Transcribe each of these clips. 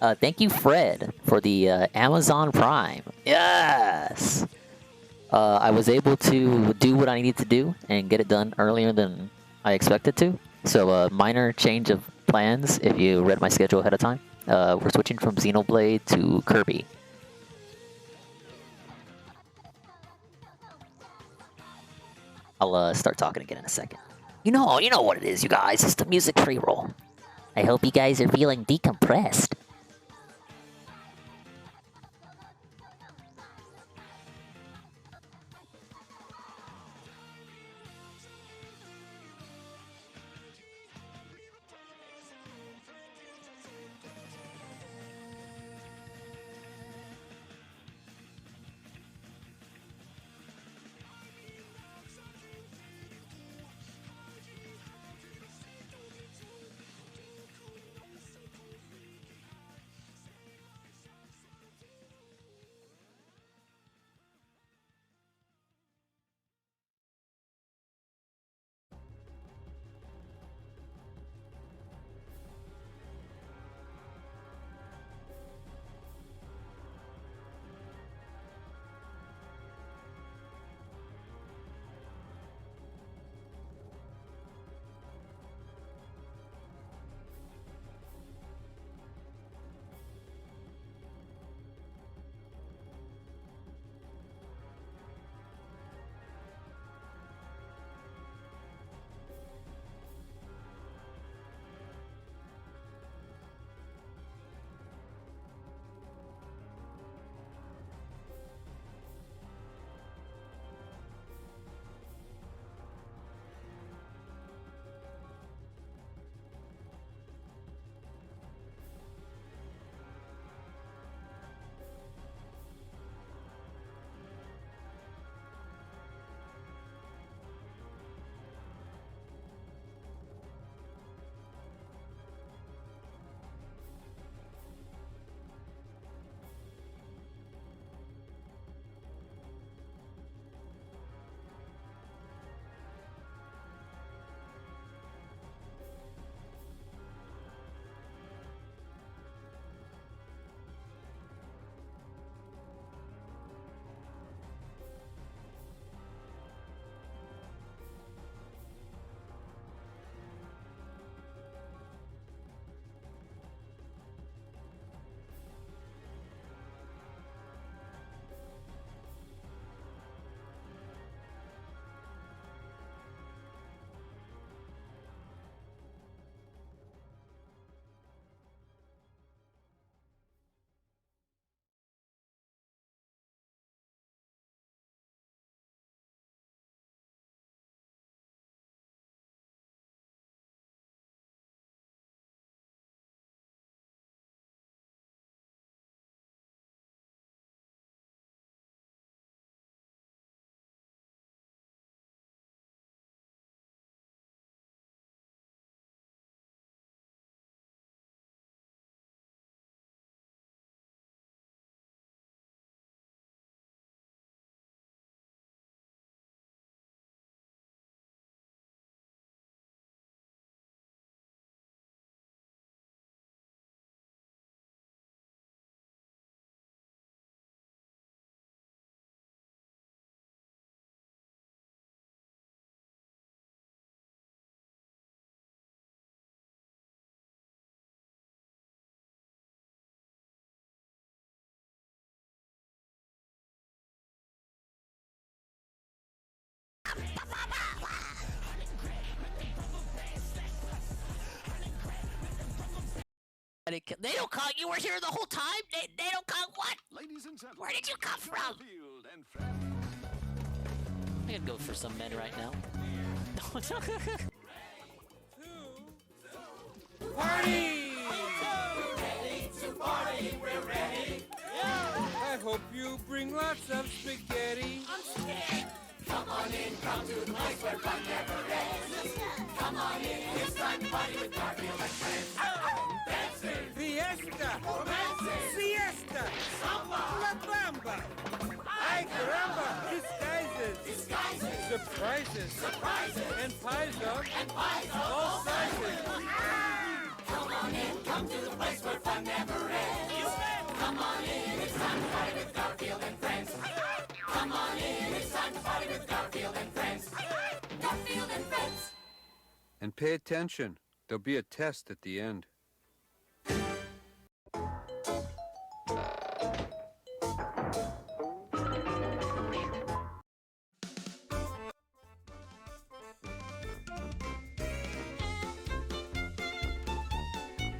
Thank you, Fred, for the Amazon Prime. Yes! I was able to do what I needed to do and get it done earlier than I expected to. So, minor change of plans if you read my schedule ahead of time. We're switching from Xenoblade to Kirby. I'll start talking again in a second. You know what it is, you guys. It's the music pre-roll. I hope you guys are feeling decompressed. They don't call you. Were here the whole time. They don't call what? Ladies and gentlemen, where did you come from? I could go for some men right now. Party! We're ready to party. We're ready. Yeah. I hope you bring lots of spaghetti. I'm scared. Come on in, come to the place where fun never ends. Come on in, it's time to party with Garfield and friends. Dancing, Fiesta! romancing, Siesta! samba, La Bamba! Ay caramba! Disguises! Surprises! surprises, And pies of and pies of all sizes! Come on on in, come to the place where fun never ends. Come on in, it's time to party with Garfield and friends. Come on in, it's time to party with Garfield and friends. Garfield and friends. And pay attention. There'll be a test at the end.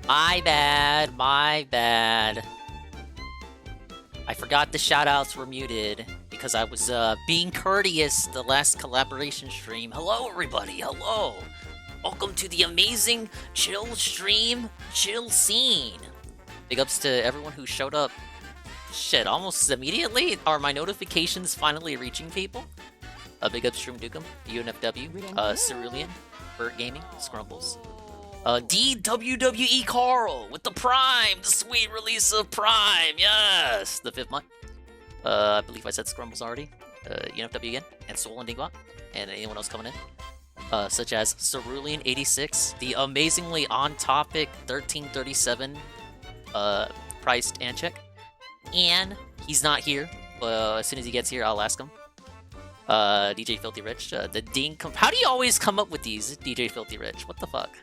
My bad, my bad. I forgot the shoutouts were muted because I was being courteous the last collaboration stream. Hello everybody, hello! Welcome to the amazing chill stream, chill scene. Big ups to everyone who showed up. Shit, almost immediately? Are my notifications finally reaching people? Big ups Stream Dukem, UNFW, Cerulean, Burt Gaming, Scrumbles. DWWE Carl with the Prime, the sweet release of Prime, yes! The 5th month. I believe I said Scrumbles already. UNFW again, and Soul and Dingwat, and anyone else coming in. Such as Cerulean86, the amazingly on-topic 1337 priced Anchek. And he's not here, but as soon as he gets here, I'll ask him. DJ Filthy Rich, the Ding... How do you always come up with these, DJ Filthy Rich? What the fuck?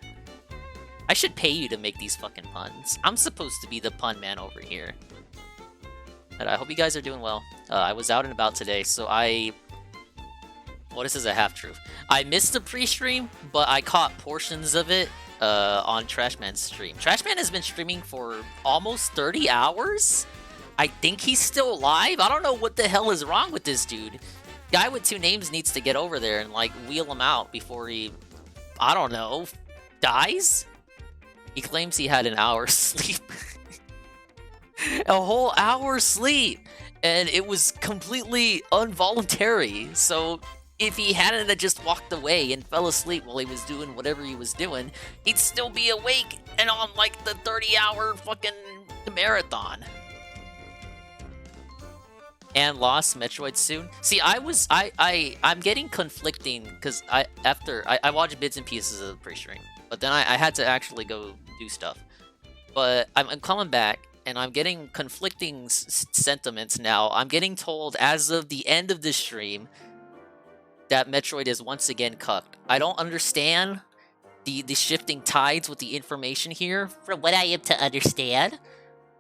I should pay you to make these fucking puns. I'm supposed to be the pun man over here. But I hope you guys are doing well. I was out and about today, so well, this is a half-truth. I missed the pre-stream, but I caught portions of it on Trashman's stream. Trashman has been streaming for almost 30 hours? I think he's still alive? I don't know what the hell is wrong with this dude. Guy with 2 names needs to get over there and, like, wheel him out before he, I don't know, dies? He claims he had an hour's sleep. A whole hour's sleep! And it was completely involuntary, so if he hadn't just walked away and fell asleep while he was doing whatever he was doing, he'd still be awake and on, like, the 30-hour fucking marathon. And lost Metroid soon. See, I'm getting conflicting because I watched bits and pieces of the pre-stream, but then I had to actually go do stuff. But I'm coming back, and I'm getting conflicting sentiments now. I'm getting told as of the end of this stream that Metroid is once again cucked. I don't understand the shifting tides with the information here. From what I am to understand,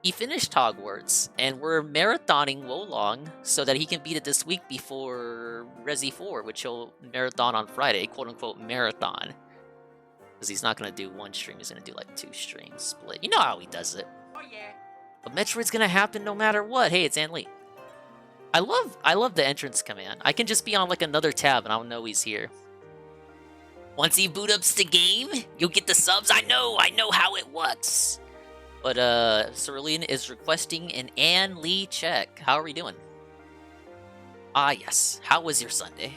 he finished Hogwarts, and we're marathoning Wolong so that he can beat it this week before Resi 4, which he'll marathon on Friday, quote-unquote marathon. Because he's not going to do 1 stream, he's going to do like 2 streams split. You know how he does it. Oh yeah. But Metroid's going to happen no matter what. Hey, it's Ann Lee. I love the entrance command. I can just be on like another tab and I'll know he's here. Once he boot ups the game, you'll get the subs. I know how it works. But Cerulean is requesting an Ann Lee check. How are we doing? Ah yes, how was your Sunday?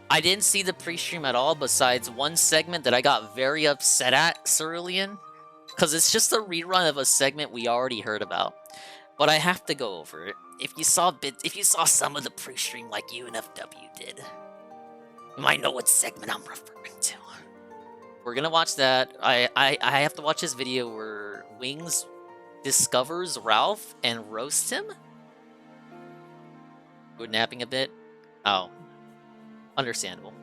I didn't see the pre-stream at all besides one segment that I got very upset at, Cerulean. Because it's just a rerun of a segment we already heard about. But I have to go over it. If you saw some of the pre-stream like UNFW did, you might know what segment I'm referring to. We're gonna watch that. I have to watch this video where Wings discovers Ralph and roasts him. We're napping a bit. Oh, understandable.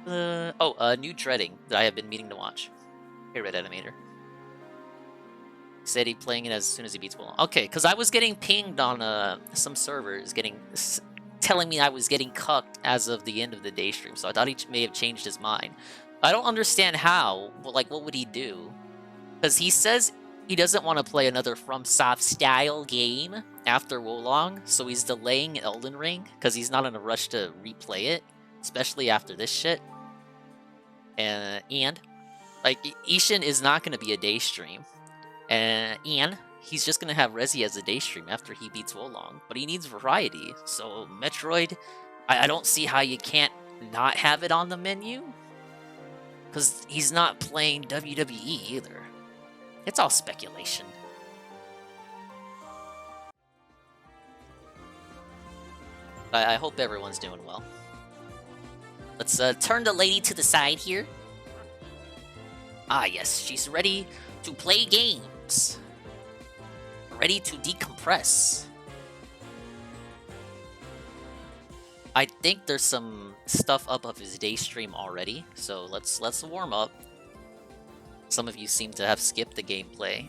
New Dreading that I have been meaning to watch. Hey, Red Animator. Said he playing it as soon as he beats Wolong. Okay, because I was getting pinged on some servers, telling me I was getting cucked as of the end of the day stream, so I thought he may have changed his mind. I don't understand how. Well, like, what would he do? Because he says he doesn't want to play another FromSoft style game after Wolong, so he's delaying Elden Ring because he's not in a rush to replay it, especially after this shit. And like, Ishin is not going to be a day stream. And he's just going to have Resi as a day stream after he beats Wolong. But he needs variety. So Metroid, I don't see how you can't not have it on the menu. Because he's not playing WWE either. It's all speculation. I hope everyone's doing well. Let's turn the lady to the side here. Ah, yes, she's ready to play games. Ready to decompress. I think there's some stuff up of his day stream already, so let's warm up. Some of you seem to have skipped the gameplay.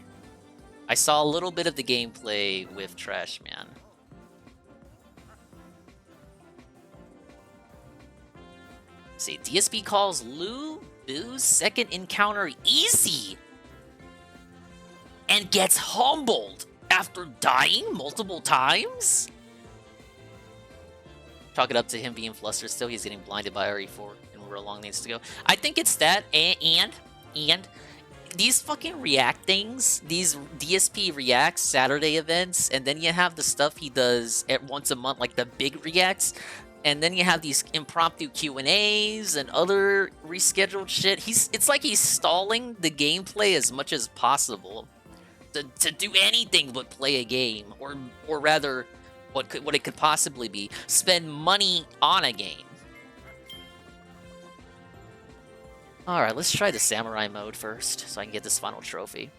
I saw a little bit of the gameplay with Trash Man. See, DSP calls Lu Bu's second encounter easy and gets humbled after dying multiple times? Chalk it up to him being flustered still. He's getting blinded by RE4 and where long needs to go. I think it's that and these fucking react things, these DSP reacts, Saturday events, and then you have the stuff he does at once a month, like the big reacts, and then you have these impromptu Q&As and other rescheduled shit. It's like he's stalling the gameplay as much as possible to do anything but play a game, or rather, what it could possibly be, spend money on a game. Alright, let's try the samurai mode first, so I can get this final trophy.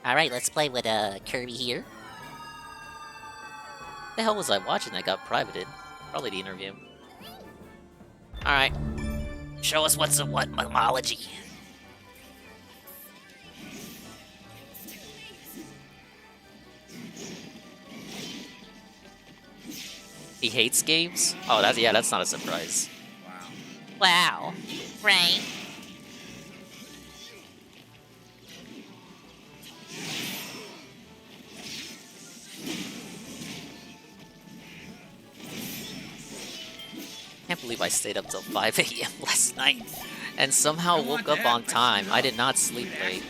Alright, let's play with Kirby here. What the hell was I watching that got privated? Probably the interview. Alright. Show us what's a what, mythology. He hates games? Oh, that's not a surprise. Wow. Right. Can't believe I stayed up till 5 a.m. last night and somehow woke up on time. I did not sleep late.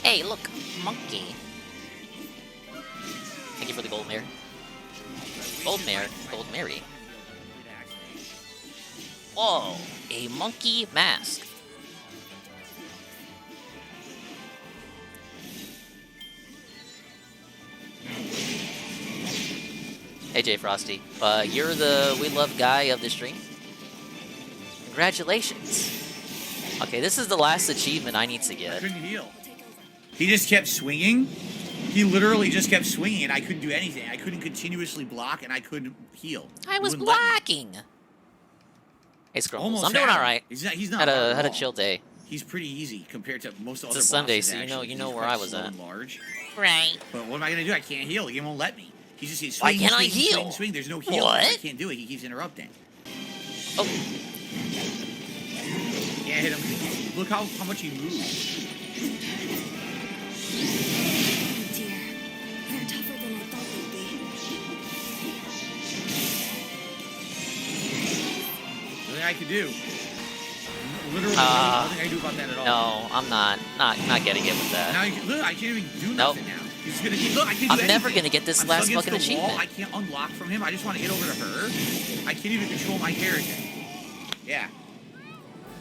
Hey, look, monkey. Thank you for the gold mare. Gold Mary. Whoa, a monkey mask. Hey, Jay Frosty. You're the We Love guy of the stream. Congratulations. Okay, this is the last achievement I need to get. I couldn't heal. He just kept swinging. He literally just kept swinging, and I couldn't do anything. I couldn't continuously block, and I couldn't heal. I was blocking. Hey, Scrumbles, I'm doing all right. He's not. Had a chill day. He's pretty easy compared to most other. It's a Sunday, so you know where I was at. Large. Right. But what am I gonna do? I can't heal. The game won't let me. He's just swing. Why can't I swing, heal? swing. There's no heal. What? I can't do it. He keeps interrupting. Oh. Yeah, hit him. Look how much he moves. They're tougher than I thought they'd be. Nothing I can do. Literally, nothing I can do about that at all. No, I'm not getting it with that. Now look, I can't even do nothing now. He's gonna look. I can't do I'm never anything. gonna get this I'm last stuck fucking against the wall. achievement. I can't unlock from him. I just want to get over to her. I can't even control my character. Yeah.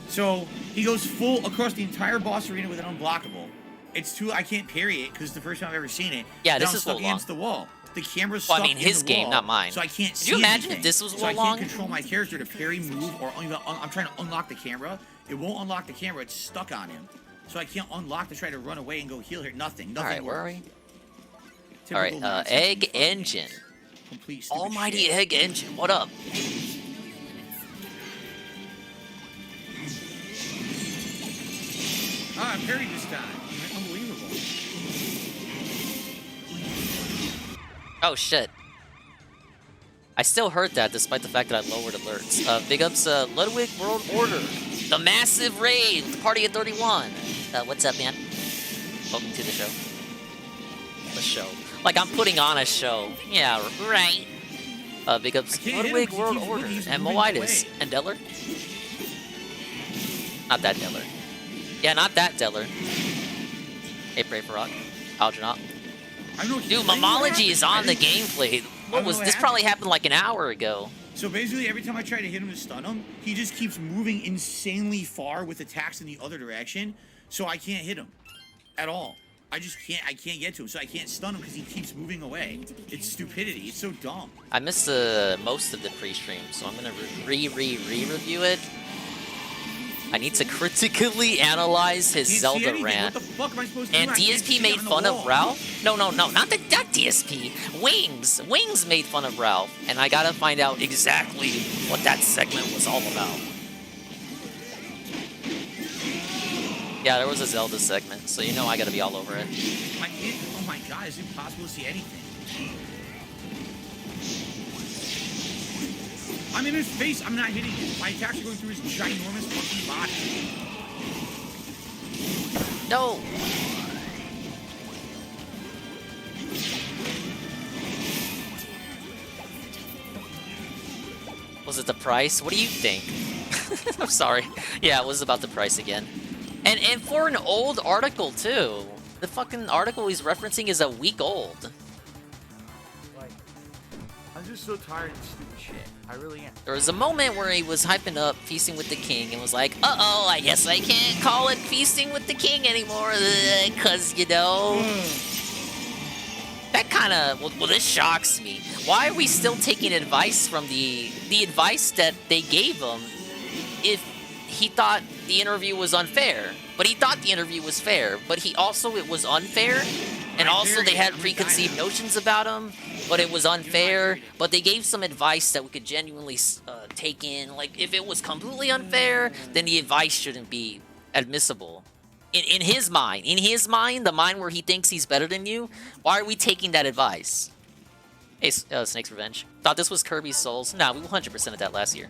So he goes full across the entire boss arena with an unblockable. It's too. I can't parry it because it's the first time I've ever seen it. Yeah, now this I'm is stuck full against long. the wall. The camera's Well, stuck I mean, his in the game, wall, not mine. So I can't see Could you imagine anything. if this was so full I long? can't control my character to parry, move, or I'm trying to unlock the camera. It won't unlock the camera. It's stuck on him. So I can't unlock to try to run away and go heal here. Nothing. All right, where are works. we? All right, Egg Engine. Complete stupid Almighty shit. Egg Engine, what up? Ah, I parried this time. Unbelievable. Oh shit. I still heard that despite the fact that I lowered alerts. Big ups Ludwig World Order. The massive raid with the party at 31. What's up, man? Welcome to the show. The show. Like I'm putting on a show. Yeah, right. Big ups Ludwig World Order and Moitis and Deller. Not that Deller. Yeah, not that Deller. Hey, Pray for Rock. Algernaut. Dude, Momology is on the gameplay. What was this? Probably happened like an hour ago. So basically, every time I try to hit him to stun him, he just keeps moving insanely far with attacks in the other direction, so I can't hit him at all. I can't get to him, so I can't stun him because he keeps moving away. It's stupidity. It's so dumb. I missed most of the pre-stream, so I'm gonna review it. I need to critically analyze his Zelda rant. What the fuck am I supposed to do? And DSP made fun of Ralph? No, not DSP. Wings made fun of Ralph, and I gotta find out exactly what that segment was all about. Yeah, there was a Zelda segment, so you know I gotta be all over it. Oh my god, it's impossible to see anything. I'm in his face, I'm not hitting him. My attacks are going through his ginormous fucking body. No! Was it the price? What do you think? I'm sorry. Yeah, it was about the price again. And for an old article, too. The fucking article he's referencing is a week old. Like, I'm just so tired of stupid shit. I really am. There was a moment where he was hyping up Feasting with the King and was like, uh-oh, I guess I can't call it Feasting with the King anymore, because, you know... That kind of... Well, this shocks me. Why are we still taking advice from the advice that they gave him if he thought the interview was unfair? But he thought the interview was fair, but it was unfair, and also they had preconceived notions about him, but it was unfair, but they gave some advice that we could genuinely take in. Like, if it was completely unfair, then the advice shouldn't be admissible. In his mind, the mind where he thinks he's better than you, why are we taking that advice? Hey, Snake's Revenge. Thought this was Kirby's Souls? Nah, we 100%ed that last year.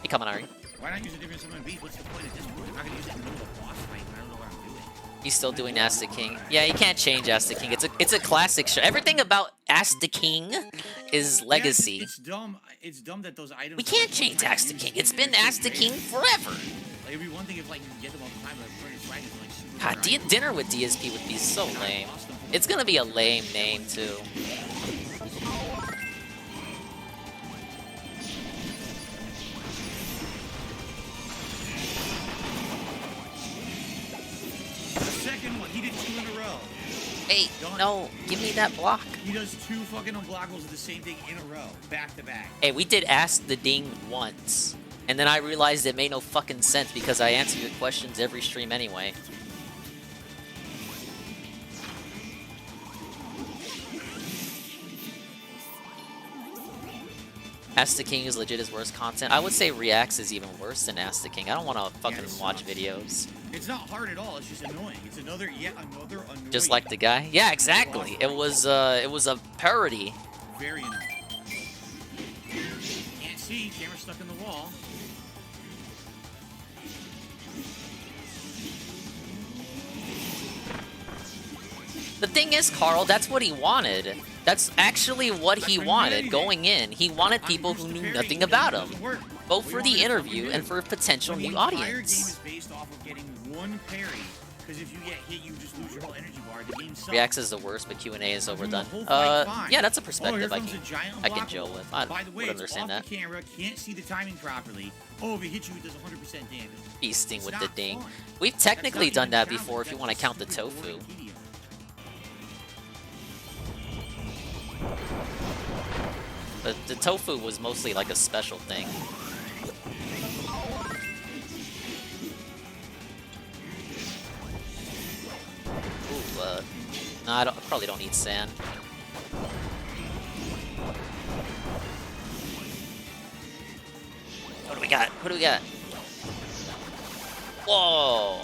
Hey, Kaminari. Why not use a different summon beast? What's the point at this point? I'm not gonna use it in the middle of a boss fight, but I don't know what I'm doing. He's still doing Ask the King. Yeah, you can't change Ask the King. It's a classic show. Everything about Ask the King is legacy. Yeah, it's dumb. It's dumb that those items. We can't change Ask the King. It's been Ask the King forever. Like, it'd be one thing if like you get them all the time, but Burning Swag is like super. God, dinner with DSP would be so lame. It's gonna be a lame name too. Second one, he did 2 in a row. Hey, no, give me that block. He does 2 fucking unblockables of the same thing in a row, back to back. Hey, we did Ask the Ding once, and then I realized it made no fucking sense because I answer your questions every stream anyway. Ask the King is legit his worst content. I would say Reacts is even worse than Ask the King. I don't want to fucking watch videos. It's not hard at all. It's just annoying. It's another annoying. Just like the guy. Yeah, exactly. It was a parody. Very annoying. Can't see. Camera stuck in the wall. The thing is, Carl, that's what he wanted. That's actually what he wanted going in. He wanted people who knew nothing about him, both for the interview and for a potential new audience. The entire game is based off of getting one parry, because if you get hit, you just lose your whole energy bar. The game sucks. Reacts is the worst, but Q&A is overdone. Yeah, that's a perspective I can gel with. I would understand that. The camera can't see the timing properly. Oh, if it hits you, it does 100% damage. Feasting with the Ding. We've technically done that before if you want to count the tofu. But the tofu was mostly like a special thing. Ooh, no, I probably don't need sand. What do we got? What do we got? Whoa!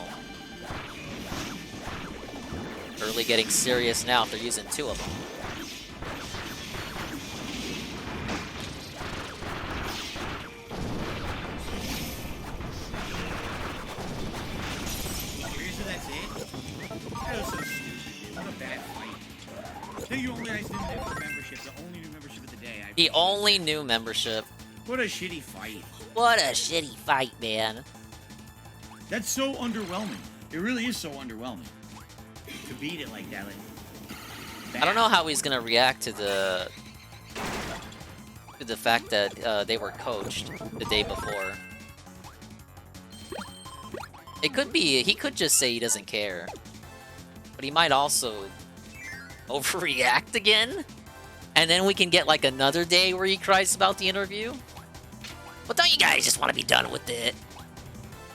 Early getting serious now if they're using 2 of them. The only new membership. What a shitty fight. What a shitty fight, man. That's so underwhelming. It really is so underwhelming. To beat it like that. I don't know how he's gonna react to the fact that they were coached the day before. It could be, he could just say he doesn't care. But he might also overreact again. And then we can get like another day where he cries about the interview. But don't you guys just want to be done with it?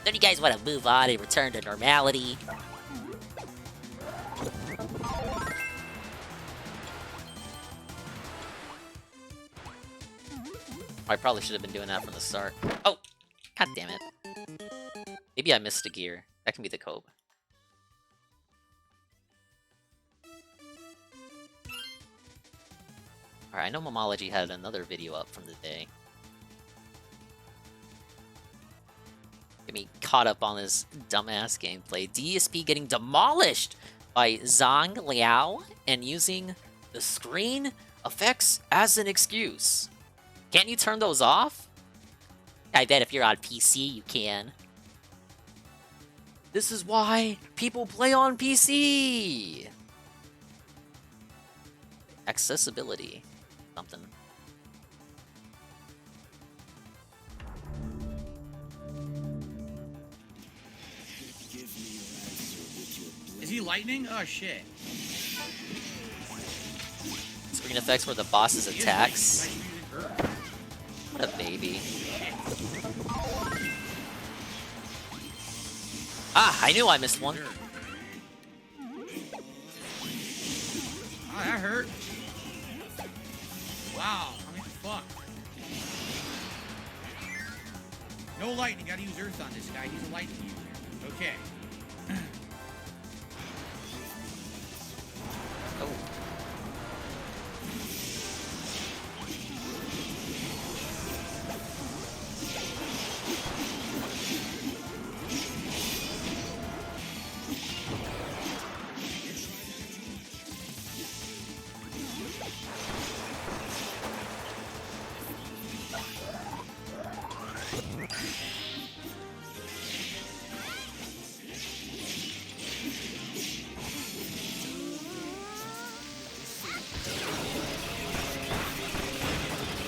Don't you guys want to move on and return to normality? I probably should have been doing that from the start. Oh! God damn it. Maybe I missed a gear. That can be the Kobe. Alright, I know Momology had another video up from the day. Get me caught up on this dumbass gameplay. DSP getting demolished by Zhang Liao and using the screen effects as an excuse. Can't you turn those off? I bet if you're on PC, you can. This is why people play on PC! Accessibility. Something. Is he lightning? Oh shit. Screen effects where the boss's attacks. What a baby. Ah, I knew I missed one. Oh, that hurt. Wow, I mean, fuck. No lightning, gotta use earth on this guy. He's a lightning user. Okay. Oh.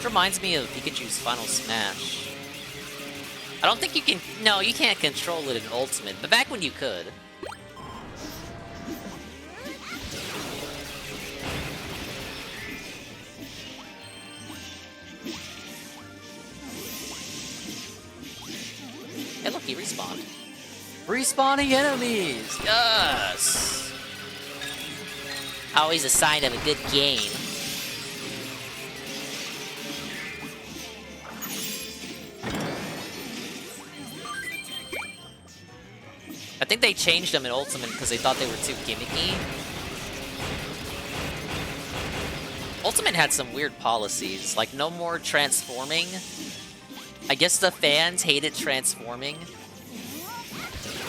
Reminds me of Pikachu's Final Smash. I don't think you can... No, you can't control it in Ultimate, but back when you could. Hey look, he respawned. Respawning enemies! Yes! Always a sign of a good game. I think they changed them in Ultimate because they thought they were too gimmicky. Ultimate had some weird policies, like no more transforming. I guess the fans hated transforming.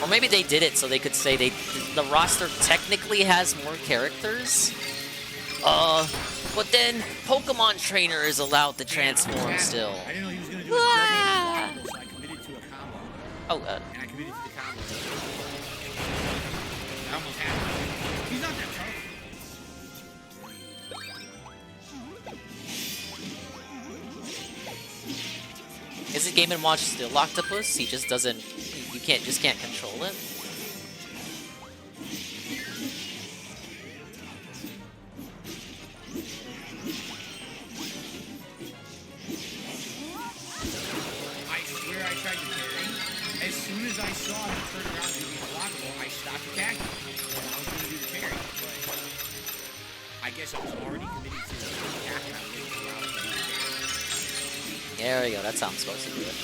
Or maybe they did it so they could say the roster technically has more characters. But then Pokemon Trainer is allowed to transform still. I didn't know he was gonna do a combo, so I committed to a combo. Oh, And I committed to the combo. I almost had him. He's not that tough. Isn't Game & Watch still Octopus? He just doesn't... You can't control it? I swear I tried to parry. As soon as I saw him turn around and be blockable, I stopped attacking. And I was going to do the parry, but I guess I was already committed to the attack and I wouldn't allow him to do the parry. There we go, that's how I'm supposed to do it.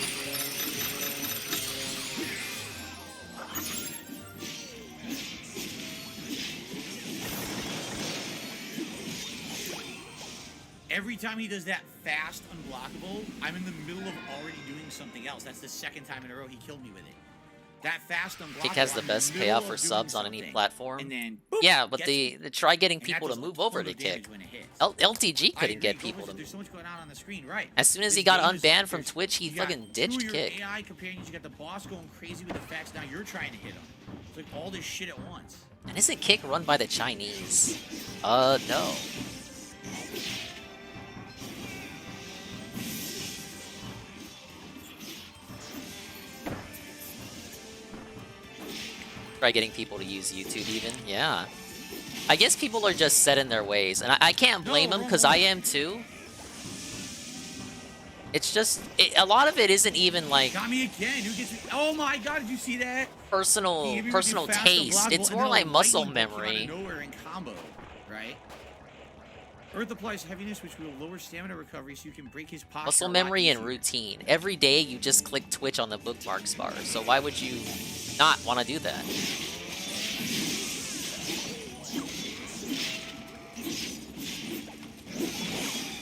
Every time he does that fast unblockable, I'm in the middle of already doing something else. That's the second time in a row he killed me with it. That fast unblockable. Kick has the best payout for subs on any platform. And then, boop, yeah, but the try getting people to move over to Kick. LTG couldn't get people to There's so much going on the screen, right? As soon as he got unbanned from Twitch, he fucking ditched Kick. AI companions, you got the boss going crazy with the facts. Now you're trying to hit him. It's like all this shit at once. And isn't Kick run by the Chinese? No. Try getting people to use YouTube even, yeah. I guess people are just set in their ways, and I can't blame them because I am too. It's just a lot of it isn't even like Got me again. Who gets me? Oh my god! Did you see that? personal Fast taste. unblockable, It's and more then a like muscle lightning bolt came out of memory. nowhere in combo, right? Earth applies heaviness, which will lower stamina recovery, so you can break his posture. Muscle a lot memory and easier. routine. Every day you just click Twitch on the bookmarks bar. So why would you not want to do that?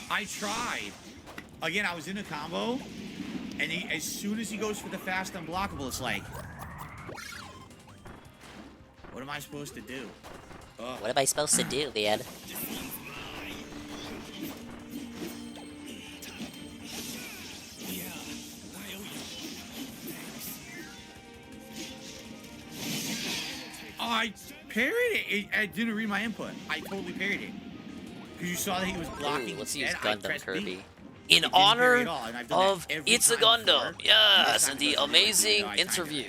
I tried. Again, I was in a combo, and as soon as he goes for the fast unblockable, it's like, what am I supposed to do? Ugh. What am I supposed to do, man? I parried it. I didn't read my input. I totally parried it. Because you saw that he was blocking. Ooh, let's use instead. I Gundam pressed B. Kirby. It In didn't parry honor at all, and I've done that of every It's a time Gundam, before. yes, Every and time the before. amazing No, I timed it. interview.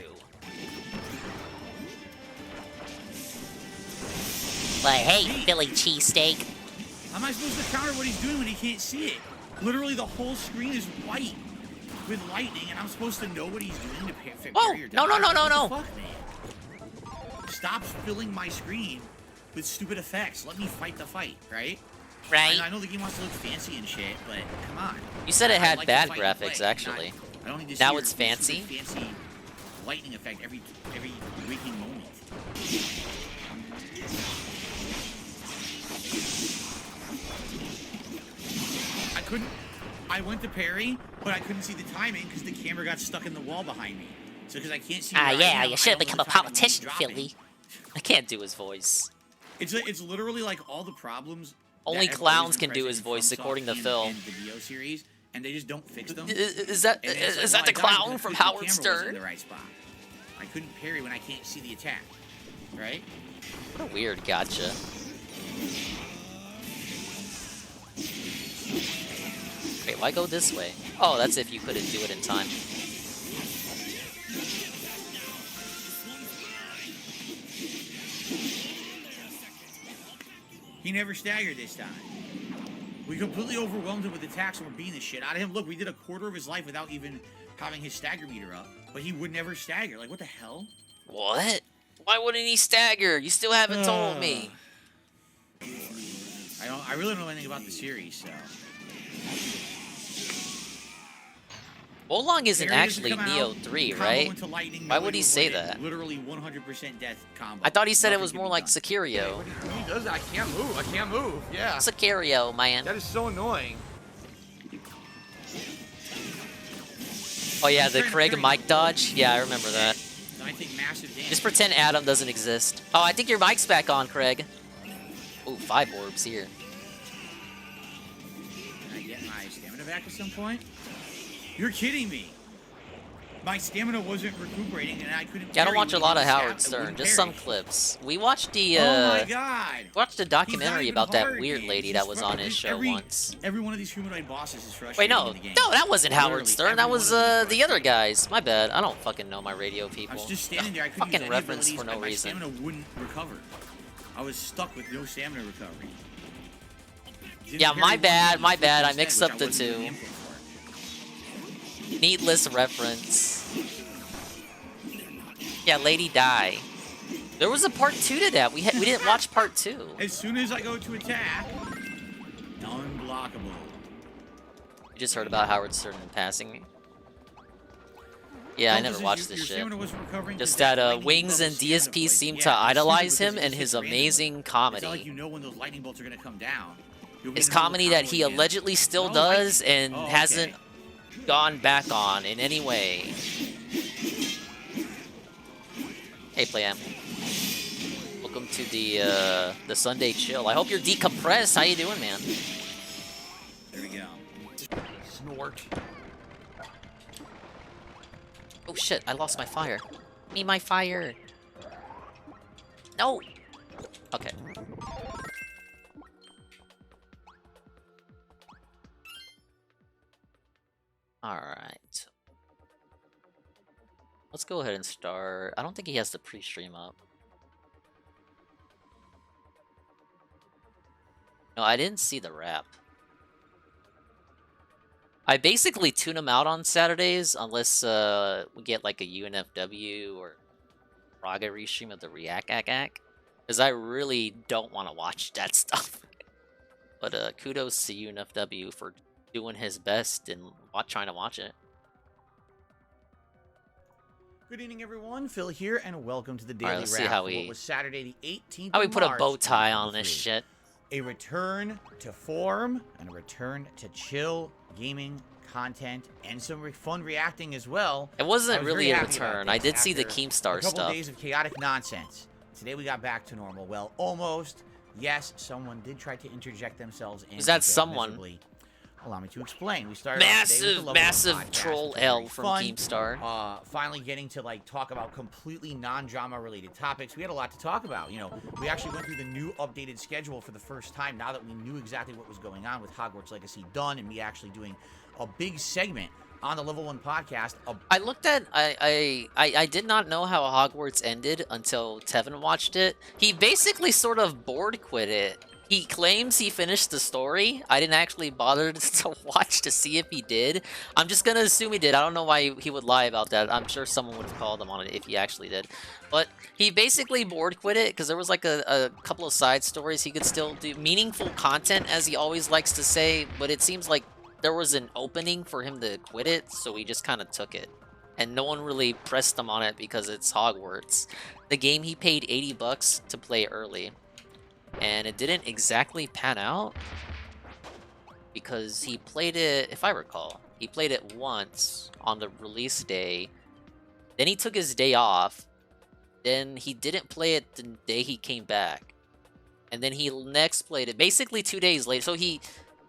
Like, hey, Philly cheesesteak. How am I supposed to counter what he's doing when he can't see it? Literally, the whole screen is white with lightning, and I'm supposed to know what he's doing to parry Whoa, your no, no, dodge. no, no, What the fuck, man? Stop filling my screen with stupid effects. Let me fight the fight, right? Right? I know the game wants to look fancy and shit, but come on. You said it I had like to bad fight and graphics, play, actually. I don't need to Now see your it's stupid fancy? fancy lightning effect every waking moment. I went to parry, but I couldn't see the timing because the camera got stuck in the wall behind me. So because I can't see. Ah, where I yeah, am, you I should have don't know become the a timing when politician, he's dropping. Philly. I can't do his voice. It's literally like all the problems. Only that have clowns always been can do his present in voice, FromSoft according to and- Phil. and the Dio series, and they just don't fix them. Is that And it's is like, that the well, I died clown because from the Howard camera wasn't Stern? in the right spot. I couldn't parry when I can't see the attack. Right? What a weird gotcha. Wait, why go this way? Oh, that's if you couldn't do it in time. He never staggered this time. We completely overwhelmed him with attacks and we're beating the shit out of him. Look, we did a quarter of his life without even having his stagger meter up, but he would never stagger. Like, what the hell? What? Why wouldn't he stagger? You still haven't told me. I really don't know anything about the series, so. Wolong isn't Parry actually doesn't come Neo out, 3, combo right? into lightning, Why no way would to he say avoid it. that? Literally 100% death combo. I thought he said it Nothing was can more be like done. Sicario. He does that. I can't move. I can't move. Yeah. Sicario, man. That is so annoying. Oh yeah, the trying to Craig parry mic the dodge? Yeah, I remember that. So I take massive damage. Just pretend Adam doesn't exist. Oh, I think your mic's back on, Craig. Ooh, 5 orbs here. Can I get my stamina back at some point? You're kidding me. My stamina wasn't recuperating and I couldn't Yeah, I don't parry watch a when lot he of was Howard stabbed. I Stern, wouldn't just parry. some clips. We watched the Oh my god! watched a documentary He's about not that even weird hard, lady dude. that He's was fucking- on his show once. Every one of these humanoid bosses is frustrating Wait, no, in the game. no, that wasn't Howard Literally, Stern. That every was one of them is the other frustrating. guys. My bad. I don't fucking know my radio I people. was just standing there. I couldn't Fucking use any reference abilities, for no and my reason. stamina wouldn't recover. I was stuck with no stamina recovery. Didn't Yeah, parry my one bad, of my these bad. I instead, mixed which up the wasn't doing two. input for. Needless reference. Yeah, Lady Di. There was a part 2 to that. We didn't watch part 2. As soon as I go to attack, unblockable. You just heard about Howard Stern in passing. Yeah, I No, never because watched your this shit. stamina wasn't recovering Just 'cause that the lightning Wings bolts and stamina DSP poison. seem Yeah, to it's stupid idolize because him it and hits his randomly. amazing It's comedy. not like you know when those lightning bolts are gonna come down. You'll be His in the middle of comedy a that combo he again. allegedly still Oh, does lightning. and Oh, okay. hasn't gone back on in any way. Hey, Playam. Welcome to the Sunday chill. I hope you're decompressed. How you doing, man? There we go. Snort. Oh shit, I lost my fire. Me my fire. No. Okay. Alright. Let's go ahead and start. I don't think he has the pre-stream up. No, I didn't see the rap. I basically tune them out on Saturdays unless we get like a UNFW or Raga restream of the React because I really don't want to watch that stuff. But kudos to UNFW for doing his best and trying to watch it. Good evening, everyone. Phil here, and welcome to the All right, Daily let's Wrap. see how for we- what was Saturday, the 18th How we of put a March, bow tie on 2023. this shit. A return to form and a return to chill gaming content and some fun reacting as well. It wasn't I was really very a happy about return. I this did see the after Keemstar a couple stuff. days of chaotic nonsense. Today we got back to normal. Well, almost. Yes, someone did try to interject themselves in. Is that and failed someone? miserably. Allow me to explain. We started off today with the Massive, Level 1 massive podcast, troll which was L very from fun. Keemstar. Finally getting to like talk about completely non-drama related topics. We had a lot to talk about. You know, we actually went through the new updated schedule for the first time now that we knew exactly what was going on with Hogwarts Legacy done, and me actually doing a big segment on the Level 1 podcast. I looked at I did not know how Hogwarts ended until Tevin watched it. He basically sort of board quit it. He claims he finished the story. I didn't actually bother to watch to see if he did. I'm just gonna assume he did. I don't know why he would lie about that. I'm sure someone would have called him on it if he actually did. But he basically board quit it because there was like a couple of side stories he could still do. Meaningful content, as he always likes to say, but it seems like there was an opening for him to quit it, so he just kind of took it. And no one really pressed him on it because it's Hogwarts. The game he paid $80 to play early. And it didn't exactly pan out because he played it, if I recall, he played it once on the release day. Then he took his day off. Then he didn't play it the day he came back. And then he next played it basically 2 days later. So he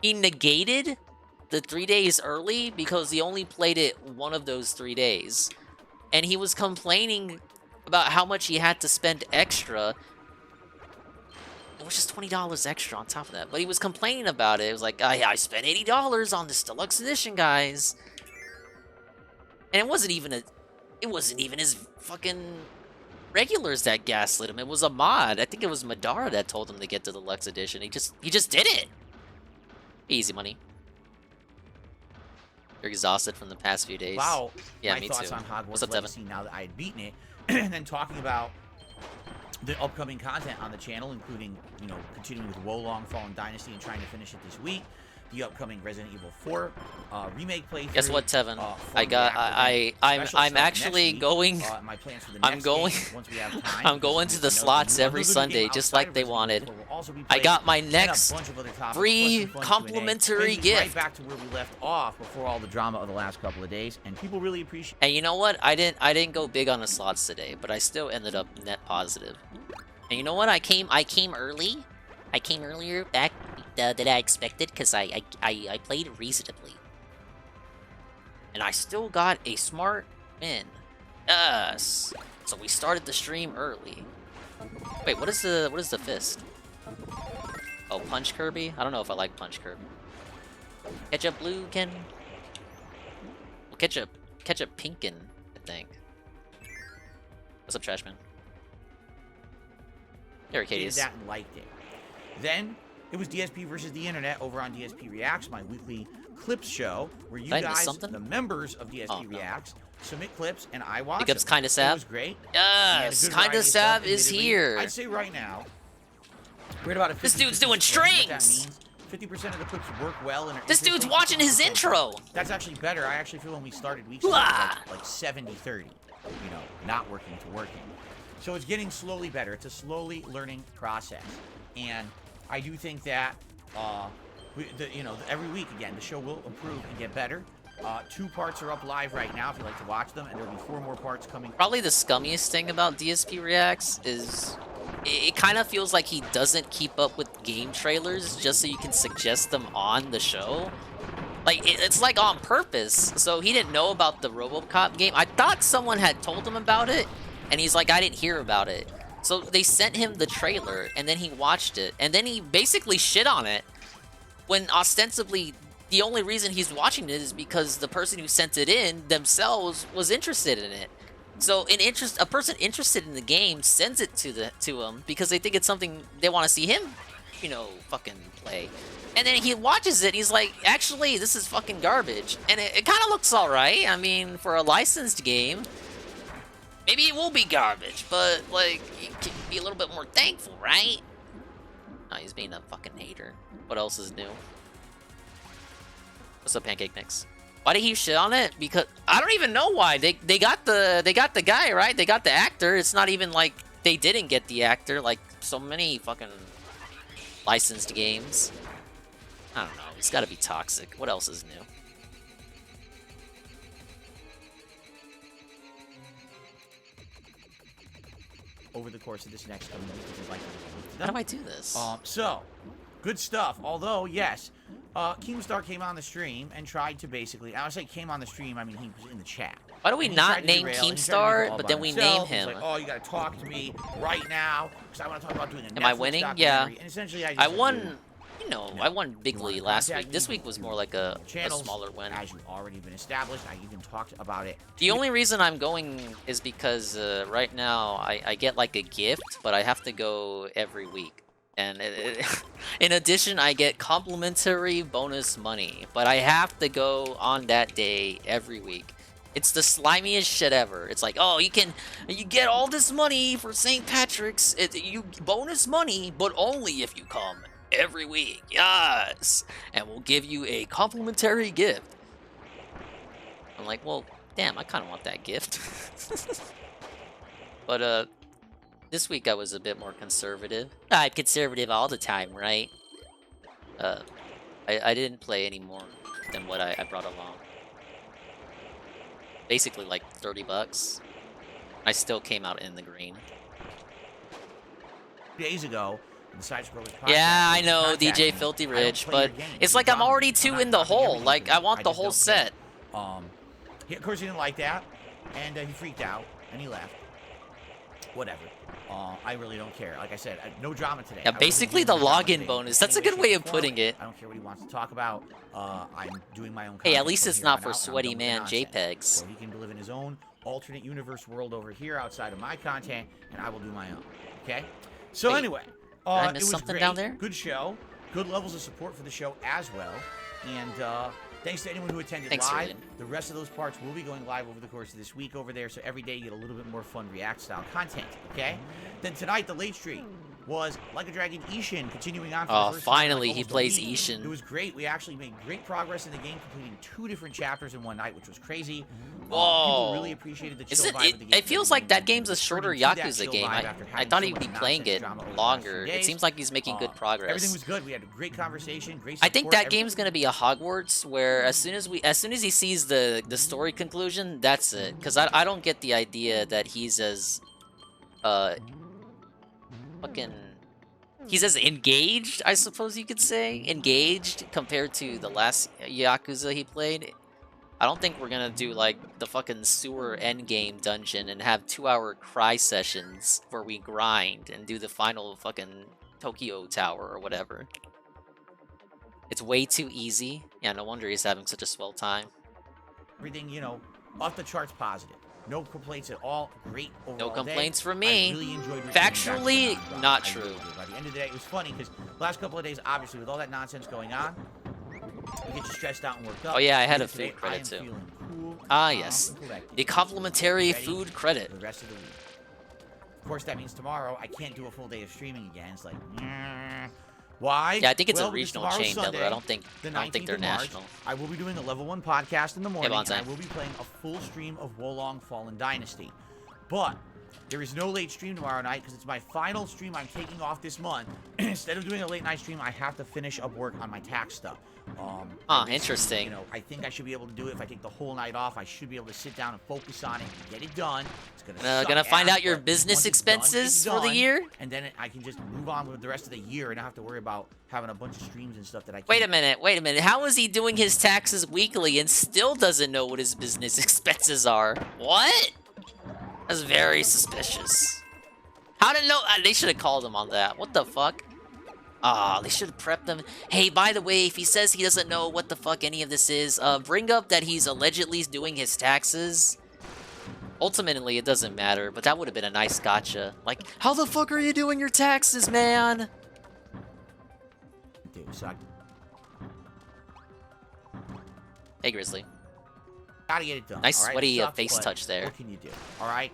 negated the 3 days early because he only played it one of those 3 days. And he was complaining about how much he had to spend extra. It was just $20 extra on top of that. But he was complaining about it. It was like, I spent $80 on this deluxe edition, guys. And it wasn't even his fucking regulars that gaslit him. It was a mod. I think it was Madara that told him to get the deluxe edition. He just did it. Easy money. You're exhausted from the past few days. Wow. Yeah, my me thoughts too. on Hogwarts What's up, Legacy now that I had beaten it, and then talking about the upcoming content on the channel, including, you know, continuing with Wolong Fallen Dynasty and trying to finish it this week. The upcoming Resident Evil 4 remake playthrough. Guess what, Tevin? I'm I'm actually going. My plans for the I'm next going. game, once we have time, I'm going to the slots every Sunday, just like they wanted. I got my next free complimentary gift. Right back to where we left off before all the drama of the last couple of days, and people really appreciate. And you know what? I didn't go big on the slots today, but I still ended up net positive. And you know what? I came early. I came earlier back than I expected because I played reasonably. And I still got a smart win. Yes. So we started the stream early. Wait, what is the fist? Oh, Punch Kirby? I don't know if I like Punch Kirby. Ketchup Blue Ken? Well, ketchup Pinkin, I think. What's up, Trashman? There, Katie Did is. that and liked it. Then it was DSP versus the internet over on DSP Reacts, my weekly clips show, where you Did I miss guys, something? the members of DSP Oh, no. Reacts, submit clips and I watch Big ups, them. Kinda It Sav. was great. Yes, We had a good Kinda variety of Sav stuff, is admittedly. here. I'd say right now, we're at about a 50 This dude's doing strings! 50% of the clips work well and are This dude's interesting. watching his intro! That's actually better. I actually feel when we started weeks Hooah! like 70-30, you know, not working to working. So it's getting slowly better. It's a slowly learning process. And I do think that, every week, again, the show will improve and get better. 2 parts are up live right now if you'd like to watch them, and there'll be 4 more parts coming. Probably the scummiest thing about DSP Reacts is it kind of feels like he doesn't keep up with game trailers just so you can suggest them on the show. Like, it's like on purpose. So he didn't know about the RoboCop game. I thought someone had told him about it, and he's like, I didn't hear about it. So they sent him the trailer, and then he watched it, and then he basically shit on it, when ostensibly the only reason he's watching it is because the person who sent it in themselves was interested in it. So a person interested in the game sends it to him because they think it's something they want to see him you know, fucking play. And then he watches it, he's like, actually, this is fucking garbage. And it kind of looks alright. I mean, for a licensed game, maybe it will be garbage, but, like, you can be a little bit more thankful, right? Oh, he's being a fucking hater. What else is new? What's up, Pancake Mix? Why did he shit on it? Because I don't even know why. They got the guy, right? They got the actor. It's not even like they didn't get the actor, like so many fucking licensed games. I don't know. It's got to be toxic. What else is new? Over the course of this next coming week, if you'd like to. How do I do this? So, good stuff. Although, yes, Keemstar came on the stream and tried to basically, I would say came on the stream, I mean he was in the chat. Why do we not name Keemstar, but then we name him? Like, oh, you gotta talk to me right now, because I want to talk about doing a Netflix Am I winning? Yeah. And essentially, I won, you know, I won bigly last week. This week was more like a smaller win. As you've already been established, I even talked about it. The only reason I'm going is because right now I get like a gift, but I have to go every week. And in addition, I get complimentary bonus money, but I have to go on that day every week. It's the slimiest shit ever. It's like, oh, you get all this money for St. Patrick's. You bonus money, but only if you come every week. Yes, and we'll give you a complimentary gift. I'm like, well, damn, I kind of want that gift. But this week I was a bit more conservative. I'm conservative all the time, right? I didn't play any more than what I brought along. Basically like 30 bucks. I still came out in the green. Days ago, the Sidescrollers podcast, yeah, I know, DJ Filthy Rich, but it's like I'm already too in the hole. Like, I want the whole set. Of course, he didn't like that, and he freaked out, and he left. Whatever. I really don't care. Like I said, no drama today. Yeah, basically the login bonus. That's a good way of putting it. I don't care what he wants to talk about. I'm doing my own content. Hey, at least from it's here not on for out, and I'm sweaty done with man nonsense. JPEGs. So he can live in his own alternate universe world over here outside of my content, and I will do my own. Okay? So Wait, anyway, I it miss was something great. down there? Good show. Good levels of support for the show as well. And thanks to anyone who attended Thanks, live. Julian. The rest of those parts will be going live over the course of this week over there, so every day you get a little bit more fun React-style content, okay? Then tonight, the late stream was Like a Dragon Ishin, continuing on for the first finally time, he almost a plays week. Ishin. It was great. We actually made great progress in the game, completing 2 different chapters in one night, which was crazy. Whoa. People really appreciated the chill vibe of the game. It feels like that game's a shorter Returning to that Yakuza chill game. vibe I after having thought so he'd much be playing nonsense it drama over the last longer. few It days. seems like he's making good progress. Everything was good. We had a great conversation, great I think support, that game's gonna be a Hogwarts where as soon as he sees the story conclusion, that's it. Cause I don't get the idea that he's as he's as engaged, I suppose you could say, engaged compared to the last Yakuza he played. I don't think we're gonna do like the fucking sewer endgame dungeon and have 2-hour cry sessions where we grind and do the final fucking Tokyo Tower or whatever. It's way too easy. Yeah, no wonder he's having such a swell time. Everything, you know, off the charts positive. No complaints at all. Great overall No complaints day. from me. I really enjoyed returning Factually, back to the non-drop. not I true. really did. By the end of the day, it was funny because last couple of days, obviously, with all that nonsense going on, you get you stressed out and worked up. Oh yeah, I had a Today, food credit I am too. feeling cool, Ah calm, yes, and collected. the complimentary Ready food credit. for the rest of the week. Of course, that means tomorrow I can't do a full day of streaming again. It's like, why? Yeah, I think it's Well, a because regional tomorrow's chain, Sunday, Della. I don't think the they're 19th of March, national. I will be doing a level 1 podcast in the morning, and I Bonsai. will be playing a full stream of Wolong Fallen Dynasty. But there is no late stream tomorrow night because it's my final stream I'm taking off this month. Instead of doing a late night stream, I have to finish up work on my tax stuff. Interesting. You know, I think I should be able to do it if I take the whole night off. I should be able to sit down and focus on it and get it done. It's Gonna find out your but business once it's done, expenses it's for the done, year? and then I can just move on with the rest of the year and not have to worry about having a bunch of streams and stuff that I can't. Wait a minute. How is he doing his taxes weekly and still doesn't know what his business expenses are? What? That's very suspicious. How did know? They should have called him on that. What the fuck? Ah, they should have prepped him. Hey, by the way, if he says he doesn't know what the fuck any of this is, bring up that he's allegedly doing his taxes. Ultimately, it doesn't matter, but that would have been a nice gotcha. Like, how the fuck are you doing your taxes, man? do. So I Hey, Grizzly. gotta get it done. Nice all right? sweaty Sucks, face but touch there. What can you do? All right.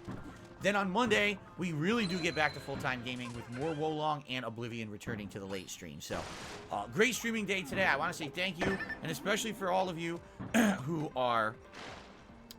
Then on Monday, we really do get back to full-time gaming with more Wolong and Oblivion returning to the late stream. So, great streaming day today. I want to say thank you, and especially for all of you who are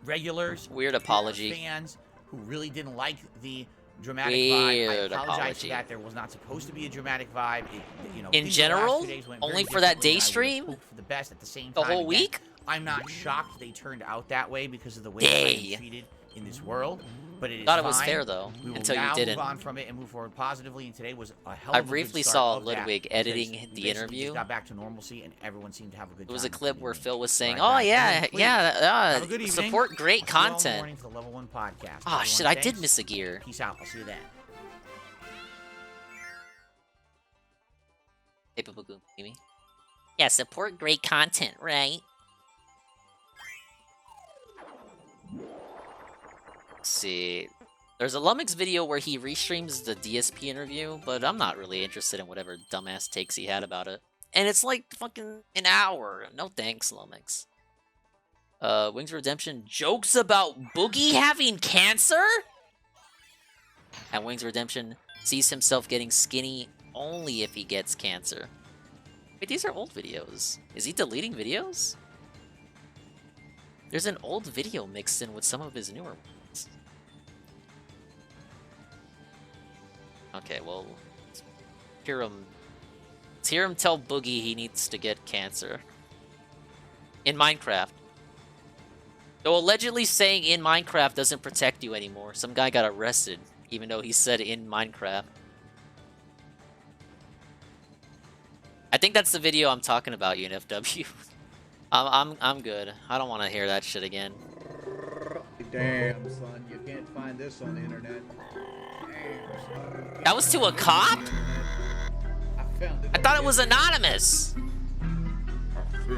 regulars, Weird apology. fans who really didn't like the dramatic Weird vibe. I apologize apology. for that. There was not supposed to be a dramatic vibe. It, In things the last general? 2 days went Only very for that differently, day and I would've stream? hoped for the best at the same The time. whole Again, week? I'm not shocked they turned out that way because of the way Day. I'm treated in this world. But it is Thought it was fine. fair though, We will until you now didn't. move on from it and move forward positively. And today was a hell of I a good briefly start saw of that, Ludwig because editing we the basically interview. just got back to normalcy, and everyone seemed to have a good time. It was a clip where Phil was saying, Right "Oh back. yeah, Please, yeah, have a good evening. support great I'll see you all in the content." morning for the Level 1 podcast. Oh Everyone, shit, I did thanks. miss a gear. Peace out. I'll see you then. Hey, Papagu, Mimi. Yeah, support great content, right? Let's see. There's a Lumix video where he restreams the DSP interview, but I'm not really interested in whatever dumbass takes he had about it. And it's like fucking an hour. No thanks, Lumix. Wings of Redemption jokes about Boogie having cancer? And Wings of Redemption sees himself getting skinny only if he gets cancer. Wait, these are old videos. Is he deleting videos? There's an old video mixed in with some of his newer ones. Okay, well, let's hear him tell Boogie he needs to get cancer. In Minecraft. Though allegedly saying in Minecraft doesn't protect you anymore. Some guy got arrested, even though he said in Minecraft. I think that's the video I'm talking about, UNFW. I'm good. I don't want to hear that shit again. Damn, son, you can't find this on the internet. Damn, son. That was to a cop? I found it. I thought it was anonymous.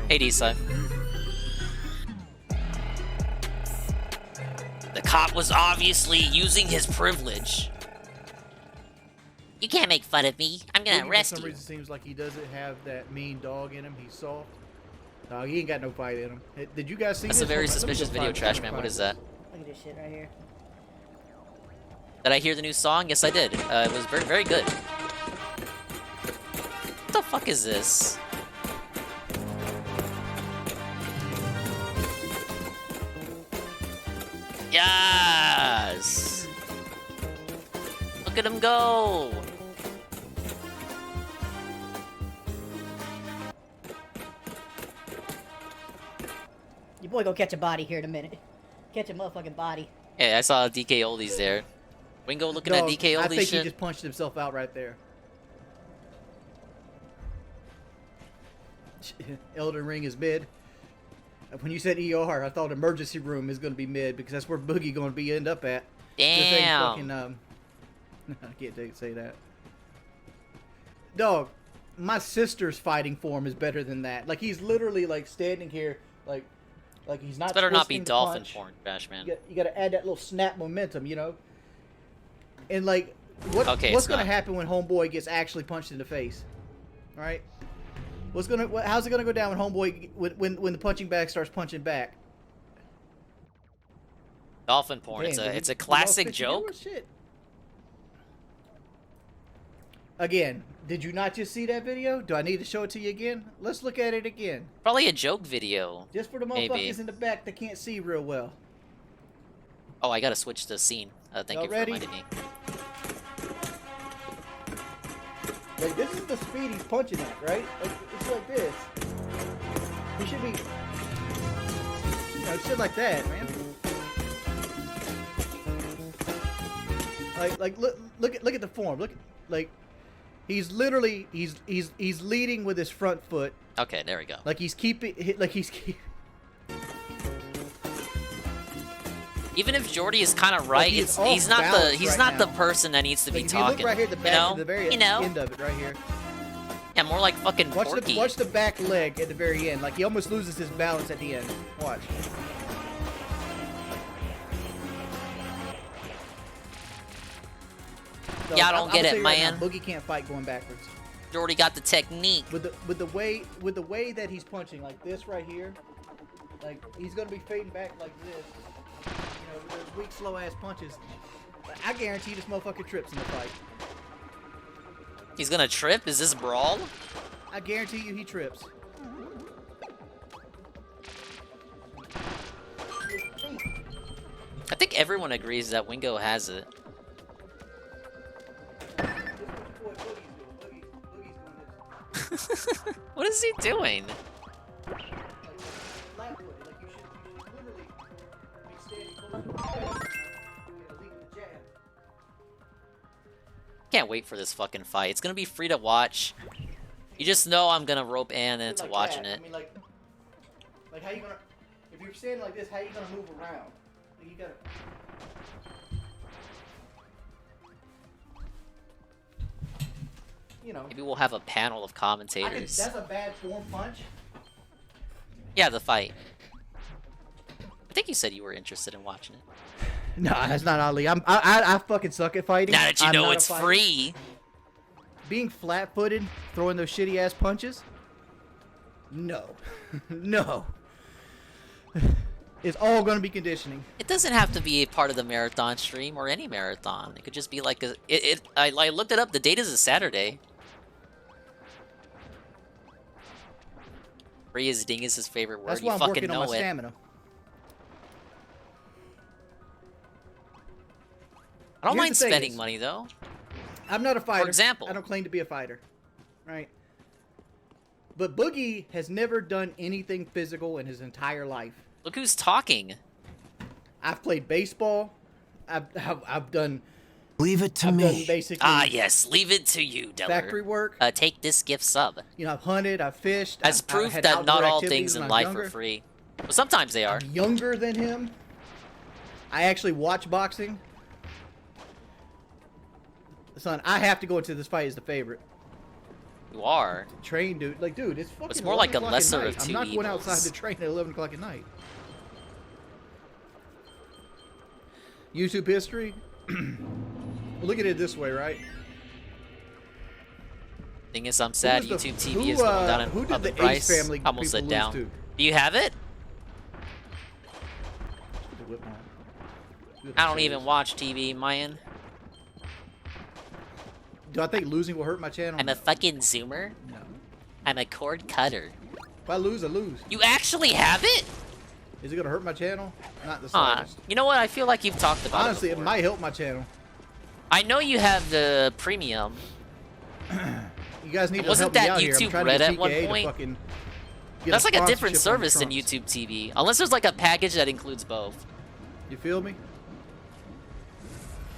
Hey, D-Side. The cop was obviously using his privilege. You can't make fun of me. I'm gonna Boogie, arrest for some you. reason seems like he doesn't have that mean dog in him. He's soft. No, he ain't got no fight in him. Hey, did you guys see That's this? a very Hold on, let me go suspicious video, find it. Trash Let me Man. find What is it. that? Look at this shit right here. Did I hear the new song? Yes, I did. It was very, very good. What the fuck is this? Yes! Look at him go! Your boy gonna catch a body here in a minute. Catch a motherfucking body. Hey, I saw DK Oldies there. Wingo looking Dog, at DK I Oldies think shit. he just punched himself out right there. Elden Ring is mid. When you said ER, I thought emergency room is going to be mid because that's where Boogie going to be end up at. Good thing Damn! fucking, I can't say that. Dog, my sister's fighting form is better than that. Like he's literally like standing here, like he's not. This better not be twisting to dolphin punch. porn, Trash Man. You got to add that little snap momentum, you know. And like, Okay, what's it's gonna not. happen when Homeboy gets actually punched in the face? All right. How's it gonna go down when Homeboy when the punching bag starts punching back? Dolphin porn. Damn, it's did a you- it's a did y'all classic fit together joke. or shit? Again, did you not just see that video? Do I need to show it to you again? Let's look at it again. Probably a joke video. Just for the Maybe. motherfuckers in the back that can't see real well. Oh, I gotta switch the scene. Thank Y'all you for ready? reminding me. Like, this is the speed he's punching at, right? Like, it's like this. He should be... shit like that, man. Like look at the form. Look, like, he's literally, he's leading with his front foot. Okay, there we go. Like, he's keeping... Like, he's... Even if Jordy is kind of right, he is it's off he's not balance the right not the now. person that needs to be Like, if you look talking. right here at the back, you know, at the very you know, end of it, right here. yeah, more like fucking Watch Porky. watch the back leg at the very end. Like, he almost loses his balance at the end. Watch. Yeah, I don't get it, Right now, man. Boogie can't fight going backwards. You already got the technique. With the way that he's punching, like this right here, like he's gonna be fading back like this. You know, with those weak, slow ass punches. I guarantee this motherfucker trips in the fight. He's gonna trip? Is this brawl? I guarantee you he trips. I think everyone agrees that Wingo has it. What is he doing? Can't wait for this fucking fight. It's gonna be free to watch. You just know I'm gonna rope Ann into Like watching that. it. I mean, like how you gonna? If you're standing like this, how you gonna move around? Like, you gotta. You know. Maybe we'll have a panel of commentators. That's a bad form punch. Yeah, the fight. I think you said you were interested in watching it. No, that's not Ali. I fucking suck at fighting. Now that you I'm know not a it's fighter. free. Being flat-footed, throwing those shitty ass punches. No, no. It's all gonna be conditioning. It doesn't have to be a part of the marathon stream or any marathon. It could just be like I looked it up. The date is a Saturday. Free is ding is his favorite word. That's You why I'm fucking working on know my it. stamina. I don't Here's mind the thing spending is- money though. I'm not a fighter. example. I don't claim to be a fighter, right? But Boogie has never done anything physical in his entire life. Look who's talking. I've played baseball. I've done. Leave it to I've done me. basically Ah yes, leave it to you, Deller. factory work. Take this gift sub. You know, I've hunted. I've fished. As I've proof had that not outdoor all activities things in when I was life younger. are free. Well, sometimes they are. I'm younger than him. I actually watch boxing. Son, I have to go into this fight as the favorite. You are. Train, dude. Like, dude, it's fucking. It's more like a 11 o'clock at lesser night. of two I'm not going outside evils. to train at 11 o'clock at night. YouTube history. Look at it this way, right? Thing is, I'm sad was the- YouTube TV who, is going down who in did up the in Ace price. Family I almost people said lose down. to? Do you have it? I don't even watch TV, man. Do I think losing will hurt my channel? I'm a fucking zoomer. No. I'm a cord cutter. If I lose, I lose. You actually have it? Is it gonna hurt my channel? Not the Huh. slightest. You know what? I feel like you've talked about Honestly, it it before. might help my channel. I know you have the premium. You guys need to Wasn't help me that out here. I'm YouTube trying Red to at get one CKA to point? fucking get That's like a different sponsorship on service than Trunks. YouTube TV. Unless there's like a package that includes both. You feel me?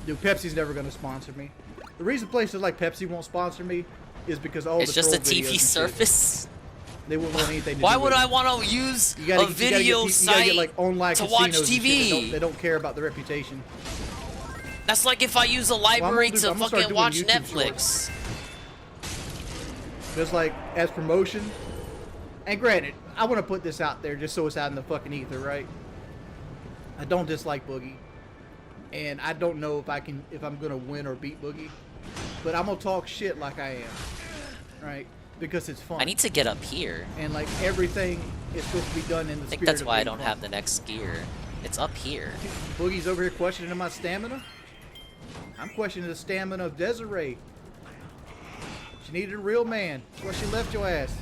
Dude, Pepsi's never gonna sponsor me. The reason places like Pepsi won't sponsor me is because all It's the just a troll videos and TV shit, service. They wouldn't want anything to Why do would with I it. want to use You gotta a get- video you gotta site get like online to watch casinos and shit. TV? They don't care about the reputation. That's like if I use a library to I'm gonna start fucking doing watch YouTube Netflix. Just like as promotion. And granted, I want to put this out there just so it's out in the fucking ether, right? I don't dislike Boogie, and I don't know if I'm gonna win or beat Boogie, but I'm gonna talk shit like I am, right? Because it's fun. I need to get up here. And like everything is supposed to be done in the I think spirit that's of why I being don't fun. have the next gear. It's up here. Boogie's over here questioning my stamina. I'm questioning the stamina of Desiree. She needed a real man. That's why she left your ass.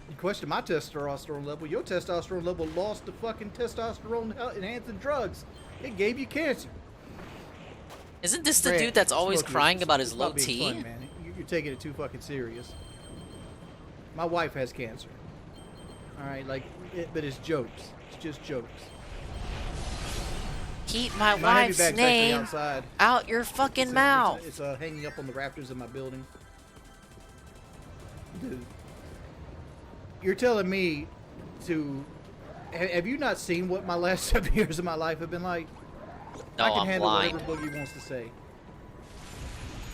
You question my testosterone level. Your testosterone level lost the fucking testosterone enhancing drugs. It gave you cancer. Isn't this the Brad, dude that's always smoke crying this. about his It's low not being T? fun, man. You're taking it too fucking serious. My wife has cancer. All right, like, but it's jokes. It's just jokes. Keep my My heavy wife's bag's actually name outside. out your fucking mouth. It's hanging up on the rafters of my building. Dude, you're telling me to... Have you not seen what my last 7 years of my life have been like? No, I can I'm handle blind. whatever Boogie wants to say.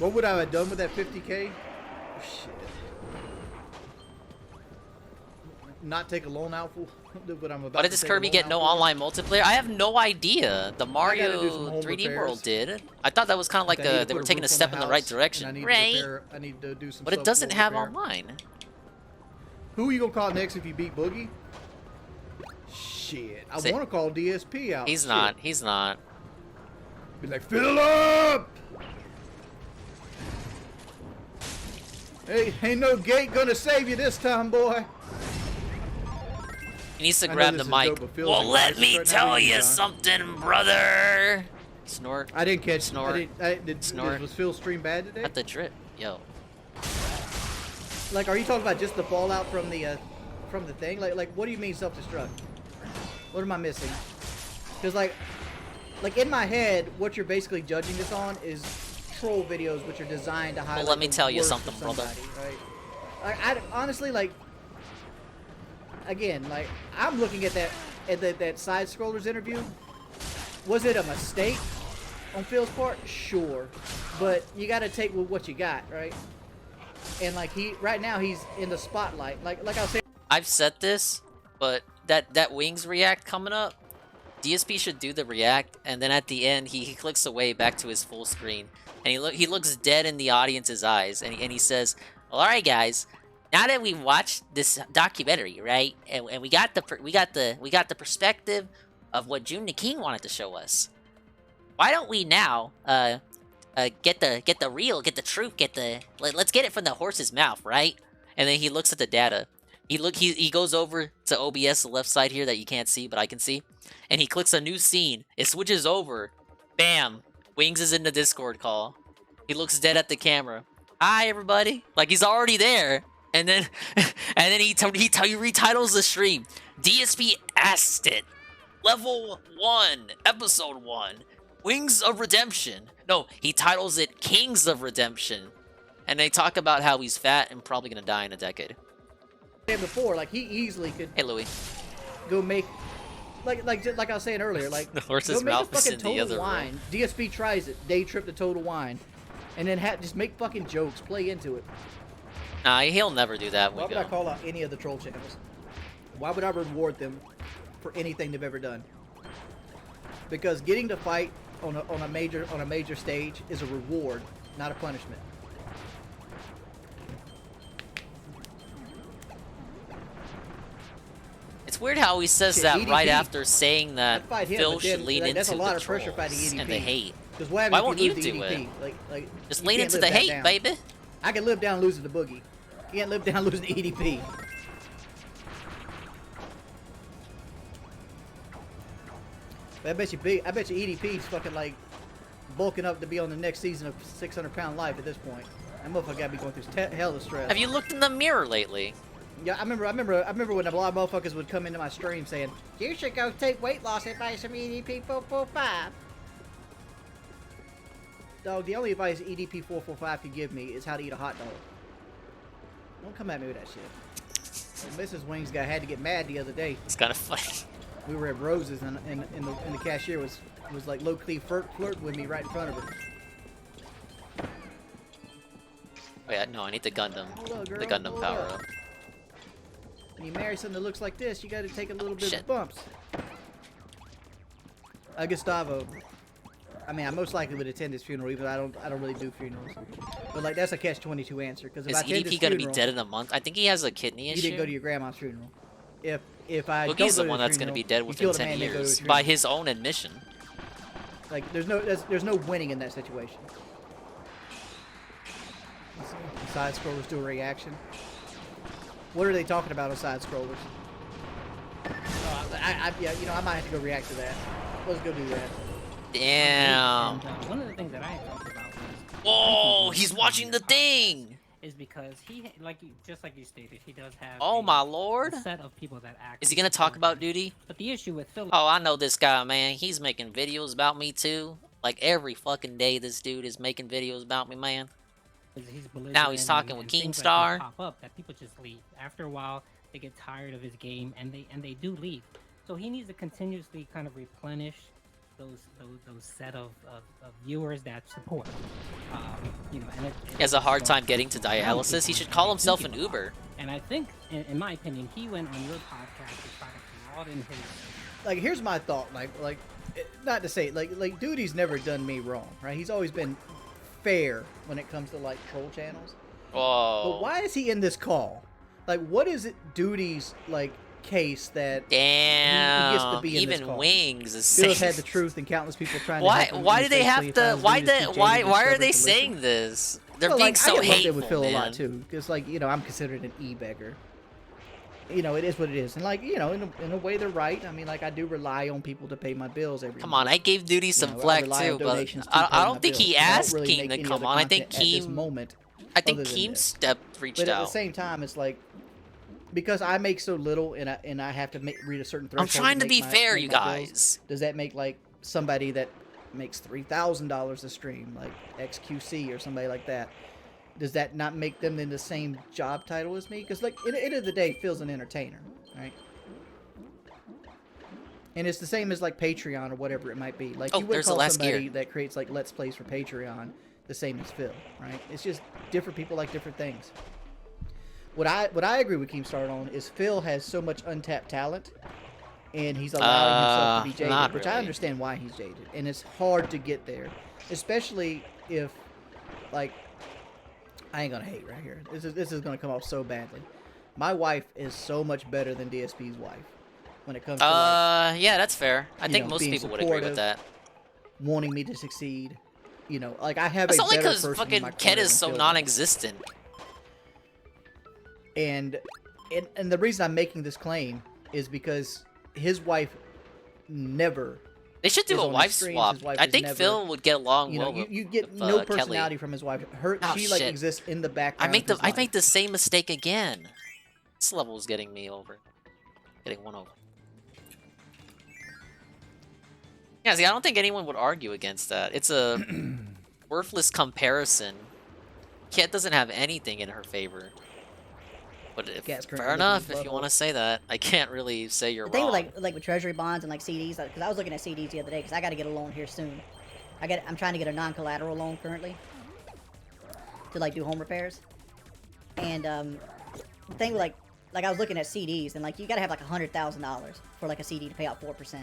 What would I have done with that 50K? Oh, shit. not take a loan out for what I'm about. Why did to this take a Kirby loan get out no for? online multiplayer? I have no idea. The do some Mario home 3D repairs. World did. I thought that was kind of like I need to they were put taking a roof on step the in the right house, direction, and right? I need to do some. But it subfloor doesn't have repair. online. Who you gonna call next if you beat Boogie? Shit, I Say- want to call DSP out. He's Shit. not. He's not. Be like, fill up. Hey, ain't no gate gonna save you this time, boy. He needs to I know grab this the is mic. dope, but feels Well, like let ice me right now, tell you you John. something, brother. Snort. I didn't catch. Snort. Snort. Was Phil's stream bad today? At the drip, yo. Like, are you talking about just the fallout from the thing? Like, what do you mean self-destruct? What am I missing? Because like in my head, what you're basically judging this on is troll videos, which are designed to highlight. let me the tell you worst something, of brother. somebody, right? I honestly like. Again, like I'm looking at that Sidescrollers interview. Was it a mistake on Phil's part? Sure, but you got to take with what you got, right? And like right now he's in the spotlight. Like I was saying. I've said this, but that Wings react coming up, DSP should do the react, and then at the end he clicks away back to his full screen, and he looks dead in the audience's eyes, and he says, well, "All right, guys, now that we watched this documentary, right, and we got the perspective of what June the King wanted to show us, why don't we now get the truth, let's get it from the horse's mouth, right?" And then he looks at the data. He goes over to OBS, the left side here that you can't see, but I can see. And he clicks a new scene. It switches over. Bam! Wings is in the Discord call. He looks dead at the camera. Hi, everybody. Like, he's already there. And then he retitles the stream. DSP asked it. Level 1, Episode 1. Wings of Redemption. No, he titles it Kings of Redemption. And they talk about how he's fat and probably gonna die in a decade. Before, like he easily could Hey, Louis. go make like I was saying earlier, like The horse's go make mouth a is fucking in the Total other room. Wine. DSP tries it, day trip to Total Wine, and then just make fucking jokes, play into it. Nah, he'll never do that. Why would I call out any of the troll channels? Why would I reward them for anything they've ever done? Because getting to fight on a major stage is a reward, not a punishment. It's weird how he says Shit, that EDP. right after saying that I'd fight him, Phil but then should lean that's into a lot the of pressure fighting trolls EDP. and the hate. Because Why won't you do it? Like, Just you lean can't into live the that hate, down. baby. I can live down losing to Boogie. You can't live down losing to EDP. But I bet you EDP's fucking like bulking up to be on the next season of 600-Pound Life at this point. That motherfucker gotta be going through hell of stress. Have you looked in the mirror lately? Yeah, I remember when a lot of motherfuckers would come into my stream saying, "You should go take weight loss advice from EDP 445." Dog, the only advice EDP 445 could give me is how to eat a hot dog. Don't come at me with that shit. Mrs. Wings had to get mad the other day. It's kind of funny. We were at Rose's and the cashier was like low-key flirting with me right in front of her. Oh yeah, no, I need the Gundam. Hold up, girl, The Gundam hold power up. up. When you marry something that looks like this, you got to take a little bit Shit. of bumps. Gustavo. I mean, I most likely would attend his funeral, even though I don't really do funerals. But like, that's a catch-22 answer. Because if Is I attend his EDP gonna be funeral, dead in a month? I think he has a kidney you issue. didn't go to your grandma's funeral. If I don't Boogie's go the to one his that's gonna funeral, be dead you within killed a 10 man that go to his years by funeral. his own admission. Like, there's no winning in that situation. Side-scrollers do a reaction. What are they talking about on Side-scrollers? Yeah, you know, I might have to go react to that. Let's go do that. Damn. And, one of the things that I talked about was Whoa, he's watching the thing. is because he, just like you stated, he does have Oh a my lord. set of people that act. Is he gonna talk about duty? But the issue with Phil Oh, I know this guy, man. He's making videos about me too. Like every fucking day, this dude is making videos about me, man. is he's belligerent Now he's talking with and things like Keemstar. that pop up that people just leave. After a while, they get tired of his game and they do leave. So he needs to continuously kind of replenish those set of viewers that support. You know, and He has a hard time getting to dialysis. He should call himself an Uber. And I think, in my opinion, he went on your podcast to try to broaden his. Like, here's my thought. Like, not to say like Duty's never done me wrong, right? He's always been fair when it comes to like troll channels. Whoa. But why is he in this call? Like, what is it Duty's like case that Damn. he gets to be in Even this call? Wings is Phil's saying. had the truth and countless people trying Why? to help him. Why do they have essentially to? finds Why? Duty's too jaded and Why are stubborn they to listen. saying this? They're Well, being like, so I get lumped in hateful, with Phil man. a lot too, because like, you know, I'm considered an e-beggar. You know, it is what it is, and like, you know, in a way they're right. I mean, like, I do rely on people to pay my bills every Come month. on, I gave Duty some You know, I flack rely on too, but donations to I pay my don't think he bills. I don't asked really Keem make to any come other on. I think content at this Keem. moment. I think other than Keem this. reached But at out. the same time, it's like, because I make so little and I have to read a certain I'm threshold. trying to make be my- fair, make you my bills, guys. Does that make like somebody that makes $3,000 a stream, like XQC or somebody like that? Does that not make them in the same job title as me? Because like, at the end of the day, Phil's an entertainer, right? And it's the same as like Patreon or whatever it might be. Like, Oh, you would there's the call last somebody gear. that creates like Let's Plays for Patreon the same as Phil, right? It's just different people like different things. What I agree with Keemstar on is Phil has so much untapped talent, and he's allowing himself to be jaded, not which I really. understand why he's jaded, and it's hard to get there, especially if, like, I ain't gonna hate right here. This is gonna come off so badly. My wife is so much better than DSP's wife when it comes to like, Yeah, that's fair. I you think know, most being people would agree with supportive. that. wanting me to succeed. You know, like, I have That's a only better because person in fucking my Ket corner is than so Phil does. non-existent. And the reason I'm making this claim is because his wife never. They should do is a on the wife streams. swap. His wife I is think never- Phil would get along You know, well you get with, no Kelly. personality from his wife. Oh, She like shit. exists in the background. I of his life. made the same mistake again. This level is getting me over. Getting one over. Yeah, see, I don't think anyone would argue against that. It's a worthless comparison. Ket doesn't have anything in her favor. But Cat's currently fair enough licking his if you want to say that. I can't really say you're The thing wrong. with like with treasury bonds and like CDs, because I was looking at CDs the other day, because I got to get a loan here soon. I'm trying to get a non-collateral loan currently to like do home repairs. And the thing with like I was looking at CDs, and like you got to have like $100,000 for like a CD to pay out 4%.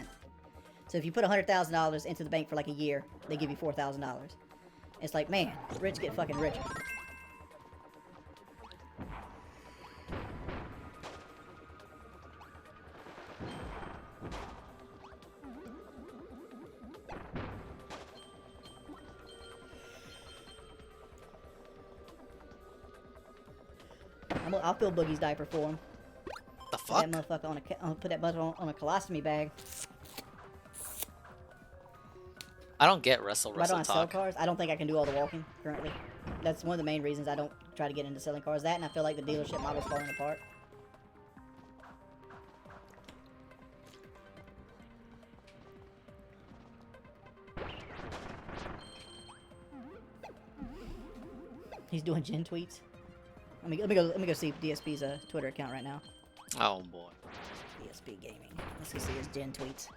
So if you put $100,000 into the bank for like a year, they give you $4,000. It's like, man, rich get fucking richer. I'll fill Boogie's diaper for him. The Put fuck? that motherfucker on a put that butt on a colostomy bag. I don't get Wrestle Right on sell talk. cars. I don't think I can do all the walking currently. That's one of the main reasons I don't try to get into selling cars. That, and I feel like the dealership model's falling apart. He's doing gen tweets. Let me go see DSP's Twitter account right now. Oh boy. DSP Gaming. Let's go see his gen tweets.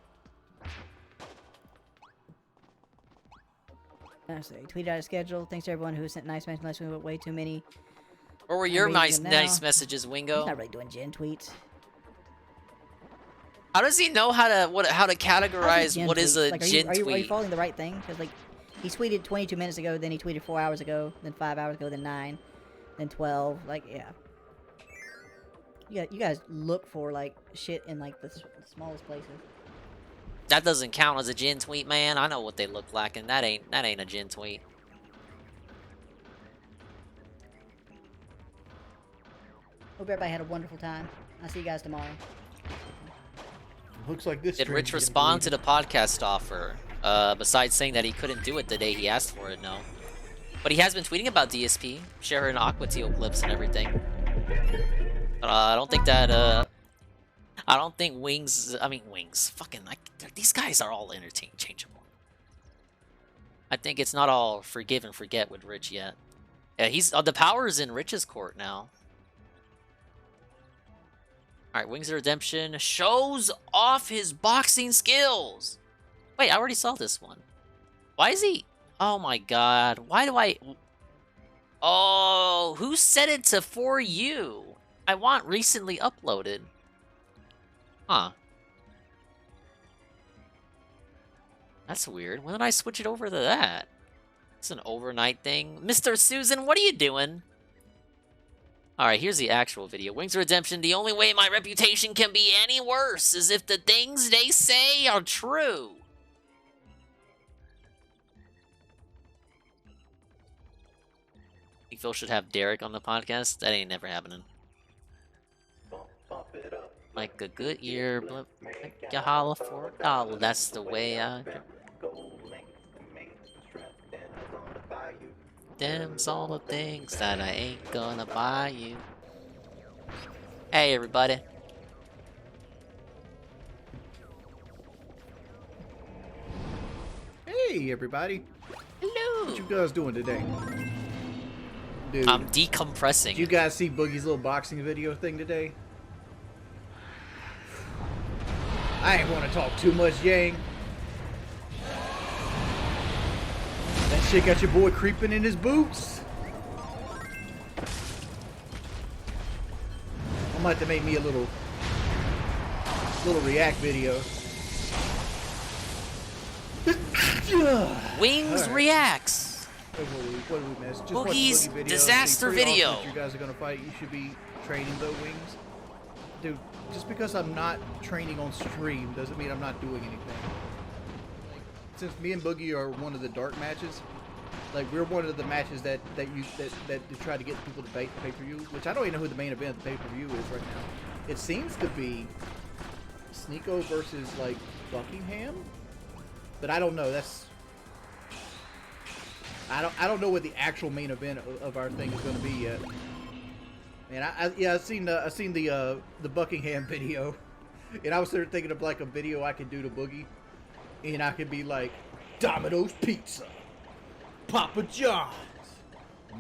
So he tweeted out his schedule. Thanks to everyone who sent nice messages. Last week, but way too many. Or were I'm your reading nice them now. messages, He's Wingo? not really doing gen tweets. How does he know how to How's he categorize gen what is tweets? a Like, gen are you tweet? following the right thing? Because like, he tweeted 22 minutes ago, then he tweeted 4 hours ago, then 5 hours ago, then 9, then 12. Like, yeah. You guys look for like shit in like the smallest places. That doesn't count as a gen tweet, man. I know what they look like, and that ain't a gen tweet. Hope everybody had a wonderful time. I'll see you guys tomorrow. Looks like this. Did stream's Rich getting respond to deleted. the podcast offer? Besides saying that he couldn't do it the day he asked for it, no. But he has been tweeting about DSP, sharing Aqua Teal clips and everything. But I don't think that, I don't think Wings, fucking, like, these guys are all interchangeable. I think it's not all forgive and forget with Rich yet. Yeah, the power is in Rich's court now. Alright, Wings of Redemption shows off his boxing skills! Wait, I already saw this one. Why is he... Oh my god, why do I... Oh, who set it to for you? I want recently uploaded. Huh. That's weird. When did I switch it over to that? It's an overnight thing. Mr. Susan, what are you doing? Alright, here's the actual video. Wings of Redemption, the only way my reputation can be any worse is if the things they say are true. Think Phil should have Derek on the podcast? That ain't never happening. Like a good year, blip, make you holler for a dollar. That's the way I... Them's all the things that I ain't gonna buy you. Hey, everybody. Hey, everybody. Hello. What you guys doing today? Dude, I'm decompressing. did you guys see Boogie's little boxing video thing today? I ain't want to talk too much, Yang. That shit got your boy creeping in his boots. I might have to make me a little react video. Wings Alright. reacts. What did we miss? Just Boogie's watch the Boogie video. disaster It's pretty video. awesome that you guys are gonna fight. You should be training the wings, dude. Just because I'm not training on stream doesn't mean I'm not doing anything. Like, since me and Boogie are one of the dark matches, like we're one of the matches that try to get people to pay-per-view, which I don't even know who the main event of the pay-per-view is right now. It seems to be Sneeko versus like Buckingham, but I don't know. I don't know what the actual main event of our thing is going to be yet. And I've seen the Buckingham video, and I was there thinking of like a video I could do to Boogie, and I could be like, Domino's Pizza, Papa John's,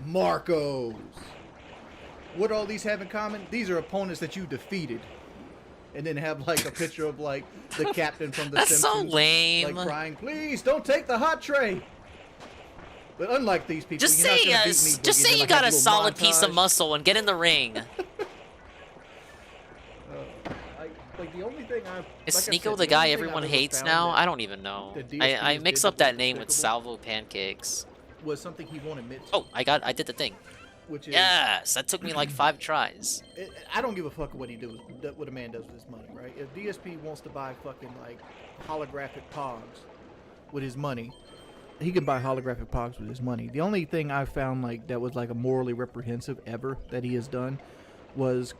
Marco's. What do all these have in common? These are opponents that you defeated, and then have like a picture of like the captain from the That's so Simpsons, lame. like crying, "Please don't take the hot tray." But unlike these people, Just you're not say, gonna beat me, Boogie, just and say then, you like, got have a little solid piece of montage. muscle and get in the ring. Like the only thing Is like I Sneeko said, the guy only thing everyone I've ever hates found now? that I don't even know. the DSP I is mix did up that was name with despicable. Salvo Pancakes. Was something he won't admit to. Oh, I did the thing. Which is, Yes, that took me like 5 tries. I don't give a fuck what he does, what a man does with his money, right? If DSP wants to buy fucking like holographic pogs with his money, he can buy holographic pogs with his money. The only thing I found like that was like a morally reprehensive ever that he has done was,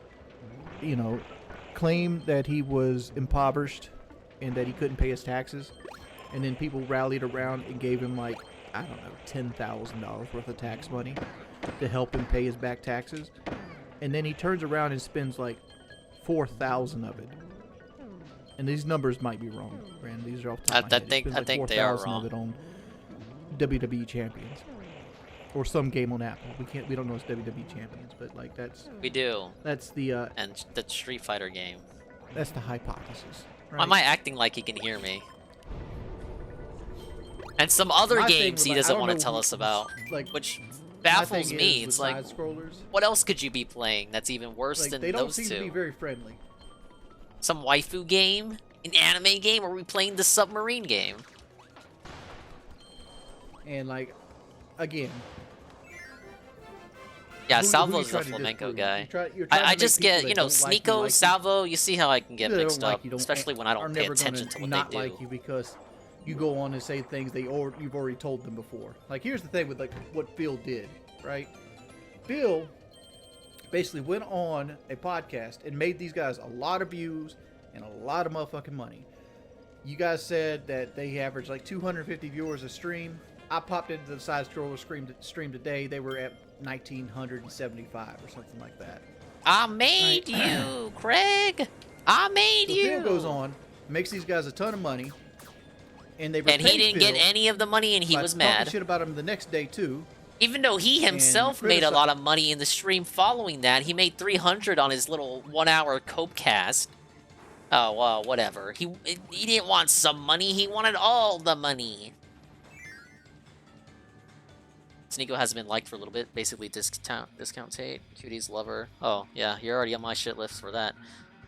you know, claim that he was impoverished and that he couldn't pay his taxes, and then people rallied around and gave him like, I don't know, $10,000 worth of tax money to help him pay his back taxes, and then he turns around and spends like 4,000 of it. And these numbers might be wrong, Brandon. These are off the top of my head. He spends I like think they are 4,000 wrong. of it on WWE Champions or some game on Apple. We don't know it's WWE Champions, but like We do. that's the And the Street Fighter game. that's the hypothesis. Why Right? am I acting like he can hear me? And some other My thing games was, he like, I doesn't don't want to know tell who- us about, like, which my baffles thing me. is It's with like, Sidescrollers, what else could you be playing that's even worse like, than they don't those seem two? to be very friendly. Some waifu game? An anime game? Or are we playing the submarine game? And like, again, Yeah, who you Salvo's the trying to flamenco disprove? guy. You're trying to I make just people get, that you know, don't like Sneeko, like you. Salvo, you see how I can get People that mixed don't like up, you don't- especially when I are don't pay never gonna attention to what not they do. like you because you go on and say things you've already told them before. Like, here's the thing with like what Phil did, right? Phil basically went on a podcast and made these guys a lot of views and a lot of motherfucking money. You guys said that they averaged like 250 viewers a stream. I popped into the Sidescrollers stream today. They were at 1,975 or something like that. I made you, Craig! I made So you! Phil goes on, makes these guys a ton of money, and they And he repay didn't Phil get any of the money and he by was talking mad. shit about him the next day too. Even though he himself made a lot of money in the stream following that, he made 300 on his little 1-hour cope cast. Oh, well, whatever. He didn't want some money, he wanted all the money. Sneeko hasn't been liked for a little bit. Basically, discount Tate. Cuties lover. Oh, yeah, you're already on my shit list for that.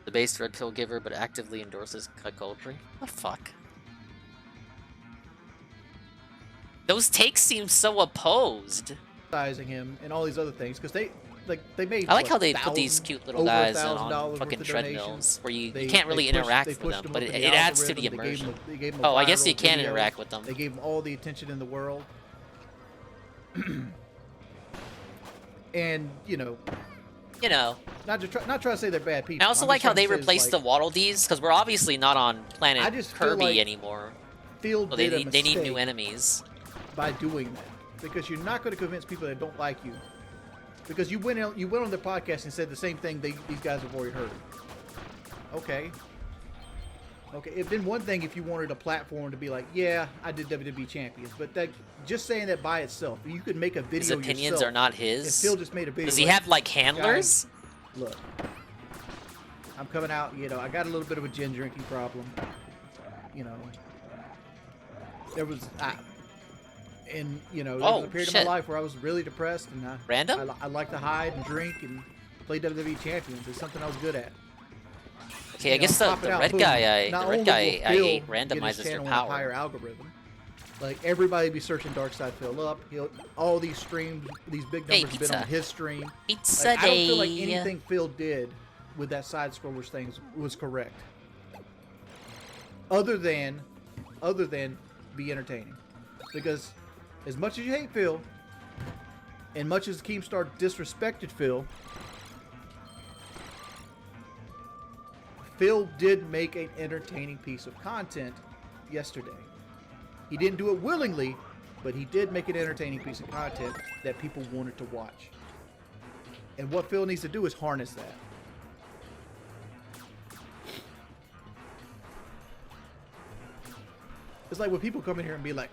The base red pill giver, but actively endorses cuckoldry. What the fuck? Those takes seem so opposed. Sizing him and all these other things because they made. I like how what, they put these cute little over guys $1,000 on worth fucking of treadmills donations. where you They can't really pushed- interact they with pushed them, him but up it in the adds to the algorithm. They gave him immersion. a- they gave him a Oh, I guess viral you can video. interact with them. They gave him all the attention in the world. And You know. not trying to say they're bad people. I also I'm like just how trying they to say is, replaced like, the Waddle Dees, because we're obviously not on planet I just feel Kirby like anymore. Phil So they did a need new mistake enemies. by doing that because you're not going to convince people that don't like you because you went on their podcast and said the same thing these guys have already heard. Okay, it'd been one thing if you wanted a platform to be like, yeah, I did WWE Champions, but that just saying that by itself, you could make a video His opinions yourself. are not If his. Phil just made a video, Does he like, have like handlers? look, I'm coming out, I got a little bit of a gin drinking problem. There was, and there Oh, was a period shit. of my life where I was really depressed, and Random? I like to hide and drink and play WWE Champions. It's something I was good at. Okay, I guess the pop it out, red boom. guy, Not the red only guy, will I Phil ate get his randomizes your channel in a higher power. algorithm. Like everybody be searching Darkside Phil up. All these streams, these big Hey, numbers have been on pizza. his stream. Pizza Like, I don't feel like day. anything Phil did with that Sidescrollers thing was correct. Other than be entertaining. Because as much as you hate Phil, and much as Keemstar disrespected Phil did make an entertaining piece of content yesterday. He didn't do it willingly, but he did make an entertaining piece of content that people wanted to watch. And what Phil needs to do is harness that. It's like when people come in here and be like,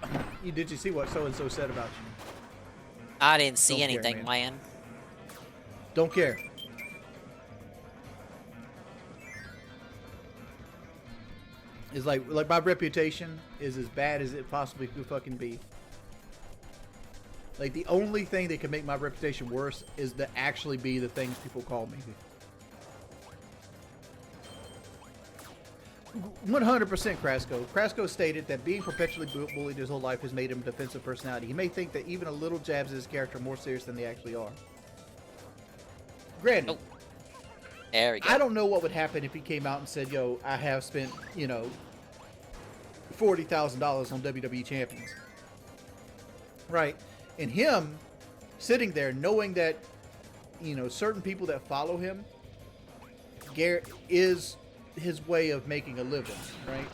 did you see what so-and-so said about you? I didn't see Don't care, anything, man. Don't care. It's like my reputation is as bad as it possibly could fucking be. Like the only thing that can make my reputation worse is to actually be the things people call me. 100% Krasko. Krasko stated that being perpetually bullied his whole life has made him a defensive personality. He may think that even a little jabs at his character are more serious than they actually are. Granted, Oh. There we go. I don't know what would happen if he came out and said, yo, I have spent, $40,000 on WWE Champions. Right? And him sitting there knowing that, certain people that follow him, Garrett is his way of making a living, right?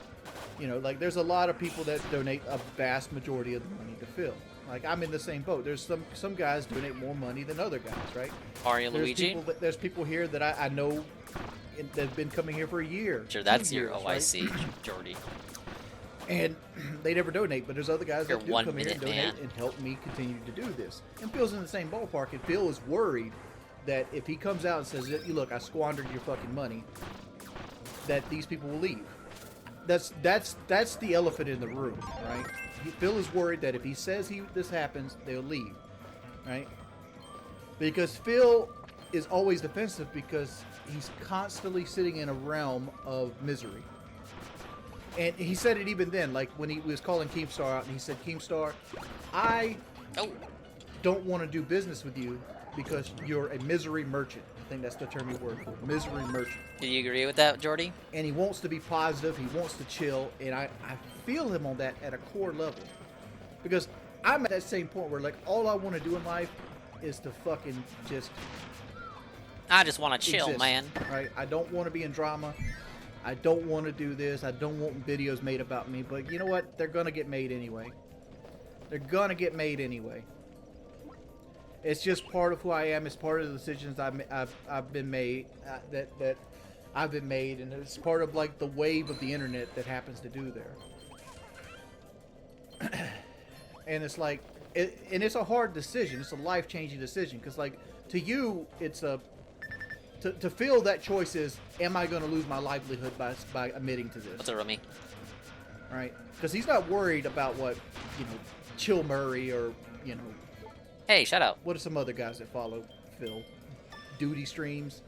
Like there's a lot of people that donate a vast majority of the money to Phil. Like I'm in the same boat. There's some guys donate more money than other guys, right? Mario Luigi? There's people here that I know that have been coming here for a year. Sure, that's 2 your years, OIC, right? Jordy. And they never donate, but there's other guys You're that do 1 come here and minute donate man. and help me continue to do this. And Phil's in the same ballpark, and Phil is worried that if he comes out and says, look, I squandered your fucking money, that these people will leave. That's the elephant in the room, right? Phil is worried that if he says this happens, they'll leave, right? Because Phil is always defensive because he's constantly sitting in a realm of misery. And he said it even then, like when he was calling Keemstar out, and he said, Keemstar, I don't want to do business with you because you're a misery merchant. I think that's the term you word for, misery merchant. Do you agree with that, Jordy? And he wants to be positive, he wants to chill, and I feel him on that at a core level. Because I'm at that same point where, like, all I want to do in life is to fucking just I just want to chill, exist, man. right? I don't want to be in drama. I don't want to do this. I don't want videos made about me. But you know what? They're going to get made anyway. They're going to get made anyway. It's just part of who I am. It's part of the decisions I've been made, that I've been made, and it's part of like the wave of the internet that happens to do there. And it's like, and it's a hard decision. It's a life-changing decision because, like, to you, it's a to feel that choice is, am I going to lose my livelihood by admitting to this? What's up, Remy? Right? Because he's not worried about what Chill Murray or Hey, shut up. What are some other guys that follow Phil? Duty streams.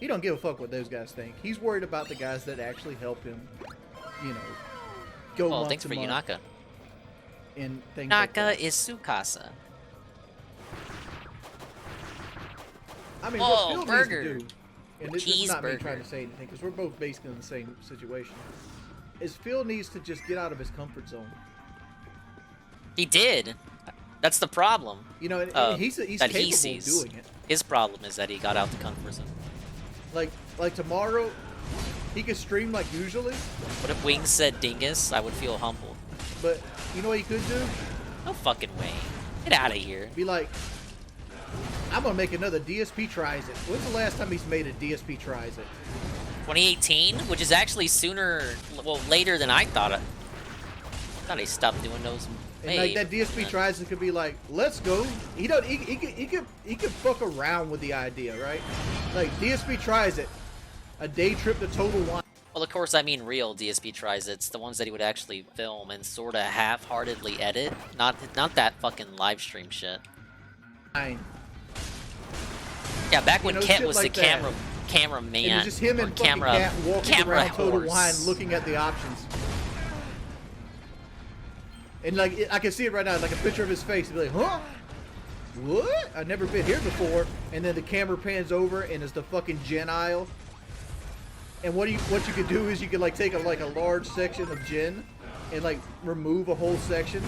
He don't give a fuck what those guys think. He's worried about the guys that actually help him, you know, go Oh, month thanks to for month Yunaka. and things like Naka that. is Sukasa. I mean, Whoa, what Phil burger. needs to do, and this is not me Cheeseburger. trying to say anything, because we're both basically in the same situation, is Phil needs to just get out of his comfort zone. He did. That's the problem. You know, and he's that capable he of sees. doing it. His problem is that he got out the comfort zone. Like tomorrow, he could stream like usually, What if Wings said dingus? I would feel humbled. but you know what he could do? No fucking way. Get out of here. Be like, I'm gonna make another DSP tries it. When's the last time he's made a DSP tries it? 2018, which is actually later than I thought. I thought he stopped doing those. And like that DSP tries it could be like, let's go. He could fuck around with the idea, right? Like DSP tries it, a day trip to Total Wine. Well, of course, I mean real DSP tries. It's the ones that he would actually film and sort of half-heartedly edit. Not that fucking live stream shit. Yeah, back when know, Kent shit was like the that. cameraman. And it's just him or and fucking Cat walking camera around Total horse. Wine looking at the options. And like, I can see it right now, like a picture of his face. He'd be like, huh? What? I've never been here before. And then the camera pans over and it's the fucking gin aisle. And what you could do is you could like take a large section of gin and like remove a whole section.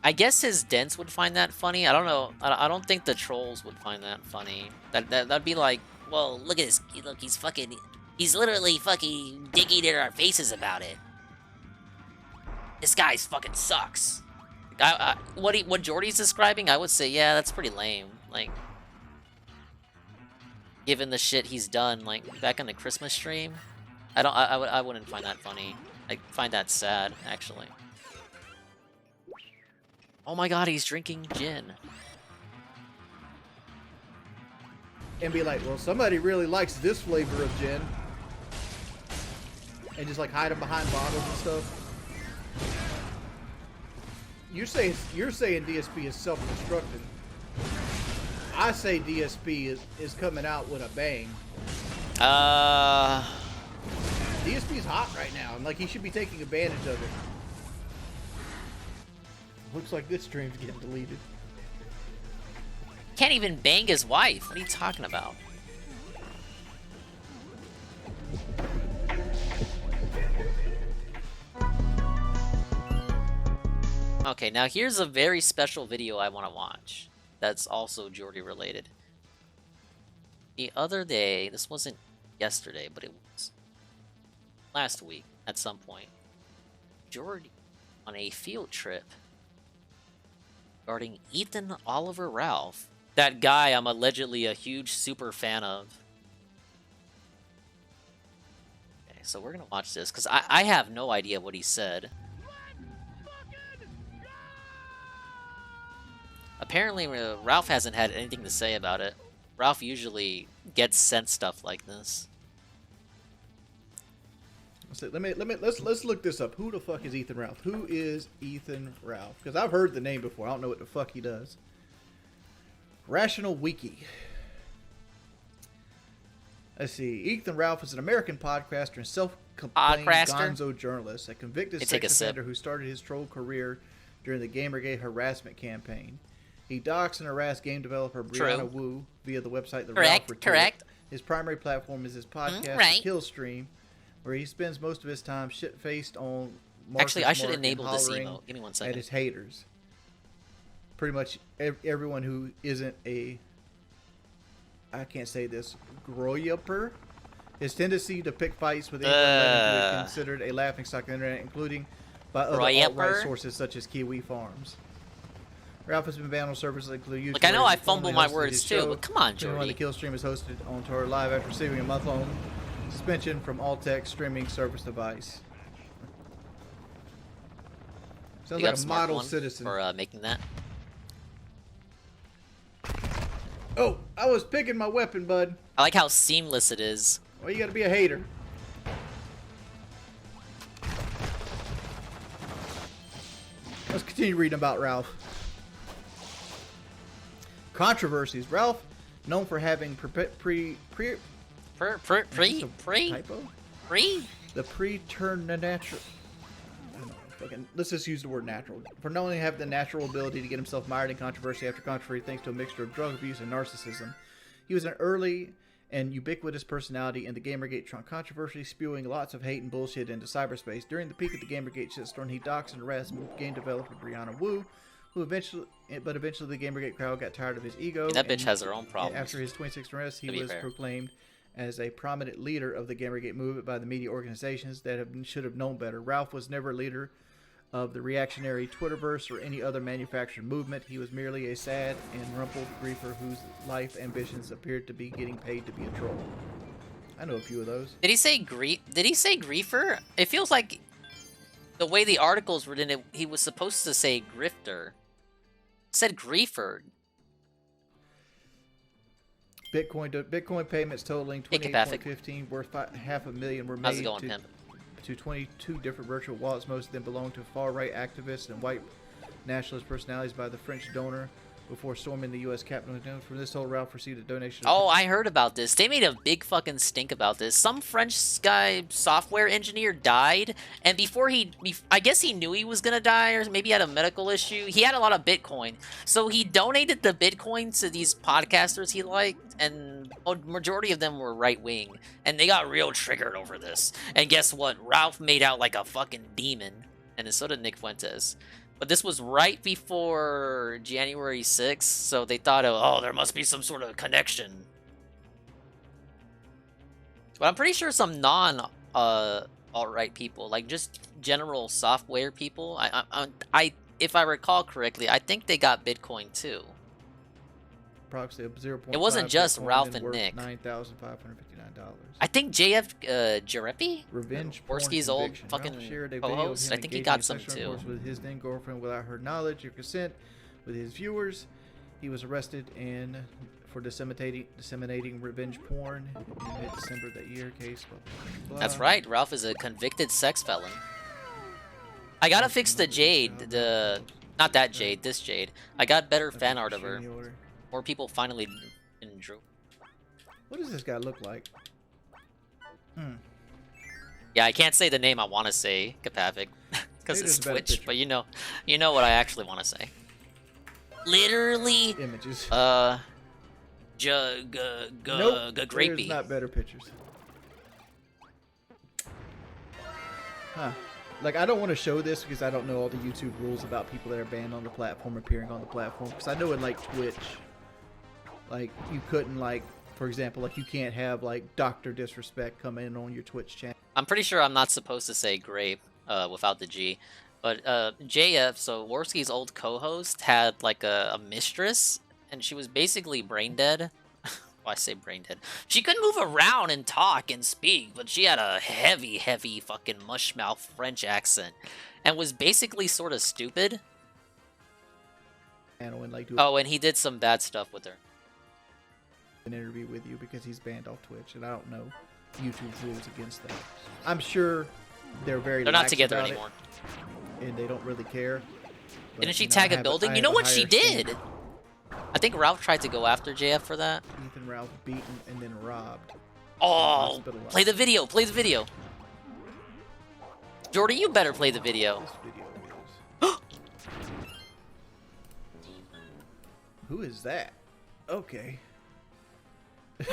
I guess his dents would find that funny. I don't know. I don't think the trolls would find that funny. That'd be like, well, look at this. Look, he's literally fucking digging in our faces about it. This guy's fucking sucks. What Jordy's describing, I would say, yeah, that's pretty lame. Like, given the shit he's done, like back on the Christmas stream, I wouldn't find that funny. I find that sad, actually. Oh my god, he's drinking gin. And be like, well, somebody really likes this flavor of gin. And just like hide them behind bottles and stuff. You're saying DSP is self-destructing. I say DSP is coming out with a bang. DSP's hot right now, and like he should be taking advantage of it. Looks like this stream's getting deleted. Can't even bang his wife. What are you talking about? Okay, now here's a very special video I want to watch. That's also Jordy related. The other day, this wasn't yesterday, but it was last week at some point. Jordy on a field trip regarding Ethan Oliver Ralph. That guy I'm allegedly a huge super fan of. Okay, so we're gonna watch this, because I have no idea what he said. Apparently, Ralph hasn't had anything to say about it. Ralph usually gets sent stuff like this. Let's look this up. Who the fuck is Ethan Ralph? Who is Ethan Ralph? Because I've heard the name before. I don't know what the fuck he does. Rational Wiki. Let's see. Ethan Ralph is an American podcaster and self-proclaimed gonzo journalist, a convicted sex offender who started his troll career during the Gamergate harassment campaign. He doxed and harassed game developer Brianna Wu via the website The Ralph Report. Correct. His primary platform is his podcast, right. The Killstream, where he spends most of his time shit-faced on Actually, I should Mark and enable this hollering emote. Give me 1 at second. his haters. Pretty much everyone who isn't a, I can't say this, groyper. His tendency to pick fights with anyone led him to be considered a laughingstock on the internet, including by other alt-right sources such as Kiwi Farms. Ralph has been banned on services that include YouTube. Look, I know I fumble my words too, but come on, Jordy. The Killstream is hosted on Tor Live after receiving a month-long suspension from all tech streaming service device. Sounds like a model citizen for making that. Oh, I was picking my weapon, bud. I like how seamless it is. Well, you gotta be a hater. Let's continue reading about Ralph. Controversies. Ralph, known for having the preternatural. Let's just use the word natural. For not only have the natural ability to get himself mired in controversy after controversy thanks to a mixture of drug abuse and narcissism, he was an early and ubiquitous personality in the Gamergate controversy, spewing lots of hate and bullshit into cyberspace. During the peak of the Gamergate shitstorm, he doxed and harassed game developer Brianna Wu, who eventually the Gamergate crowd got tired of his ego. That bitch has her own problems. After his 26th arrest, he was proclaimed as a prominent leader of the Gamergate movement by the media organizations that should have known better. Ralph was never a leader of the reactionary Twitterverse or any other manufactured movement. He was merely a sad and rumpled griefer whose life ambitions appeared to be getting paid to be a troll. I know a few of those. Did he say griefer? It feels like the way the article's written, he was supposed to say grifter. It said griefer. Bitcoin payments totaling 28.15 worth $500,000 were made to 22 different virtual wallets. Most of them belong to far-right activists and white nationalist personalities by the French donor before storming the U.S. Capitol. From this whole Ralph received a donation. Oh, I heard about this. They made a big fucking stink about this. Some French guy, software engineer, died, and before I guess he knew he was gonna die, or maybe he had a medical issue. He had a lot of Bitcoin, so he donated the Bitcoin to these podcasters he liked, and a majority of them were right-wing, and they got real triggered over this. And guess what? Ralph made out like a fucking demon, and so did Nick Fuentes. But this was right before January 6th, so they thought, oh, there must be some sort of connection. But I'm pretty sure some alt-right people, like just general software people, if I recall correctly, I think they got Bitcoin too. Approximately 0.5. It wasn't just Bitcoin Ralph and Nick. $9,559. I think JF Jarepi, Revenge Worski's old fucking co-host, I think he got some too. With his then girlfriend without her knowledge or consent with his viewers. He was arrested for disseminating revenge porn in mid-December that year. Case. Blah, blah, blah. That's right. Ralph is a convicted sex felon. I gotta fix the Jade. Not that Jade. This Jade. I got better fan art of her. More people finally drew. What does this guy look like? Yeah, I can't say the name I want to say, Kapavik, because it's Twitch. But you know what I actually want to say. Literally, images. Nope, grapey. There's not better pictures. Huh. Like, I don't want to show this because I don't know all the YouTube rules about people that are banned on the platform appearing on the platform. Because I know in, like, Twitch, like, you couldn't, like, for example, like, you can't have, like, Dr. Disrespect come in on your Twitch channel. I'm pretty sure I'm not supposed to say grape without the G. But JF, so Worski's old co-host, had, like, a mistress, and she was basically brain dead. I say brain dead. She couldn't move around and talk and speak, but she had a heavy fucking mushmouth French accent, and was basically sort of stupid. And like, and he did some bad stuff with her. An interview with you because he's banned off Twitch, and I don't know YouTube's rules against that. I'm sure they're not together anymore, and they don't really care. But, didn't she tag a building? You know what she did? I think Ralph tried to go after JF for that. Ethan Ralph beaten and then robbed. Oh, play the video. Play the video. Jordy, you better play the video. This video Who is that? Okay.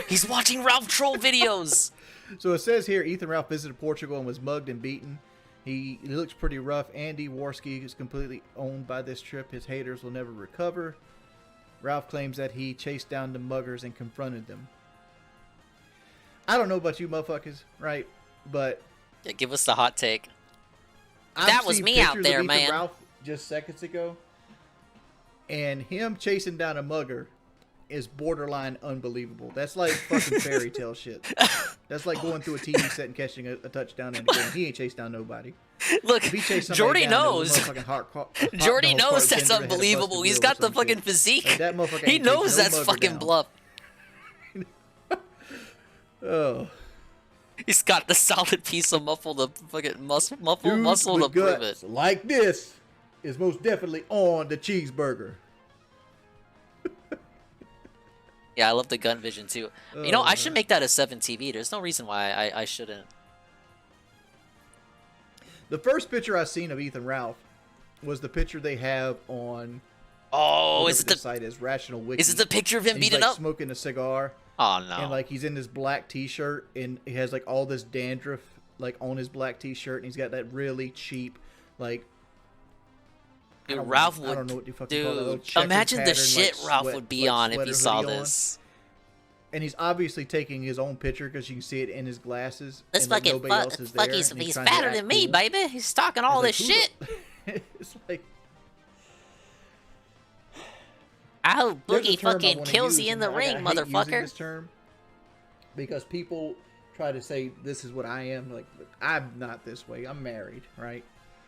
He's watching Ralph troll videos. So it says here, Ethan Ralph visited Portugal and was mugged and beaten. He looks pretty rough. Andy Worski is completely owned by this trip. His haters will never recover. Ralph claims that he chased down the muggers and confronted them. I don't know about you motherfuckers, right? But yeah, give us the hot take. That was me out there, man. Ralph just seconds ago, and him chasing down a mugger is borderline unbelievable. That's like fucking fairy tale shit. That's like going through a TV set and catching a touchdown and going, he ain't chased down nobody. Look, Jordy knows. Jordy knows that's unbelievable. He's got the fucking physique. Like, that motherfucker he knows that's fucking bluff. Oh. He's got the solid piece of muscle to fucking muscle to prove it. Like this is most definitely on the cheeseburger. Yeah, I love the gun vision too. You know, I should make that a 7 TV. There's no reason why I shouldn't. The first picture I seen of Ethan Ralph was the picture they have on. Oh, is it the site is Rational Wiki? Is it the picture of him and he's, beating like, up? smoking a cigar? Oh no! And like he's in this black T-shirt, and he has like all this dandruff like on his black T-shirt, and he's got that really cheap like. Dude, I Ralph don't know would. what you fucking call it, little Dude, checkered imagine the pattern, shit like, Ralph sweat- would be like, on if sweater he saw hoodie on. this. And he's obviously taking his own picture because you can see it in his glasses. This and, like, fucking nobody else is there, he's and he's he's trying to fatter act than me, cool. baby. He's talking all It's this like, shit. who the- it's like. I hope There's a Boogie term I fucking wanna kills use, you in and the I ring, hate using motherfucker. this term because people try to say this is what I am. Like, I'm not this way. I'm married, right?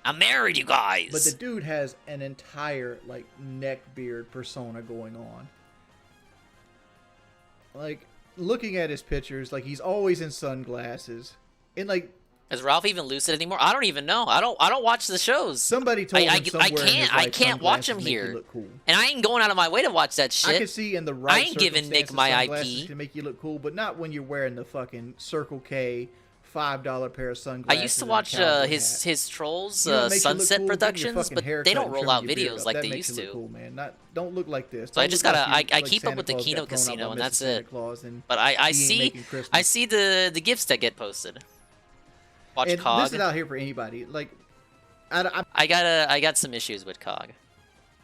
I'm married, you guys. But the dude has an entire like neck beard persona going on. Like looking at his pictures, like he's always in sunglasses, and like Is Ralph even lucid anymore? I don't even know. I don't watch the shows. somebody told him somewhere in his I life, can't watch sunglasses him make you here. look cool. And I ain't going out of my way to watch that shit. I can see in the right ain't giving Nick circumstances, my sunglasses IP. can make you look cool, but not when you're wearing the fucking Circle K $5 pair of sunglasses. I used to and a watch cowboy his hat. Trolls You know what makes you look Sunset cool? Getting your Productions, fucking but haircut they don't and roll trimming out your beard videos up. like That they makes used you look to. Cool, man. Don't look like this. So I Don't just look gotta like I like keep up Santa with the Claus Kino got thrown out Casino, by and Mrs. that's Santa it. Claus and But I he ain't see making Christmas. I see the gifts that get posted. Watch and Cog. this is out here for anybody. Like, I'm I got some issues with Cog.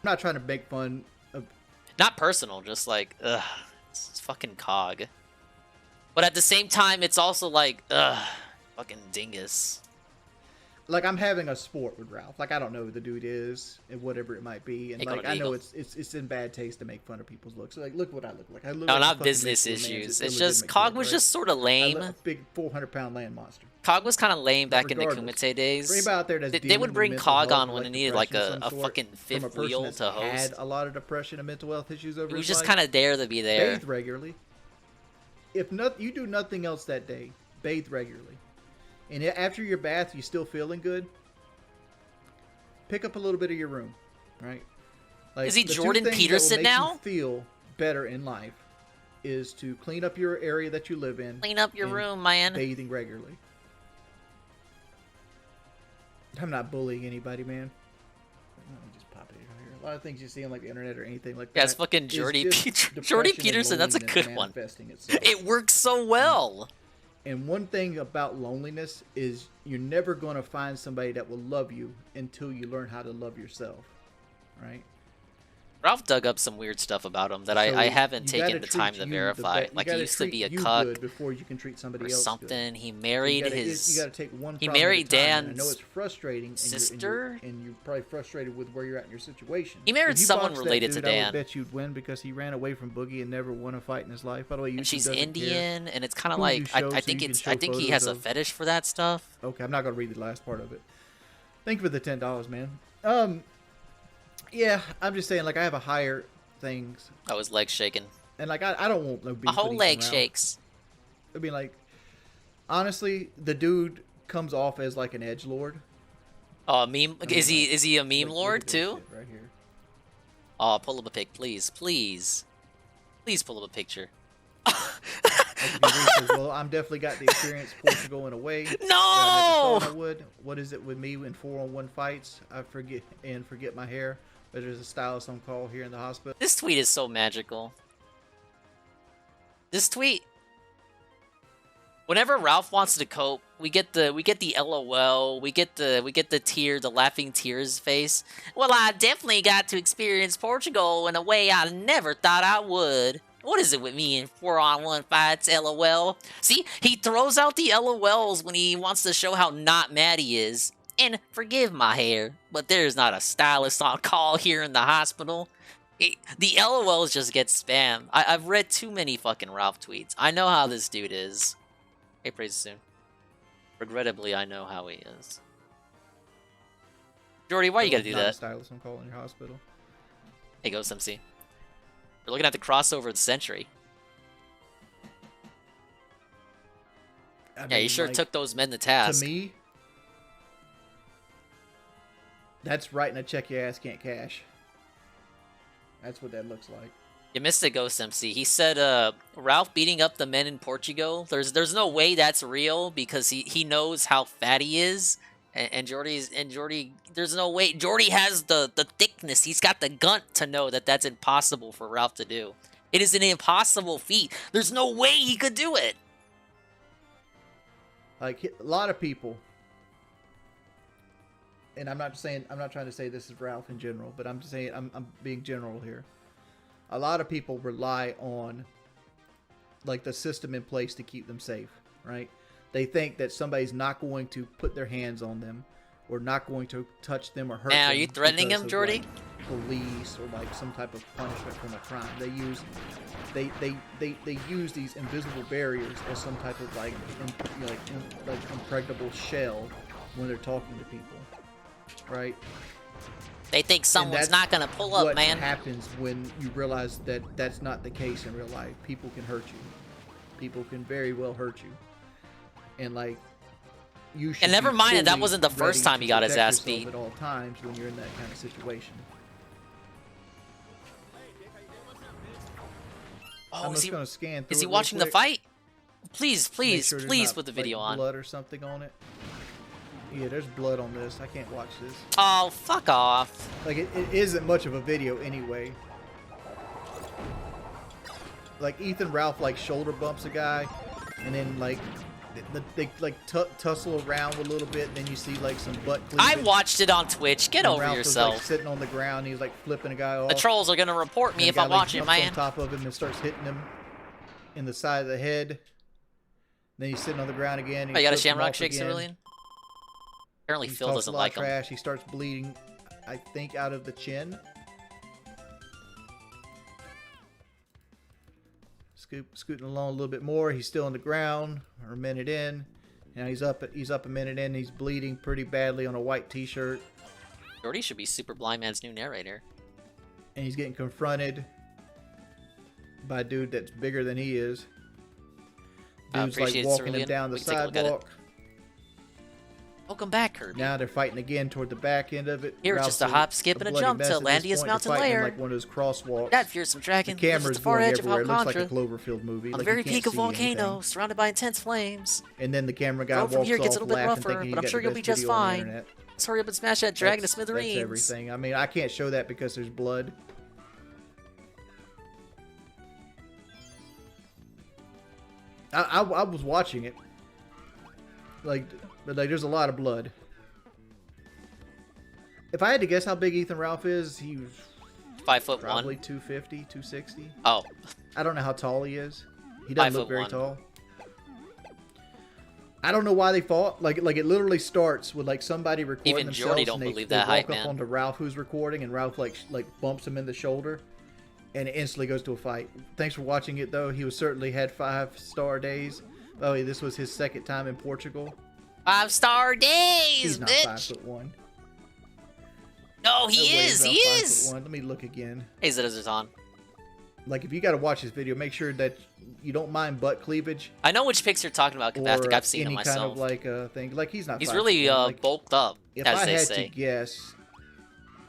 not trying to make fun of. Not personal, just like ugh, it's fucking Cog. But at the same time, it's also like ugh, fucking dingus. Like, I'm having a sport with Ralph. Like, I don't know who the dude is and whatever it might be, and Hey, like go I to know Eagle. it's in bad taste to make fun of people's looks. Like, look what I look like. I look No, like a not fucking business Mexican man's issues. It's illegitimate just Cog kid, was right? just sort of I lame. look a big 400-pound land monster. Cog was kind of lame back in the regardless, Kumite days. For anybody out there that's They dealing would with bring mental Cog health on or, when like, they needed like depression a of some sort, fucking from a fifth person wheel that's to host. had a lot of depression and mental health issues over He was his just life, kind of there to be there. bathe regularly. If not, you do nothing else that day, bathe regularly. And after your bath, you still feeling good, pick up a little bit of your room, right? Like, Is he the two Jordan things that will Peterson make now? You feel better in life is to clean up your area that you live in. Clean up your and room, man. Bathing regularly. I'm not bullying anybody, man. Just pop it over here. A lot of things you see on like the internet or anything like that. Yeah, it's fucking is Jordy just Peterson. depression Jordy and Peterson, that's a loneliness good one. manifesting itself. It works so well. And one thing about loneliness is you're never going to find somebody that will love you until you learn how to love yourself, right? Ralph dug up some weird stuff about him that So I haven't you gotta taken the time treat to you verify. the be- Like you he gotta used to treat be a you cuck good before you can treat somebody or else something. Good. He You married gotta, his. you got to take one. he problem married at a time, and I Dan's know it's frustrating. And sister? and you're probably frustrated with where you're at in your situation. He married If you someone boxed that related to dude, I Dan. would bet you'd win because he ran away from Boogie and never won a fight in his life. By the way, And YouTube she's doesn't care. Indian, and it's kind of who you like show I so think you can it's show I think he photos has a of. fetish for that stuff. Okay, I'm not gonna read the last part of it. Thank you for the $10, man. Yeah, I'm just saying, like, I have a higher things, I was leg shaking. and like I don't want no beef. My whole with leg Ethan Ralph. shakes. I mean, like, honestly, the dude comes off as like an edgelord. Oh, meme. I mean, Is he like, is he a Like, meme look lord at this too? shit right here. Oh, pull up a pic, please, please, please pull up a picture. Like, if you read, it says, well, I'm definitely got the experience Portugal in a way. that I never No! thought I would. What is it with me in 4-on-1 fights? I forget my hair. But there's a stylist on call here in the hospital. This tweet is so magical. This tweet. Whenever Ralph wants to cope, we get the LOL, we get the tear, the laughing tears face. Well, I definitely got to experience Portugal in a way I never thought I would. What is it with me in 4-on-1 fights, LOL? See, he throws out the LOLs when he wants to show how not mad he is. And forgive my hair, but there's not a stylist on call here in the hospital. The LOLs just get spam. I've read too many fucking Ralph tweets. I know how this dude is. Hey, praise soon. Regrettably, I know how he is. Jordy, why you gotta do Not a that? stylist on call in your hospital. Hey, Ghost MC. We're looking at the crossover of the century. I Yeah, you mean, sure like, took those men to task. To me, that's writing a check your ass can't cash. That's what that looks like. You missed it, Ghost MC. He said, Ralph beating up the men in Portugal. There's no way that's real because he knows how fat he is, and Jordy. There's no way. Jordy has the thickness. He's got the gunt to know that that's impossible for Ralph to do. It is an impossible feat. There's no way he could do it. Like a lot of people, and I'm not trying to say this is Ralph in general, but I'm just saying I'm being general here. A lot of people rely on like the system in place to keep them safe, right? They think that somebody's not going to put their hands on them or not going to touch them or hurt them. Now, are you threatening him, Jordy? Like, police or like some type of punishment from a crime. They use these invisible barriers as some type of like impregnable shell when they're talking to people, right? They think someone's not gonna pull up, man. What happens when you realize that that's not the case in real life? People can hurt you. People can very well hurt you, and like you should. And never be mind that fully wasn't the first ready time he to got his protect ass yourself beat. at all times when you're in that kind of situation. Oh, I'm just gonna scan through is he it real watching the quick. fight? Please, Make please, sure there's please not, put the like, video on. blood or something on it. Yeah, there's blood on this. I can't watch this. Oh, fuck off. Like, it isn't much of a video anyway. Like, Ethan Ralph, like, shoulder bumps a guy, and then, like, they like, tussle around a little bit, and then you see, like, some butt cleavage. I watched it on Twitch. Get and over Ralph yourself. Was, like, sitting on the ground, he was, like, flipping a guy off. The trolls are gonna report me and if the guy, I watch like, it, jumps man. on top of him and starts hitting him in the side of the head. Then he's sitting on the ground again. Oh, you got a flips him Shamrock off Shake again. civilian? Apparently He Phil talks doesn't a lot of like him. trash. He starts bleeding, I think, out of the chin. Scooting along a little bit more. He's still on the ground, or a minute in. Now he's up a minute in. He's bleeding pretty badly on a white t-shirt. Jordy should be Super Blind Man's new narrator. And he's getting confronted by a dude that's bigger than he is. Dude's like appreciate it, walking him Cerulean. down the We can take a look at it. sidewalk. Welcome back, Kirby. Now they're fighting again toward the back end of it. Here, Ralph's just a hop, skip, and a bloody jump mess to at this Landia's point. mountain They're fighting in, lair. like one of those crosswalks. That fearsome dragon. The camera's The far going edge of everywhere. It looks like a Alcantara. Cloverfield movie. On Like the very you can't peak of see volcano, anything. surrounded by intense flames. And then the camera guy Road from walks here gets off a little bit laughing, rougher, thinking he but I'm got sure the you'll be best just video on the fine. internet. Let's hurry up and smash that dragon to That's smithereens. everything. I mean, I can't show that because there's blood. I was watching it. Like, but like, there's a lot of blood. If I had to guess how big Ethan Ralph is, he was 5'1". probably 250, 260. Oh, I don't know how tall he is. He doesn't look very 5'1". tall. I don't know why they fought. Like it literally starts with like somebody recording Even themselves. Jordy don't and they, believe they that walk hype, up man. onto Ralph who's recording, and Ralph like bumps him in the shoulder, and it instantly goes to a fight. Thanks for watching it though. He was certainly had 5-star days. Oh, this was his second time in Portugal. 5-star days, He's not bitch. 5'1". No, he No way is. he's He not is. 5'1". Let me look again. Hey, Zidazan. Like if you got to watch this video, make sure that you don't mind butt cleavage. I know which pics you're talking about because I think I've seen any him myself. kind of like thing. Like he's not. He's 5'1". really Like, bulked up, if as I they had say. to guess,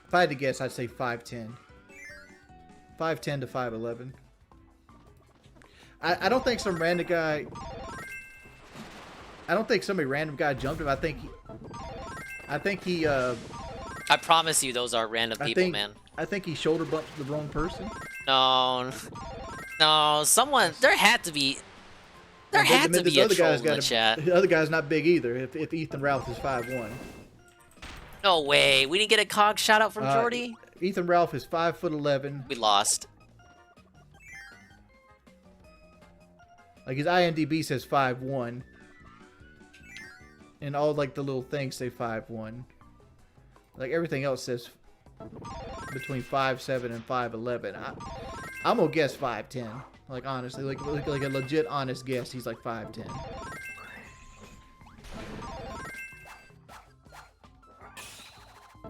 if I had to guess, I'd say 5'10". 5'10" to 5'11". I don't think some random guy. I don't think somebody random guy jumped him. I think he. I promise you, those are random people, man. I think he shoulder bumped the wrong person. No, someone. There had to be. There had to be a troll in the chat. The other guy's not big either. If Ethan Ralph is 5'1". No way. We didn't get a cog shout out from Jordy. Ethan Ralph is 5'11". We lost. Like his IMDb says 5'1". And all like the little things say 5'1". Like everything else says between 5'7" and 5'11". I'm gonna guess 5'10". Like honestly, like a legit honest guess, he's like 5'10".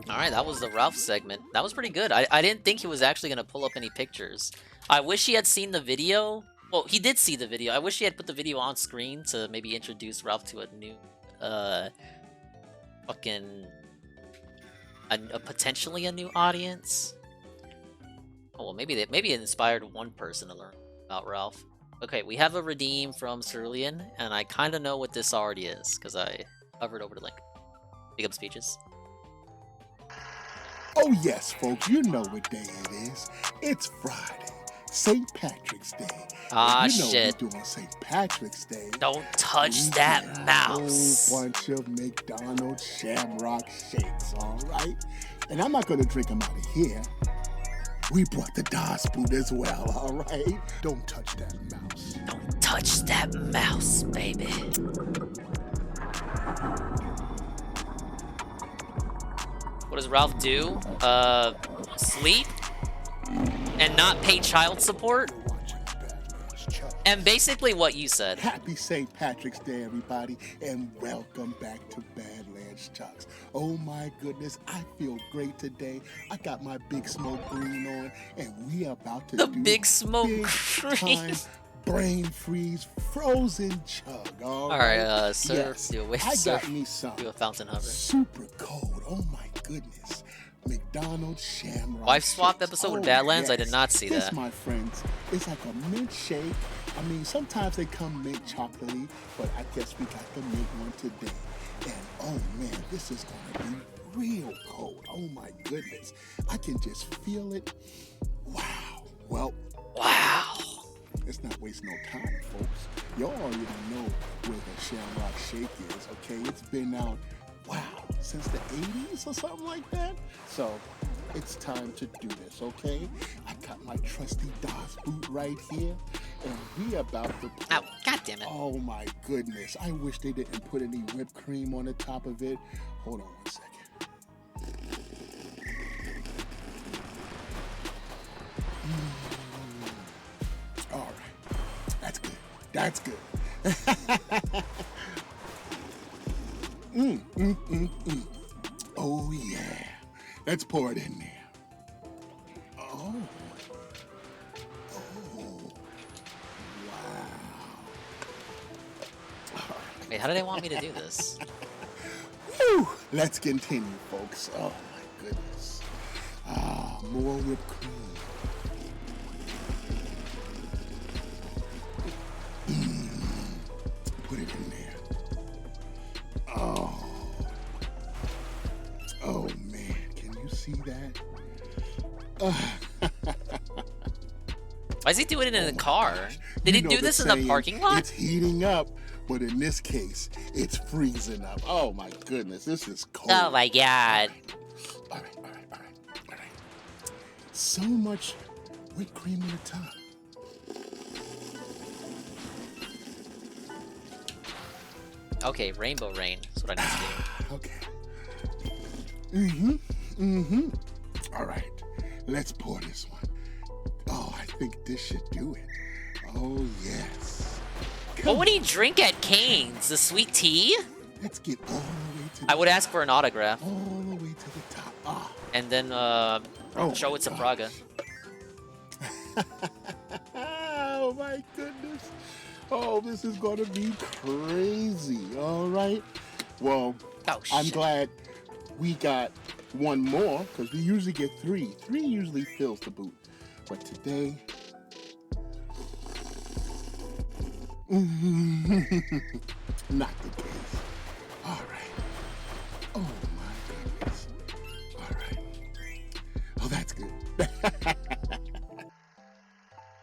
All right, that was the Ralph segment. That was pretty good. I didn't think he was actually gonna pull up any pictures. I wish he had seen the video. Well, he did see the video. I wish he had put the video on screen to maybe introduce Ralph to a new, potentially a new audience. Oh, well, maybe it inspired one person to learn about Ralph. Okay, we have a redeem from Cerulean, and I kind of know what this already is because I hovered over the link. Big up speeches. Oh yes, folks, you know what day it is. It's Friday, St. Patrick's Day. Ah, And you know shit. what we do on St. Patrick's Day. Don't touch We that get a mouse. whole bunch of McDonald's Shamrock Shakes, all right? And I'm not going to drink them out of here. We brought the DOS spoon as well, all right? Don't touch that mouse. Don't touch that mouse, baby. What does Ralph do? Sleep? And not pay child support? You're watching Badlands Chuck. And basically what you said. Happy St. Patrick's Day, everybody, and welcome back to Badlands Chucks. Oh my goodness, I feel great today. I got my Big Smoke green on, and we are about to The do Big Smoke big green. time brain freeze frozen chug. All Alright, sir, yes, do a wave I surf. got me some Do a fountain hover. super cold. Oh my goodness. McDonald's Shamrock Wife swap Shakes. episode with Oh, Badlands? I yes. did not see This, that. my friends, is like a mint shake. I mean, sometimes they come mint chocolatey, but I guess we got the mint one today. And oh man, this is gonna be real cold. Oh my goodness. I can just feel it. Wow. Well, Wow. let's not waste no time, folks. Y'all already know where the Shamrock Shake is, okay? It's been out, wow, since the 80s or something like that. So it's time to do this, okay? I got my trusty DOS boot right here, and we about to put, Ow, god damn it. oh my goodness. I wish they didn't put any whipped cream on the top of it. Hold on one second. All right, that's good. That's good. Oh yeah, let's pour it in there. Oh, wow. Wait, how do they want me to do this? Whew. Let's continue, folks. Oh my goodness. Ah, more whipped cream. Put it in there. Oh. Oh man, can you see that? Why is he doing it in the car? Did he You know do this in the saying, parking lot? It's heating up, but in this case, it's freezing up. Oh my goodness, this is cold. Oh my god. All right. So much whipped cream on the top. Okay, Rainbow Rain is what I need to do. Okay. All right, let's pour this one. Oh, I think this should do it. Oh, yes. What would he drink at Cane's? The sweet tea? Let's get all the way to the I would ask for an autograph. all the way to the top. Ah. And then show my it to gosh. Praga. Oh my goodness. Oh, this is going to be crazy. All right. Well, Oh, I'm shit. glad we got one more because we usually get three. Three usually fills the boot. But today, not the case. All right. Oh my goodness. All right. Oh, that's good.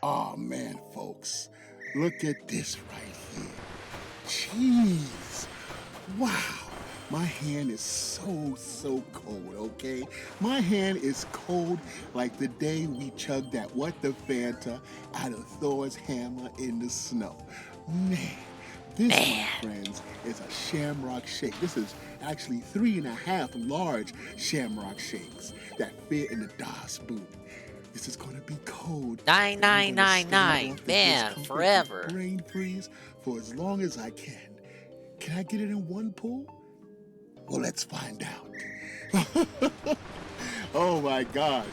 Oh man, folks, look at this right here. Jeez. Wow. My hand is so cold, okay? My hand is cold like the day we chugged that What the Fanta out of Thor's hammer in the snow. Man, this, my friends, is a Shamrock Shake. This is actually 3.5 large Shamrock Shakes that fit in the DOS boot. This is gonna be cold. and I'm gonna stand 9999, off the man, discomfort forever. of brain freeze for as long as I can. Can I get it in one pull? Well, let's find out. Oh my gosh,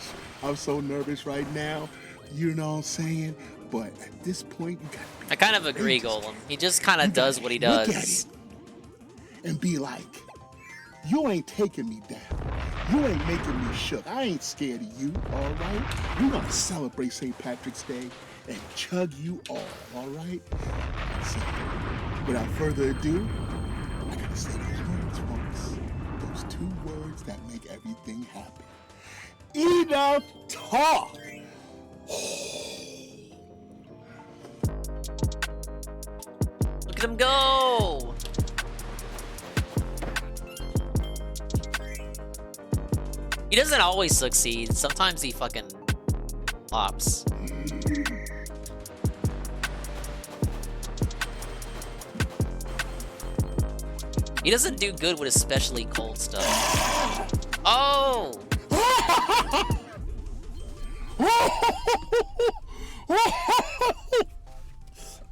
I'm so nervous right now. You know what I'm saying? But at this point, you gotta be I kind of agree, courageous. Golem. He just kind of does what he Look at does. it and be like, you ain't taking me down. You ain't making me shook. I ain't scared of you, all right? We're gonna celebrate St. Patrick's Day and chug you all right? So, without further ado, I gotta say those words, folks. Those 2 words that make everything happen. Enough talk! Look at him go! He doesn't always succeed. Sometimes he fucking flops. He doesn't do good with especially cold stuff. Oh!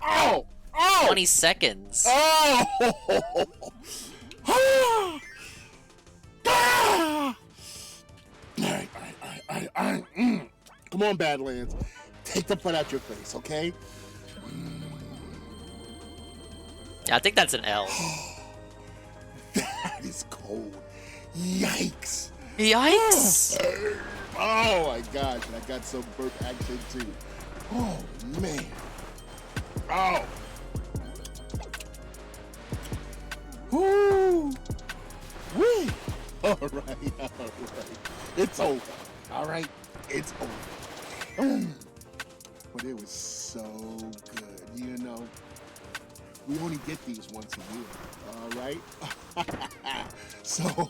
Ow! Ow! 20 seconds. Oh! Alright. Come on, Badlands. Take the foot out your face, okay? Yeah, I think that's an L. That is cold. Yikes. Yikes! Oh my gosh, and I got some burp action too. Oh man. Oh. Woo. Wee. All right. It's over. All right. It's over. But it was so good, you know. We only get these once a year, all right? So,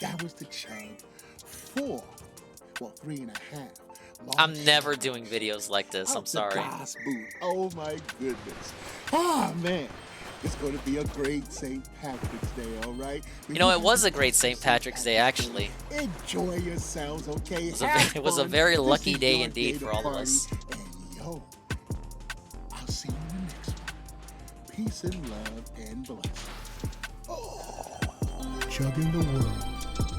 that was the chug 3.5. I'm never doing videos like this, I'm Out the sorry. gas boot. Oh my goodness. Oh man. It's going to be a great St. Patrick's Day, all right? You know, it was a great St. Patrick's Day, actually. Enjoy yourselves, okay? It was a very lucky day indeed for all of us. And yo, I'll see you in the next one. Peace and love and blessings. Chugging the world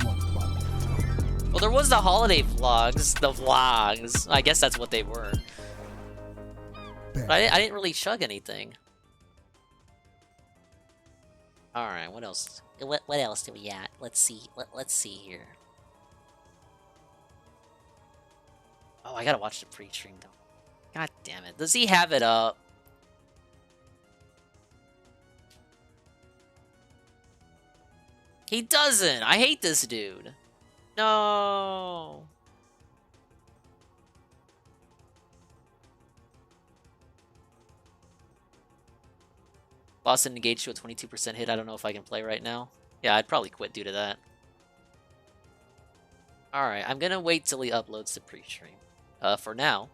one bottle at a time. Well, there was the holiday vlogs. The vlogs. I guess that's what they were. But I didn't really chug anything. Alright, what else? What else do we got? Let's see. Let's see here. Oh, I gotta watch the pre-stream though. God damn it. Does he have it up? He doesn't! I hate this dude. No. Boston engaged to a 22% hit. I don't know if I can play right now. Yeah, I'd probably quit due to that. Alright, I'm gonna wait till he uploads the pre-stream. For now.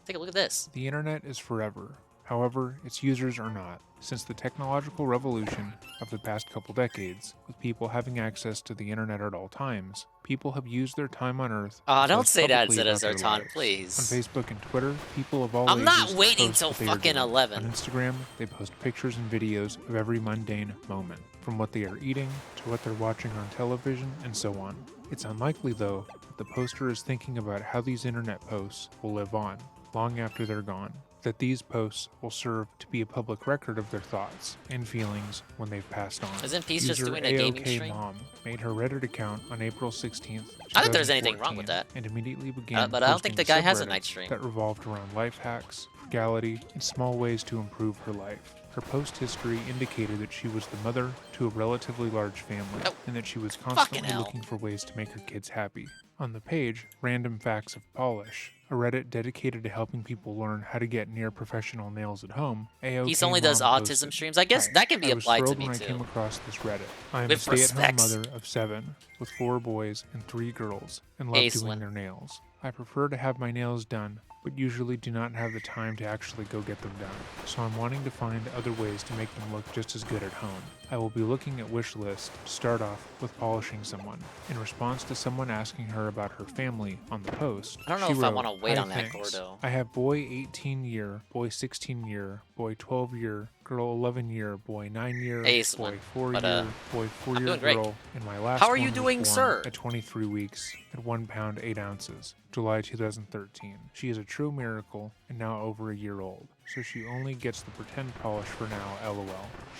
Take a look at this. The internet is forever. However, its users are not. Since the technological revolution of the past couple decades, with people having access to the internet at all times, people have used their time on Earth. Don't say that publicly instead of about their Zertan, lives. please. On Facebook and Twitter, people of all I'm ages not waiting post till what they are fucking doing. 11. On Instagram, they post pictures and videos of every mundane moment, from what they are eating to what they're watching on television and so on. It's unlikely, though, that the poster is thinking about how these internet posts will live on, long after they're gone. That these posts will serve to be a public record of their thoughts and feelings when they've passed on. Isn't Peace just User doing a gaming AOK stream? Mom made her Reddit account on April 16th. I don't think there's anything wrong with 2014, that. And immediately began But I don't think the posting guy has a subreddits night stream. that revolved around life hacks, frugality, and small ways to improve her life. Her post history indicated that she was the mother to a relatively large family, and that she was constantly hell. looking for ways to make her kids happy. On the page, Random Facts of Polish, a Reddit dedicated to helping people learn how to get near professional nails at home, AOK He only does Mom autism posted, streams. I guess "Hi, that can be I was applied to thrilled me when too. I came across this Reddit. I am With a stay-at-home respects. mother of 7, with 4 boys and 3 girls, and love Aislinn. doing their nails. I prefer to have my nails done, but usually do not have the time to actually go get them done. So I'm wanting to find other ways to make them look just as good at home. I will be looking at wish list to start off with polishing someone. In response to someone asking her about her family on the post, I don't know she if I wrote, wanna wait "Hi, on that, thanks. Gordo." I have boy 18 year, boy 16 year, boy 12 year, girl 11-year, boy 9-year, Ace boy one, 4-year, but, boy I'm 4-year doing great. girl, and my last How are you one was doing, born sir? at 23 weeks at 1 pound 8 ounces, July 2013. She is a true miracle and now over a year old, so she only gets the pretend polish for now, lol.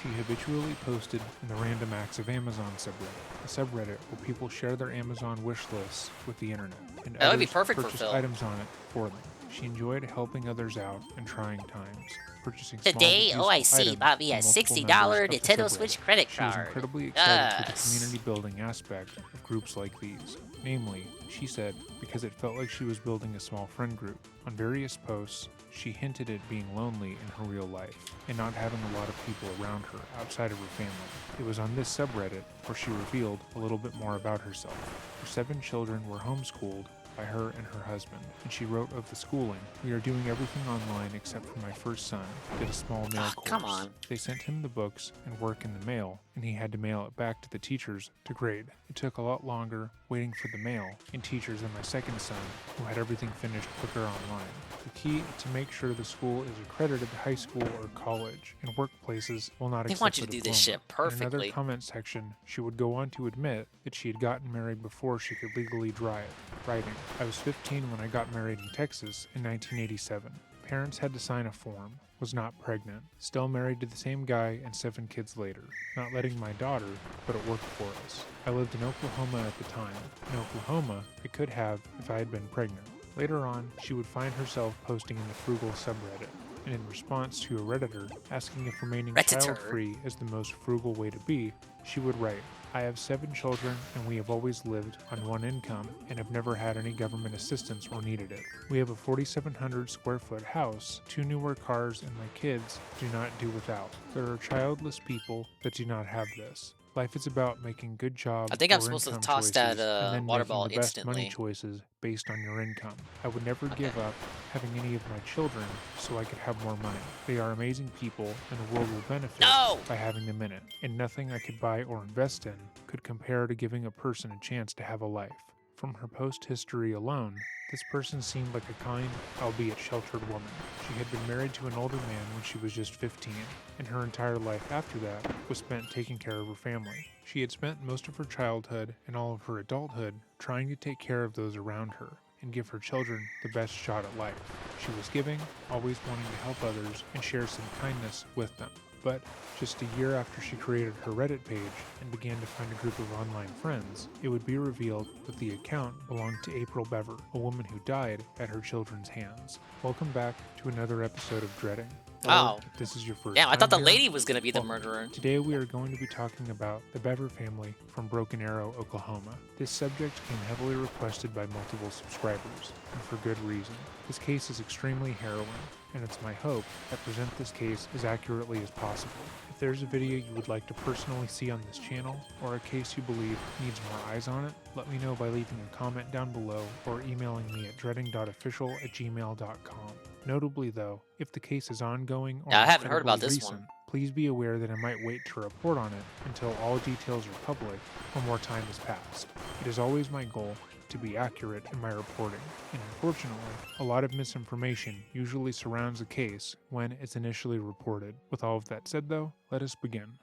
She habitually posted in the Random Acts of Amazon subreddit, a subreddit where people share their Amazon wish lists with the internet, and That would be others perfect for purchase Phil. items on it for them. She enjoyed helping others out in trying times, purchasing small Today, but useful OIC items bought me from a multiple $60 members of the Nintendo subreddit. Switch credit She was card. incredibly excited for the Yes. community building aspect of groups like these. Namely, she said, because it felt like she was building a small friend group. On various posts, she hinted at being lonely in her real life and not having a lot of people around her outside of her family. It was on this subreddit where she revealed a little bit more about herself. Her 7 children were homeschooled by her and her husband, and she wrote of the schooling, "We are doing everything online except for my first son, who did a small mail course. Come on. They sent him the books and work in the mail, and he had to mail it back to the teachers to grade. It took a lot longer waiting for the mail and teachers than my second son, who had everything finished quicker online. The key is to make sure the school is accredited high school or college, and workplaces will not They accept want you a to do this diploma." shit In another perfectly. comment section, she would go on to admit that she had gotten married before she could legally drive, writing, "I was 15 when I got married in Texas in 1987. Parents had to sign a form, was not pregnant, still married to the same guy and 7 kids later, not letting my daughter, but it worked for us. I lived in Oklahoma at the time. In Oklahoma, I could have if I had been pregnant." Later on, she would find herself posting in the Frugal subreddit, and in response to a Redditor asking if remaining Redditor. child-free is the most frugal way to be, she would write, "I have 7 children and we have always lived on one income and have never had any government assistance or needed it. We have a 4,700 square foot house, 2 newer cars, and my kids do not do without. There are childless people that do not have this. Life is about making good job I think I'm or supposed to income toss choices that and then water making ball the best money instantly. choices based on your income. I would never give up having any of my children so I could have more money. They are amazing people and the world will benefit No! by having them in it, and nothing I could buy or invest in could compare to giving a person a chance to have a life." From her post history alone, this person seemed like a kind, albeit sheltered woman. She had been married to an older man when she was just 15, and her entire life after that was spent taking care of her family. She had spent most of her childhood and all of her adulthood trying to take care of those around her and give her children the best shot at life. She was giving, always wanting to help others and share some kindness with them. But just a year after she created her Reddit page and began to find a group of online friends, it would be revealed that the account belonged to April Bever, a woman who died at her children's hands. Welcome back to another episode of Dreading. Oh. Or, if this is your first Damn, I time thought the here, lady was gonna be the welcome. murderer. Today we are going to be talking about the Bever family from Broken Arrow, Oklahoma. This subject came heavily requested by multiple subscribers, and for good reason. This case is extremely harrowing, and it's my hope I present this case as accurately as possible. If there's a video you would like to personally see on this channel, or a case you believe needs more eyes on it, let me know by leaving a comment down below or emailing me at dreading.official@gmail.com. Notably though, if the case is ongoing or Yeah, I haven't heard about incredibly this one. recent, please be aware that I might wait to report on it until all details are public or more time has passed. It is always my goal to be accurate in my reporting, and unfortunately, a lot of misinformation usually surrounds a case when it's initially reported. With all of that said though, let us begin.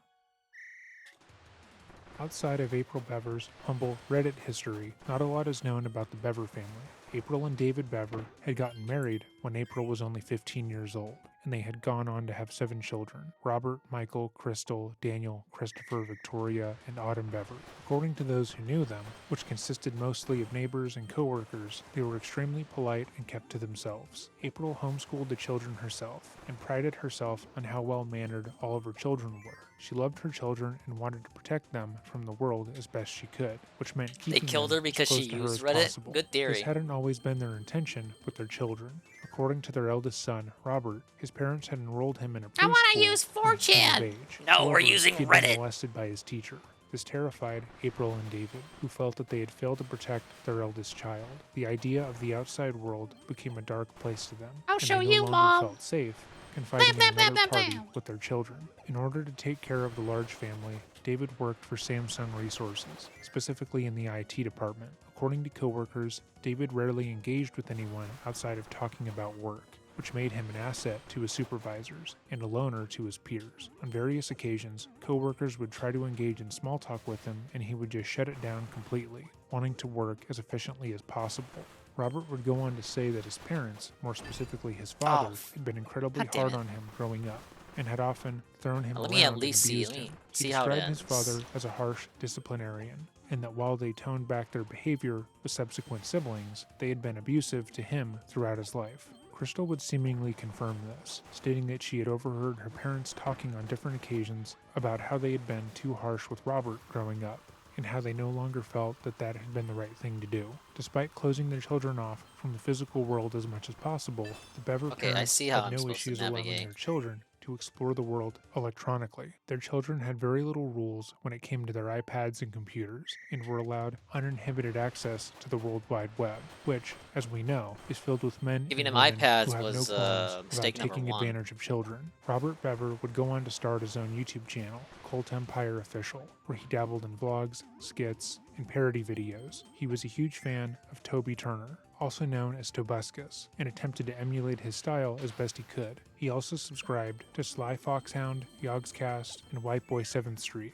Outside of April Bever's humble Reddit history, not a lot is known about the Bever family. April and David Bever had gotten married when April was only 15 years old, and they had gone on to have 7 children: Robert, Michael, Crystal, Daniel, Christopher, Victoria, and Autumn Bever. According to those who knew them, which consisted mostly of neighbors and co-workers, they were extremely polite and kept to themselves. April homeschooled the children herself, and prided herself on how well-mannered all of her children were. She loved her children and wanted to protect them from the world as best she could, which meant They keeping killed them her because as she close to her used as Reddit? possible. Good theory. This hadn't always been their intention with their children. According to their eldest son, Robert, his parents had enrolled him in a preschool. I wanna use when he came of 4chan. age. No, we're However, using he had been Reddit. molested by his teacher. This terrified April and David, who felt that they had failed to protect their eldest child. The idea of the outside world became a dark place to them. I'll and show they no you, longer Mom. felt safe confiding Bam, in bam, another bam, party bam. with their children. In order to take care of the large family, David worked for Samsung Resources, specifically in the IT department. According to coworkers, David rarely engaged with anyone outside of talking about work. which made him an asset to his supervisors and a loner to his peers. On various occasions, coworkers would try to engage in small talk with him, and he would just shut it down completely, wanting to work as efficiently as possible. Robert would go on to say that his parents, more specifically his father, had been incredibly God damn hard it. on him growing up, and had often thrown him Let around me at and least see. abused Let me him. see He how it described his ends. father as a harsh disciplinarian, and that while they toned back their behavior with subsequent siblings, they had been abusive to him throughout his life. Crystal would seemingly confirm this, stating that she had overheard her parents talking on different occasions about how they had been too harsh with Robert growing up, and how they no longer felt that that had been the right thing to do. Despite closing their children off from the physical world as much as possible, the Bever Okay, I parents see how had I'm no supposed to issues allowing navigate. their children to explore the world electronically. Their children had very little rules when it came to their iPads and computers, and were allowed uninhibited access to the World Wide Web, which, as we know, is filled with men Giving and him women who iPads have no was qualms about mistake number taking 1. advantage of children. Robert Bever would go on to start his own YouTube channel, Cult Empire Official, where he dabbled in vlogs, skits, and parody videos. He was a huge fan of Toby Turner, also known as Tobuscus, and attempted to emulate his style as best he could. He also subscribed to Sly Foxhound, Yogscast, and White Boy 7th Street.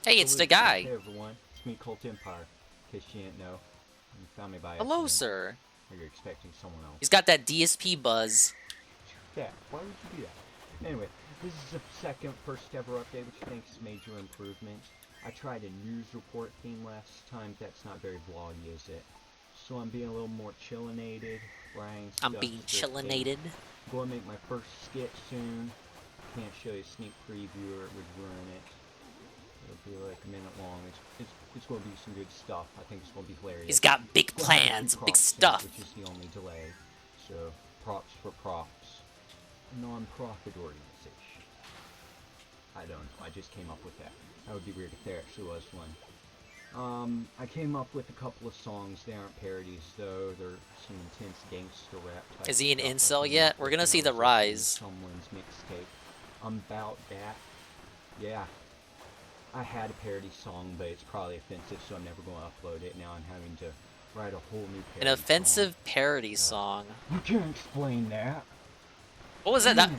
Hey, it's the guy. Hey everyone, it's me, Cult Empire. In case you didn't know, you found me by Hello, accident, sir. or you're expecting someone else. He's got that DSP buzz. Yeah, why would you do that? Anyway, this is the second first ever update, which thanks major improvements. I tried a news report theme last time. That's not very vloggy, is it? So I'm being a little more chillinated, writing stuff. I'm being chillinated. Going to make my first skit soon. Can't show you a sneak preview or it would ruin it. It'll be like a minute long. It's going to be some good stuff. I think it's going to be hilarious. He's got big We'll have a few plans, big props in it, stuff. which is the only delay. So, props for props. A non-profit organization. I don't know. I just came up with that. That would be weird if there actually was one. I came up with a couple of songs. They aren't parodies, though. They're some intense gangster rap type Is he an stuff. incel yet? We're gonna see the rise. Someone's mixtape. I'm about that. Yeah. I had a parody song, but it's probably offensive, so I'm never going to upload it. Now I'm having to write a whole new parody An offensive song. parody song. You can't explain that. What was that? That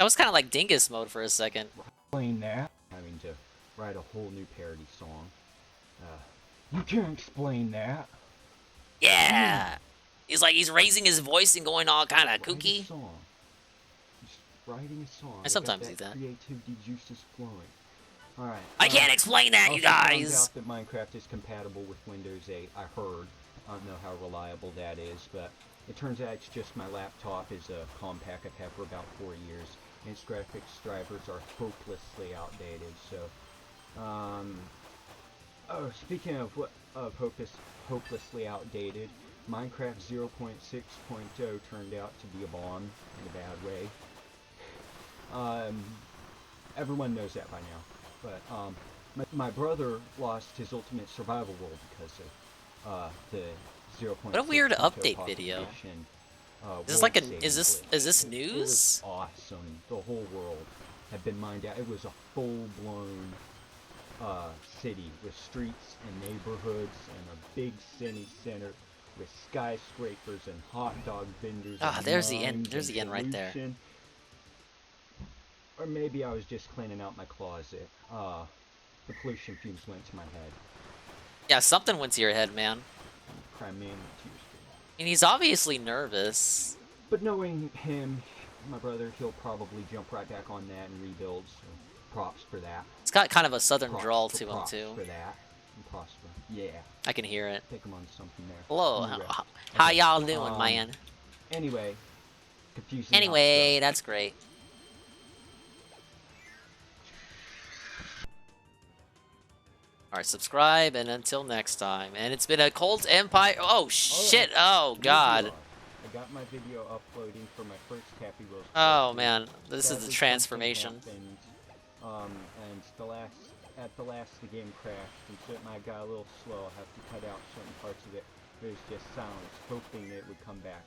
was kind of like Dingus mode for a second. Explain that. Having to write a whole new parody song. You can't explain that. Yeah. He's raising his voice and going all kind of Write a kooky. song. Just writing a song. I sometimes do Got that. Creativity juices flowing. Alright. I can't explain that, you guys. I also found out that Minecraft is compatible with Windows 8. I heard. I don't know how reliable that is, but it turns out it's just my laptop is a Compaq I've had for about 4 years. And its graphics drivers are hopelessly outdated, so... Oh, speaking of hopelessly outdated, Minecraft 0.6.0 turned out to be a bomb in a bad way. Everyone knows that by now. But my brother lost his ultimate survival world because of the 0.6. What a weird update video. Is this like is this It news? was awesome. The whole world had been mined out. It was a full-blown city with streets and neighborhoods and a big city center with skyscrapers and hot dog vendors. Ah, and there's the end. mines There's and the end right there. pollution. Or maybe I was just cleaning out my closet. The pollution fumes went to my head. Yeah, something went to your head, man. Crimean tears. And he's obviously nervous. But knowing him, my brother, he'll probably jump right back on that and rebuild. So props for that. It's got kind of a southern Props drawl for to him props too. for that. And props for yeah. I can hear it. Take him on something there. Hello, Anyway. how y'all doing, man? Anyway, confusing. Anyway, that's great. Alright, subscribe, and until next time. And it's been a Cult Empire. Oh, shit. Oh, God. I got my video uploading for my first Happy Wheels. Oh, playthrough. man. This is the Sadly, transformation. something happened, and at the last, the game crashed, and so I got a little slow. I have to cut out certain parts of it. It was just silence, hoping it would come back.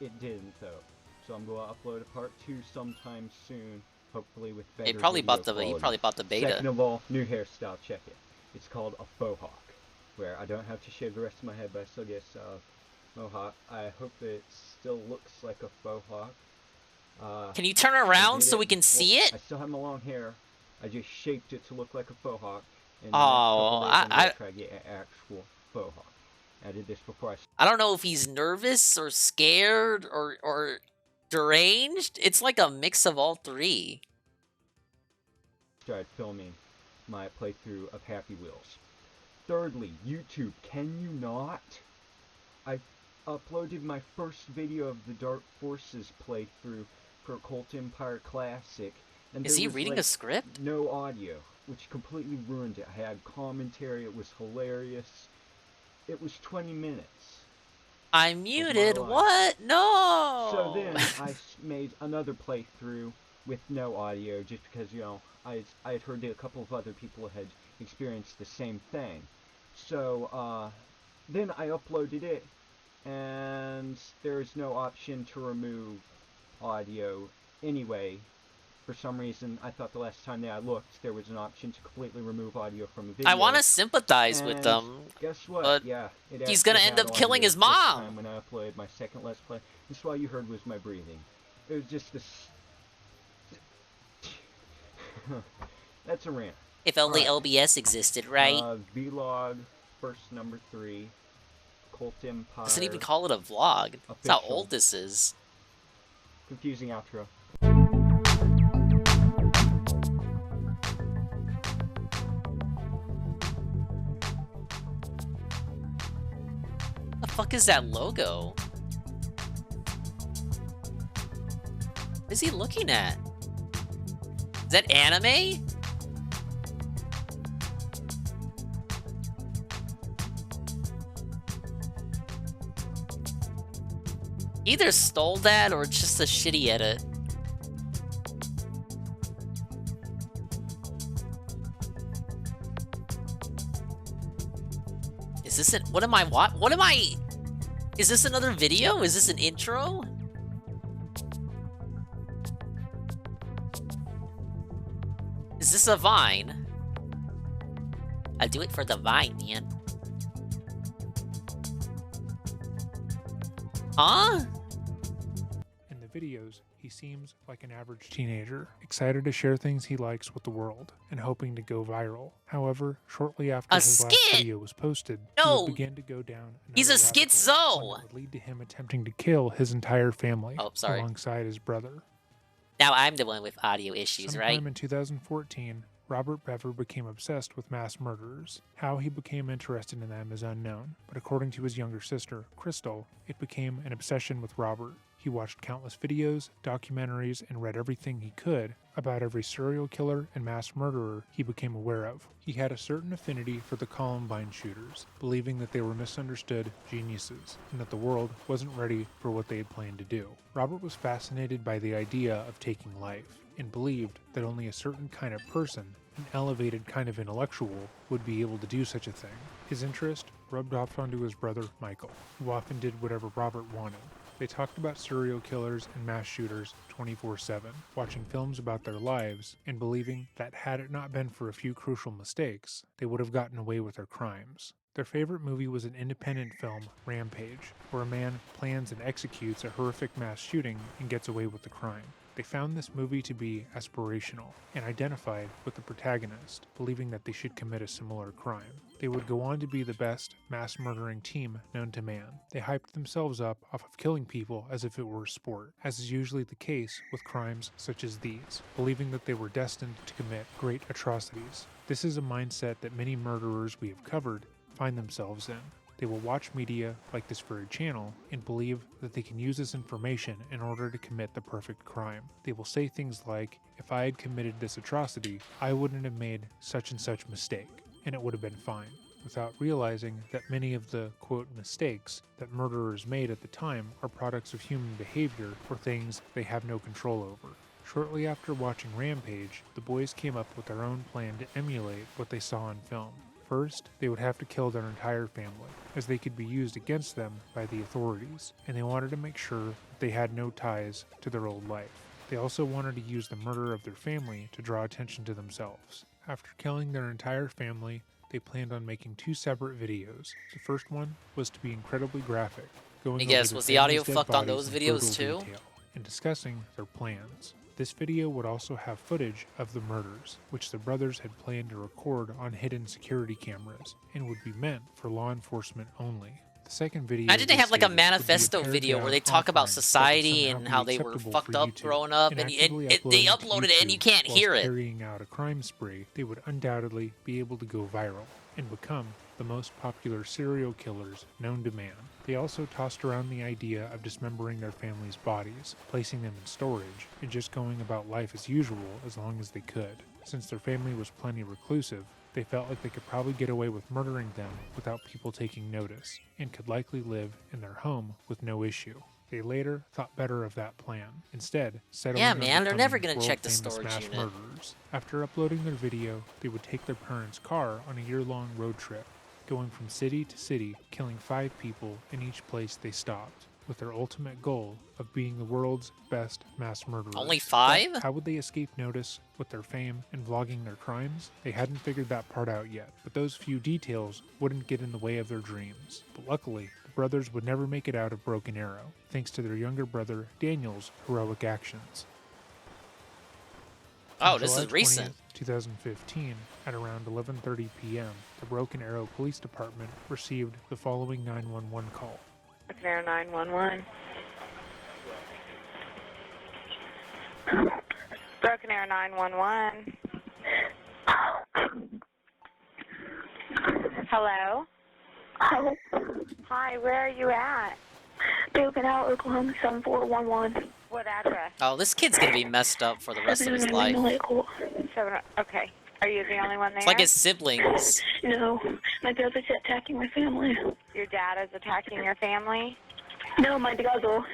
It didn't, though. So I'm going to upload a part 2 sometime soon, hopefully with better He probably video bought the quality. beta. Second of all, new hairstyle, check it. It's called a faux hawk. swear. I don't have to shave the rest of my head, but I still get mohawk. I hope it still looks like a faux hawk. Can you turn around so we can see it? I still have my long hair. I just shaped it to look like a faux hawk. And Oh, I'm gonna try to get an actual faux hawk. I did this before I don't know if he's nervous or scared or deranged. It's like a mix of all three. Started filming my playthrough of Happy Wheels. Thirdly, YouTube, can you not? I uploaded my first video of the Dark Forces playthrough for Cult Empire Classic. And Is he was, reading like, a script? No audio, which completely ruined it. I had commentary, it was hilarious. It was 20 minutes. I muted. What? No. So then I made another playthrough with no audio, just because, you know, I had heard that a couple of other people had experienced the same thing. So then I uploaded it, and there is no option to remove audio anyway. For some reason, I thought the last time that I looked, there was an option to completely remove audio from a video. I want to sympathize with them. Guess what? But yeah, he's gonna end up killing his mom. When I uploaded my second Let's Play, that's all you heard was my breathing. It was just this. That's a rant. If only OBS existed, right? Vlog, first number 3, Cult Empire. Doesn't even call it a vlog. That's how old this is. Confusing outro. What the fuck is that logo? What is he looking at? Is that anime? Either stole that or it's just a shitty edit. Is this it? What am I? What am I? Is this another video? Is this an intro? Is this a Vine? I'll do it for the Vine, man. Huh? In the videos, he seems like an average teenager, excited to share things he likes with the world, and hoping to go viral. However, shortly after his last video was posted, he would begin to go down He's a schizo! that would lead to him attempting to kill his entire family alongside his brother. Now I'm the one with audio issues, right? Sometime in 2014, Robert Bever became obsessed with mass murderers. How he became interested in them is unknown, but according to his younger sister, Crystal, it became an obsession with Robert. He watched countless videos, documentaries, and read everything he could about every serial killer and mass murderer he became aware of. He had a certain affinity for the Columbine shooters, believing that they were misunderstood geniuses, and that the world wasn't ready for what they had planned to do. Robert was fascinated by the idea of taking life, and believed that only a certain kind of person, an elevated kind of intellectual, would be able to do such a thing. His interest rubbed off onto his brother Michael, who often did whatever Robert wanted. They talked about serial killers and mass shooters 24/7, watching films about their lives and believing that had it not been for a few crucial mistakes, they would have gotten away with their crimes. Their favorite movie was an independent film, Rampage, where a man plans and executes a horrific mass shooting and gets away with the crime. They found this movie to be aspirational and identified with the protagonist, believing that they should commit a similar crime. They would go on to be the best mass murdering team known to man. They hyped themselves up off of killing people as if it were a sport, as is usually the case with crimes such as these, believing that they were destined to commit great atrocities. This is a mindset that many murderers we have covered find themselves in. They will watch media like this very channel and believe that they can use this information in order to commit the perfect crime. They will say things like, if I had committed this atrocity, I wouldn't have made such and such mistake, and it would have been fine, without realizing that many of the, quote, mistakes that murderers made at the time are products of human behavior or things they have no control over. Shortly after watching Rampage, the boys came up with their own plan to emulate what they saw on film. First, they would have to kill their entire family, as they could be used against them by the authorities, and they wanted to make sure that they had no ties to their old life. They also wanted to use the murder of their family to draw attention to themselves. After killing their entire family, they planned on making 2 separate videos. The first one was to be incredibly graphic, going I over guess, their was the audio family's dead fucked on bodies those in videos brutal too? detail, and discussing their plans. This video would also have footage of the murders, which the brothers had planned to record on hidden security cameras, and would be meant for law enforcement only. The second video Imagine they they have like a stated would be manifesto pared video where down they talk about offering that would society somehow and be how they were acceptable fucked for up YouTube, growing up, and and actively they uploading to uploaded it and you YouTube can't whilst hear it. carrying out a crime spree, they would undoubtedly be able to go viral and become the most popular serial killers known to man. They also tossed around the idea of dismembering their family's bodies, placing them in storage, and just going about life as usual as long as they could. Since their family was plenty reclusive, they felt like they could probably get away with murdering them without people taking notice, and could likely live in their home with no issue. They later thought better of that plan, instead settling Yeah, on man, they're never becoming gonna check the world-famous storage mass unit. murderers. After uploading their video, they would take their parents' car on a year-long road trip, going from city to city, killing 5 people in each place they stopped, with their ultimate goal of being the world's best mass murderers. Only But 5? how would they escape notice with their fame and vlogging their crimes? They hadn't figured that part out yet, but those few details wouldn't get in the way of their dreams. But luckily, the brothers would never make it out of Broken Arrow, thanks to their younger brother Daniel's heroic actions. Oh, On this July is recent. 20th, 2015, at around 11:30 p.m., the Broken Arrow Police Department received the following 911 call. Broken Arrow 911. Broken Arrow 911. Hello? Hello. Hi, where are you at? Broken Arrow, Oklahoma 7411. What address? Oh, this kid's gonna be messed up for the rest of his life. Okay. Are you the only one there? It's like his siblings. No, my brother's attacking my family. Your dad is attacking your family? No, my brother.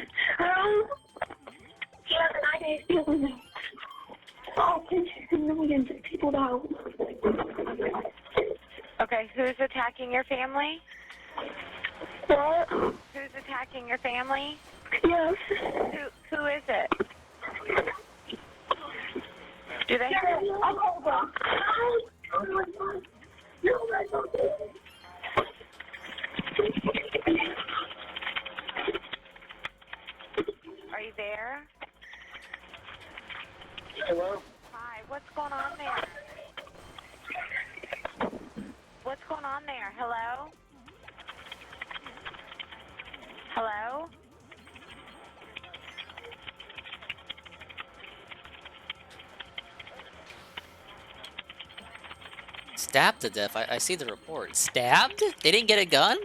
He has an idea stealing me. Oh, millions of people died. Okay, who's attacking your family? What? Who's attacking your family? Yes. Who is it? Do they have... I'll call them. Are you there? Hello? Hi, what's going on there? What's going on there? Hello? Hello? Stabbed to death. I see the report. Stabbed? They didn't get a gun?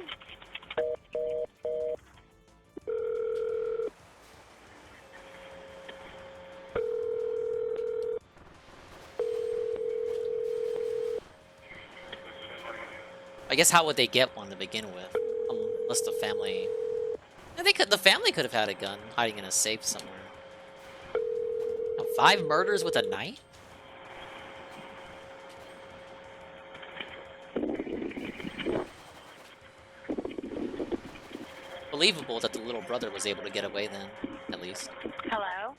I guess how would they get one to begin with? Unless the family... Yeah, the family could have had a gun hiding in a safe somewhere. Now, 5 murders with a knife? Believable that the little brother was able to get away then, at least. Hello?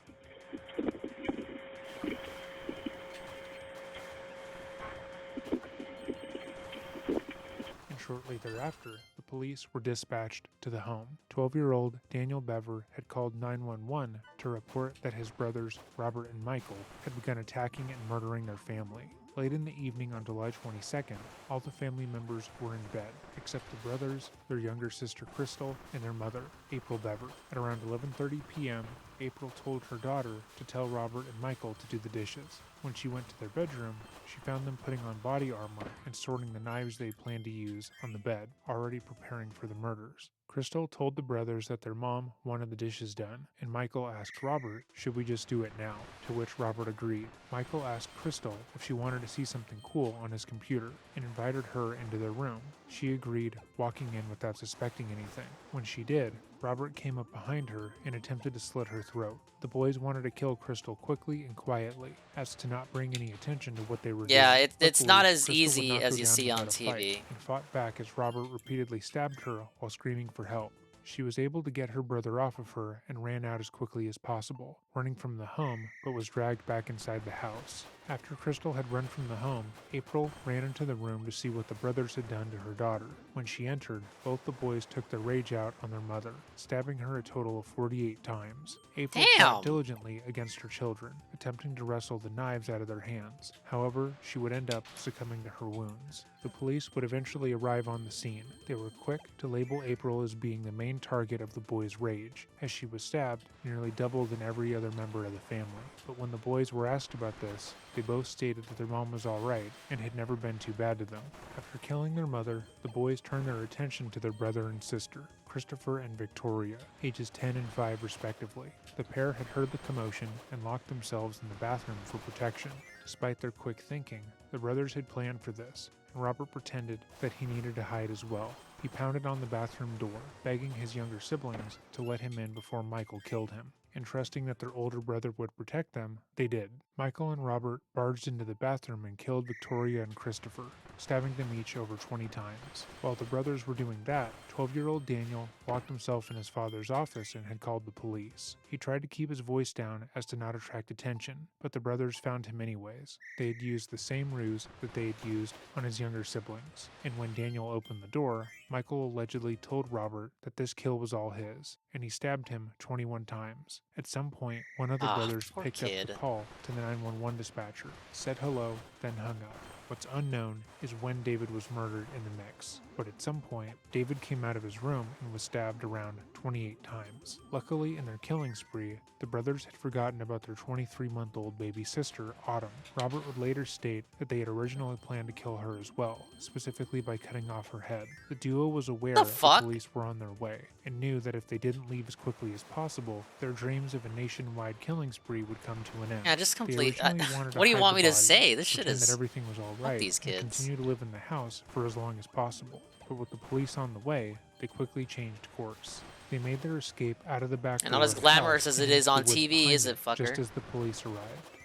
And shortly thereafter, the police were dispatched to the home. 12-year-old Daniel Bever had called 911 to report that his brothers, Robert and Michael, had begun attacking and murdering their family. Late in the evening on July 22nd, all the family members were in bed, except the brothers, their younger sister Crystal, and their mother, April Bever. At around 11:30 p.m., April told her daughter to tell Robert and Michael to do the dishes. When she went to their bedroom, she found them putting on body armor and sorting the knives they planned to use on the bed, already preparing for the murders. Crystal told the brothers that their mom wanted the dishes done, and Michael asked Robert, should we just do it now? To which Robert agreed. Michael asked Crystal if she wanted to see something cool on his computer, and invited her into their room. She agreed, walking in without suspecting anything. When she did, Robert came up behind her and attempted to slit her throat. The boys wanted to kill Crystal quickly and quietly, as to not bring any attention to what they were doing. Yeah, it's Luckily, not as Crystal would easy not as go you down see without on a fight, TV. and fought back as Robert repeatedly stabbed her while screaming for help. She was able to get her brother off of her and ran out as quickly as possible, running from the home, but was dragged back inside the house. After Crystal had run from the home, April ran into the room to see what the brothers had done to her daughter. When she entered, both the boys took their rage out on their mother, stabbing her a total of 48 times. April fought diligently against her children, attempting to wrestle the knives out of their hands. However, she would end up succumbing to her wounds. The police would eventually arrive on the scene. They were quick to label April as being the main target of the boys' rage, as she was stabbed nearly double than every other member of the family. But when the boys were asked about this, they both stated that their mom was alright and had never been too bad to them. After killing their mother, the boys turned their attention to their brother and sister, Christopher and Victoria, ages 10 and 5 respectively. The pair had heard the commotion and locked themselves in the bathroom for protection. Despite their quick thinking, the brothers had planned for this, and Robert pretended that he needed to hide as well. He pounded on the bathroom door, begging his younger siblings to let him in before Michael killed him. And trusting that their older brother would protect them, they did. Michael and Robert barged into the bathroom and killed Victoria and Christopher, stabbing them each over 20 times. While the brothers were doing that, 12-year-old Daniel locked himself in his father's office and had called the police. He tried to keep his voice down as to not attract attention, but the brothers found him anyways. They had used the same ruse that they had used on his younger siblings, and when Daniel opened the door, Michael allegedly told Robert that this kill was all his, and he stabbed him 21 times. At some point, one of the brothers picked up the call to the 911 dispatcher, said hello, then hung up. What's unknown is when David was murdered in the mix, but at some point, David came out of his room and was stabbed around 28 times. Luckily, in their killing spree, the brothers had forgotten about their 23-month-old baby sister, Autumn. Robert would later state that they had originally planned to kill her as well, specifically by cutting off her head. The duo was aware that the police were on their way, and knew that if they didn't leave as quickly as possible, their dreams of a nationwide killing spree would come to an end. Yeah, just complete. What do you want me to say? This shit is. That everything was all right, these kids. And continue to live in the house for as long as possible. But with the police on the way, they quickly changed course. They made their escape out of the back door. And not as glamorous as it is on TV, is it, fucker? Just as the police arrived,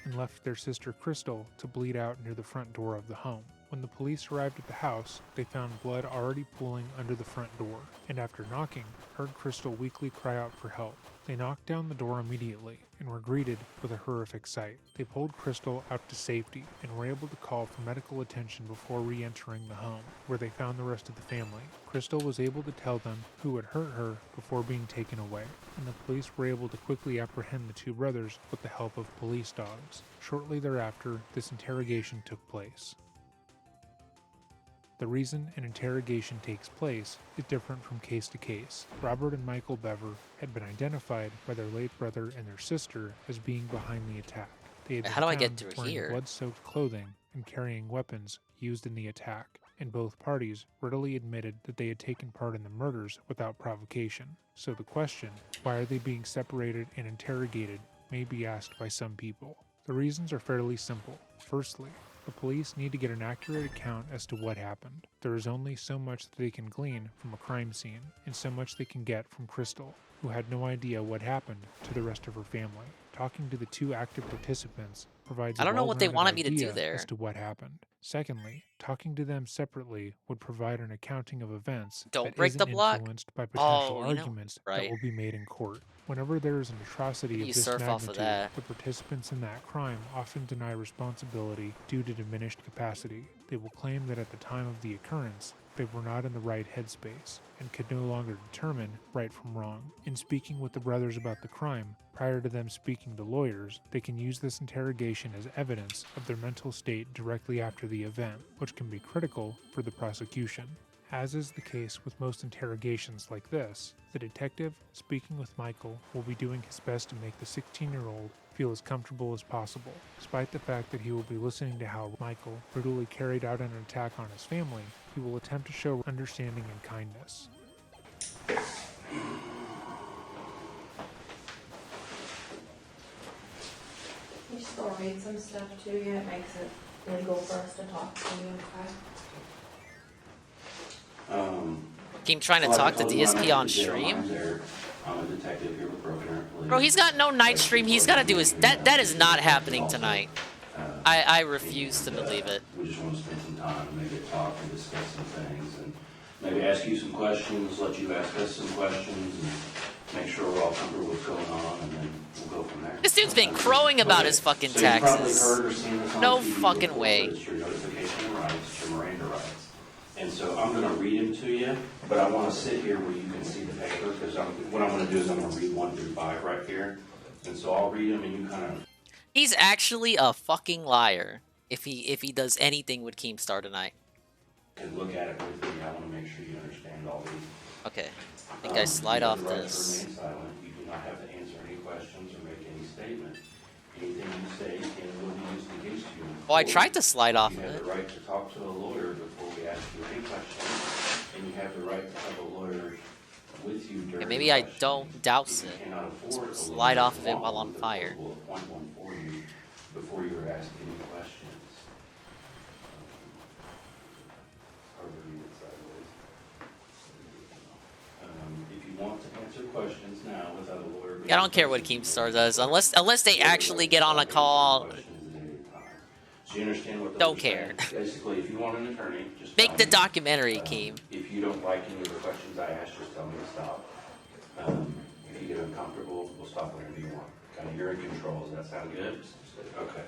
and left their sister Crystal to bleed out near the front door of the home. When the police arrived at the house, they found blood already pooling under the front door, and after knocking, heard Crystal weakly cry out for help. They knocked down the door immediately, and were greeted with a horrific sight. They pulled Crystal out to safety, and were able to call for medical attention before re-entering the home, where they found the rest of the family. Crystal was able to tell them who had hurt her before being taken away, and the police were able to quickly apprehend the two brothers with the help of police dogs. Shortly thereafter, this interrogation took place. The reason an interrogation takes place is different from case to case. Robert and Michael Bever had been identified by their late brother and their sister as being behind the attack. They had been How do I get found through wearing here? blood-soaked clothing and carrying weapons used in the attack, and both parties readily admitted that they had taken part in the murders without provocation. So the question, why are they being separated and interrogated, may be asked by some people. The reasons are fairly simple. Firstly, the police need to get an accurate account as to what happened. There is only so much that they can glean from a crime scene, and so much they can get from Crystal, who had no idea what happened to the rest of her family. Talking to the two active participants provides I don't know what they wanted me to do idea there. as to what happened. Secondly, talking to them separately would provide an accounting of events Don't that break the isn't block. influenced by potential Oh, you know, arguments right. that will be made in court. Whenever there is an atrocity You of this surf off of magnitude, that. the participants in that crime often deny responsibility due to diminished capacity. They will claim that at the time of the occurrence, they were not in the right headspace and could no longer determine right from wrong. In speaking with the brothers about the crime, prior to them speaking to lawyers, they can use this interrogation as evidence of their mental state directly after the event, which can be critical for the prosecution. As is the case with most interrogations like this, the detective, speaking with Michael, will be doing his best to make the 16-year-old feel as comfortable as possible. Despite the fact that he will be listening to how Michael brutally carried out an attack on his family, he will attempt to show understanding and kindness. You still read some stuff too, yeah, it makes it legal for us to talk to you, okay? Keep trying to talk to DSP on stream. I'm a detective here with Broken Earth Police. Bro, he's got no night stream. He's got to do his. That is not happening tonight. I refuse to believe it. We just want to spend some time, maybe talk and discuss some things, and maybe ask you some questions, let you ask us some questions, and make sure we're all comfortable with what's going on, and then we'll go from there. This dude's been crowing about his fucking So you've probably taxes. heard or seen this on No TV fucking before, way. but it's your notification rights, your Miranda rights. And so I'm gonna read them to you, but I wanna sit here where you can see the paper, because what I'm gonna do is I'm gonna read 1 through 5 right here. And so I'll read them and you kind of... He's actually a fucking liar if he does anything with Keemstar tonight. can look at it with me. I wanna make sure you understand all these. Okay. I think I slide You off have the right to this. remain silent. You do not have to answer any questions or make any statement. Anything you say can and will be used against you. in Oh, I court. tried to slide off You of have it. the right to talk to a lawyer before we ask you any questions, and you have the right to have a lawyer with you during Yeah, maybe the I questions. don't douse If it. you cannot afford a Slide lawyer, off of it want while one, on the fire. court will appoint one for you before you are asked any questions. Hard to read it sideways. If you want to answer questions now without a lawyer... Yeah, I don't care what Keemstar does, unless they actually get on a call. So you understand what those Don't are care. saying? Basically, if you want an attorney, just Make tell the me. documentary, Keem. If you don't like any of the questions I asked, just tell me to stop. If you get uncomfortable, we'll stop whenever you want. Kind of, you're in control. Does that sound good? Okay.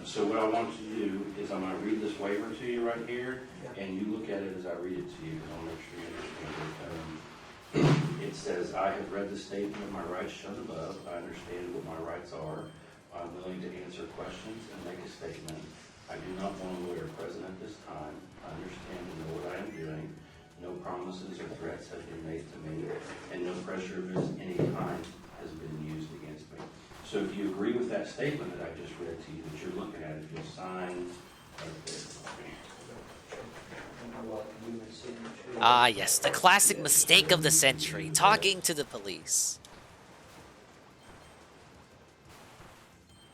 So what I want you to do is I'm going to read this waiver to you right here, and you look at it as I read it to you, because I'll make sure you understand it. It says, I have read the statement of my rights shown above. I understand what my rights are. I'm willing to answer questions and make a statement. I do not want a lawyer present at this time. I understand and know what I am doing. No promises or threats have been made to me, and no pressure of any kind has been used against me. So if you agree with that statement that I just read to you, that you're looking at, if you'll sign right there. Ah, yes, the classic mistake of the century, talking to the police.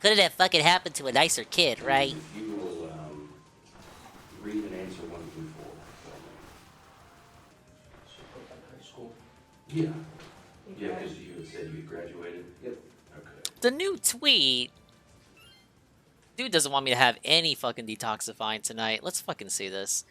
Couldn't have fucking happened to a nicer kid, right? If you will read and answer 1 through 4. High school? Yeah. Yeah, because you had said you graduated? Yep. Okay. The new tweet. Dude doesn't want me to have any fucking detoxifying tonight. Let's fucking see this.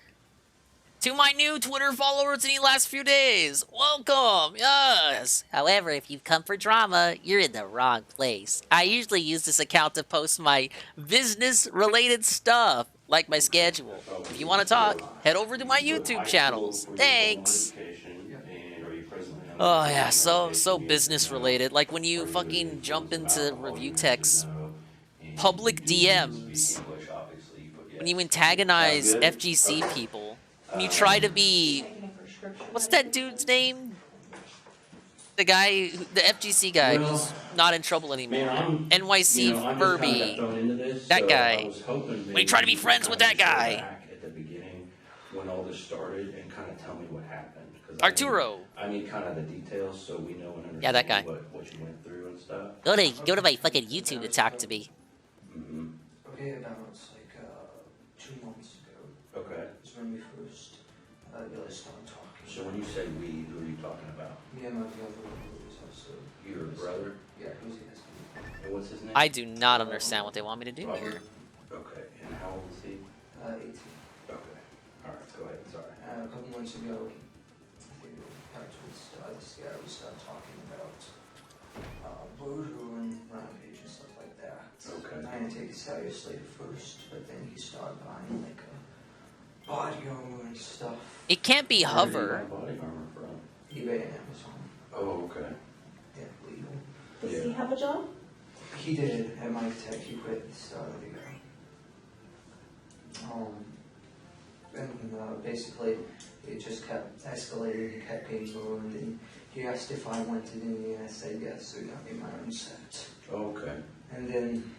To my new Twitter followers in the last few days, welcome, yes! However, if you've come for drama, you're in the wrong place. I usually use this account to post my business-related stuff, like my schedule. If you want to talk, head over to my YouTube channels. Thanks! Oh yeah, so business-related. Like when you fucking jump into review text, public DMs, when you antagonize FGC people, when you try to be... What's that dude's name? The guy, the FGC guy who's not in trouble anymore. NYC Kirby. That guy. When you try to be friends with that guy. At the beginning, when all this started, and kind of tell me what happened. Arturo. I need kind of the details so we know and understand Yeah, that guy. What you went through and stuff. Go to my fucking YouTube to talk to me. Okay, about like 2 months ago. Okay. Is when we first really started talking. So when you say we, who are you talking about? Me and my brother who was also. Your brother? Yeah, he was asking. And what's his name? I do not understand what they want me to do here. Okay, and how old is he? 18. Okay, alright, go ahead, sorry. A couple months ago, I think we started talking about voodoo and rampage and stuff like that. Okay. I didn't take it seriously at first, but then he started buying like a body armor and stuff. It can't be Where hover. did you buy body armor from? eBay and Amazon. Oh, okay. Yeah, legal. Does he have a job? He did at Mike Tech. He quit at the start of the year. And basically, it just kept escalating. He kept paying more, and then he asked if I wanted any, and I said yes. So he got me my own set. Okay. And then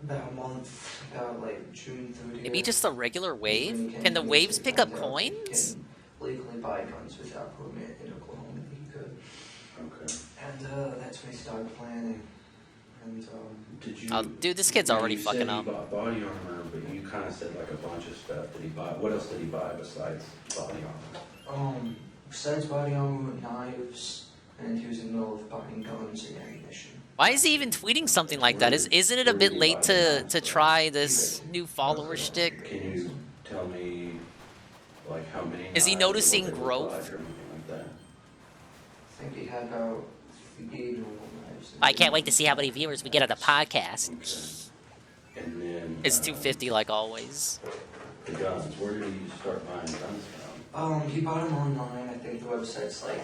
about a month, about like June 30th. Maybe just a regular wave? Can the waves pick up coins? Legally buy guns without permit in Oklahoma. He could. Okay. And that's when he started planning. And Did you? Oh, dude, this kid's already you fucking said up. He bought body armor, but you kind of said like a bunch of stuff. Did he buy? What else did he buy besides body armor? Besides body armor, knives, and he was in the middle of buying guns and ammunition. Why is he even tweeting something like that? Isn't it a bit late to try this new follower shtick? Can you tell me, like, how many? Is he knives or noticing what they look growth? like or anything like that? I think he had about I can't wait to see how many viewers we get on the podcast. And then It's 250 like always. the guns. Where did you start buying guns from? He bought them online. I think the website's like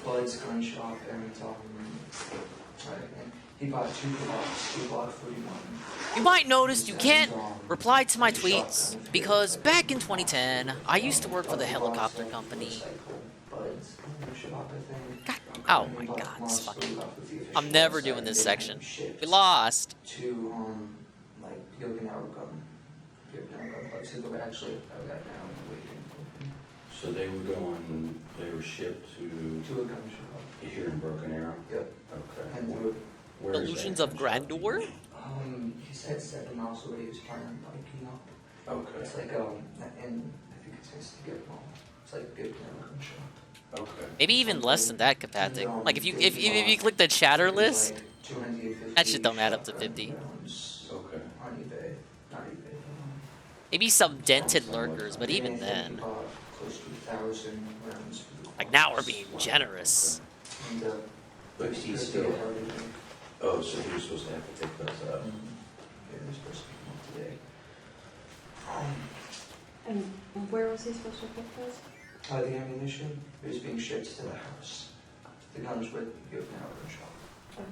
Bud's Gun Shop, and he bought two Glock 41. You might notice you can't reply to my tweets because back in 2010, I used to work for the helicopter company. God, oh my god, it's fucking... I'm never doing this section. We lost. To like Yokonawa gun plugs. So actually, I got now waiting. So they were going, they were shipped to a gun shop here in Broken Arrow? Yep. Okay. And Where is Illusions that? of Grandeur? He said 7 miles away. He was planning on biking up. Okay. It's like and I think it's nice to get home. It's like good gun shop. Okay. Maybe even less than that, Kapathic. Like if you click the chatter list, that shit don't add up to 50. Okay. On eBay. Not eBay. Maybe some dented lurkers, but even then. Close to 1,000 rounds. Like now we're being generous. And, But he's still... Oh, so he was supposed to have to pick those up. Yeah, they're supposed to come up today. And where was he supposed to put those? The ammunition is being shipped to the house. The guns with the Yokonawa gun shop.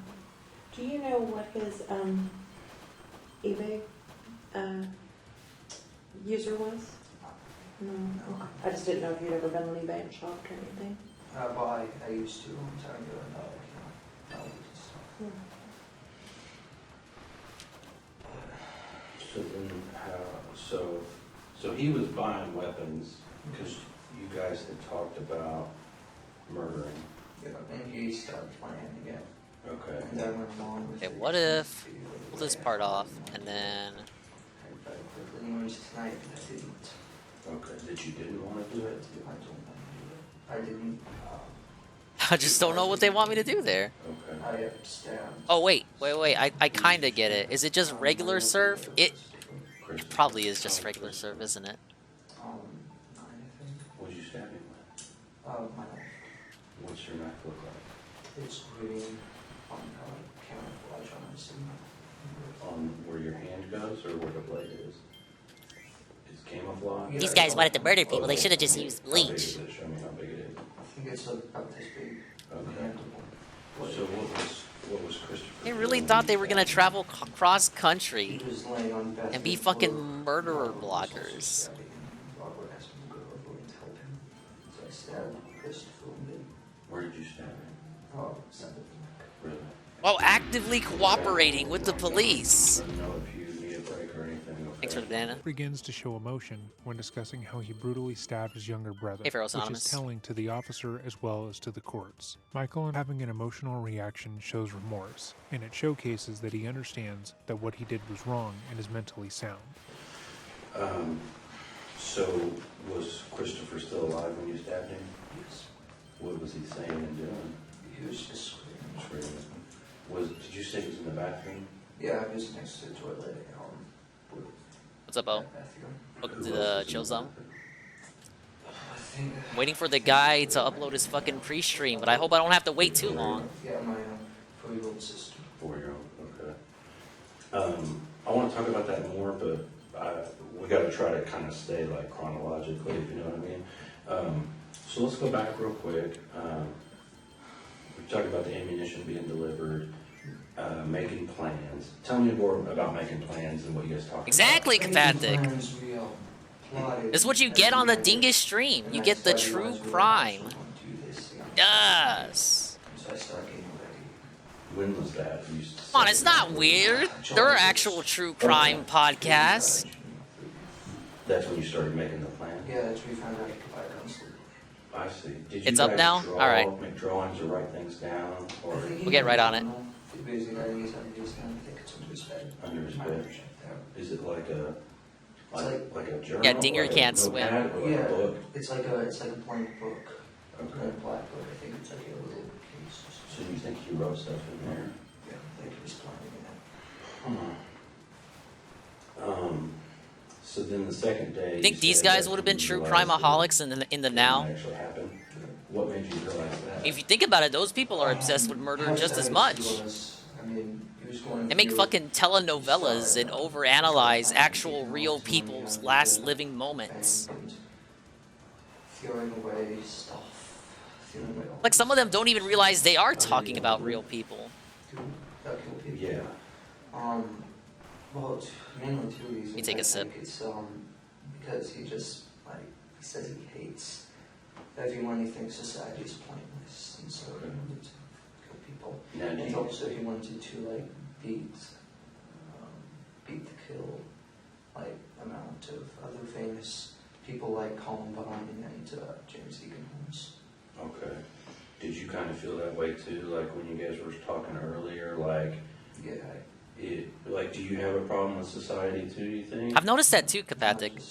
Do you know what his eBay user was? No. I just didn't know if you'd ever been on eBay and shopped or anything. Well, I used to a long time ago, and So then how... So he was buying weapons because you guys had talked about murdering. Yeah, and he started planning again. Okay. And I went along with Okay, what if... Pull this part off, and then... Tonight, but I didn't. Okay, that you didn't want to do it? I told them I didn't. I just don't know what they want me to do there. Okay. I stabbed. Oh, wait. I kinda get it. Is it just regular surf? It probably is just regular surf, isn't it? 9, I think. What did you stab him with? My knife. What's your knife look like? It's green on camouflage on my skin. On where your hand goes or where the blade is? It's camouflage? These guys wanted to murder people. They should have just used bleach. How big is it? Show me how big it is. I think it's about this big. Okay. So what was Christopher? They really thought they were gonna travel cross country He was laying on Beth and be fucking murderer bloggers. Robert asked me to go over and help him. So I stabbed Christopher and then, Where did you stab him? sent it. Really? While actively cooperating with the police. I don't know if you need a break or anything. Thanks for the banana. Begins to show emotion when discussing how he brutally stabbed his younger brother, Hey, Pharaoh's which Anonymous. is telling to the officer as well as to the courts. Michael, having an emotional reaction, shows remorse, and it showcases that he understands that what he did was wrong and is mentally sound. So was Christopher still alive when you stabbed him? Yes. What was he saying and doing? He was just screaming. Did you say he was in the bathroom? Yeah, I was next to the toilet. What's up, Bo? Welcome to the chill zone. I think. Waiting for the guy to upload his fucking pre-stream, but I hope I don't have to wait too long. Yeah, my 4-year-old sister. 4-year-old, okay. I want to talk about that more, but we got to try to kind of stay like chronologically, if you know what I mean. So let's go back real quick. We talked about the ammunition being delivered, making plans. Tell me more about making plans and what you guys talked Exactly, about. Kapathic. This is what you get on the Dingus stream. You get the true crime. Yes. So I started getting ready. When was that? Come on, it's not weird. There are actual true crime podcasts. That's when you started making the plan? Yeah, that's when we found out I could buy guns legally. I see. Did It's you up guys now? draw, Alright. make drawings or write things down? Or We'll get right on it. Basically, I think it's under his hand. I think it's under his bed. under his I bed? never checked that. Is it like a like a journal? Yeah, Dinger like a can't notepad swim. or a Yeah, book? it's like a blank book. Okay. A black book. I think it's like a little case. So you think you wrote stuff in there? Yeah, I think he was planning So then the second day. You think these guys would have been true crimeaholics in the now? Actually happened. What made you realize that? If you think about it, those people are obsessed with murder how just as sad much. he was. I mean, he was going They make through- fucking telenovelas and overanalyze actual taking real all his money people's out of last the living moments. bank and throwing away stuff. Throwing away all Like some of this them don't even realize they are talking about real people. that kill people. Yeah. Well, mainly two reasons. Let me take a I sip. think it's because he just like he says he hates everyone. He thinks society is pointless, and so he wanted to kill people. Now, do And you- also he wanted to like beat the kill like amount of other famous people like Columbine and James Egan Holmes. Okay. Did you kind of feel that way too? Like when you guys were talking earlier, like, Yeah. like, do you have a problem with society too? You think? I've noticed that too, Kapathic.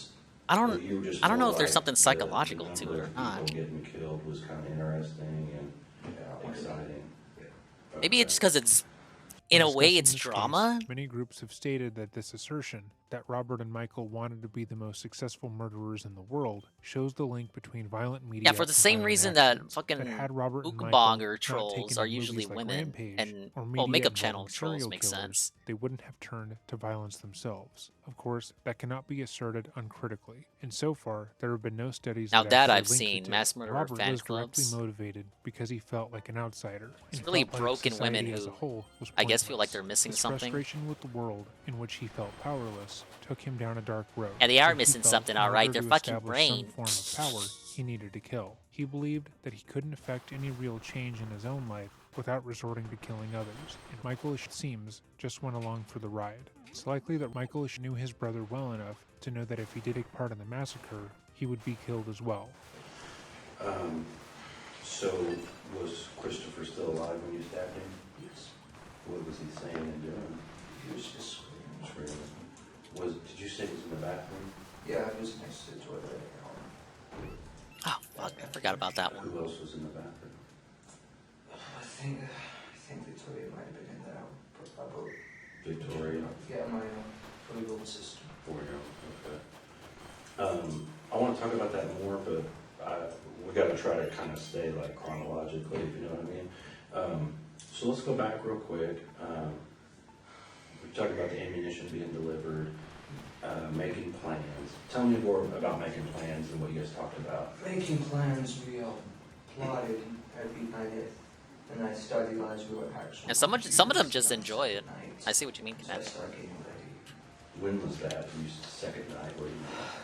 I Or don't you were just I don't know more if there's like something the psychological to number it or of not. People getting killed was kind of interesting and exciting. Maybe it's because it's in a When way discussing it's this drama. case, many groups have stated that this assertion that Robert and Michael wanted to be the most successful murderers in the world shows the link between violent media. Yeah, for the and same violent reason actions. that fucking had Robert and Michael Ukabonga not trolls taken are in movies usually like women, Rampage and or well, media makeup channel involving trolls serial make killers, sense. they wouldn't have turned to violence themselves. Of course, that cannot be asserted uncritically, and so far there have been no studies Now that that actually I've link the seen, two. mass murderer Robert fan was directly clubs. motivated because he felt like an outsider. It's and really felt like broken women society as who, a whole was I guess, feel like pointless. they're missing His something. frustration with the world in which he felt powerless took him down a dark road. Yeah, they are and he missing felt something, in alright. order They're to fucking establish brain. some form of power, he needed to kill. He believed that he couldn't affect any real change in his own life without resorting to killing others, and Michael, it seems, just went along for the ride. It's likely that Michael knew his brother well enough to know that if he did take part in the massacre, he would be killed as well. So was Christopher still alive when you stabbed him? Yes. What was he saying and doing? He was just screaming. Did you say he was in the bathroom? Yeah, I was next to the toilet. Oh fuck, I forgot about that one. Who else was in the bathroom? I think Victoria might have been in there. About Victoria? Yeah, my 4-year-old sister. 4-year-old, okay. I want to talk about that more, but we got to try to kind of stay like chronologically, if you know what I mean. So let's go back real quick. We talked about the ammunition being delivered, making plans. Tell me more about making plans and what you guys talked about. Making plans, we plotted every night, and I studied as we were actually. And some of them just enjoy it. I see what you mean, So I Kapathic. started getting ready. When was that? You second night? Where you?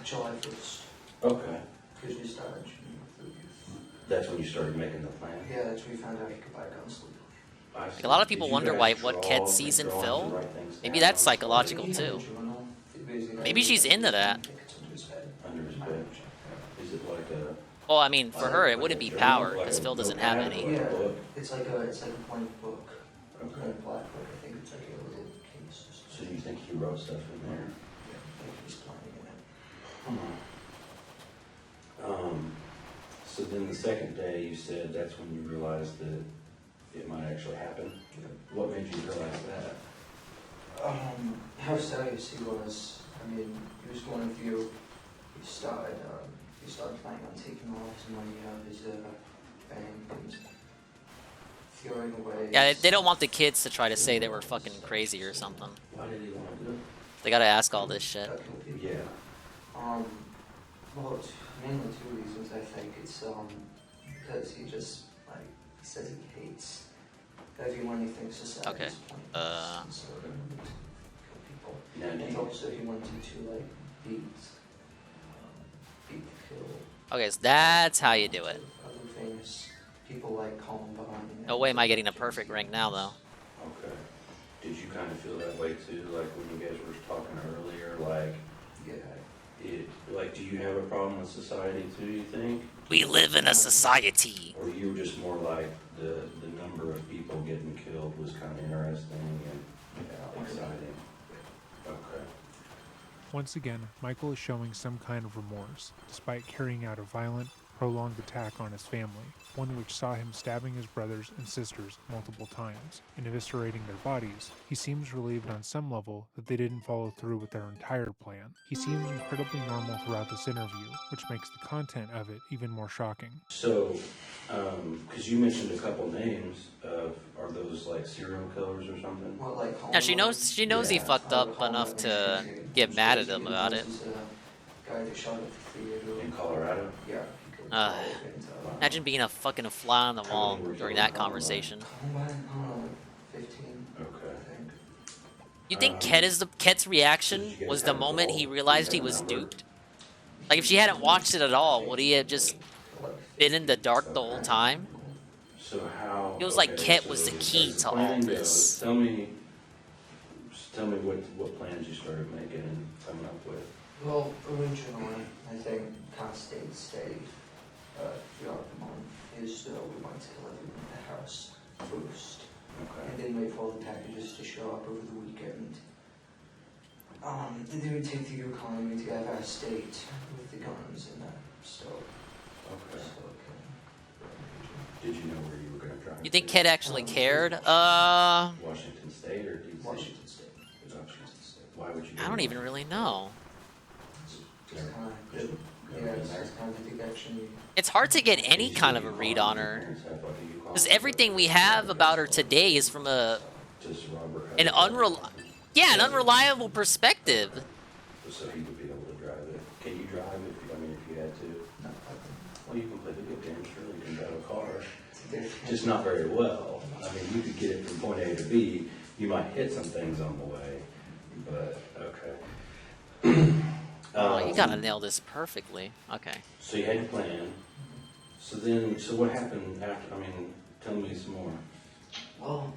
July 1st. Okay. Because we started shooting with the youth. That's when you started making the plan. Yeah, that's when we found out you could buy guns legally. Like a lot of people wonder why what Ket sees in Phil. Maybe that's psychological too. Maybe she's into that. Under his bed. Is it like a? Well, I mean, for her, it wouldn't be power because Phil doesn't have any. Yeah, it's like a blank book. Okay. A black book. I think it's like a little case. So you think he wrote stuff in there? Yeah, I think he's planning in it. So then the second day you said that's when you realized that it might actually happen. What made you realize that? How serious he was. I mean, he was going through. He started planning on taking all his money out of his bank and throwing away. Yeah, they don't want the kids to try to say they were fucking crazy or something. Why did he want to do it? They gotta ask all this shit. Yeah. Well, mainly two reasons. I think it's because he just like he says he hates everyone. He thinks society Okay. is pointless. And so he wanted to kill people. Now, do And you- also he wanted to like beat the kill. Okay, so that's how you do it. Other famous people like Columbine. No way am I getting a perfect ring now, though. Okay. Did you kind of feel that way too? Like when you guys were talking earlier, like, like, do you have a problem with society too? You think? We live in a society. Or you were just more like the number of people getting killed was kind of interesting and exciting. Okay. Once again, Michael is showing some kind of remorse, despite carrying out a violent, prolonged attack on his family, one which saw him stabbing his brothers and sisters multiple times and eviscerating their bodies. He seems relieved on some level that they didn't follow through with their entire plan. He seems incredibly normal throughout this interview, which makes the content of it even more shocking. So, because you mentioned a couple names of, are those like serial killers or something? Well, like, Yeah, she knows he fucked up enough to get mad at him about it. Guy that shot at the theater. In Colorado? Yeah. Imagine being a fucking fly on the wall during that conversation. Columbine, I don't know, like 15. Okay. I think. You think Ket's reaction was the moment he realized he was duped? Like, if she hadn't watched it at all, would he have just been in the dark the whole time? So how? Feels like Ket was the key to all this. Tell me what plans you started making and coming up with. Well, originally, I think kind of stayed steady throughout the month. Is we wanted to kill everyone in the house first, and then wait for all the packages to show up over the weekend. And then we take the economy to get our state with the guns and that stuff. Okay. Did you know where you were going to drive? You think Ket actually cared? Washington State or DC? Washington State. Washington State. Why would you? I don't even really know. It's hard to get any kind of a read on her, because everything we have about her today is from an unreliable perspective. So he would be able to drive it. Can you drive if you had to? No. Well, you can play the good game. Sure, you can drive a car. Just not very well. I mean, you could get it from point A to B. You might hit some things on the way, but okay. Oh, you gotta nail this perfectly. Okay. So you had your plan. So what happened after? I mean, tell me some more. Well,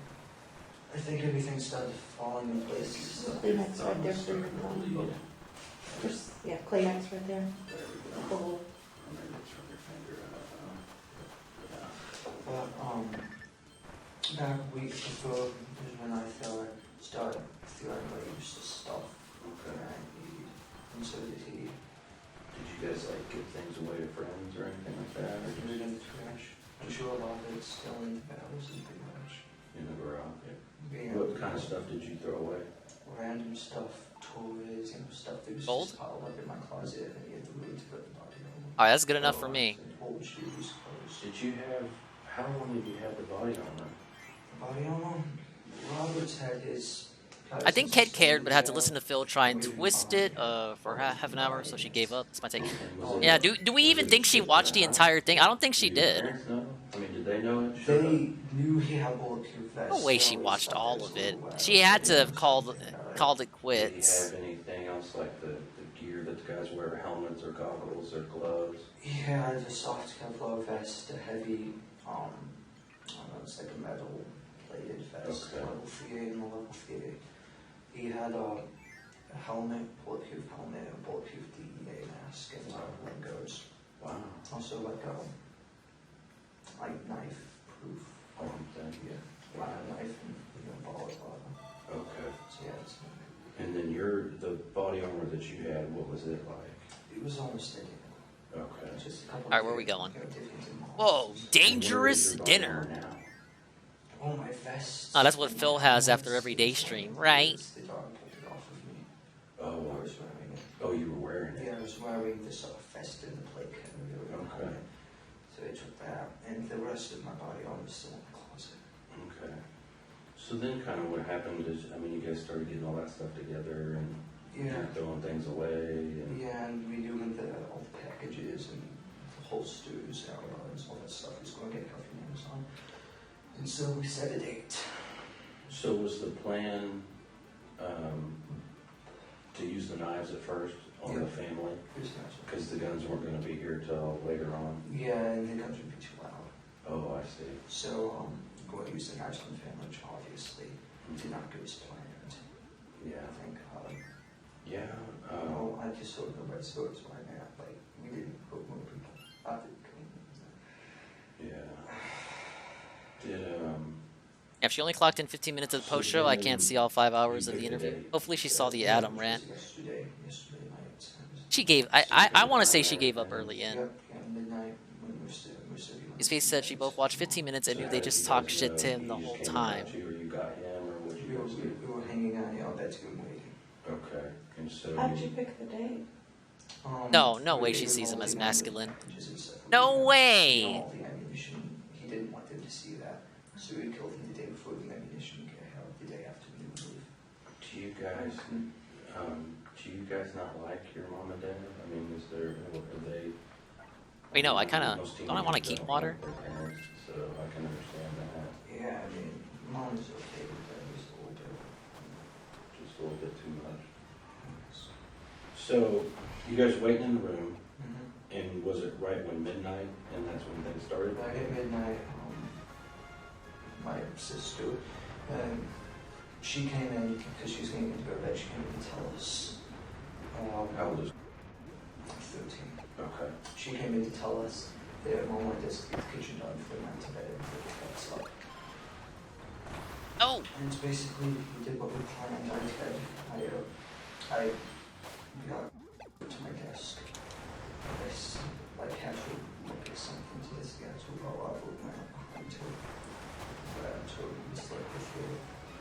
I think everything started falling in place. Kleenex right there for your phone. Yeah, Kleenex right there. Cool. But back a week before is when I started feeling like useless stuff. Okay. And so did he. Did you guys like give things away to friends or anything like that? Or Put it in the trash. I'm sure a lot of it's still in the barrels in the garage. In the garage? Yeah. What kind of stuff did you throw away? Random stuff, toys, stuff that was Gold? just piled up in my closet and you had the room to put the body on. Alright, that's good enough for me. Old shoes, clothes. Did you have? How long have you had the body armor? The body armor? Robert's had his. I think Ket cared, but had to listen to Phil try and twist it for half an hour, so she gave up. That's my take. Yeah, do we even think she watched the entire thing? I don't think she did. I mean, did they know it? They knew he had bulletproof vests. No way she watched all of it. She had to have called it quits. Did he have anything else like the gear that the guys wear, helmets or goggles or gloves? He had a soft Kevlar vest, a heavy, I don't know, it's like a metal plated vest, level 3A and a level 3A. He had a helmet, bulletproof helmet, a bulletproof DEA mask, and Legos. Wow. Also like knife proof. Yeah, knife and ball at bottom. Okay. So yeah, it's. And then the body armor that you had, what was it like? It was almost steady. Okay. Just a couple. Alright, where are we going? Whoa, dangerous dinner. Oh, my vest. Oh, that's what Phil has after every day stream, right? The dog pulled it off of me. Oh, I was wearing it. Oh, you were wearing it? Yeah, I was wearing this vest in the plate carrier. Okay. So they took that, and the rest of my body armor was still in the closet. Okay. So then kind of what happened is, I mean, you guys started getting all that stuff together and Yeah. throwing things away. And Yeah, and redoing all the packages and the holsters, outruns, all that stuff was going to get cut from Amazon. And so we set a date. So was the plan to use the knives at first on the family? Because the guns weren't going to be here till later on? Yeah, and the guns would be too loud. Oh, I see. So going to use the knives on the family, which obviously did not go as planned. Yeah. Thank God. Yeah. I just sort of the red swords right now. Like, we didn't put more people out there. Yeah. Did, If she only clocked in 15 minutes of the post show, I can't see all 5 hours of the interview. Hopefully she saw the Adam rant. Yesterday night. She gave, I want to say she gave up early in. Yep, yeah, midnight. His face said she both watched 15 minutes and knew they just talked shit to him the whole time. Or you got him, or what you guys do? We were hanging out in the bedroom waiting. Okay. And so How did you pick the date? No way she sees him as masculine. No way! The ammunition, he didn't want them to see that, so we killed him the day before the ammunition held the day after we moved. do you guys not like your mom and dad? I mean, are they? Wait, no, I don't I want to keep water? Their parents, so I can understand that. Yeah, I mean, mom is okay with that, just a little bit. Just a little bit too much. So, you guys waiting in the room, and was it right when midnight, and that's when things started? Right at midnight, my sister, she came in because she was going to go to bed. She came in to tell us. How old is 13. Okay. She came in to tell us that mom wanted us to get the kitchen done before we went to bed. Oh! And it's basically, we did what we planned. I got to my desk. I casually looked at something to this guy to go up with my behind to grab to his like with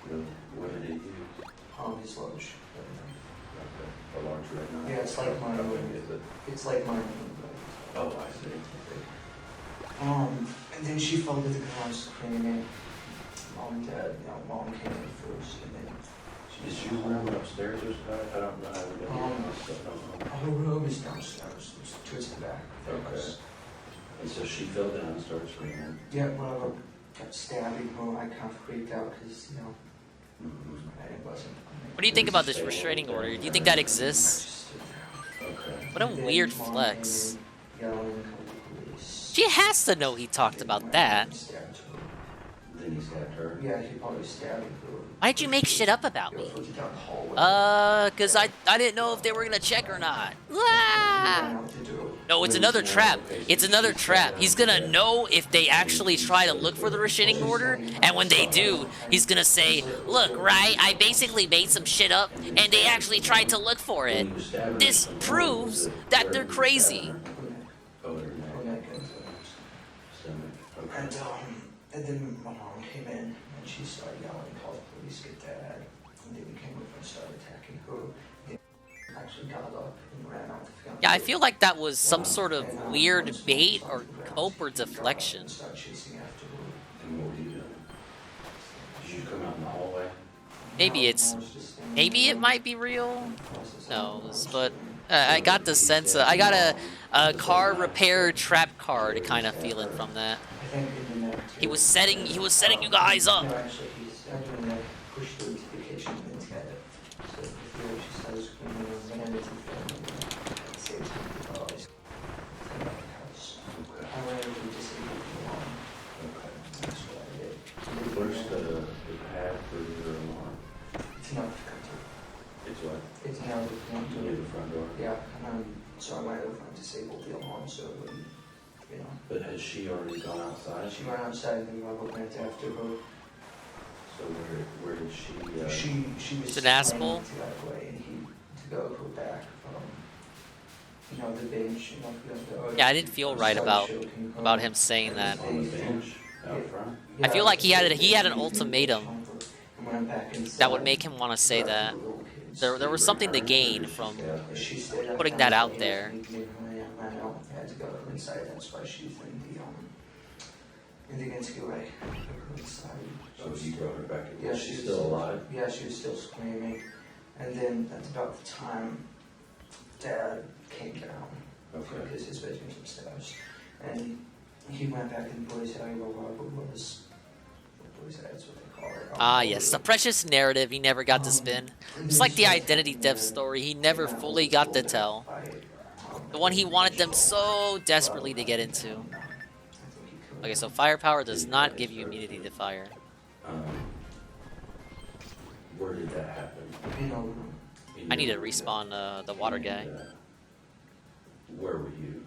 Really? What did he use? his large. Okay. A large red knife? Yeah, it's like mine. How big is it? It's like mine. Oh, I see. And then she fell to the ground screaming. Mom and dad, mom came in first, and then Is your room upstairs or something? I don't know. her room is downstairs, it's towards the back. Okay. And so she fell down and started screaming. Yeah, well, I kept stabbing her. I kind of freaked out because, it wasn't. What do you think about this restraining order? Do you think that exists? Okay. What a weird flex. She has to know he talked about that. Then he stabbed her? Yeah, he probably stabbed her. Why'd you make shit up about me? Cause I didn't know if they were gonna check or not. Ah! No, it's another trap. It's another trap. He's gonna know if they actually try to look for the restraining order, and when they do, he's gonna say, look, right, I basically made some shit up, and they actually tried to look for it. This proves that they're crazy. And then my mom came in, and she started yelling, called the police, get dad. And then we came over and started attacking her. They actually got up and ran out the field. Yeah, I feel like that was some sort of weird bait or cope or deflection. And what were you doing? Did you come out in the hallway? Maybe it might be real. Who knows? But I got the sense I got a car repair trap card kind of feeling from that. He was setting you guys up. No, actually, he's doing that, pushed her into the kitchen and then got it. So before she started screaming and ran into the family and saved $100 from the house. I ran over and disabled the alarm. That's what I did. Where's the pad for your alarm? It's not the front door. It's what? It's now the front door. Near the front door? Yeah, so I went over and disabled the alarm so it wouldn't, But has she already gone outside? She went outside and then I went after her. So where did she? She was It's an asshole. to that way, and he to go back from the bench. Yeah, I didn't feel right about him saying that. On the bench out front? I feel like he had an ultimatum that would make him want to say that. There was something to gain from putting that out there. I had to go inside. That's why she's in the insecurity. So you brought her back in. Yeah, She's still alive? Yeah, she was still screaming. And then at about the time Dad came down. Okay. Because his bedroom's upstairs. And he went back in the boys' area where Robert was. The boys' area, that's what they call it. Ah, yes, the precious narrative he never got to spin. It's like the identity theft story he never fully got to tell. The one he wanted them so desperately to get into. Okay, so firepower does not give you immunity to fire. Where did that happen? I need to respawn the water guy. Where were you?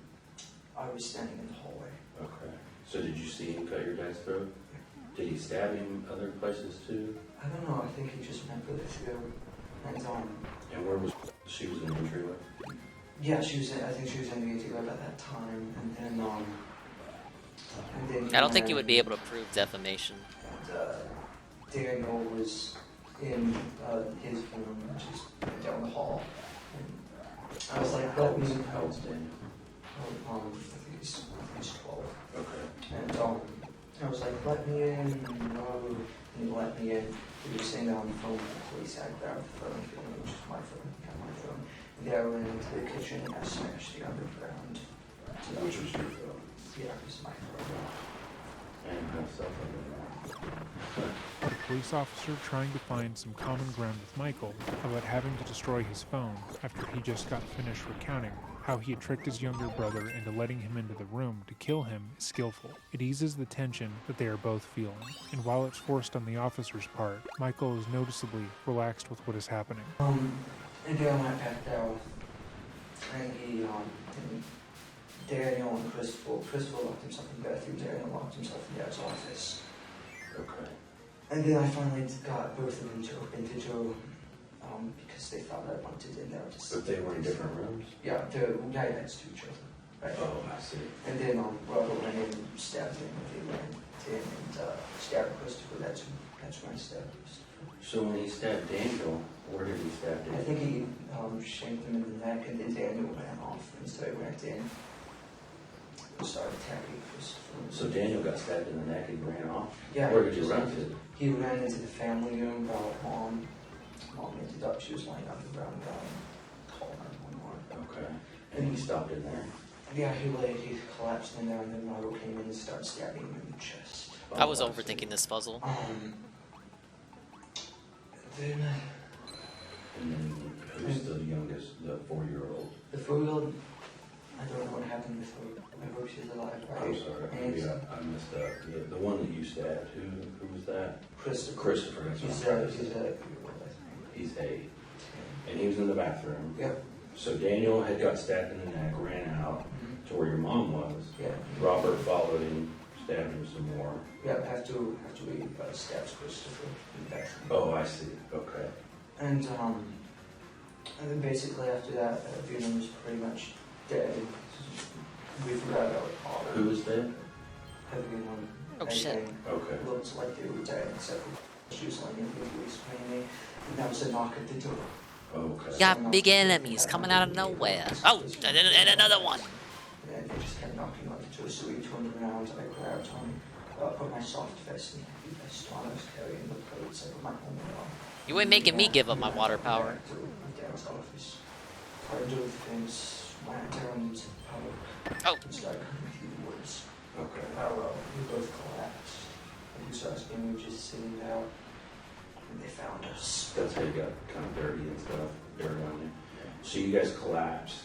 I was standing in the hallway. Okay. So did you see him cut your dad's throat? Did he stab him other places too? I don't know. I think he just went really through. And where was she? Was in the entryway? Yeah, I think she was in the entryway at that time. And then And then he I don't think you ran would be able to prove defamation. And Daniel was in his room, just down the hall. And I was like, let me. How old's Daniel? I think he's 12. Okay. And I was like, let me in. No. And he let me in. He was sitting on the phone with the police. I grabbed the phone, which is my phone, got my phone. And then I went into the kitchen and I smashed the underground. Which was your phone? Yeah, it was my phone. And how cell phone? The police officer trying to find some common ground with Michael about having to destroy his phone after he just got finished recounting how he had tricked his younger brother into letting him into the room to kill him is skillful. It eases the tension that they are both feeling, and while it's forced on the officer's part, Michael is noticeably relaxed with what is happening. And then I backed out, and and Daniel and Christopher locked himself in the bathroom, Daniel locked himself in Dad's office. Okay. And then I finally got both of them to open to Joe, because they thought I wanted in there. But they were in different rooms? Yeah, the guy has 2 children. Right? Oh, I see. And then Robert went in and stabbed him, and they went in and stabbed Christopher. That's when I stabbed Christopher. So when he stabbed Daniel, where did he stab Daniel? I think he shanked him in the neck, and then Daniel ran off, and so I went in and started attacking Christopher. So Daniel got stabbed in the neck and ran off? Yeah. Where did you run to? He ran into the family room, brought Mom. Mom ended up, she was lying on the ground, called 911. Okay. And he stopped in there? Yeah, he collapsed in there, and then Margo came in and started stabbing him in the chest. I was overthinking this puzzle. Then And then who's the youngest, the 4-year-old? the 4-year-old, I don't know what happened with her. I hope she's alive, right? I'm sorry, I messed up. The one that you stabbed, who was that? Christopher. Christopher, that's what He's He's 8. And he was in the bathroom. Yep. So Daniel had got stabbed in the neck, ran out to where your mom was. Yeah. Robert followed him, stabbed him some more. Yeah, after we stabbed Christopher in the bathroom. Oh, I see. Okay. And then basically after that, Venom was pretty much dead. We forgot about all. Who was dead? Venom. Oh, shit. Okay. Looks like they were dead, except for she was laying in the police mainly. And that was a knock at the door. Oh, okay. Got big enemies coming out of nowhere. Oh, and another one. And they just kept knocking on the door, so we turned around and I grabbed on, put my soft vest and heavy vest on. I was carrying the coats. I put my helmet on. You ain't making me give up my water power. Dad's office. Part of the things went down into the park. Oh. And started coming through the woods. Okay. We both collapsed. And we saw us and we were just sitting there. And they found us. That's how you got kind of dirty and stuff, dirt on you. So you guys collapsed.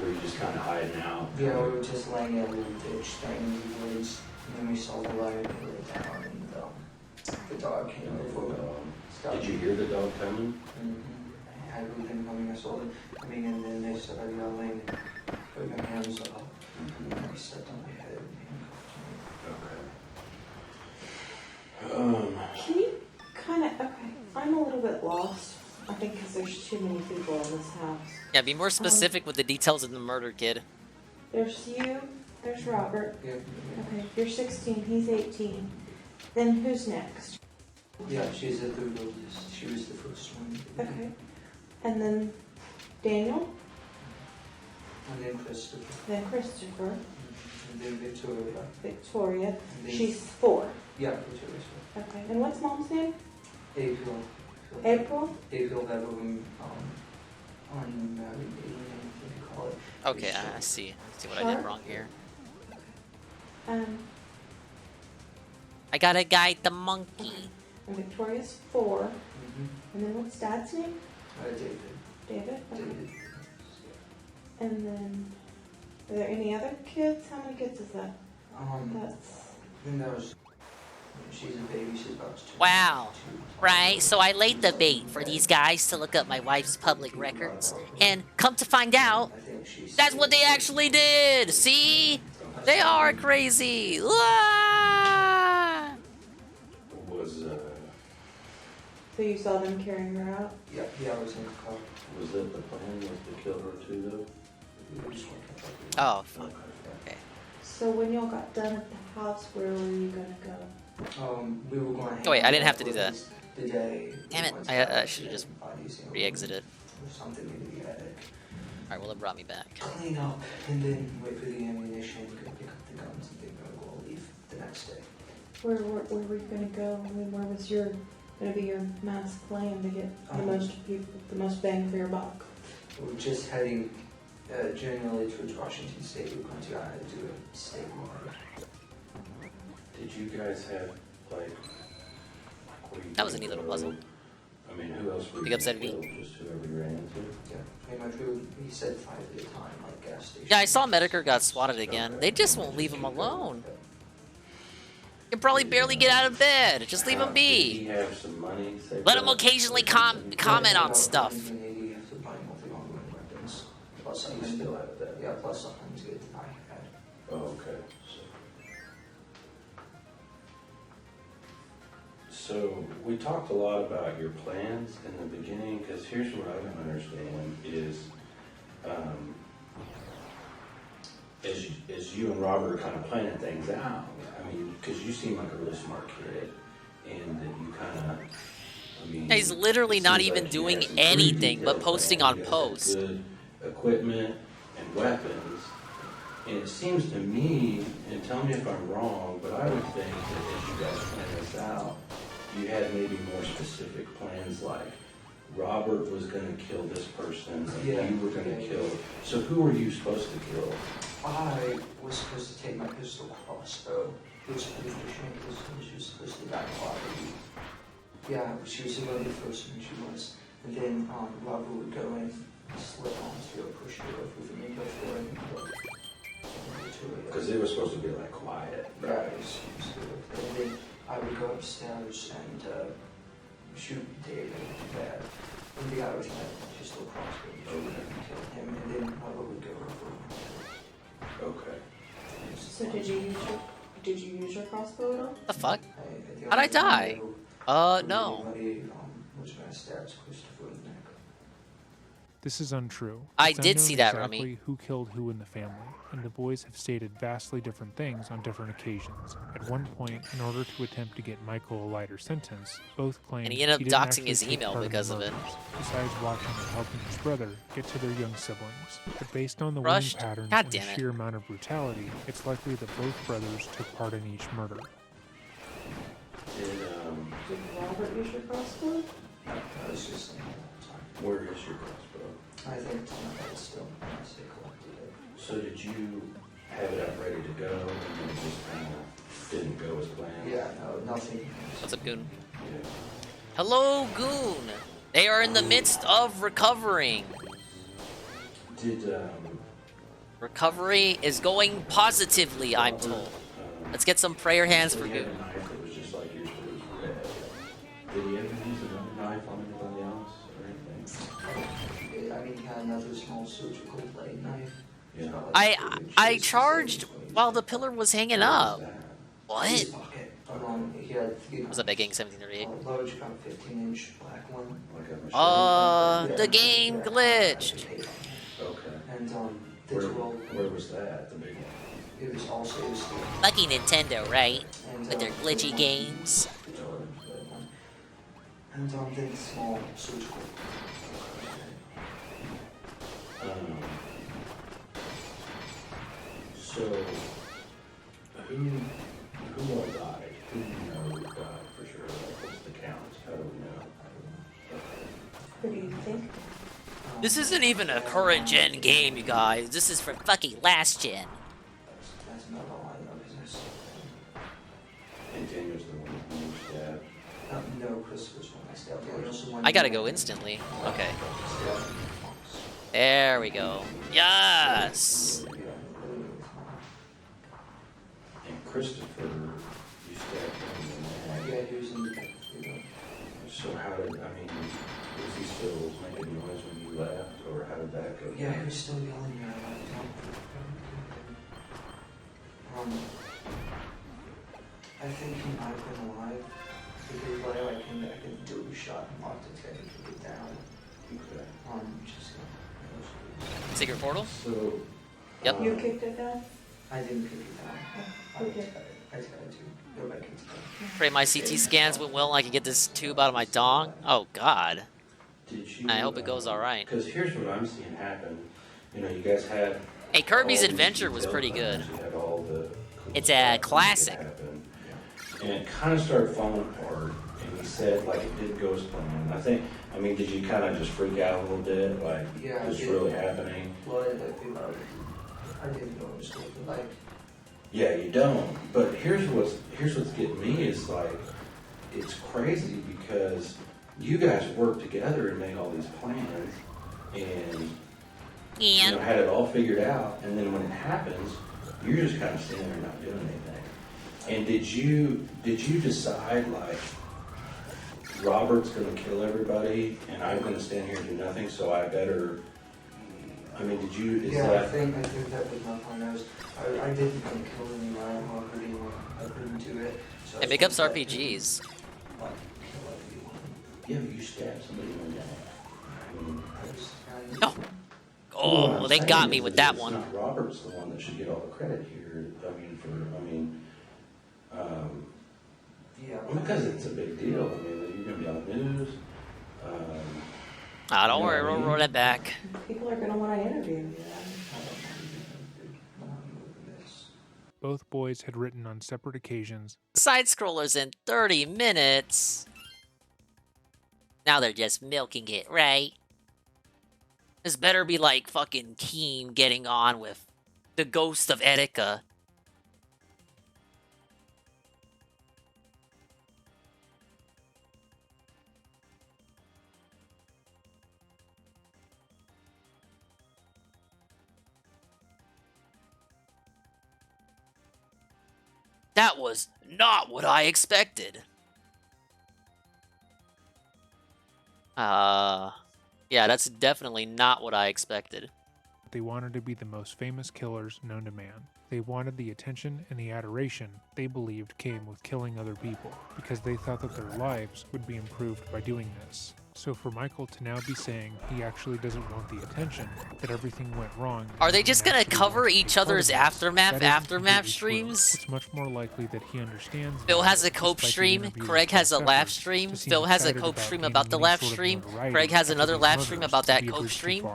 Were you just kind of hiding out? Yeah, we were just laying in a little ditch thing in the woods. And then we saw the light and we lay down and the dog came over. Did you hear the dog coming? Mm-hmm. I heard them coming, I saw them coming, and then they started yelling, putting their hands up. And they stepped on my head and handcuffed me. Okay. Can you kind of, okay, I'm a little bit lost, I think, because there's too many people in this house. Yeah, be more specific with the details of the murder, kid. There's you, there's Robert. Yeah. Okay, you're 16, he's 18. Then who's next? Yeah, she's the third oldest. She was the first one. Okay. And then Daniel, And then Christopher. then Christopher, And then Victoria. Victoria. And then- She's 4. Yeah, Victoria's one. Okay. And what's mom's name? April. April? April had unmarried baby, I think you call it. Okay, I see. I see what I did wrong here. I gotta guide the monkey. And Victoria's 4. Mm-hmm. And then what's Dad's name? David. David? Okay. David. And then, are there any other kids? How many kids is that? That's... Then there was, she's a baby, she's about 2. Wow. Right, so I laid the bait for these guys to look up my wife's public records. And come to find out, that's what they actually did! See? They are crazy! Ah! So you saw them carrying her out? Yeah, I was in the car. Was that the plan, was to kill her too, though? We were just working. Oh, fuck. Okay. So when y'all got done at the house, where were you gonna go? We were going to Oh wait, I hang didn't out have to do for that. the day. Damn it! Once I that should have just bodies, you know, re-exited. or something into the attic. Alright, well it brought me back. Clean up and then wait for the ammunition, go pick up the guns, and then go leave the next day. Where were you gonna go? I mean, where was gonna be your mass plan to get the most people, the most bang for your buck? We're just heading generally towards Washington State. We're going to do a state murder. Did you guys have, like, That was a neat little puzzle. I mean, who else were Big you up, Zed gonna V. kill? Just whoever you ran into? Yeah, pretty much. He said 5 at a time, like gas station. Yeah, I saw Medicare got swatted again. They just won't leave him alone. He can probably barely get out of bed. Just leave him Did he be. have some money saved Let him up? occasionally comment on stuff. You have to buy multi-ongoing weapons. Plus, You still have that? Yeah, plus sometimes get the knife had. Oh, okay. So we talked a lot about your plans in the beginning, because here's what I don't understand is, as you and Robert are kind of planning things out, I mean, because you seem like a really smart kid, and that you kind of, I mean... He's literally it not seems even like you doing have some pretty anything but detailed posting plans. on You guys have posts. Good equipment and weapons, and it seems to me, and tell me if I'm wrong, but I would think that as you guys plan this out, you had maybe more specific plans, like Robert was going to kill this person, and Yeah. you were going to kill. So who were you supposed to kill? I was supposed to take my pistol crossbow. It was pretty efficient because she was supposed to die quietly. Yeah, she was going to be the first one she was. And then Robert would go in, slip onto her, push her over with me, go for it, and go to it. Because they were supposed to be like quiet. Yeah, it was good. And then I would go upstairs and shoot David bad. And the guy was like, just a crossbow, shoot him and kill him. And then Robert would go over. Okay. So did you use your crossbow at all? The fuck? How'd I die? No. Was my stats Christopher in the neck. This is untrue. I It's did unknown see that, exactly Rummy. who killed who in the family, and the boys have stated vastly different things on different occasions. At one point, in order to attempt to get Michael a lighter sentence, both claimed And he ended up didn't doxing actually his take email part in the because of it. murders, besides watching and helping his brother get to their young siblings. But based on the Rushed? winning patterns God and the damn it. sheer amount of brutality, it's likely that both brothers took part in each murder. Did, Did Robert use your crossbow? I was just saying all the time. where is your crossbow? I think it's on my head still. I stay collected it. So did you have it out ready to go, and then it just kind of didn't go as planned? Yeah, no, nothing. What's up, Goon? Yeah. Hello, Goon. They are in the midst of recovering. Did, Recovery is going positively, I'm told. Let's get some prayer hands so for he had Goon. a knife that was just like yours, but it was red. Did he ever use another knife on anybody else or anything? I mean, he had another small surgical blade knife. Yeah. I charged while the pillar was hanging up. What? His pocket. He had, Was that big gang 1738? large, about 15-inch black one. Like a machete? The game glitched. Okay. And the Where, 12. where was that? The big one? It was also it was the Lucky Nintendo, right? and, With their glitchy games. And then small surgical. So, who all died? Who do you know died for sure? Like, what's the count? How do we know? Who do you think? This isn't even a current gen game, you guys. This is from fucking last gen. That's not all I know because And Daniel's the one who stabbed. no, Chris was one I stabbed. The other one I gotta go instantly. Okay. There we go. Yes! And Christopher, you stabbed him in the head. Yeah, he was in the back. So how did, I mean, was he still making noise when you left, or how did that go? Yeah, he was still yelling at me. I think he might have been alive because by I came back and do a shot and locked his head and took it down. Okay. Just Secret portal? So, Yep. You kicked it down? I didn't pick it down. Okay. I just got to go back into that. Pray my CT scans went well and I can get this tube out of my dong. Oh God. Did you, I hope it goes all right. Because here's what I'm seeing happen. You know, you guys had. Hey, Kirby's all these Adventure was detailed pretty good. plans, you had all the It's a classic. And it kind of started falling apart. And he said, like, it didn't go as planned. I mean, did you kind of just freak out a little bit? Like, Yeah, what's I did. really happening? Well, I didn't know it was going to like. Yeah, you don't. But here's what's getting me is like, it's crazy because you guys worked together and made all these plans and you know, had it all figured out. And then when it happens, you're just kind of standing there not doing anything. And did you decide like Robert's going to kill everybody and I'm going to stand here and do nothing? So I better. I mean, did you? I think that was my plan. I didn't want to kill anyone. I didn't want to hurt anyone. I couldn't do it. So It pickups RPGs. Like, kill everyone. Yeah, but you stabbed somebody in the neck. I mean, No. Oh, they got me with that one. Not Robert's the one that should get all the credit here. Yeah. Because it's a big deal. I mean, you're going to be on the news. Don't worry, we'll roll that back. People are going to want to interview you. Both boys had written on separate occasions. Sidescrollers in 30 minutes. Now they're just milking it, right? This better be like fucking Keem getting on with the ghost of Etika. That was not what I expected. Yeah, that's definitely not what I expected. They wanted to be the most famous killers known to man. They wanted the attention and the adoration they believed came with killing other people, because they thought that their lives would be improved by doing this. So for Michael to now be saying he actually doesn't want the attention, that everything went wrong... Are they just gonna cover each other's aftermath completely streams? It's much more likely that he understands... Phil has a cope stream, Craig has a laugh stream, Phil has a cope stream about the laugh stream, Craig has another laugh stream about that cope stream.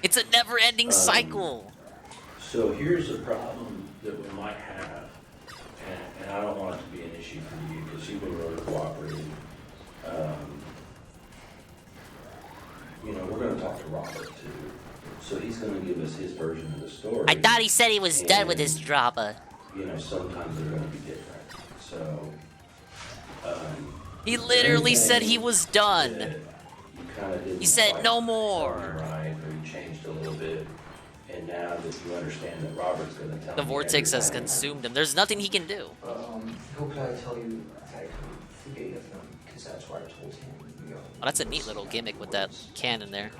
It's a never-ending cycle! So here's a problem that we might have, and I don't want it to be an issue for you because you've been really cooperative. You know, we're going to talk to Robert too. So he's going to give us his version of the story. I thought he said he was done with his drama. You know, sometimes they're going to be different. So, he literally said he was done. He said no more. Right, or you changed a little bit. And now that you understand that Robert's going to tell The vortex has consumed him. There's nothing he can do. Who could I tell you that I could forgave them? Because that's why I told him. You know, Well, that's a neat little gimmick with that cannon there.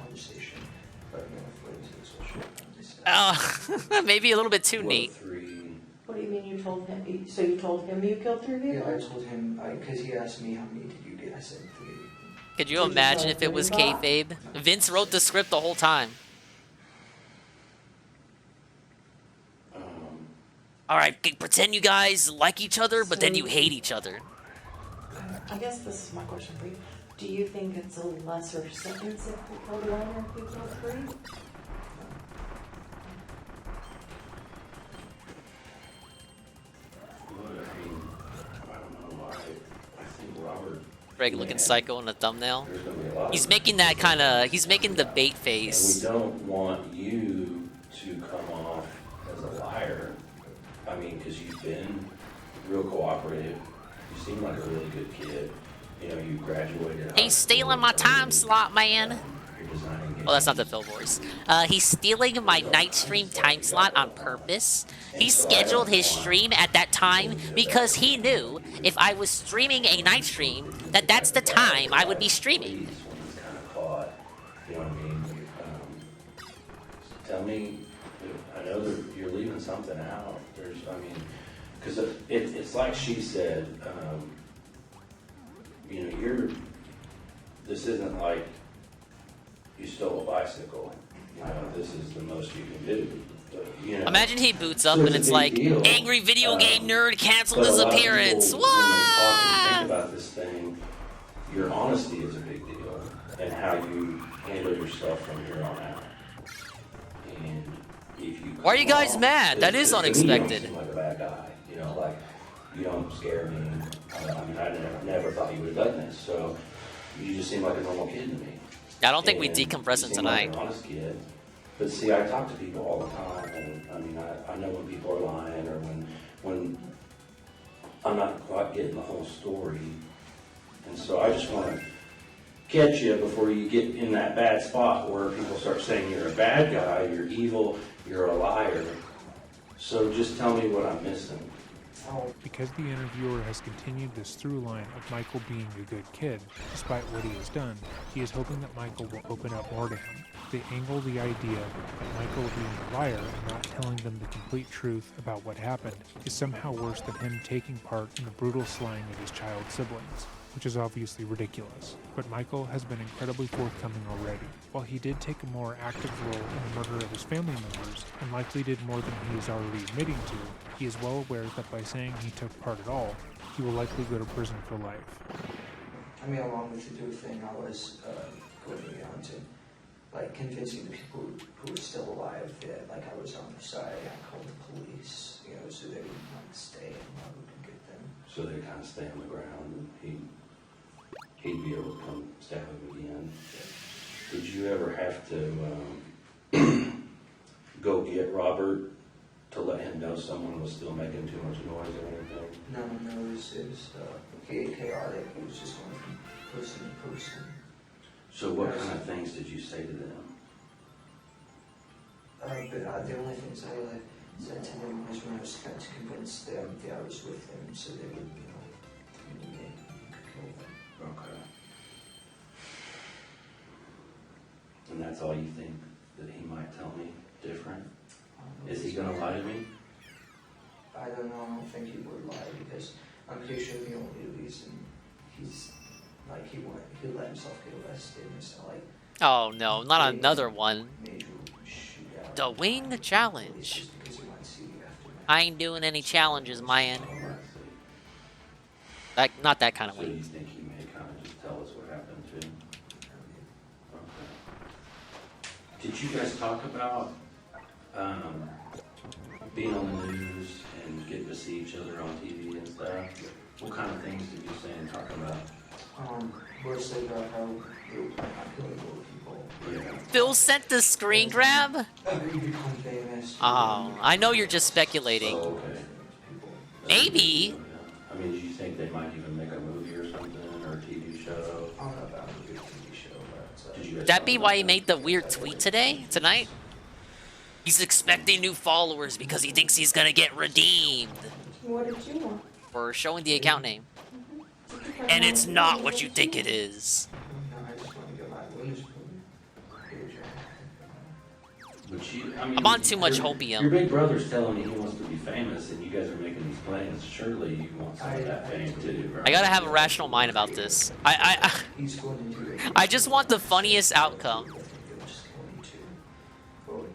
Oh, maybe a little bit too neat. What do you mean you told him? So you told him you killed 3 people? Yeah, I told him, because he asked me how many did you get. I said 3. Could you imagine if it was kayfabe? Vince wrote the script the whole time. Alright, pretend you guys like each other, but then you hate each other. I guess this is my question for you. Do you think it's a lesser sentence if we killed 1 or if we killed 3? Greg looking psycho in the thumbnail. He's making that kind of, he's making the bait face. And we don't want you to come off as a liar. I mean, because you've been real cooperative. You seem like a really good kid. You know, you graduated. He's stealing my time slot, man. Oh, that's not the Phil voice. He's stealing my night stream time slot on purpose. He scheduled his stream at that time because he knew if I was streaming a night stream, that's the time I would be streaming. You know what I mean? Tell me, I know that you're leaving something out. I mean, because it's like she said, you know, this isn't like you stole a bicycle. You know, this is the most you can do. You know, Imagine he boots up so and a it's big like, deal. angry video game nerd canceled But a his lot of appearance. people, when they talk and What? think about this thing, your honesty is a big deal, and how you handle yourself from here on out. And if you Why are you guys come mad? off That as- is to me, you don't unexpected. seem like a bad guy. You know, like you don't scare me. I mean, I never thought you would have done this. So you just seem like a normal kid to me. I don't think we And decompress you it seem like tonight. an honest kid. But see, I talk to people all the time, and I mean, I know when people are lying or when I'm not quite getting the whole story. And so I just want to catch you before you get in that bad spot where people start saying you're a bad guy, you're evil, you're a liar. So just tell me what I'm missing. Because the interviewer has continued this through line of Michael being a good kid, despite what he has done, he is hoping that Michael will open up more to him. They angle the idea that Michael being a liar and not telling them the complete truth about what happened is somehow worse than him taking part in the brutal slaying of his child siblings, which is obviously ridiculous. But Michael has been incredibly forthcoming already. While he did take a more active role in the murder of his family members, and likely did more than he is already admitting to, he is well aware that by saying he took part at all, he will likely go to prison for life. I mean, along with the do thing, I was going around to like convincing the people who were still alive that like I was on their side. I called the police, you know, so they would like stay and I would get them. So they kind of stay on the ground, and he'd be able to come stab him again. Did you ever have to go get Robert to let him know someone was still making too much noise or anything? No, it was chaotic. It was just going from person to person. So what kind of things did you say to them? But the only things I said to them was when I was trying to convince them that I was with them, so they would, you know, kill them. Okay. And that's all you think that he might tell me different? Is he gonna lie to me? I don't know. I don't think he would lie because I'm pretty sure the only reason he's like he let himself get arrested and so like. Oh no, not another one. Major shootout. The wing challenge. I ain't doing any challenges, man. Not that kind of So you wing. think he may kind of just tell us what happened too? Okay. Did you guys talk about being on the news and getting to see each other on TV and stuff? What kind of things did you say and talk about? Mostly about how they were planning on killing more people. Yeah. Phil sent the screen grab? You become famous. Oh, I know you're just speculating. Oh, okay. Maybe. I mean, do you think they might even make a movie or something, or a TV show? I don't know about a good TV show, but Did you guys Would that talk be about why he made the weird tweet tonight? He's expecting new followers because he thinks he's gonna get redeemed What did you want? for showing the account name. And it's not what you think it is. no, I just want to get my wings pulled. But you, I mean, I'm on too much your- hopium. Your big brother's telling you he wants to be famous, and you guys are making these plans. Surely you want some of that fame too, right? I gotta have a rational mind about this. He's going to do it. I just want the funniest outcome. They're just going to.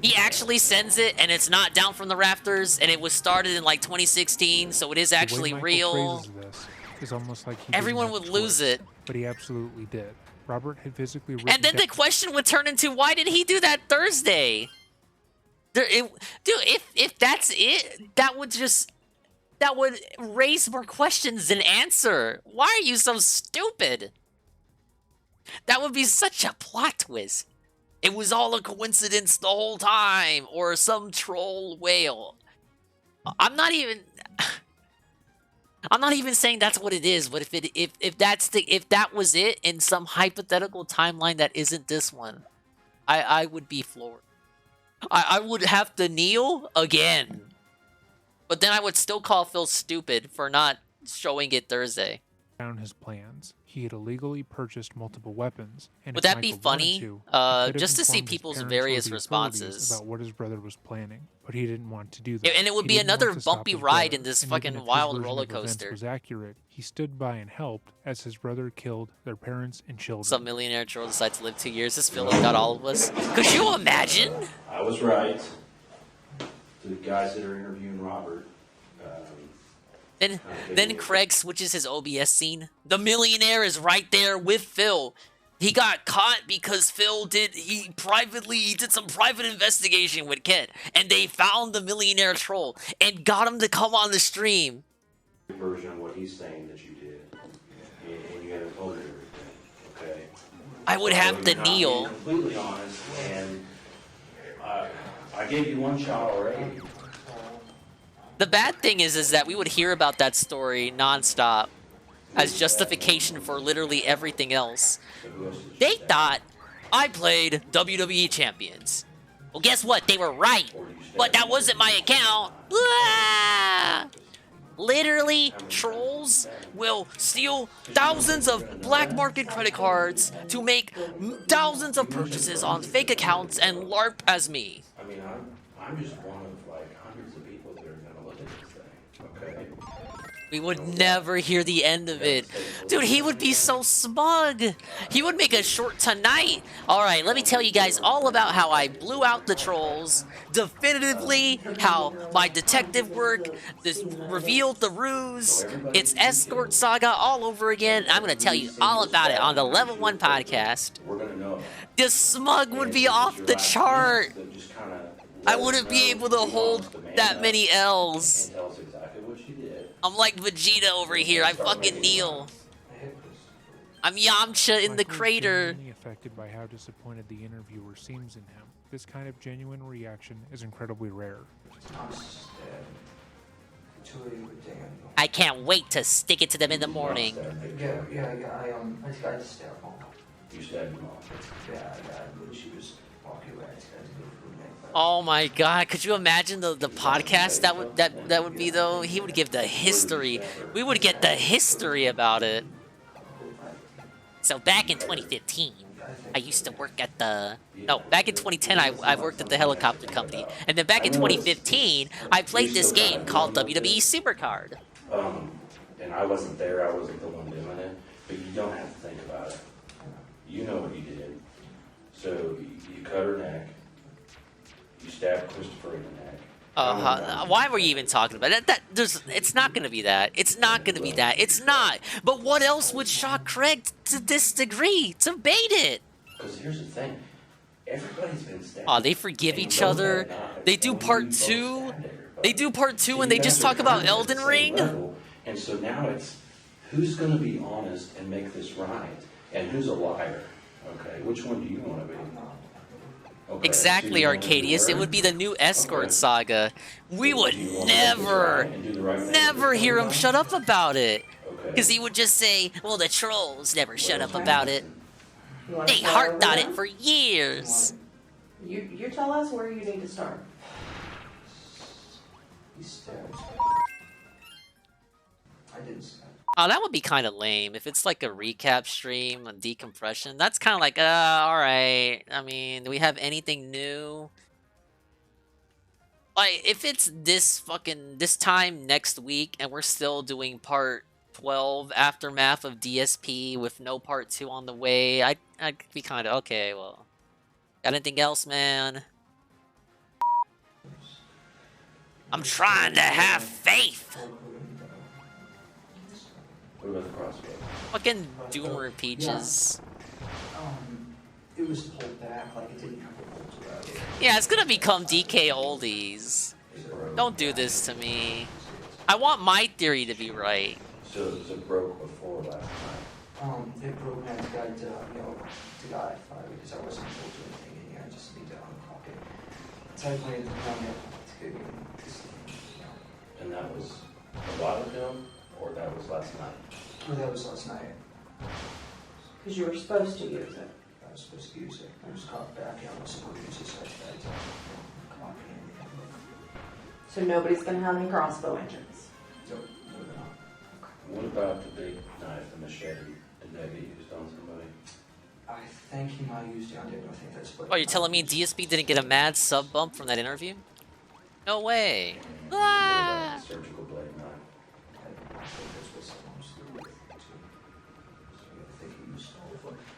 He actually sends it and it's not down from the rafters and it was started in like 2016, so it is actually the way Michael real. phrases this is almost like he didn't Everyone have would a lose choice, it. but he absolutely did. Robert had physically written And then the down- question would turn into, why did he do that Thursday? Dude, if that's it, that would raise more questions than answer. Why are you so stupid? That would be such a plot twist. It was all a coincidence the whole time, or some troll whale. I'm not even saying that's what it is, but if that was it in some hypothetical timeline that isn't this one, I would be floored. I would have to kneel again. But then I would still call Phil stupid for not showing it Thursday. down his plans. He had illegally purchased multiple weapons, and Would if that be Michael wanted funny? to, he could have Just to see informed his people's parents or various the authorities responses. about what his brother was planning, but he didn't want to do that. And it would He be didn't want another to stop bumpy his ride brother, in this and fucking even if his wild version roller of events coaster. was accurate, he stood by and helped as his brother killed their parents and children. Some millionaire troll decides to live 2 years. This Phil got all of us. Could you imagine? I was right. to the guys that are interviewing Robert. Then Craig switches his OBS scene. The millionaire is right there with Phil. He got caught because he did some private investigation with Ked, and they found the millionaire troll and got him to come on the stream. Version of what he's saying that you did, and you haven't told me everything. Okay. I would have to You're not kneel. being completely honest, and I gave you one shot already. The bad thing is that we would hear about that story nonstop as justification for literally everything else. They thought I played WWE Champions. Well, guess what? They were right. But that wasn't my account. Ah! Literally, trolls will steal thousands of black market credit cards to make thousands of purchases on fake accounts and LARP as me. I mean, I'm just one of like hundreds of people that are gonna look at this thing. Okay. We would never hear the end of it. Dude, he would be so smug. He would make a short tonight. Alright, let me tell you guys all about how I blew out the trolls. Definitively, how my detective work revealed the ruse. It's Escort Saga all over again. I'm going to tell you all about it on the Level 1 podcast. The smug would be off the chart. I wouldn't be able to hold that many L's. I'm like Vegeta over here. I fucking kneel. I'm Yamcha in the crater. Genuinely affected by how disappointed the interviewer seems in him. This kind of genuine reaction is incredibly rare. I can't wait to stick it to them in the morning. I just stabbed mom. You stabbed your mom? Yeah, she was walking away. I just had to go for a minute. Oh my god, could you imagine the podcast that would be though? He would give the history. We would get the history about it. So back in 2015, I used to work at back in 2010 I worked at the helicopter company. And then back in 2015, I played this game called WWE Supercard. And I wasn't there, I wasn't the one doing it, but you don't have to think about it. You know what you did. So you cut her neck. You stabbed Christopher in the neck. Why were you even talking about it? It's not gonna be that. It's not gonna be that. It's not. But what else would shock Craig to this degree? To bait it. Because here's the thing. Everybody's been stabbed. Oh, they forgive each other. They do part 2. They do part 2 and they just talk about Elden Ring. And so now it's who's gonna be honest and make this right, and who's a liar. Okay, which one do you want to be? Okay, Exactly, Arcadius. It would be the new Escort Saga. We would never hear him shut up about it. Because he would just say, well, the trolls never shut up about it. They harped on it for years. You tell us where you need to start. I didn't stab. Oh, that would be kind of lame. If it's like a recap stream, a decompression, that's kind of like, alright. I mean, do we have anything new? Like, if it's this time next week and we're still doing part 12 Aftermath of DSP with no part 2 on the way, I'd be kind of, okay, well. Got anything else, man? I'm trying to have faith! What about the crossbow? Fucking Doomer Peaches. It was pulled back, like it didn't have the bolts around it. Yeah, it's gonna become DK Oldies. Don't do this to me. I want my theory to be right. So it broke before last night? It broke and I got to die because I wasn't able to do anything in here. I just need to unlock it. So I played around it to get this thing. And that was a while ago? Or that was last night? Oh, that was last night. Because you were supposed to use it. I was supposed to use it. I was caught back and I was supposed to use it, so I tried to come up here. So nobody's going to have any crossbow engines. Nope, no, they're not. What about the big knife, the machete, that Debbie used on somebody? I think he might have used it on David. I think that's what. Oh, you're telling me DSP didn't get a mad sub bump from that interview? No way. Ah! Surgical blade knife.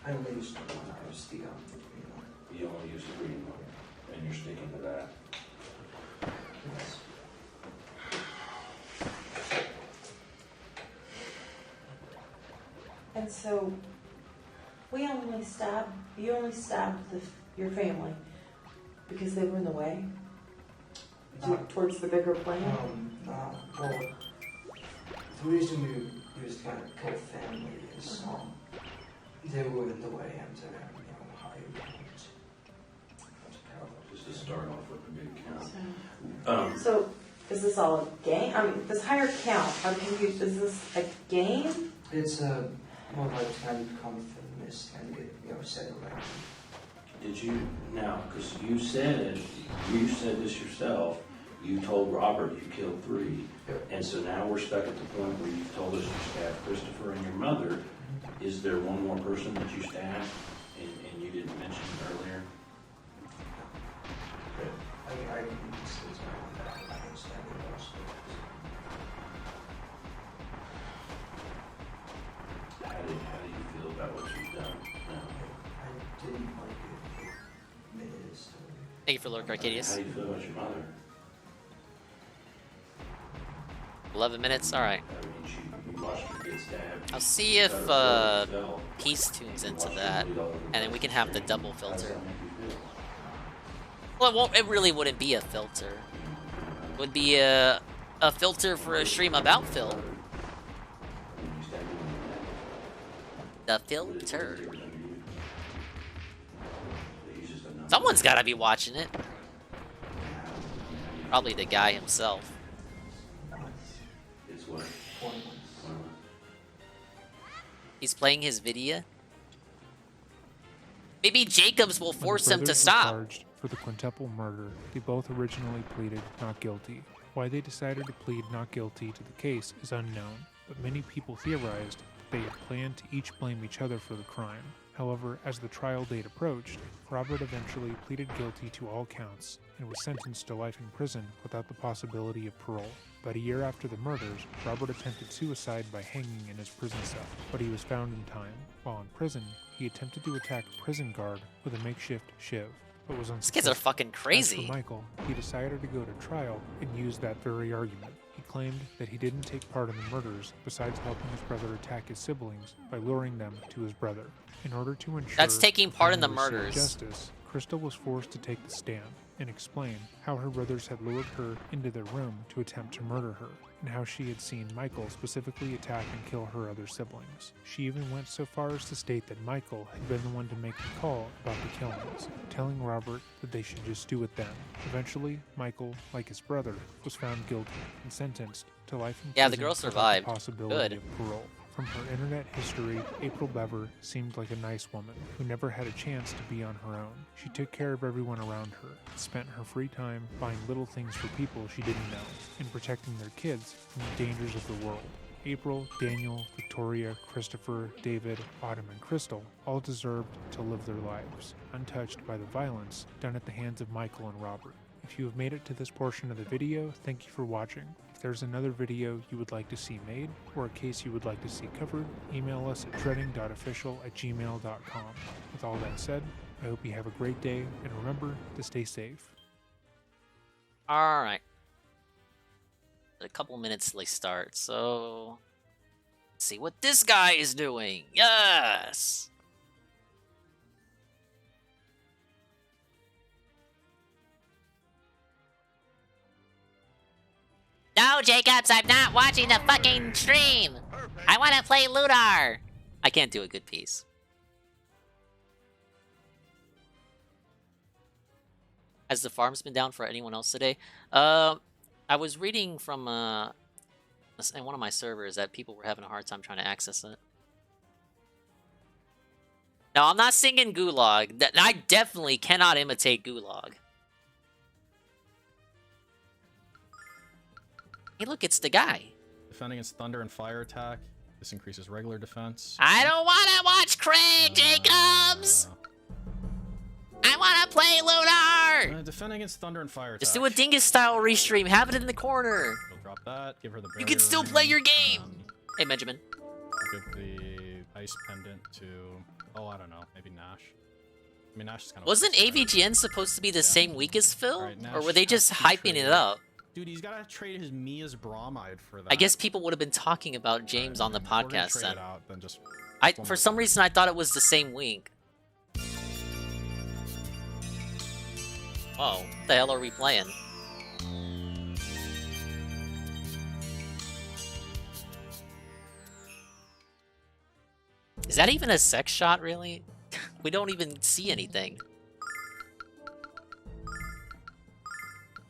I only used one. I was the You only used the green one, and you're sticking to that. And so you only stabbed your family because they were in the way towards the bigger plan. Well, the reason we was trying to kill family is they were in the way and higher points. Just to start off with a good count. So is this all a game? I mean, this higher count, is this a game? It's more like trying to come from this and get set around. Did you now? Because you said this yourself. You told Robert you killed 3, and so now we're stuck at the point where you told us you stabbed Christopher and your mother. Is there one more person that you stabbed, and you didn't mention earlier? I can stand it also. How do you feel about what you've done now? I didn't like it. It is. Thank you for Lord Arcadius. How do you feel about your mother? 11 minutes? Alright. You watched her get stabbed. I'll see if Peace tunes into that, and then we can have the double filter. Well, it really wouldn't be a filter. It would be a filter for a stream about Phil. The filter. Someone's gotta be watching it. Probably the guy himself. It's what? He's playing his video. Maybe Jacobs will force him to Brothers were stop. charged for the quintuple murder. They both originally pleaded not guilty. Why they decided to plead not guilty to the case is unknown, but many people theorized that they had planned to each blame each other for the crime. However, as the trial date approached, Robert eventually pleaded guilty to all counts and was sentenced to life in prison without the possibility of parole. About a year after the murders, Robert attempted suicide by hanging in his prison cell, but he was found in time. While in prison, he attempted to attack a prison guard with a makeshift shiv, but was These kids are unsuccessful. fucking crazy. As for Michael, he decided to go to trial and use that very argument. He claimed that he didn't take part in the murders besides helping his brother attack his siblings by luring them to his brother. In order to ensure That's taking part in the that he received murders. Justice, Crystal was forced to take the stand and explain how her brothers had lured her into their room to attempt to murder her, and how she had seen Michael specifically attack and kill her other siblings. She even went so far as to state that Michael had been the one to make the call about the killings, telling Robert that they should just do it then. Eventually, Michael, like his brother, was found guilty and sentenced to life in Yeah, the prison girl without the survived. possibility Good. of parole. From her internet history, April Bever seemed like a nice woman who never had a chance to be on her own. She took care of everyone around her, spent her free time buying little things for people she didn't know, and protecting their kids from the dangers of the world. April, Daniel, Victoria, Christopher, David, Autumn, and Crystal all deserved to live their lives, untouched by the violence done at the hands of Michael and Robert. If you have made it to this portion of the video, thank you for watching. If there's another video you would like to see made, or a case you would like to see covered, email us at dreading.official@gmail.com. With all that said, I hope you have a great day, and remember to stay safe. Alright. A couple minutes till they start, so... Let's see what this guy is doing. Yes! No, Jacobs, I'm not watching the fucking stream! I want to play Ludar! I can't do a good piece. Has the farms been down for anyone else today? I was reading from in one of my servers that people were having a hard time trying to access it. No, I'm not singing Gulag. I definitely cannot imitate Gulag. Hey, look, it's the guy. Defending against thunder and fire attack. This increases regular defense. I don't want to watch Craig, Jacobs! I want to play Ludar! Defending against thunder and fire attack. Just do a Dingus style restream. Have it in the corner. We'll drop that. Give her the barrier. You can still play your game. Hey, Benjamin. Give the ice pendant to... Oh, I don't know. Maybe Nash. I mean, Nash is kind of... Wasn't AVGN supposed to be the same week as Phil? Right, or were they just hyping it up? Dude, he's got to trade his Mia's Bromide for that. I guess people would have been talking about James on the podcast then. Then just... For some reason I thought it was the same wing. Oh, what the hell are we playing? Is that even a sex shot, really? We don't even see anything.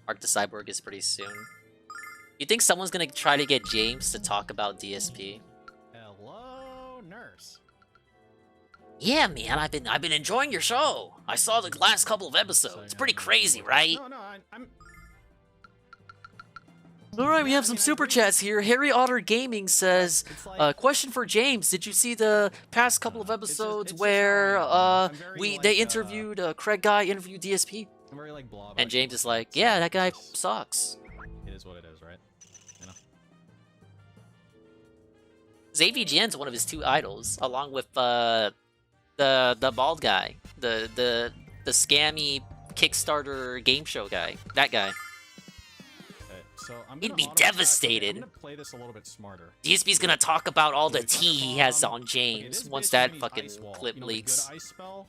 Arc the Cyborg is pretty soon. You think someone's gonna try to get James to talk about DSP? Hello, nurse. Yeah, man, I've been enjoying your show. I saw the last couple of episodes. It's pretty crazy, right? No, I'm. Alright, we have some super chats here. Harry Otter Gaming says, question for James. Did you see the past couple of episodes where they interviewed Craig Guy interviewed DSP? I'm very like blah. And James is like, yeah, that guy sucks. It is what it is, right? You know. AVGN's one of his 2 idols, along with the bald guy, the scammy Kickstarter game show guy. That guy. So he'd be devastated. I'm gonna play this a little bit smarter. DSP's gonna talk about all the tea he has on James once that fucking clip leaks. Ice spell,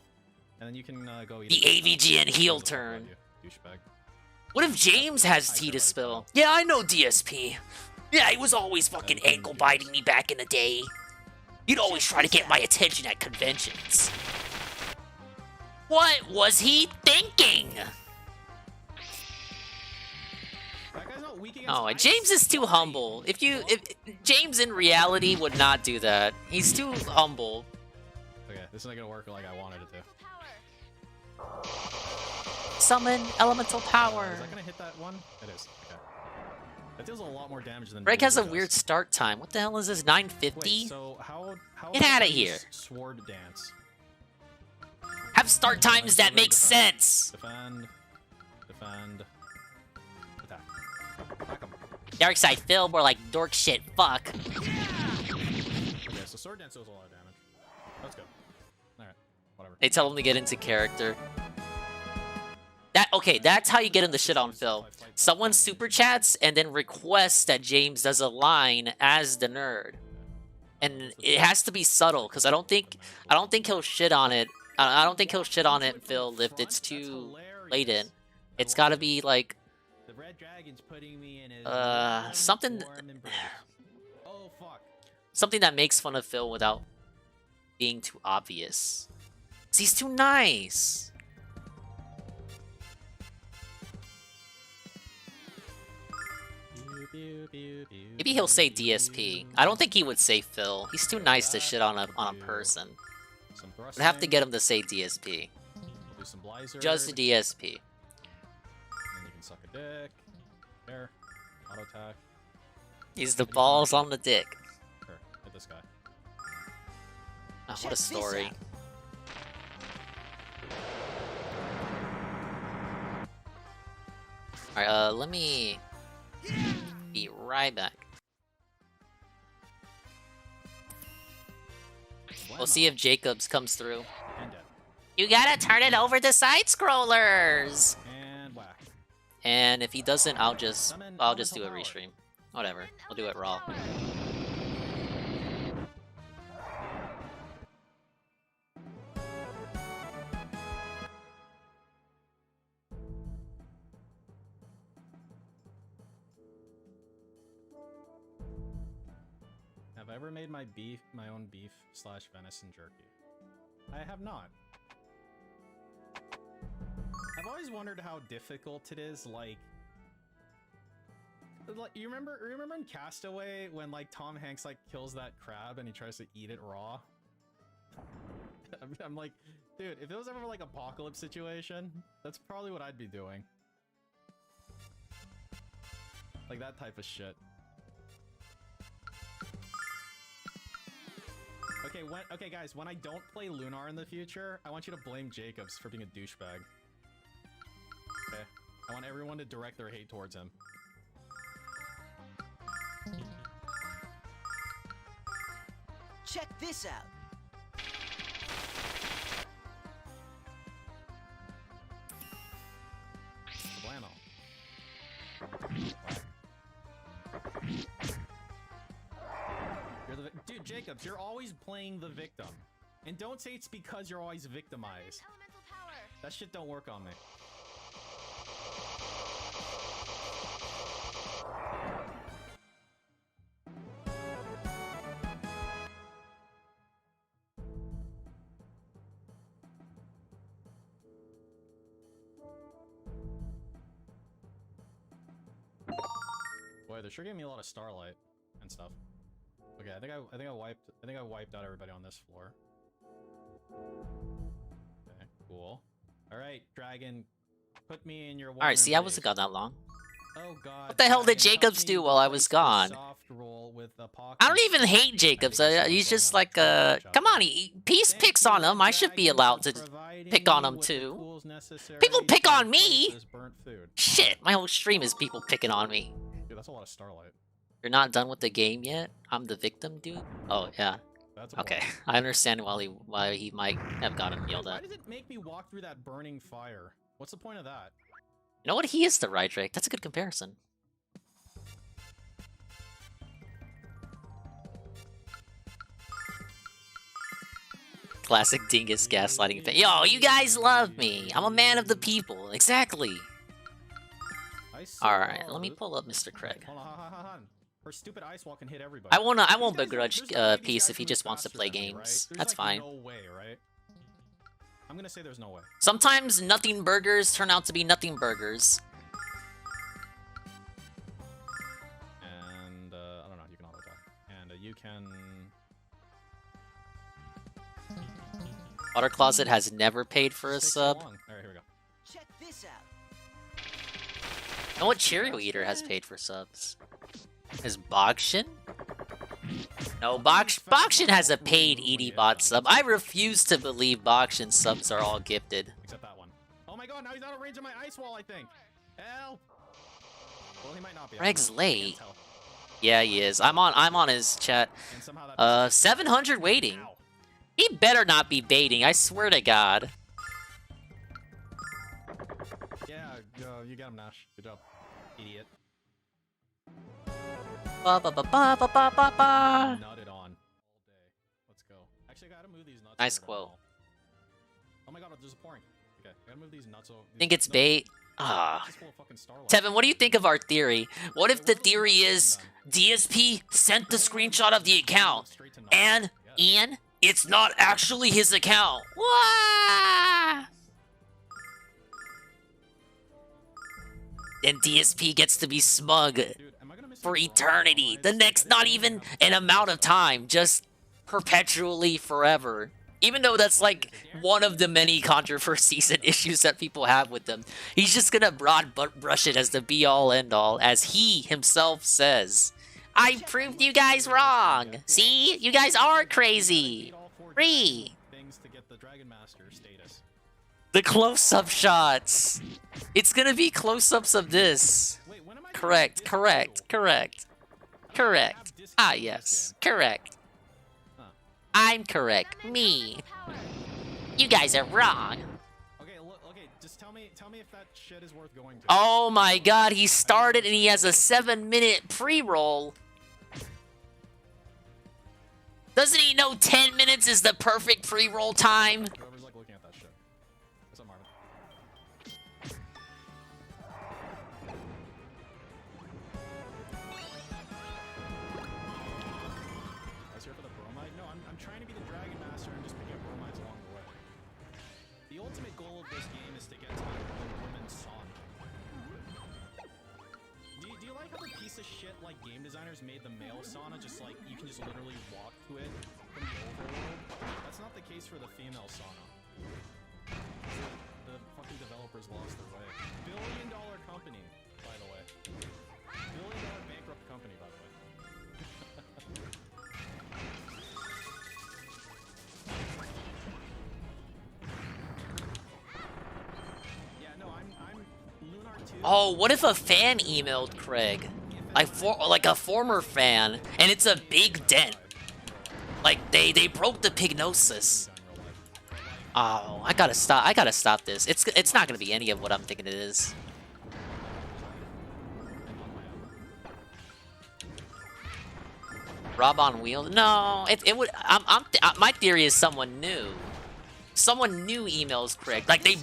and then you can go the AVGN heel turn. What if James has tea to spill? Yeah, I know DSP. Yeah, he was always fucking ankle biting me back in the day. He'd always try to get my attention at conventions. What was he thinking? Oh, James is too humble. If James in reality would not do that. He's too humble. Okay, this is not gonna work like I wanted it to. Summon elemental power. Is that gonna hit that one? It is. Okay. That deals a lot more damage than. Greg has a weird start time. What the hell is this? 950? Wait, so how get out of here. Sword dance. Have start times that make sense. Defend. Attack. Attack him. Dark side Phil, more like dork shit. Fuck. Okay, so sword dance does a lot of damage. That's good. All right, whatever. They tell him to get into character. Okay, that's how you get him to shit on Phil. Someone super chats and then requests that James does a line as the nerd, and it has to be subtle because I don't think he'll shit on it. I don't think he'll shit on it, Phil, if it's too blatant. It's got to be like something something that makes fun of Phil without being too obvious. 'Cause he's too nice. Maybe he'll say DSP. I don't think he would say Phil. He's too nice to shit on a person. I'd have to get him to say DSP. We'll do some Blizzard. Just the DSP. And you can suck a dick. There. Auto attack. He's the balls on the dick. Sure. Hit this guy. Oh, what a story. Alright, let me be right back. We'll see if Jacobs comes through. You gotta turn it over to Sidescrollers! And whack. And if he doesn't, I'll just do a restream. Whatever. I'll do it raw. Have I ever made my own beef / venison jerky? I have not. I've always wondered how difficult it is, like you remember in Castaway when like Tom Hanks like kills that crab and he tries to eat it raw? I'm like, dude, if it was ever like apocalypse situation, that's probably what I'd be doing. Like that type of shit. Okay, guys, when I don't play Lunar in the future, I want you to blame Jacobs for being a douchebag. Okay? I want everyone to direct their hate towards him. Check this out. Bueno. You're the dude, Jake. Jacobs, you're always playing the victim. And don't say it's because you're always victimized. That shit don't work on me. Boy, they're sure giving me a lot of starlight and stuff. Okay, I think I wiped out everybody on this floor. Okay, cool. All right, dragon, put me in your. All right, see, I wasn't gone that long. Oh God! What the hell did Jacobs do while I was gone? I don't even hate Jacobs. He's just like come on, Peace picks on him. I should be allowed to pick on him too. People pick on me. Shit, my whole stream is people picking on me. Dude, that's a lot of starlight. You're not done with the game yet? I'm the victim, dude? Oh, yeah. Okay, I understand why he might have gotten yelled Why at. does it make me walk through that burning fire? What's the point of that? You know what? He is the Rydrick. That's a good comparison. Classic dingus gaslighting thing. Yo, you guys love me. I'm a man of the people. Exactly. Alright, let me pull up Mr. Craig. Hold on. Her stupid ice wall can hit everybody. I won't begrudge Peace if he just wants to play games. There's That's like fine. No way, right? I'm gonna say there's no way. Sometimes nothing burgers turn out to be nothing burgers. And I don't know. You can auto attack. And you can. Water Closet has never paid for a sub. Alright, here we go. Check this out. You know what? Cheerio Eater has paid for subs. Is Bogshin? No, Bogshin has a paid EDBot sub. I refuse to believe Bogshin subs are all gifted. Except that one. Oh my God! Now he's out of range of my ice wall. I think. Hell. Well, he might not be. Greg's late. Yeah, he is. I'm on his chat. 700 waiting. He better not be baiting. I swear to God. Yeah, you got him, Nash. Good job, idiot. Ba ba ba ba ba ba ba ba. Nutted on all day. Let's go. Actually, I gotta move these nuts. Nice over quote. the wall. Oh my God, there's a pouring. Okay, I gotta move these nuts over. Think it's bait? Ah. Tevin, what do you think of our theory? What if the theory is DSP sent the screenshot of the account and Ian, it's not actually his account? Wah! And DSP gets to be smug for eternity. The next, not even an amount of time, just perpetually forever. Even though that's like one of the many controversies and issues that people have with them. He's just gonna broad brush it as the be-all end-all, as he himself says. I proved you guys wrong. See? You guys are crazy. Free. Things to get the Dragon Master status. The close-up shots. It's gonna be close-ups of this. Correct. Ah, yes. Correct. I'm correct. Me. You guys are wrong. Okay, just tell me if that shit is worth going to. Oh my God, he started and he has a 7-minute pre-roll. Doesn't he know 10 minutes is the perfect pre-roll time? Whoever's like looking at that shit. What's up, Marvin? I was here for the bromide. No, I'm trying to be the Dragon Master and just pick up bromides along the way. The ultimate goal of this game is to get to the woman's song. Do you like how the piece of shit like game designers made the male sauna just like you can just literally walk to it from the overworld? That's not the case for the female sauna. The fucking developers lost their way. Billion-dollar company, by the way. Billion-dollar bankrupt company, by the way. Yeah, no, I'm Lunar 2. Oh, what if a fan emailed Craig? Like a former fan, and it's a big dent. Like they broke the pignosis. Oh, I gotta stop this. It's not gonna be any of what I'm thinking it is. Rob on wheels? No, it would. My theory is someone new. Someone new emails Craig. Like they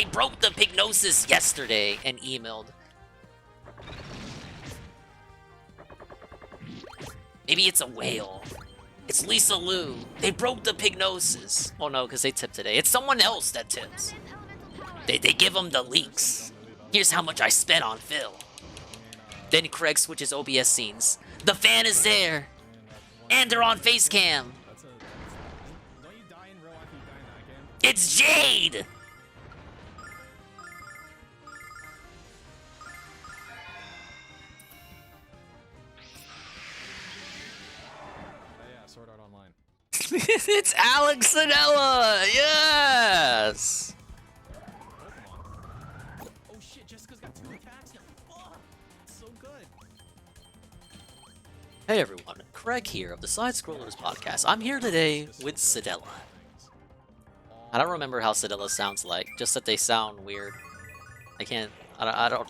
broke the pignosis yesterday and emailed. Maybe it's a whale. It's Lisa Lou. They broke the pignosis. Oh no, because they tipped today. It's someone else that tips. They give them the leaks. Here's how much I spent on Phil. Then Craig switches OBS scenes. The fan is there. And they're on face cam. It's Jade! Yeah, Sword Art Online. It's Alex Sanella! Yes! Oh shit, Jessica's got 2 attacks now. Fuck! So good. Hey everyone, Craig here of the Sidescrollers podcast. I'm here today with Sidella. I don't remember how Sidella sounds like, just that they sound weird. I can't, I don't,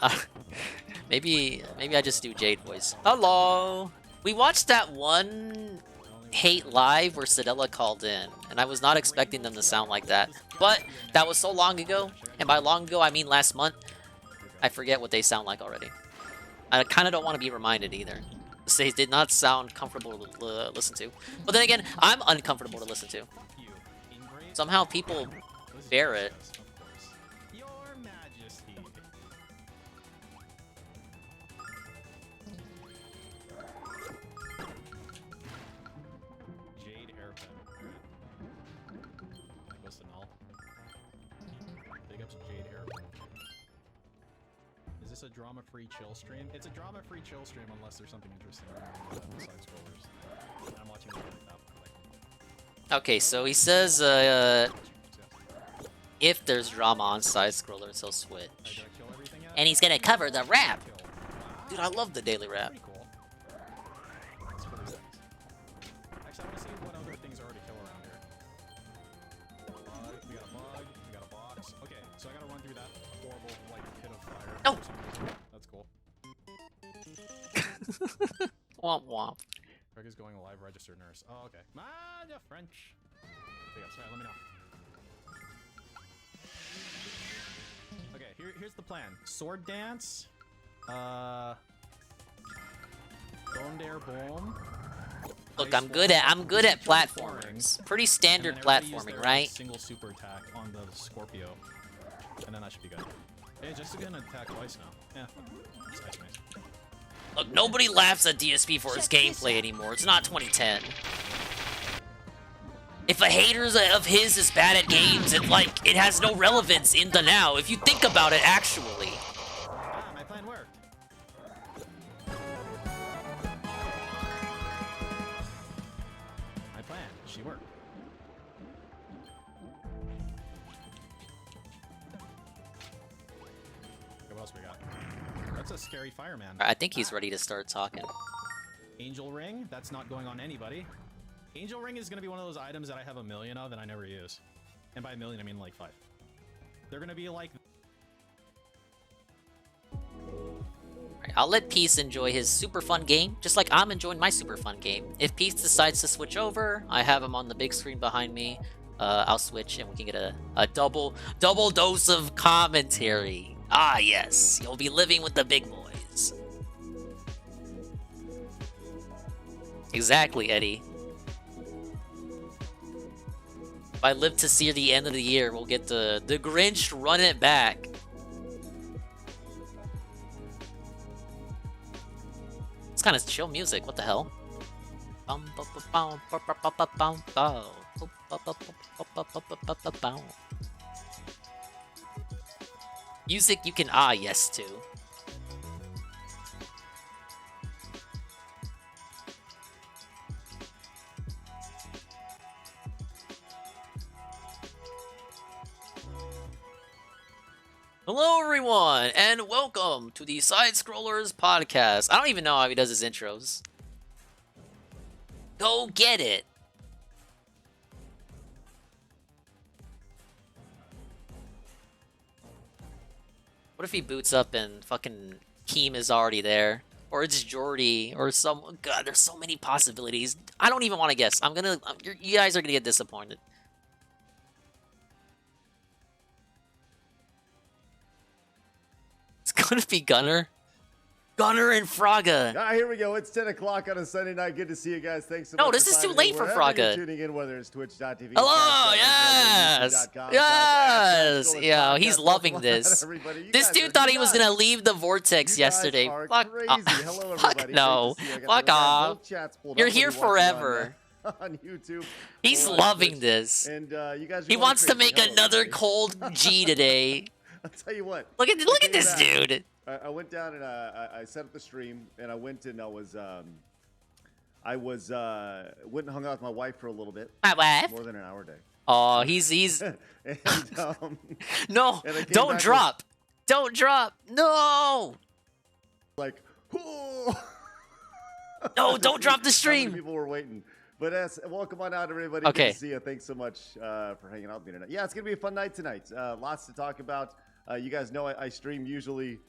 maybe I just do Jade voice. Hello! We watched that one Hate Live where Sidella called in, and I was not expecting them to sound like that. But that was so long ago, and by long ago I mean last month, I forget what they sound like already. I kind of don't want to be reminded either. They did not sound comfortable to listen to. But then again, I'm uncomfortable to listen to. Somehow people bear it. Your Majesty. Jade hairpin. That goes to null. Big ups Jade hairpin. Is this a drama-free chill stream? It's a drama-free chill stream unless there's something interesting on the Sidescrollers. I'm watching the now. Okay, so he says, if there's drama on Sidescrollers, he'll switch. And he's gonna cover the rap! Dude, I love the daily rap. Actually, I want to see what other things are to kill around here. We got a bug, we got a box. Okay, so I gotta run through that horrible, like, pit of fire. Oh! That's cool. Womp womp. Craig is going live registered nurse. Oh, okay. The French. Okay, sorry, let me know. Okay, here's the plan. Sword dance. Bomb dare boom. Look, I'm good at platformers. Pretty standard platforming, right? Single super attack on the Scorpio, and then that should be good. Hey, Jessica gonna attack twice now. Yeah, it's nice, man. Look, nobody laughs at DSP for his gameplay anymore. It's not 2010. If a hater of his is bad at games, it has no relevance in the now. If you think about it, actually. Ah, my plan worked. My plan, she worked. Okay, what else we got? That's a scary fireman. I think he's ready to start talking. Angel Ring, that's not going on anybody. Angel Ring is going to be one of those items that I have a million of and I never use. And by a million, I mean like 5. They're going to be like... Right, I'll let Peace enjoy his super fun game, just like I'm enjoying my super fun game. If Peace decides to switch over, I have him on the big screen behind me. I'll switch and we can get a double dose of commentary. Ah, yes. You'll be living with the big boys. Exactly, Eddie. If I live to see the end of the year, we'll get the Grinch run it back. It's kind of chill music. What the hell? Music you can yes to. Hello everyone, and welcome to the Sidescrollers podcast. I don't even know how he does his intros. Go get it! What if he boots up and fucking Keem is already there? or it's Jordy, or some. God, there's so many possibilities. I don't even want to guess. You guys are gonna get disappointed. It's gonna be Gunner. Gunner and Fraga. Ah, here we go. It's 10 o'clock on a Sunday night. Good to see you guys. Thanks so much. No, this is too late for Fraga. Tuning in, whether it's twitch.tv. Hello, yes, yes. Yeah, he's loving this. This dude thought he was gonna leave the vortex yesterday. Fuck, Hello, fuck no. Fuck off. You're here forever. On YouTube. He's loving this. And you guys. He wants to make another cold G today. I'll tell you what. Look at this dude. I went down and I set up the stream, and I went and went and hung out with my wife for a little bit. My wife? More than an hour a day. Oh, he's and, no, don't drop. Don't drop. No. Like, oh. No, don't drop the How stream. many people were waiting. But welcome on out, everybody. Okay. Good to see you. Thanks so much for hanging out with me tonight. Yeah, it's going to be a fun night tonight. Lots to talk about. You guys know I stream usually.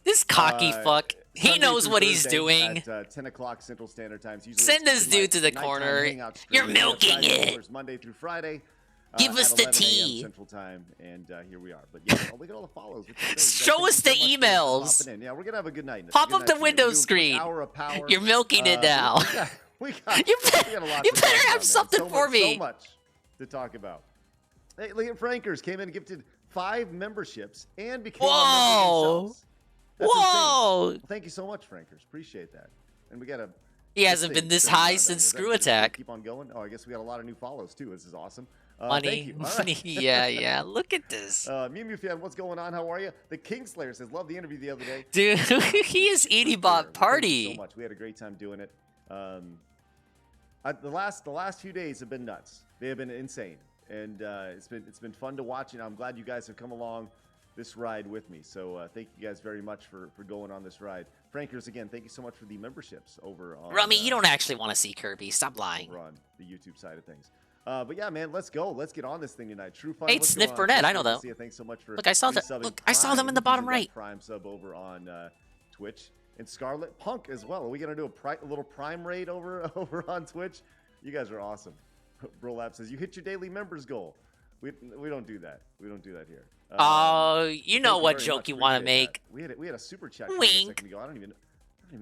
This cocky fuck. He Sunday knows through what he's Thursday doing. At 10 o'clock Central Standard Times. Send this dude to the corner. You're milking it. Monday through Friday. Give us at the 11 a.m. tea. Central Time, and here we are. But yeah, look at all the follows. Show us the emails. Yeah, we're gonna have a good night. Pop up the window screen. You're milking it now. We got You better have something for me. So much to talk about. Hey, look at Frankers came in and gifted 5 memberships and became a member themselves. That's Whoa! insane. Thank you so much, Frankers. Appreciate that. And we got a. He hasn't been this high since Screw Attack. Keep on going. Oh, I guess we got a lot of new follows too. This is awesome. Thank Money, you. All money. right. Yeah. Look at this. Mew Mew fan, what's going on? How are you? The Kingslayer says, love the interview the other day. Dude, he is Edibot party. Thank you so much. We had a great time doing it. The last few days have been nuts. They have been insane, and it's been fun to watch. And I'm glad you guys have come along this ride with me. So thank you guys very much for going on this ride. Frankers, again, thank you so much for the memberships over on. Rummy, you don't actually want to see Kirby. Stop lying. Over on the YouTube side of things. But yeah, man, let's go. Let's get on this thing tonight. True fun. Hey, it's Sniff Burnett. I know that. Thanks so much for. Look, I saw that. Look, I saw them in the bottom right. Prime sub over on Twitch, and Scarlet Punk as well. Are we gonna do a little Prime raid over on Twitch? You guys are awesome. Brolap says you hit your daily members goal. We don't do that. We don't do that here. Oh, you know what joke you want to make. We had a super chat Wink. a second ago. I don't even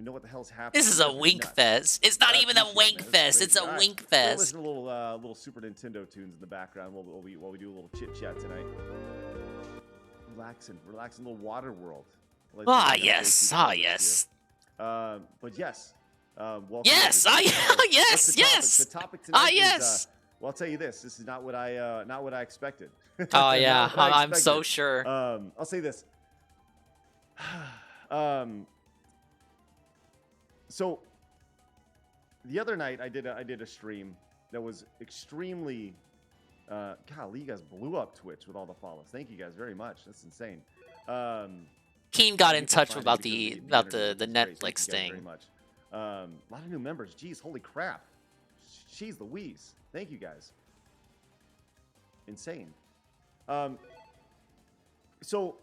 know what the hell's happening. This is a wink fest. It's not even a wink fest. It's a wink fest. Listen to little Super Nintendo tunes in the background while we do a little chit chat tonight. Relaxing, little water world. Yes. Yes. But yes. Yes. Yes. The topic tonight yes. is. Well, I'll tell you this. This is not what I expected. Oh yeah, I'm so sure. I'll say this. So the other night I did a stream that was extremely. Golly, you guys blew up Twitch with all the follows. Thank you guys very much. That's insane. Keen got in touch about the Netflix thing. Very much. A lot of new members. Jeez, holy crap. Jeez Louise. Thank you guys. Insane. So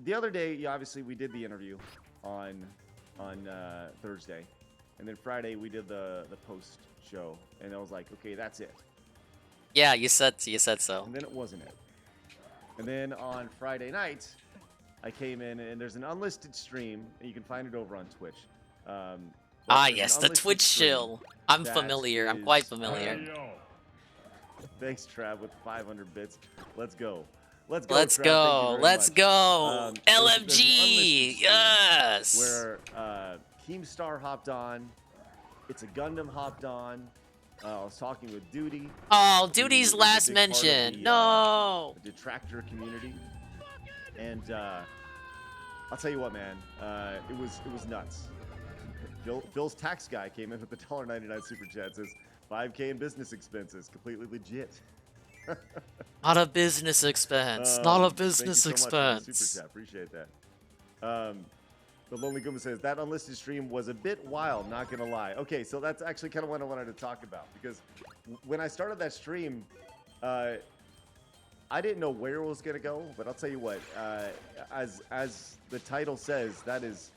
the other day, obviously we did the interview on Thursday, and then Friday we did the post show, and I was like, okay, that's it. Yeah, you said so. And then it wasn't it. And then on Friday night, I came in, and there's an unlisted stream, and you can find it over on Twitch. Yes, the Twitch shill. I'm familiar. I'm quite familiar. Thanks, Trav, with 500 bits. Let's go. Let's Trav. go. Let's go. LMG. There's Yes. where Keemstar hopped on. It's a Gundam hopped on. I was talking with Duty. Oh, Duty's last mention. No. The detractor community. And I'll tell you what, man. It was nuts. Phil's tax guy came in with the $1.99 super chat. Says 5K in business expenses, completely legit. Not a business expense. Not a business thank you so much for the expense. super chat. Appreciate that. The Lonely Goomba says that unlisted stream was a bit wild. Not gonna lie. Okay, so that's actually kind of what I wanted to talk about, because when I started that stream, I didn't know where it was gonna go, but I'll tell you what. As the title says, that was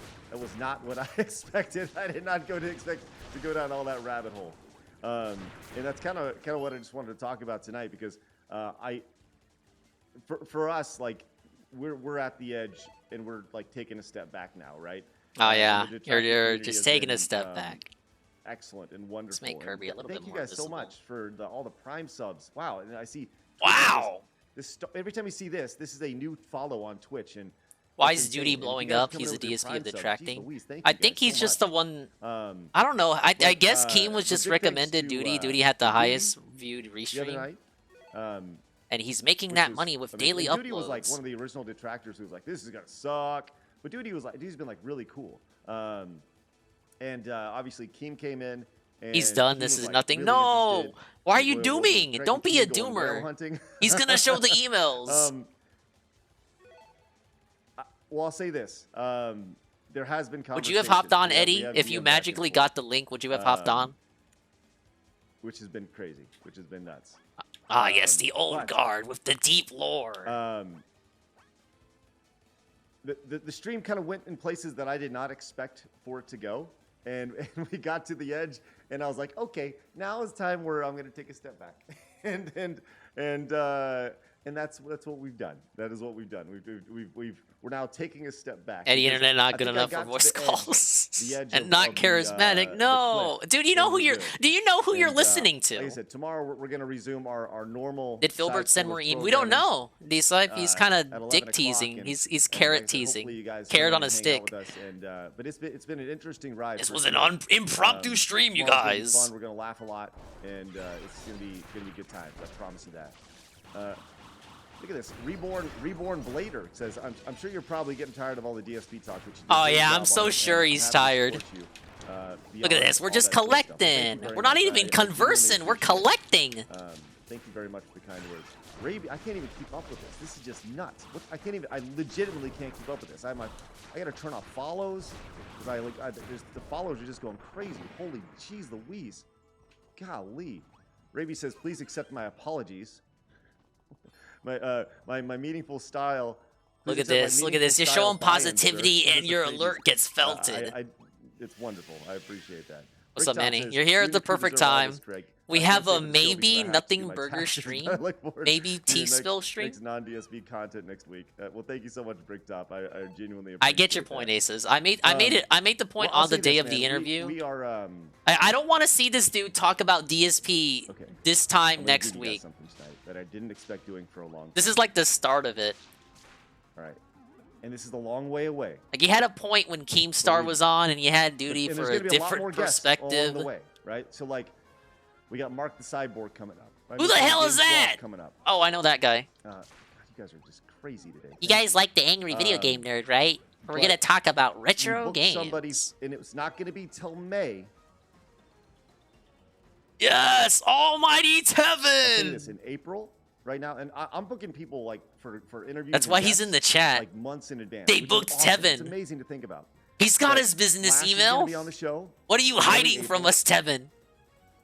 not what I expected. I did not expect to go down all that rabbit hole. And that's kind of what I just wanted to talk about tonight, because for us, like, we're at the edge and we're like taking a step back now, right? Oh yeah, The you're community just has taking been, a step back. Excellent and wonderful. Let's make Kirby a little bit Thank you more guys so visible. much for all the Prime subs. Wow, and I see. Wow. Every time you see this is a new follow on Twitch. And Why it's is insane. Duty And if you blowing guys up? come He's over the with your DSP Prime of the subs, tracking. geez Louise, thank I you think guys he's so just much. the one. I don't know. I guess Keem was but just big thanks recommended to, Duty. Duty had the Duty highest viewed the other restream, night. and he's making Which that was money with amazing. daily And uploads. Duty was like one of the original detractors who was like, "This is gonna suck," but Duty's been like really cool. And obviously Keem came in. And He's done. Keem This was, is like, nothing. really No! interested Why are in you what was dooming? Dragon Don't be a King going whale doomer. hunting. He's gonna show the emails. Well, I'll say this. There has been Would you have conversation. hopped on, We Eddie? have If you DM'd back and magically forth. got the link, would you have hopped on? Which has been crazy. Which has been nuts. Ah, yes, the old but- guard with the deep lore. The stream kind of went in places that I did not expect for it to go, and we got to the edge, and I was like, okay, now is time where I'm going to take a step back, and that's what we've done. That is what we've done. We're now taking a step back. Eddie because Internet I not good think I enough got for to voice the edge, calls, the edge and of- not of the, charismatic. the No, cliff, dude, you know and who we you're. did. Do you know who you're And, listening to? Like I said, tomorrow we're going to resume our normal. Did Filbert send Sidescrollers more email? We don't programming, know. He's kind at of 11 dick o'clock, teasing. and- He's and like I carrot said, teasing. hopefully you guys Carrot come on in a and hang out stick. with us, and but it's been an interesting ride. This for was sure. an impromptu stream, you tomorrow's gonna be guys. Fun. We're gonna laugh a lot, and it's gonna be good times. I promise you that. Look at this. Reborn Blader says, I'm sure you're probably getting tired of all the DSP talk. Which you did a Oh great yeah, job I'm on so it, and sure I'm he's happy to tired. support you, Look at beyond this. We're all just that good stuff. Thank you collecting. very We're not much. even I genuinely conversing. We're appreciate it. collecting. Thank you very much for the kind words. Raby, I can't even keep up with this. This is just nuts. I legitimately can't keep up with this. I gotta turn off follows because the followers are just going crazy. Holy jeez Louise. Golly. Raby says, please accept my apologies. My meaningful style. Look Please at accept my this. Look at meaningful this. You're style showing buy-in, sir. positivity, This and is your crazy. alert gets felted. It's wonderful. I appreciate that. What's Rick up, Top Manny? says, You're here "You at the and Cooper perfect deserve all time. this, Craig. We I can't have stay a for the show because maybe I have to nothing do my burger taxes. stream. I look forward Maybe to tea the spill stream. next non-DSP content next week. Well, thank you so much, Bricktop. I genuinely appreciate I get your point, Aces. I made the point I'll on the say day this, of the man. interview. We are. I don't want to see this dude talk about DSP this time I'm gonna next give you guys week. something tonight that I didn't expect doing for a long time. This is like the start of it. All right. And this is a long way away. Like, you had a point when Keemstar was on, and you had Duty And for there's a gonna be a lot different more guests perspective. along the way, right? So like, we got Mark the Cyborg coming up. Right? Who the We got hell is James that? Blunt coming up. Oh, I know that guy. God, you guys are just crazy today. You guys like the angry video game nerd, right? We're but gonna talk about we retro booked games. Somebody's, and it's not going to be till May. Yes, Almighty I'll tell you Tevin. this, in April, right now, and I'm booking people like for interviews. That's and why he's guests, in the chat. Like months in advance. They which is booked awesome. It's Tevin. amazing to think about. He's got But his business Flash is gonna email. be on the show. What are you Early hiding from April. us, Tevin?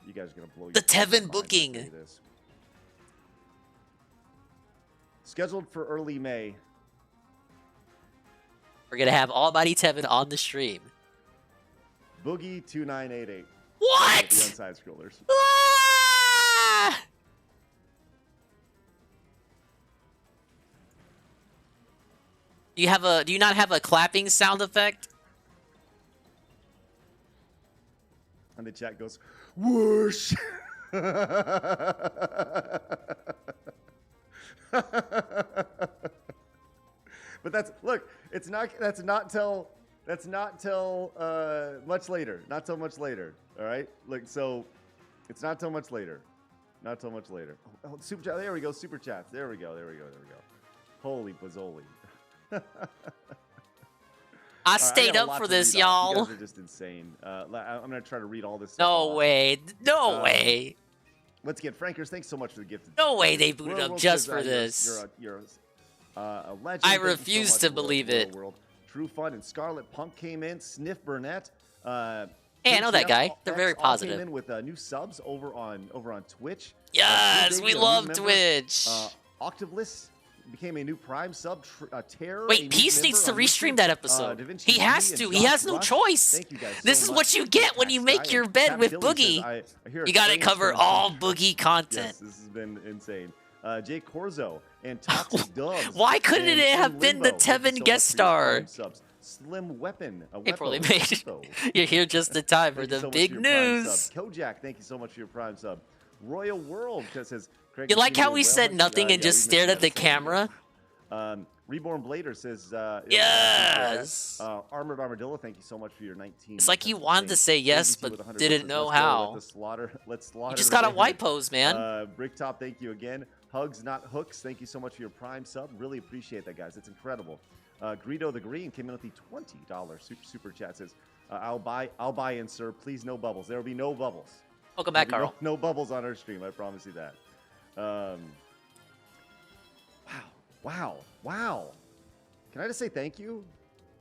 You guys are gonna blow The your fucking Tevin minds, I'll booking. tell you this. Scheduled for early May. We're gonna have Almighty Tevin on the stream. Boogie 2988. What? The Unside Scrollers. Ah! Do you not have a clapping sound effect? And the chat goes, whoosh. But that's not till much later. Not till much later. All right. Look, so it's not till much later. Not till much later. Oh, super chat. There we go. Super chats. There we go. Holy Bazzoli. I stayed got a up lot for to this, read off. You y'all. guys are just insane. I'm gonna try to read all this. No stuff off. way. No way. Once again, Frankers, thanks so much for the gift. No way they booted up World just says, for this. You're a legend. I Thank you so refuse much, to World, believe it. World. True Fun and Scarlet Punk came in. Sniff Burnett. Hey, I know that guy. They're very All positive. Came in with new subs over on Twitch. Yes, Good we Day, love member. Twitch. Octabliss became a new Prime sub. Terror. Wait, Peace needs to restream that episode. He has to. He has no choice. Thank you guys This so is much. what you get when you make your bed with Boogie. You gotta cover all Boogie content. Yes, this has been insane. Jay Corzo and Toxic Dubs. Why couldn't and it have been the Limbo. Thank you Tevin so guest much for your star? Prime subs. Slim Weapon. Hey, Poorly Made. You're here just in time for Thank you the so much big for your Prime news. sub. Kojak, thank you so much for your Prime sub. Royal World says, Craig, You like continue how we well. said nothing and Yeah, just we stared missed at the that. camera? Reborn Blader says, Yes! Armored Armadillo, thank you so much for your 19. It's like he wanted to say yes, but didn't know how. Let's slaughter You just the got a band. white pose, man. Bricktop, thank you again. Hugs, not hooks, thank you so much for your Prime sub. Really appreciate that, guys. It's incredible. Greedo the Green came in with the $20 super chat. Says, I'll buy in, sir. Please, no bubbles. There will be no bubbles. Welcome back, There'll Carl. be No bubbles on our stream. I promise you that. Wow. Can I just say thank you?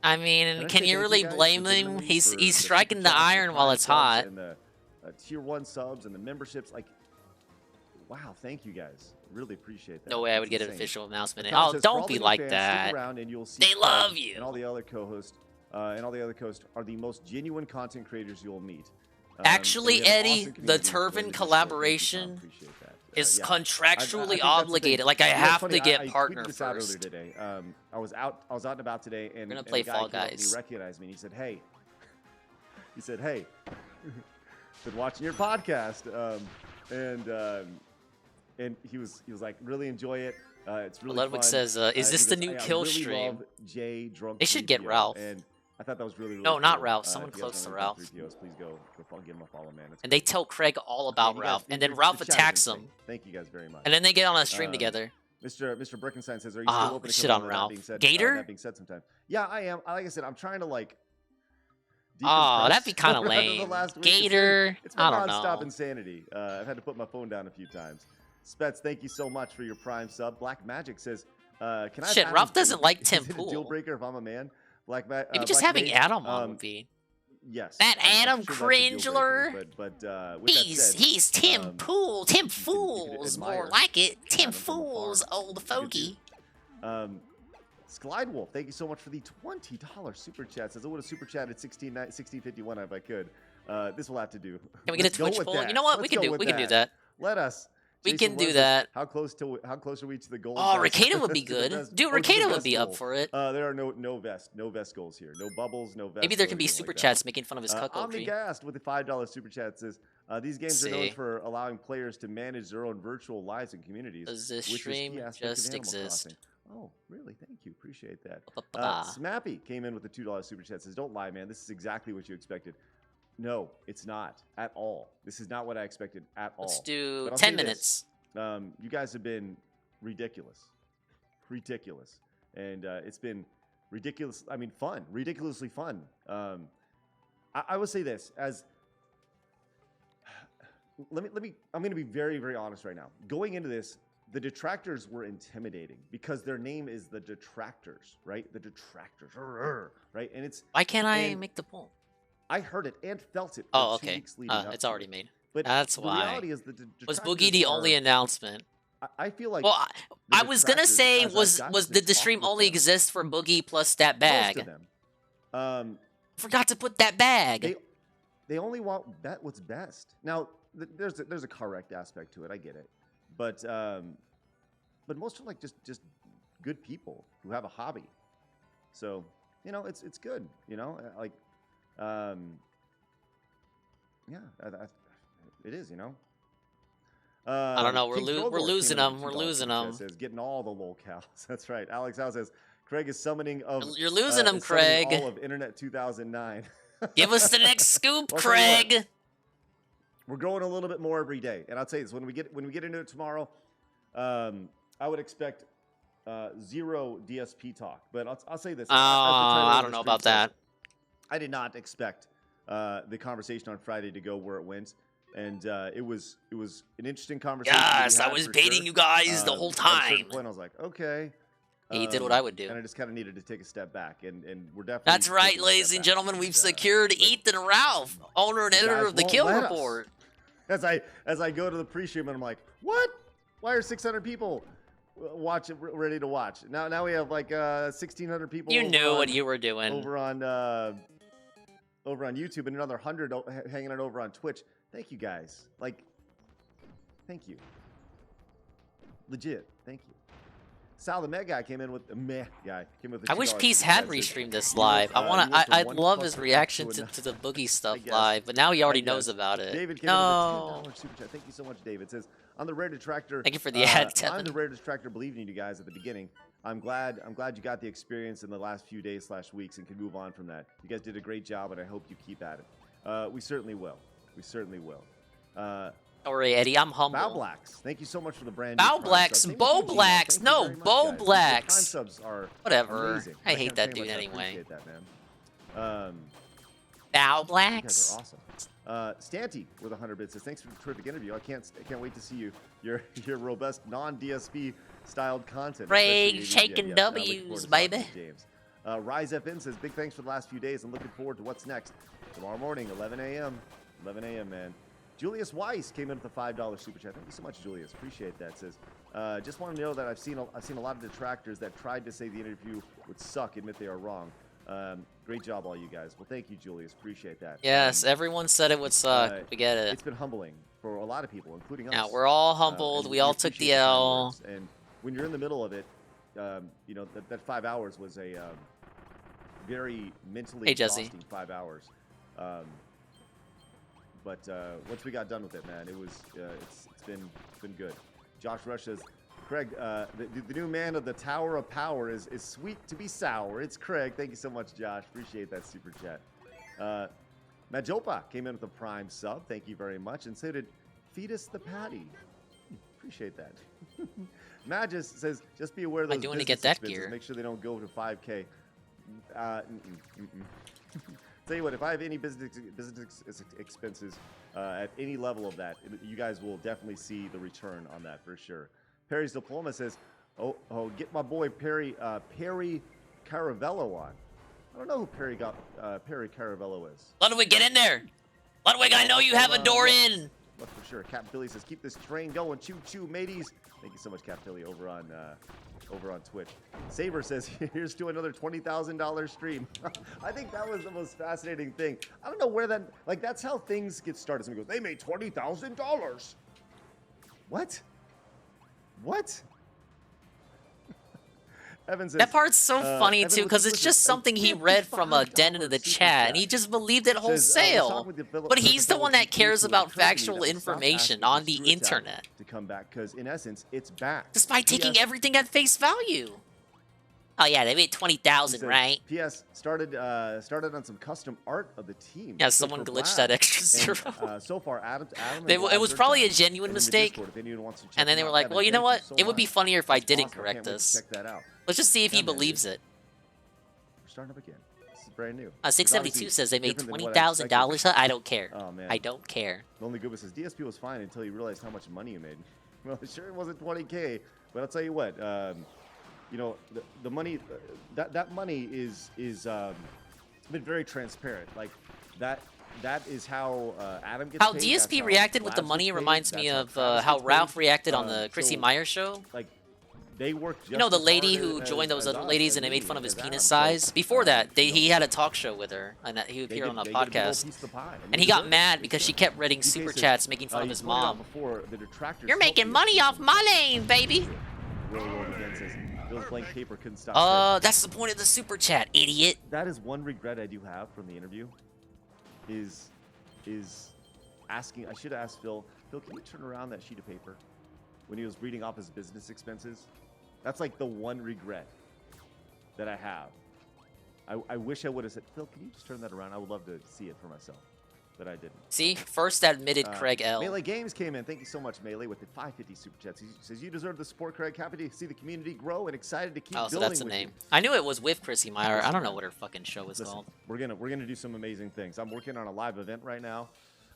I mean, I can say you thank really guys blame him? legitimately He's for he's the striking super the chats, iron while Prime it's subs, hot. And the tier 1 subs and the memberships. Like, wow, thank you guys. Really appreciate that. No way I would It's get an insane. official announcement. Account Oh, says, "For don't all be the new like fans, that. Stick around and you'll see They Craig love you. And all the other co-hosts are the most genuine content creators you'll meet. Actually, and we have an Eddie, awesome the community Turvin related to Discord. Thank you, Tom. collaboration Appreciate that. is Yeah. contractually I think that's the thing. obligated. Like, I You know, have it's to funny, get I partner tweeted this out earlier first. today. I was out and about today, and gonna and play a guy Fall came up and Guys. He recognized me, and he said, "Hey," been watching your podcast, and he was like, really enjoy it. It's really Ludwig fun. says, is He this the goes, new I kill really stream? love Jay Drunk They should get 3PO," Ralph. And I thought that was really No, not cool. Ralph. Someone If you guys close don't to know Ralph. 3POs, please go give him a follow, man. It's And they tell Craig all about you guys- Ralph, and the- then Ralph the chat is attacks insane. him. Thank you guys very much. And then they get on a stream Um, together. Mr. Breckenstein says, "Are you Ah, still open to shit coming on That Ralph. being said, Gator? that being said, sometime. Yeah, I am. Like I said, I'm trying to like. Oh, that'd be decompress kinda over the lame. last week. Gator, It's been I don't nonstop know. insanity. I've had to put my phone down a few times. Spets, thank you so much for your Prime sub. Black Magic says, "Can I?" have Shit, Ralph Adam's doesn't food? like Is Tim it a Pool. deal breaker if I'm a man? Maybe just Black having Mage, Adam on would be. Yes. That I'm Adam sure that's a deal Cringler. breaker, but with that said, He's Tim Pool. Tim Fools, admire more like it. Tim Adam from afar. Fools, old fogey. Sklide Wolf, thank you so much for the $20 super chat. Says I would have super chatted 1651 if I could. This will have to do. Can we get a Let's go Twitch with poll? that. You know what? Let's We can go do. with We can do that. Let us. We Jason can do Webb says, that. How close are we to the gold? Oh, vest? Ricada would be To the good. best- Dude, to the Ricada would best be up goal. for it. There are no vest goals here. No bubbles, no vest. Maybe there or can be anything super like that. chats making fun of his cuckoldry. Omnigast with the $5 super chat says, these games are known See. for allowing players to manage their own virtual lives and communities. Does this which is key stream aspect of just Animal exist? Crossing. Oh, really? Thank you. Appreciate that. Ba-ba-ba. Smappy came in with the $2 super chat. Says, "Don't lie, man. This is exactly what you expected." No, it's not at all. This is not what I expected at all. Let's do But I'll 10 say this, minutes. you guys have been ridiculous, and it's been ridiculous. I mean, fun, ridiculously fun. I would say this as. Let me. I'm going to be very, very honest right now. Going into this, the detractors were intimidating because their name is the Detractors, right? The Detractors, right? And it's. Why can't I and make the poll? I heard it and felt it. For Oh, 2 okay. weeks leading up It's to already it. made. But That's the why. reality is that the Was detractors Boogie the are- only announcement? I feel like. Well, the I was gonna detractors, say, as I've was gotten was to did the talk stream with only them, exist for Boogie plus that bag? Most of them. Forgot to put that bag. They only want what's best. Now, there's a correct aspect to it. I get it, but most are like just good people who have a hobby. So it's good. Like yeah, it is. I don't know. We're King Throgor we're came losing in them. with We're $2 losing super chat, them. Says getting all the lolcows. That's right. Alex Howe says Craig is summoning of. You're losing them, is summoning Craig. All of Internet 2009. Give us the next scoop, I'll tell you what, Craig. We're growing a little bit more every day, and I'll tell you this: when we get into it tomorrow, I would expect 0 DSP talk. But I'll say this: I don't know about that. I did not expect the conversation on Friday to go where it went, and it was an interesting conversation. that we Yes, I had, was for baiting sure. you guys the whole At a certain time. point, I was like, okay. Yeah, you did what I would do. And I just kind of needed to take a step back, and we're definitely. That's right, taking a ladies step and back. gentlemen. We've secured Ethan Ralph, owner and You editor guys of the won't Kill let us. Report. As I go to the pre-stream and I'm like, what? Why are 600 people? watch it, ready to watch. Now we have like 1,600 people. You over knew on- what you were doing. over on YouTube, and another 100 hanging out over on Twitch. Thank you guys. Like, thank you. Legit. Thank you. Sal the Meh guy came in with the Meh guy came with. The I wish $2 Peace super had chat. Says, restreamed this you live. went- I you wanna. went from I'd one love his cluster reaction to to the boogie stuff guess. live, but now he already I knows guess. about it. David came in with No. a $10 super chat. Thank you so much, David. Says on the rare detractor. Thank you for the ad, I'm Tevin. the rare detractor believing in you guys at the beginning. I'm glad you got the experience in the last few days / weeks and can move on from that. You guys did a great job, and I hope you keep at it. We certainly will. We certainly will. Don't worry, Eddie. I'm humble. Bow Blacks, thank you so much for the brand Bow new Prime Blacks, sub. Same Bow with you, Gino. Blacks, Thank you no, very much, Bow guys. The Prime Blacks. subs are Whatever. amazing. I hate can't that tell you dude how much I anyway. appreciate that, man. Bow You Blacks. guys are awesome. Stanty with 100 bits says, thanks for the terrific interview. I can't wait to see your robust non-DSP styled content. Ray especially shaking AVGN. Yeah, looking W's, forward to baby. talking to James. Rise FN says, big thanks for the last few days. I'm looking forward to what's next. Tomorrow morning, 11 a.m. 11 a.m., man. Julius Weiss came in with a $5 super chat. Thank you so much, Julius. Appreciate that. Says, just want to know that I've seen a lot of detractors that tried to say the interview would suck, admit they are wrong. Great job, all you guys. Well, thank you, Julius. Appreciate that. Yes, everyone said it would suck. We get it. It's been humbling for a lot of people, including us. Yeah, we're all humbled. And we all took appreciate the kind L. words. And when you're in the middle of it, you know, that 5 hours was a very mentally Hey, Jesse. exhausting 5 hours. But once we got done with it, man, it was it's been good. Josh Rush says, Craig, the new man of the Tower of Power is sweet to be sour. It's Craig. Thank you so much, Josh. Appreciate that super chat. Majopa came in with a Prime sub. Thank you very much. And so did Fetus the Patty. Appreciate that. Magis says, just be aware of Am I those doing to business get that expenses. gear? Make sure they don't go to 5K. Tell you what, if I have any business expenses at any level of that, you guys will definitely see the return on that for sure. Perry's Diploma says, oh, get my boy Perry Caravello on. I don't know who Perry Caravello is. Ludwig, get in there. Ludwig, I know you have a door in. Look for sure. Cap Billy says, keep this train going. Choo choo, mateys. Thank you so much, Cap Billy, over on Twitch. Saber says, here's to another $20,000 stream. I think that was the most fascinating thing. I don't know where that, like, that's how things get started. Somebody goes, they made $20,000. What? What? Evan says, That part's so funny Evan, too, because it's just something he read from a den into the chat, and he just believed it wholesale. But he's the one that cares about factual information on the internet, to come back, because in essence, it's back. despite taking everything at face value. Oh yeah, they made 20,000, right? PS started on some custom art of the team. Yeah, So someone for glitched Vlad, that extra and, zero. So far, Adam It and Vlad was are probably a done. genuine And in the mistake, Discord, if anyone wants to check and then them they were out, like, Evan, well, you know thank what? so It would be much. funnier if I It's didn't awesome. I correct can't wait to this. Check that out. Let's just see if Yeah, he man, believes dude. it. We're starting up again. This is brand new. 672 says they made Different than what I $20,000. expected. I don't care. Oh man. I don't care. Lonely Gooba says DSP was fine until you realized how much money you made. Well, sure it wasn't 20K, but I'll tell you what. You know, the money, that money is been very transparent. Like that is how Adam gets How paid. DSP That's how reacted with the Labs money gets paid. reminds me That's of Travis how gets Ralph paid. reacted on the Chrissy So, Meyer show. Like they work. Just You know, the as lady hard who as- joined those as other us, ladies as and they made me, fun of his as Adam. penis So, size. Before that, you know, he had a talk show with her, and that he would they appear get- on a they get a big old podcast. piece of the pie, And he got mad because she kept reading DK super says, chats making fun of you his pointed out mom. Before, the detractors You're help making you. money off my name, baby. Roll again says, Bill's blank paper couldn't stop. That's the point of the super chat, idiot. That is one regret I do have from the interview. Is asking. I should have asked Phil. Phil, can you turn around that sheet of paper when he was reading off his business expenses? That's like the one regret that I have. I wish I would have said, Phil, can you just turn that around? I would love to see it for myself, but I didn't. See, first admitted Craig L. Melee Games came in. Thank you so much, Melee, with the 550 super chats. He says you deserve the support, Craig. Happy to see the community grow and excited to keep Oh, so building that's the with name. you. I knew it was with Chrissy Meyer. I don't know what her fucking show is Listen, called. we're gonna do some amazing things. I'm working on a live event right now.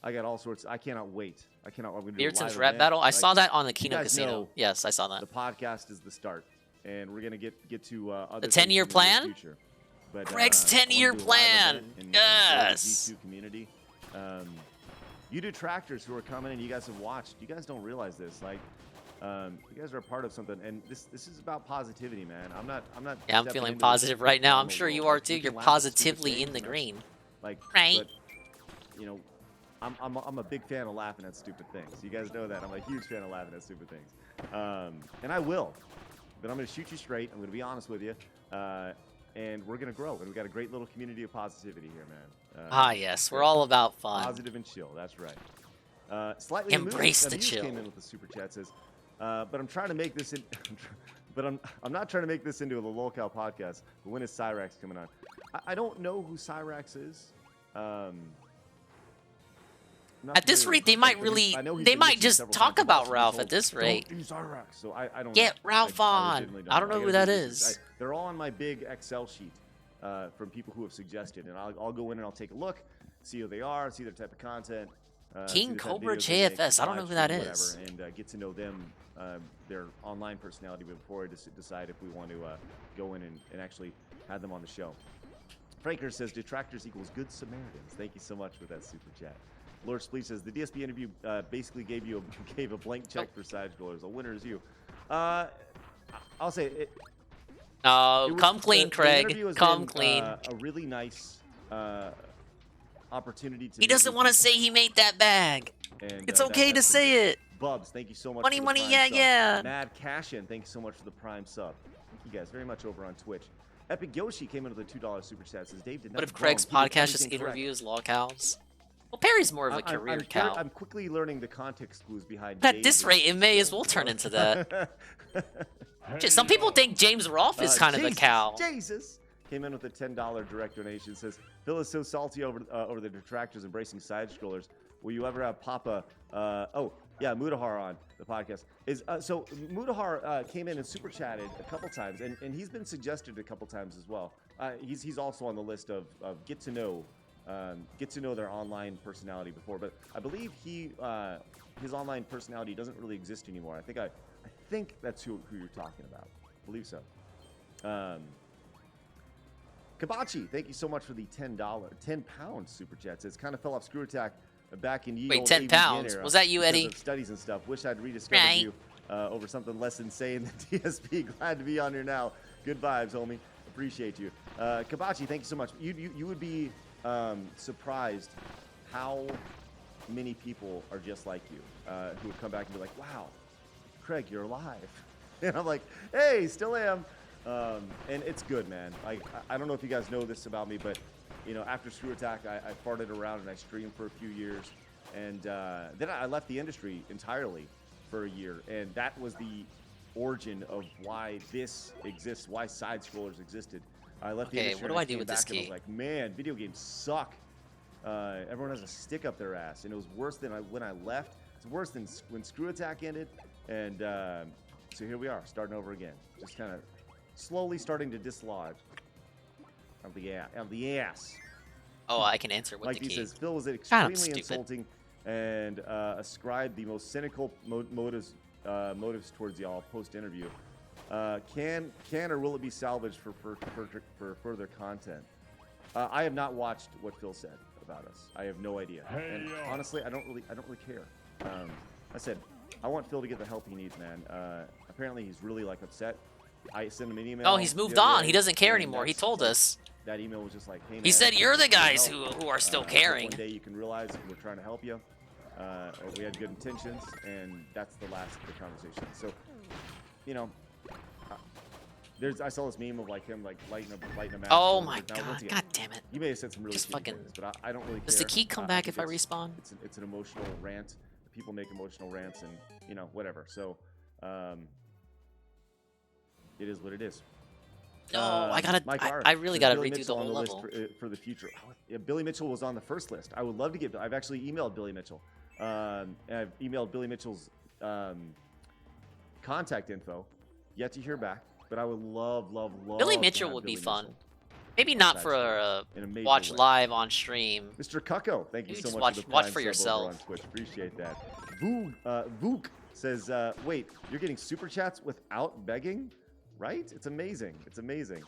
I got all sorts. I cannot wait. I'm gonna do a Beardson's live rap event. battle. I Like, saw that on the you Kino guys Casino. know Yes, I saw that. The podcast is the start, and we're gonna get to other The things 10-year in the near plan? future. But, Greg's I wanna 10-year do a live plan. event and Yes. grow the G2 community. You detractors who are coming in, you guys have watched. You guys don't realize this. Like, You guys are a part of something, and this is about positivity, man. I'm not. Yeah, I'm stepping feeling into this positive right now. I'm drama sure you world. are Like, too. we You're can laugh at stupid positively things, in the and green. Like, Right. But, you know, I'm a big fan of laughing at stupid things. You guys know that. I'm a huge fan of laughing at stupid things. And I will. But I'm going to shoot you straight. I'm going to be honest with you. And we're going to grow. And we got a great little community of positivity here, man. Yes. We're all about fun. Positive and chill. That's right. Slightly Embrace the Amused chill. came in with the super chat, says, but I'm trying to make this in, but I'm not trying to make this into a locale podcast. But when is Cyrax coming on? I don't know who Cyrax is. At this rate, they might really, they might just talk about Ralph at this rate. So I don't Get know. Ralph on. I don't know who that is. They're all on my big Excel sheet from people who have suggested, and I'll go in and I'll take a look, see who they are, see their type of content. King Cobra JFS. I don't know who that is. And get to know them, their online personality before I decide if we want to go in and actually have them on the show. Franker says detractors equals good Samaritans. Thank you so much for that super chat. Lord Splee says the DSP interview basically gave a blank check for Sidescrollers. A winner is you. I'll say it. Oh, come clean, the Craig. interview has Come been, clean. A really nice opportunity to. He doesn't want to say he made that bag. And, It's okay to say it. Bubs, thank you so much. Money, for the money, Prime yeah, sub. yeah. Mad Cashin, thank you so much for the Prime sub. Thank you guys very much over on Twitch. Epic Yoshi came in with a $2 super chat. Says Dave did not. What if Craig's podcast just interviews loghouse? Well, Perry's more of a career cow. I'm quickly learning the context clues behind. At this rate, it may as well turn into that. Shit, some people think James Rolfe is kind of a cow. Jesus came in with a $10 direct donation. Says Phil is so salty over the detractors embracing Sidescrollers. Will you ever have Papa? Mudahar on the podcast. So Mudahar came in and super chatted a couple times, and he's been suggested a couple times as well. He's also on the list of get to know their online personality before, but I believe his online personality doesn't really exist anymore. I think that's who you're talking about. I believe so. Kabachi, thank you so much for the £10 super chat. Says kind of fell off Screw Attack back in Wait, 10 pounds? Was that you, Eddie? Studies and stuff. Wish I'd rediscovered Right. you over something less insane than DSP. Glad to be on here now. Good vibes, homie. Appreciate you. Kabachi, thank you so much. You would be surprised how many people are just like you who would come back and be like, wow, Craig, you're alive. And I'm like, hey, still am. And it's good, man. I don't know if you guys know this about me, but you know, after Screw Attack, I farted around and I streamed for a few years, and then I left the industry entirely for a year, and that was the origin of why this exists, why Sidescrollers existed. I left the industry. What do and I do came with this back and I key? was like, man, video games suck. Everyone has a stick up their ass, and it was worse than when I left. It's worse than when Screw Attack ended, and so here we are, starting over again, just kind of slowly starting to dislodge of the ass. Oh, I can answer with Like the he key. says, Phil was God, I'm extremely stupid. insulting and ascribed the most cynical motives towards y'all post-interview. Can or will it be salvaged for further content? I have not watched what Phil said about us. I have no idea. And honestly, I don't really care. I said I want Phil to get the help he needs, man. Apparently, he's really upset. I sent him an email. Oh, he's moved the other on. day, He doesn't care and anymore. He that's- told us. That email was just like, hey, man. He said you're the I need guys help. who are still I hope caring. One day you can realize we're trying to help you. Or we had good intentions, and that's the last of the conversation. So, you know, I saw this meme of him lighting a match. Oh my Now, god! once again, God damn it! You may have said some really Just shitty fucking. things, but I don't really care. Does the key come I back think if I it's- respawn? It's an emotional rant. People make emotional rants, and whatever. So, it is what it is. No, I really gotta redo the whole level. For the future. Yeah, Billy Mitchell was on the first list. I would love to I've actually emailed Billy Mitchell. And I've emailed Billy Mitchell's contact info. Yet to hear back, but I would love. Billy to Mitchell have would be Billy fun. Mitchell Maybe not for a in a major watch way. live on stream. Mr. Cucko, thank you Maybe so just much for the watch Prime for sub yourself. over on Twitch. Appreciate that. Vook says, wait, you're getting super chats without begging? right? It's amazing. It's amazing.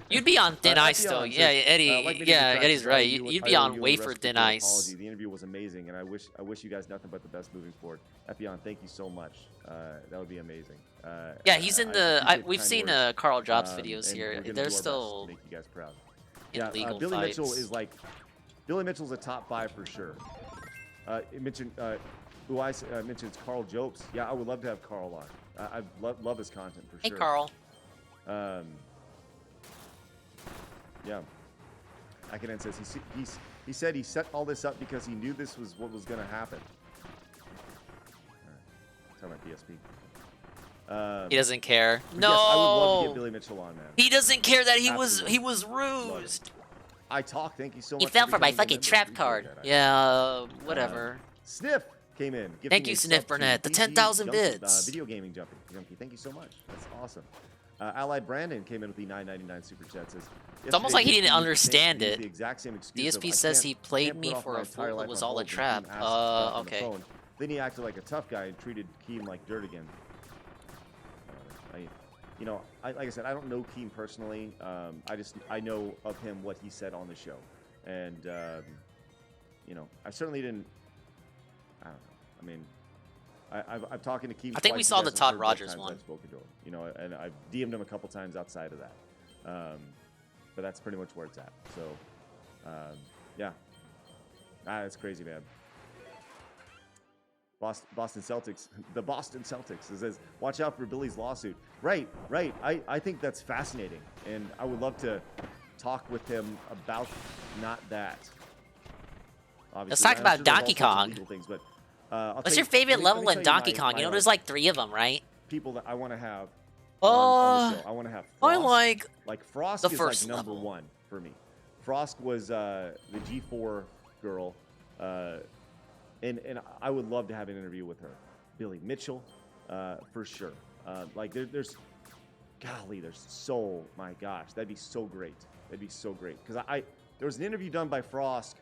You'd be on thin ice though. Epion Yeah, says, Eddie. like many Yeah, detractors, Eddie's I right. owe you- You'd I be owe on you and way the for rest of thin the crew an ice. apology. The interview was amazing, and I wish you guys nothing but the best moving forward. Epion, thank you so much. That would be amazing. Yeah, he's in I the. appreciate the we've kind seen words. Carl Jobs And videos we're here. gonna do They're our best to still make you guys proud. in Yeah, legal Billy fights. Mitchell is like Billy Mitchell's a top 5 for sure. It mentioned who I mentioned Carl Jopes. Yeah, I would love to have Carl on. I love his content for Hey, sure. Carl. Yeah. Akanen says he said he set all this up because he knew this was what was going to happen. Talking about DSP. He doesn't care. but No. Yes, I would love to get Billy Mitchell on, man. He doesn't care that he Absolutely. was Love it. rused. I talk. Thank you so much. He fell for my becoming a fucking member. trap Appreciate card. that. Yeah, whatever. Sniff came in. Thank gifting you, a Sniff sub to Burnett. The DG 10,000 Junkie, bits. Video gaming junkie. Thank you so much. That's awesome. Allied Brandon came in with the $9.99 super chat. Says, It's almost like he didn't understand used it. The exact same excuse of, DSP "I says can't- he played can't me put off for my a entire fool. It life was on all a hold when trap. Keem asked stuff on the Okay. phone." Then he acted like a tough guy and treated Keem like dirt again. Like I said, I don't know Keem personally. I know of him what he said on the show, and I certainly didn't. I don't know. I mean, I've talking to Keem. I think we twice. saw You the guys have Todd heard both Rogers times one. I've spoken to him, and I've DM'd him a couple times outside of that. But that's pretty much where it's at. So, yeah, it's crazy, man. Boston Celtics, the Boston Celtics. It says, watch out for Billy's lawsuit. Right. I think that's fascinating, and I would love to talk with him about not that. Obviously, Let's talk I'm about sure there's all Donkey sorts of Kong. legal things, but, I'll What's tell your you- favorite let me level tell in you Donkey my- Kong? my, You know, there's like 3 of them, right? people that I want to have Uh, on the show. I want to have I Frost. like Frost the is first like number level. 1 for me. Frost was the G4 girl, and I would love to have an interview with her. Billy Mitchell, for sure. There's my gosh, that'd be so great. That'd be so great because there was an interview done by Frost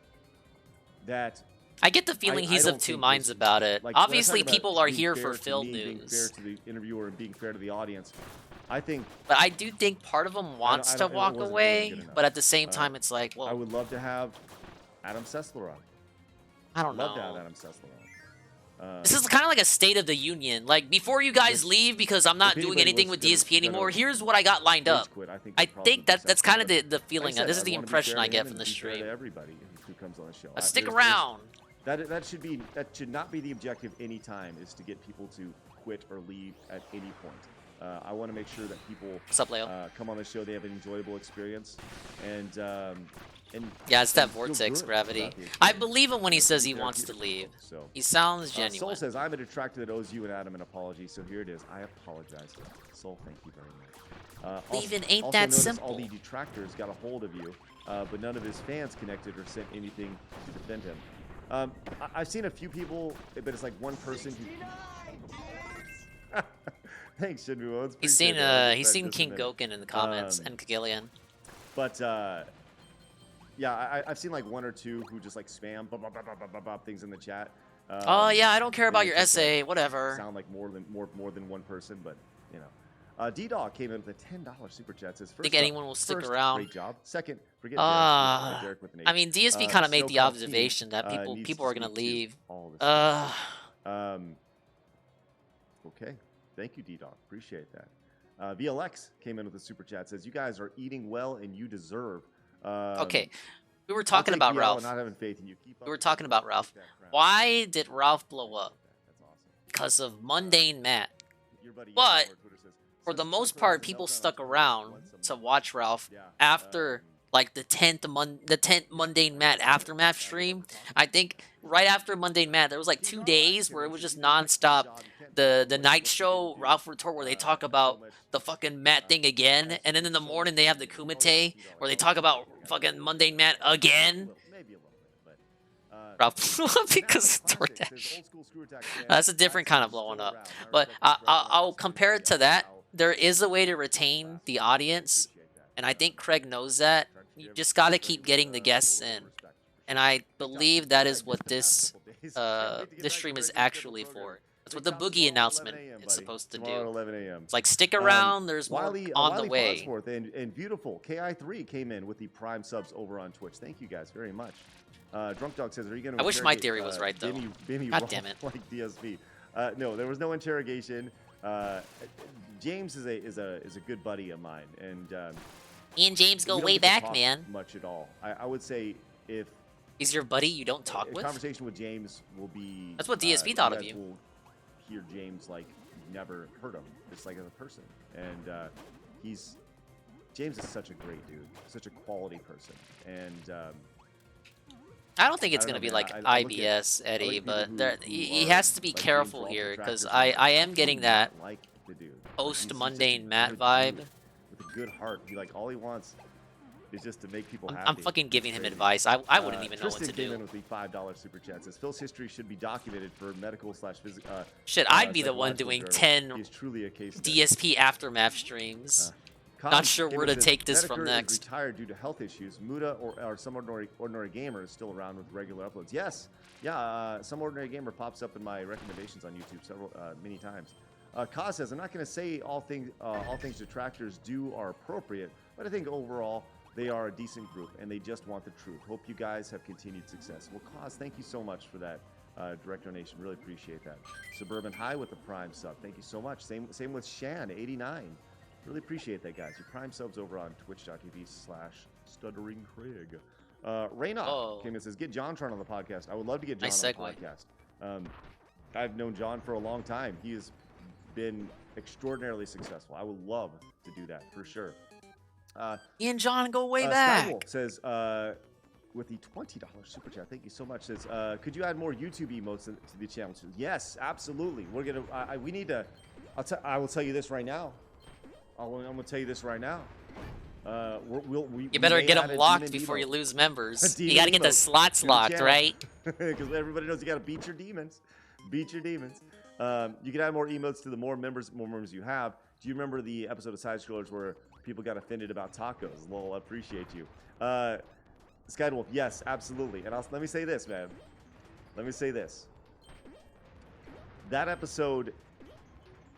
that. I get the feeling he's don't of two think minds was- about it. like, when I Obviously, talk about people are being here fair for to Phil me, being fair news. to the interviewer and being fair to the audience. I think But I do think part of him wants I to don't- it walk wasn't away, good enough. but at the same time, it's like, I well, would love to have Adam Sessler on. I don't Love to have know. Adam Sessler on. This is kind of like a state of the union. Like, before you guys leave, because I'm not if doing anybody anything was with gonna- DSP anymore, gonna here's what I got lined rage up. quit, I think I that'd probably think be that's Sessler, kind of but the like I feeling. said, This is I the wanna be impression fair I to get him from and the be fair to stream. everybody who comes on the show. Stick There's- around. That should not be the objective any time, is to get people to quit or leave at any point. I want to make sure that people What's up, Leo? come on the show, they have an enjoyable experience, and Yeah, it's that and feel vortex good gravity. about the I experience. believe him when he says Be he wants to therapeutic. leave. So, He sounds Soul genuine. says, I'm a detractor that owes you and Adam an apology, so here it is. I apologize. Soul, thank you very much. Leaving ain't also that notice simple. all the detractors got a hold of you, but none of his fans connected or sent anything to defend him. I've seen a few people, but it's like one person who... Thanks, Shinmu Owens. He's Appreciate seen that. I he's respect seen this King a minute. Goken in the comments and Kagillian. But yeah, I've seen like one or two who just like spam things in the chat. Oh yeah, I don't care about maybe your it's just, essay. like, Whatever. Sound like more than one person, but you know. D-Dog came in with a $10 super chat. Says, Think first anyone up, will stick first, around? Great job. Second, forget Derek with an H. I mean, DSP kind of made the SoCal observation team, that needs people to are gonna speak to leave. all this okay. Thank you, D-Dog. Appreciate that. VLX came in with a super chat. Says, you guys are eating well and you deserve. Okay, we were I'll talking take about the L Ralph. and not having faith in you. Keep up We were the talking good about work. Ralph. Take that crown. Why did Ralph blow up? That's awesome. Because of mundane Matt. Your buddy But Yellow on Twitter says, for the "Since most Twitter part, has a people meltdown on stuck Twitter around once a to month." watch Ralph Yeah, after like the 10th mundane Matt aftermath stream. I think right after mundane Matt, there was like 2 days where it was just nonstop. The night show Ralph Retort where they talk about the fucking Matt thing again, and then in the morning they have the Kumite where they talk about fucking mundane Matt again. Maybe a little bit, but Ralph blew up because of DoorDash. That's a different kind of blowing up. But I'll compare it to that. There is a way to retain the audience, and I think Craig knows that. You just got to keep getting the guests in. And I believe that is what this stream is actually for. That's That's what the Boogie announcement 11 a.m., is buddy. supposed to Tomorrow do. at 11 a.m. It's like, stick around, there's more on the way. Foxworth and beautiful KI3 came in with the Prime subs over on Twitch. Thank you guys very much. Drunk Dog says, "Are you going to?" I wish my theory was right, though. God damn it! Like DSP. No, there was no interrogation. James is a good buddy of mine, and Me and James go we don't way get to back, talk man. Much at all. I would say if He's your buddy you don't talk a with? conversation with James will be. That's what DSP you thought of guys you. Will hear James like you've never heard him, just like as a person, and James is such a great dude, such a quality person, and. I don't think it's I don't going to know, be man. like I look at- IBS, I Eddie, like people but who- there, who he are has to be like James careful Rolfe here, detractors because and I am absolutely getting that like the dude. post He's mundane just a Matt good vibe. dude with a good heart. He like all he wants is just to make people happy. I'm fucking giving It's him crazy. advice. I wouldn't even know what Tristan to came do. in with the $5 super chat. Says Phil's history should be documented for medical / physical. Shit, I'd be the one psychological doing journals. 10 He is truly a case study. DSP aftermath streams. Not Cons sure came where in to says, take this from Metacritic next. Is retired due to health issues. Muda or some ordinary gamer is still around with regular uploads. Yes, yeah. Some ordinary gamer pops up in my recommendations on YouTube many times. Kaz says, I'm not going to say all things detractors do are appropriate, but I think overall they are a decent group and they just want the truth. Hope you guys have continued success. Well, Kaz, thank you so much for that direct donation. Really appreciate that. Suburban High with the Prime sub. Thank you so much. Same with Shan 89. Really appreciate that, guys. Your Prime subs over on twitch.tv/stutteringcraig. Raynoff came and says, get JonTron on the podcast. I would love to get John Nice on segue. the podcast. I've known John for a long time. He has been extraordinarily successful. I would love to do that for sure. Me and John go way back. Skywolf says, with the $20 super chat, thank you so much. Says, could you add more YouTube emotes to the channel? Says, yes, absolutely. We're gonna. We need to. I will tell you this right now. I'm gonna tell you this right now. You better get them locked before you lose members. You gotta get the slots locked, right? Because everybody knows you gotta beat your demons. Beat your demons. You can add more emotes to the more members you have. Do you remember the episode of Sidescrollers where people got offended about tacos? Lol, I appreciate you. Skywolf, yes, absolutely. And let me say this, man. Let me say this. That episode.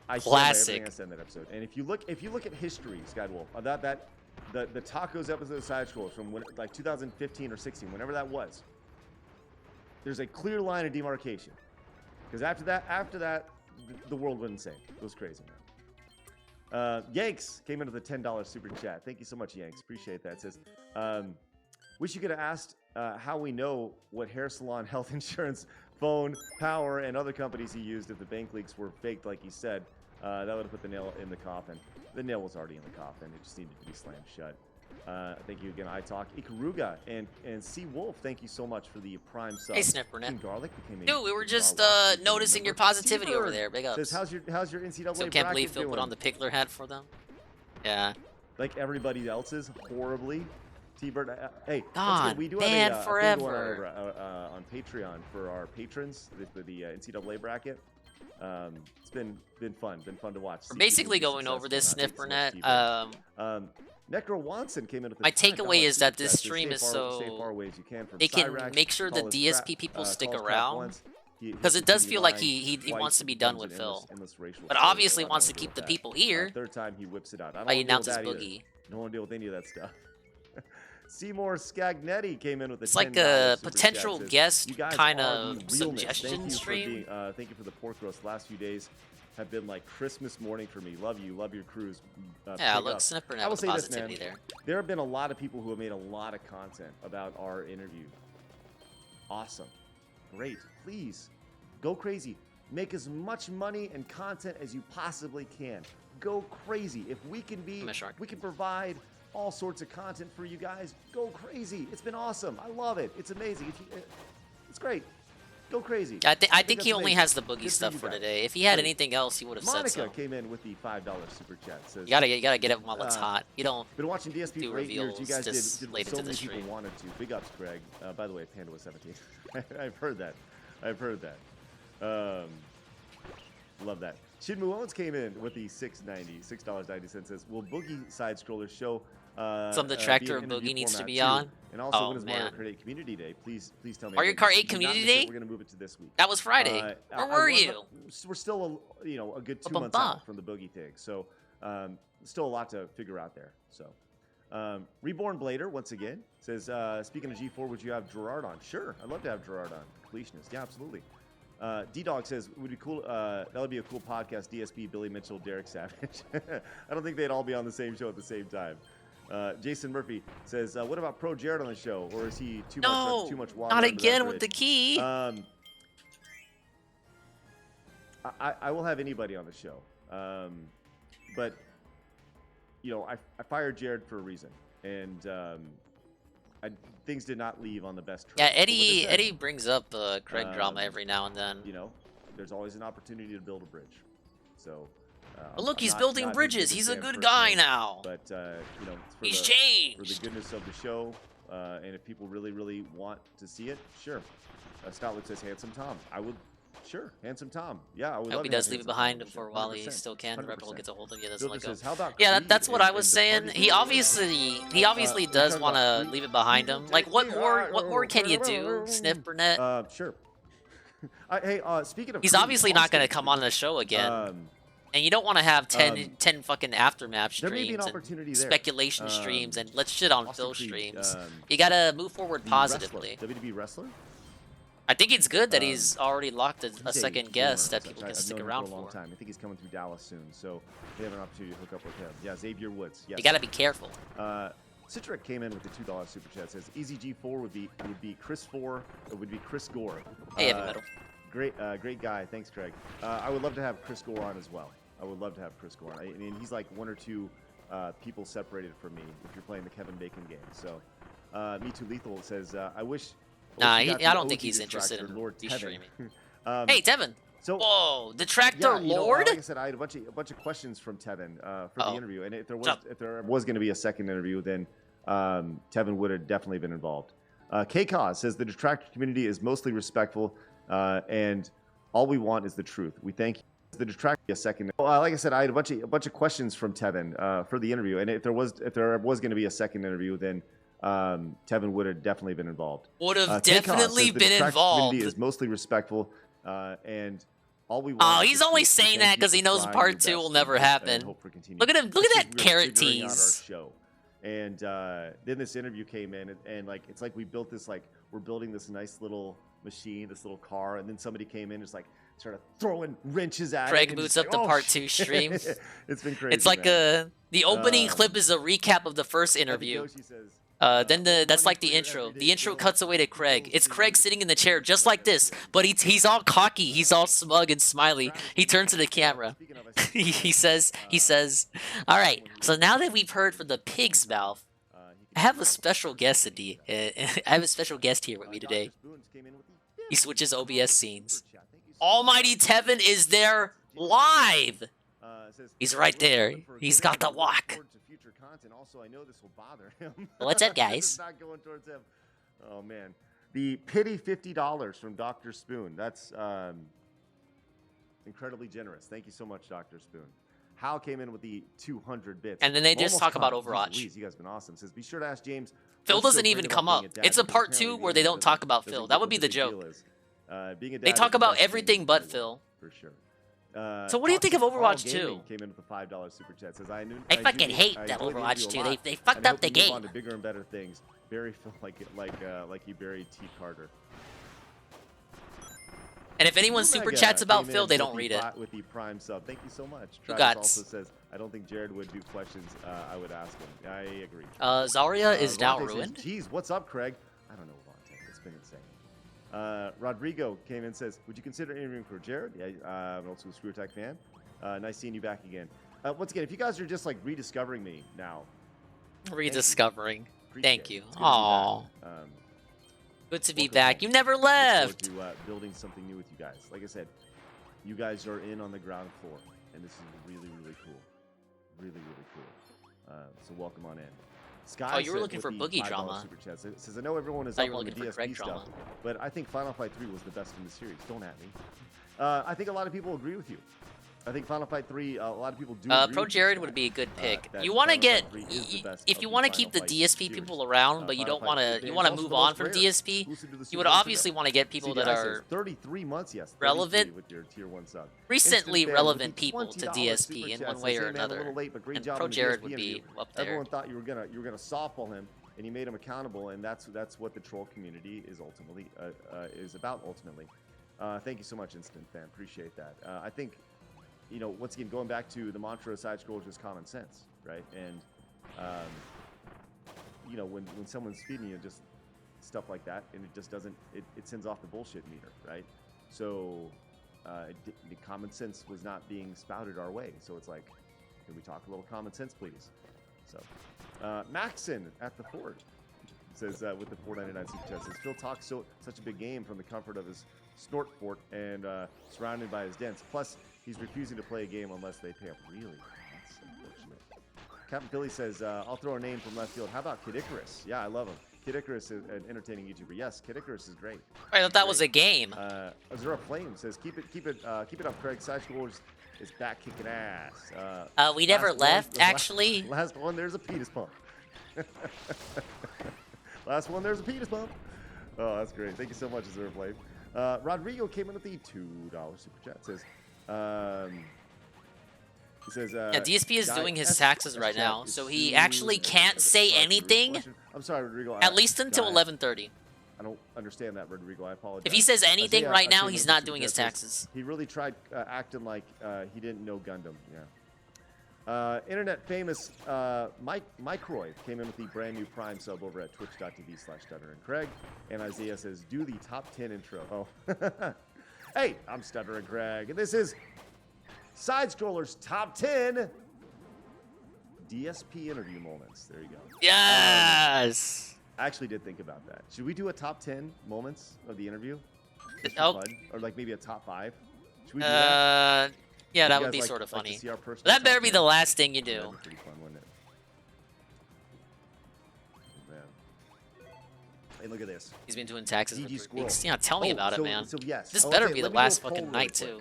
I Classic. I said in that episode. And if you look at history, Skywolf, the tacos episode of Sidescrollers from like 2015 or 16, whenever that was, there's a clear line of demarcation. Because after that, the world went insane. It was crazy, man. Yanks came into the $10 super chat. Thank you so much, Yanks. Appreciate that. It says, wish you could have asked how we know what hair salon, health insurance, phone, power, and other companies he used if the bank leaks were faked like he said. That would have put the nail in the coffin. The nail was already in the coffin. It just needed to be slammed shut. Thank you again, iTalk. Ikaruga and C Wolf, thank you so much for the Prime sub. Hey, Snippernet. King Garlic became a Dude, we were just Garlic noticing your member. positivity Seabird over there. Big ups. says, how's your NCAA So can't believe bracket Phil put doing? on the Pickler hat for them. Yeah. Like everybody else's, horribly. T-Bird, hey, that's God, good. We do man, have a thing forever. going on over, on Patreon for our patrons, the NCAA bracket. It's been fun to watch. We're basically going over this, Sniffernet. Necro Watson came in with My $5 takeaway is that super this chat. stream Stay is far so away as you can from they can Cyrax, make sure the call us DSP people stick calls crap around. once. Because it does feel like he wants to be done with Phil. But obviously wants to keep the people here. Third time he whips it out. I don't By wanna deal with announces that either. Boogie. Don't want to deal with any of that stuff. Seymour Scagnetti came in with It's a like $10 a super potential chat. Says, guest "You guys kind are of the realness. suggestion Thank you stream." thank you for the pork roast. Last few days have been like Christmas morning for me. Love you. Love your crews. Yeah, pick look, up. Snipper I now will with say this, man. positivity there. There have been a lot of people who have made a lot of content about our interview. Awesome. Great. Please go crazy. Make as much money and content as you possibly can. Go crazy. If we can we can provide all sorts of content for you guys. Go crazy. It's been awesome. I love it. It's amazing. It's great. Go crazy. I think that's he only amazing. has the Boogie Good stuff you for guys. today. If he had Great. anything else, he would have said Monica so. came in with the $5 super chat. Says, You gotta get it while it's hot. You don't been watching DSP do for 8 years. You reveals guys did just late so into many the people stream. wanted to. Big ups, Craig. By the way, Panda was 17. I've heard that. I've heard that. Love that. Shinmu Owens came in with the $6.90. Says, will Boogie Side Scrollers show Some of the tractor be an Boogie interview needs to format be too? on. And also, Oh, when is Mario man. Kart 8 Community Day? Please tell me. Mario everything. Kart 8 If you do not Community miss it, Day? We're gonna move it to this week. That was Friday. Where were you? We're still a good 2 Ba-bum-ba. months out from the boogie thing, so still a lot to figure out there. So. Reborn Blader once again says, speaking of G4, would you have Gerard on? Sure, I'd love to have Gerard on. Completionist, yeah, absolutely. D-Dog says, would be cool. That would be a cool podcast. DSP, Billy Mitchell, Derek Savage. I don't think they'd all be on the same show at the same time. Jason Murphy says, what about Pro Jared on the show, or is he too much water? Not under that again with bridge? the key. I will have anybody on the show, but. You know, I fired Jared for a reason, and things did not leave on the best track. Yeah, But with that said, Eddie brings up Craig drama every now and then. You know, there's always an opportunity to build a bridge. So. But look, I'm he's not building his bridges. biggest He's a fan good guy personally, now. But you know, for He's for changed. the goodness of the show, and if people really want to see it, sure. Stoutwood says Handsome Tom. I would. Sure, Handsome Tom. Yeah, I would I love hope he to have does leave it Handsome Tom behind on him the for a show, while. He 100%, still can. The Rebel 100%. gets a hold of you. Doesn't Bill let just go. says, how about Yeah, Creed that's what I and was the saying. party He scene? obviously does talking want about to Creed? leave it behind him. Like, what more can you do, Sniff Burnett? Sure. Hey, speaking of, He's Creed, obviously not going to Austin, come on the show again. And you don't want to have 10 fucking aftermath there may be an streams opportunity and there. speculation streams and let's shit on Austin Phil Creed, streams. You gotta move forward the positively. wrestler, WWE wrestler. I think it's good that he's already locked a He's second a guest gamer. that people I've can stick known him around for a long for. time. I think he's coming through Dallas soon, so they have an opportunity to hook up with him. Yeah, Xavier Woods. Yes. You gotta be careful. Citric came in with the $2 super chat. Says Easy G4 would be Chris 4. It would be Chris Gore. Hey, heavy metal. Great guy. Thanks, Craig. I would love to have Chris Gore on as well. I would love to have Chris Gore on. I mean, he's like one or two people separated from me if you're playing the Kevin Bacon game. So, Me Too Lethal says, I wish. Nah, you got I the don't think OG he's interested detractor, in Lord de Tevin. streaming. Hey, Tevin. So, whoa, detractor yeah, you know, Lord. like I said, I had a bunch of questions from Tevin for the interview, and if there was going to be a second interview, then Tevin would have definitely been involved. K-Cause says the detractor community is mostly respectful, and all we want is the truth. We thank you. The detractor a second. Like I said, I had a bunch of questions from Tevin for the interview, and if there was going to be a second interview, then Tevin would have definitely been involved. Would have K-Cause definitely says the been detractor involved. Community is mostly respectful, and all we want. Oh, is he's the only truth. We saying thank that you because he for knows trying part your 2 will best never and happen. hope for continued Look at him! Look at that success. carrot Figuring out our tease. show. And then this interview came in, and like it's like we built this we're building this nice little machine, this little car, and then somebody came in, just like started throwing wrenches at it. Craig and boots just up the like, part shit. 2 stream. It's been crazy. It's like man. the opening clip is a recap of the first interview. Then that's like the intro. The intro cuts away to Craig. It's Craig sitting in the chair just like this, but he's all cocky. He's all smug and smiley. He turns to the camera. he says, "All right. So now that we've heard from the pig's mouth, I have a special guest here with me today." He switches OBS scenes. Almighty Tevin is there live. He's right there. He's got the walk. Also, I know this will bother him. What's up, guys? It's not going towards him. Oh man, the pity $50 from Dr. Spoon. That's incredibly generous. Thank you so much, Dr. Spoon. Hal came in with the 200 bits. And then they just Almost talk about caught. Overwatch. Jeez Louise, you guys have been awesome. Says, be sure to ask James. Phil what's so doesn't even great come about up. being a dad, It's a because part apparently 2 where they James don't talk doesn't- about doesn't Phil. get That what would be the big deal joke. is. Being a They dad talk is the about best thing everything in but the Phil. world, for sure. So what do you think of Toxic Overwatch Paul 2? Gaming came in with a $5 super chat. Says, I fucking hate that enjoy the Overwatch interview a 2. lot, They and fucked I up hope the we move game. on to bigger and better things. Bury Phil like you buried T. Carter. And if anyone super chats about Phil, they don't read it. With the prime sub, thank you so much. Who Travis gots? also says, I don't think Jared would do questions. I would ask him. I agree. Zarya is now Levante says, ruined. Geez, what's up, Craig? I don't know, Levante. It's been insane. Rodrigo came in and says, would you consider interviewing for Jared? Yeah, I'm also a Screw Attack fan. Nice seeing you back again. Once again, if you guys are just like rediscovering me now. Rediscovering. Thank you. It's good to be Aww. back. Good to be welcome back. home. You never Look forward left. to building something new with you guys. Like I said, you guys are in on the ground floor, and this is really, really cool. Really, really cool. So welcome on in. Sky Oh, you were said looking with for the boogie $5 drama. Super chat says, I know everyone is Thought up you were on the looking for Craig DSP stuff, drama. but I think Final Fight 3 was the best in the series. Don't at me. I think a lot of people agree with you. I think Final Fight 3, a lot of people do. Pro Jared would be a good pick. You want to get if you want to keep the DSP people around, but you don't want to. You want to move on from DSP. You would obviously want to get people that are 33 months, yes, relevant, with your tier 1 sub. recently relevant people to DSP in one way or another. And Pro Jared would be up there. Everyone thought you were gonna softball him, and you made him accountable, and that's what the troll community is ultimately is about. Ultimately, thank you so much, Instant Fan. Appreciate that. I think. Once again, going back to the mantra of Sidescrollers is common sense, right? And, when someone's feeding you just stuff like that, and it just doesn't, it sends off the bullshit meter, right? So, the common sense was not being spouted our way. So it's like, can we talk a little common sense, please? So, Maxon at the fort says, with the $4.99 super chat, says, Phil talks such a big game from the comfort of his snort fort and surrounded by his dents. Plus, he's refusing to play a game unless they pay up. Really? That's unfortunate. Captain Billy says, I'll throw a name from left field. How about Kid Icarus? Yeah, I love him. Kid Icarus is an entertaining YouTuber. Yes, Kid Icarus is great. I thought that was a game. Azura Flame says, keep it up, Craig. Sidescrollers is back kicking ass. We never left, actually. Last one, there's a penis pump. Last one, there's a penis pump. Oh, that's great. Thank you so much, Azura Flame. Rodrigo came in with the $2 super chat. Says, he says, yeah, DSP is doing his taxes right now, so he actually can't say anything. I'm sorry, Rodrigo. At least until 11:30. I don't understand that, Rodrigo. I apologize. If he says anything right now, he's not doing his taxes. He really tried acting like he didn't know Gundam. Yeah. Internet famous Mike Roy came in with the brand new Prime sub over at twitch.tv/StutterandCraig. And Isaiah says, do the top 10 intro. Oh. Hey, I'm Stutter and Craig, and this is Sidescrollers Top 10 DSP interview moments. There you go. Yes! I actually did think about that. Should we do a top 10 moments of the interview? Oh. Or like maybe a top 5? Should we do that? Yeah, that would be sort of funny. That better be the last thing you do. That'd be pretty fun, wouldn't it? Hey, look at this. He's been doing taxes for 3 Squirrel. weeks. Yeah, tell me about it, man. So yes. This better be the last fucking night, too.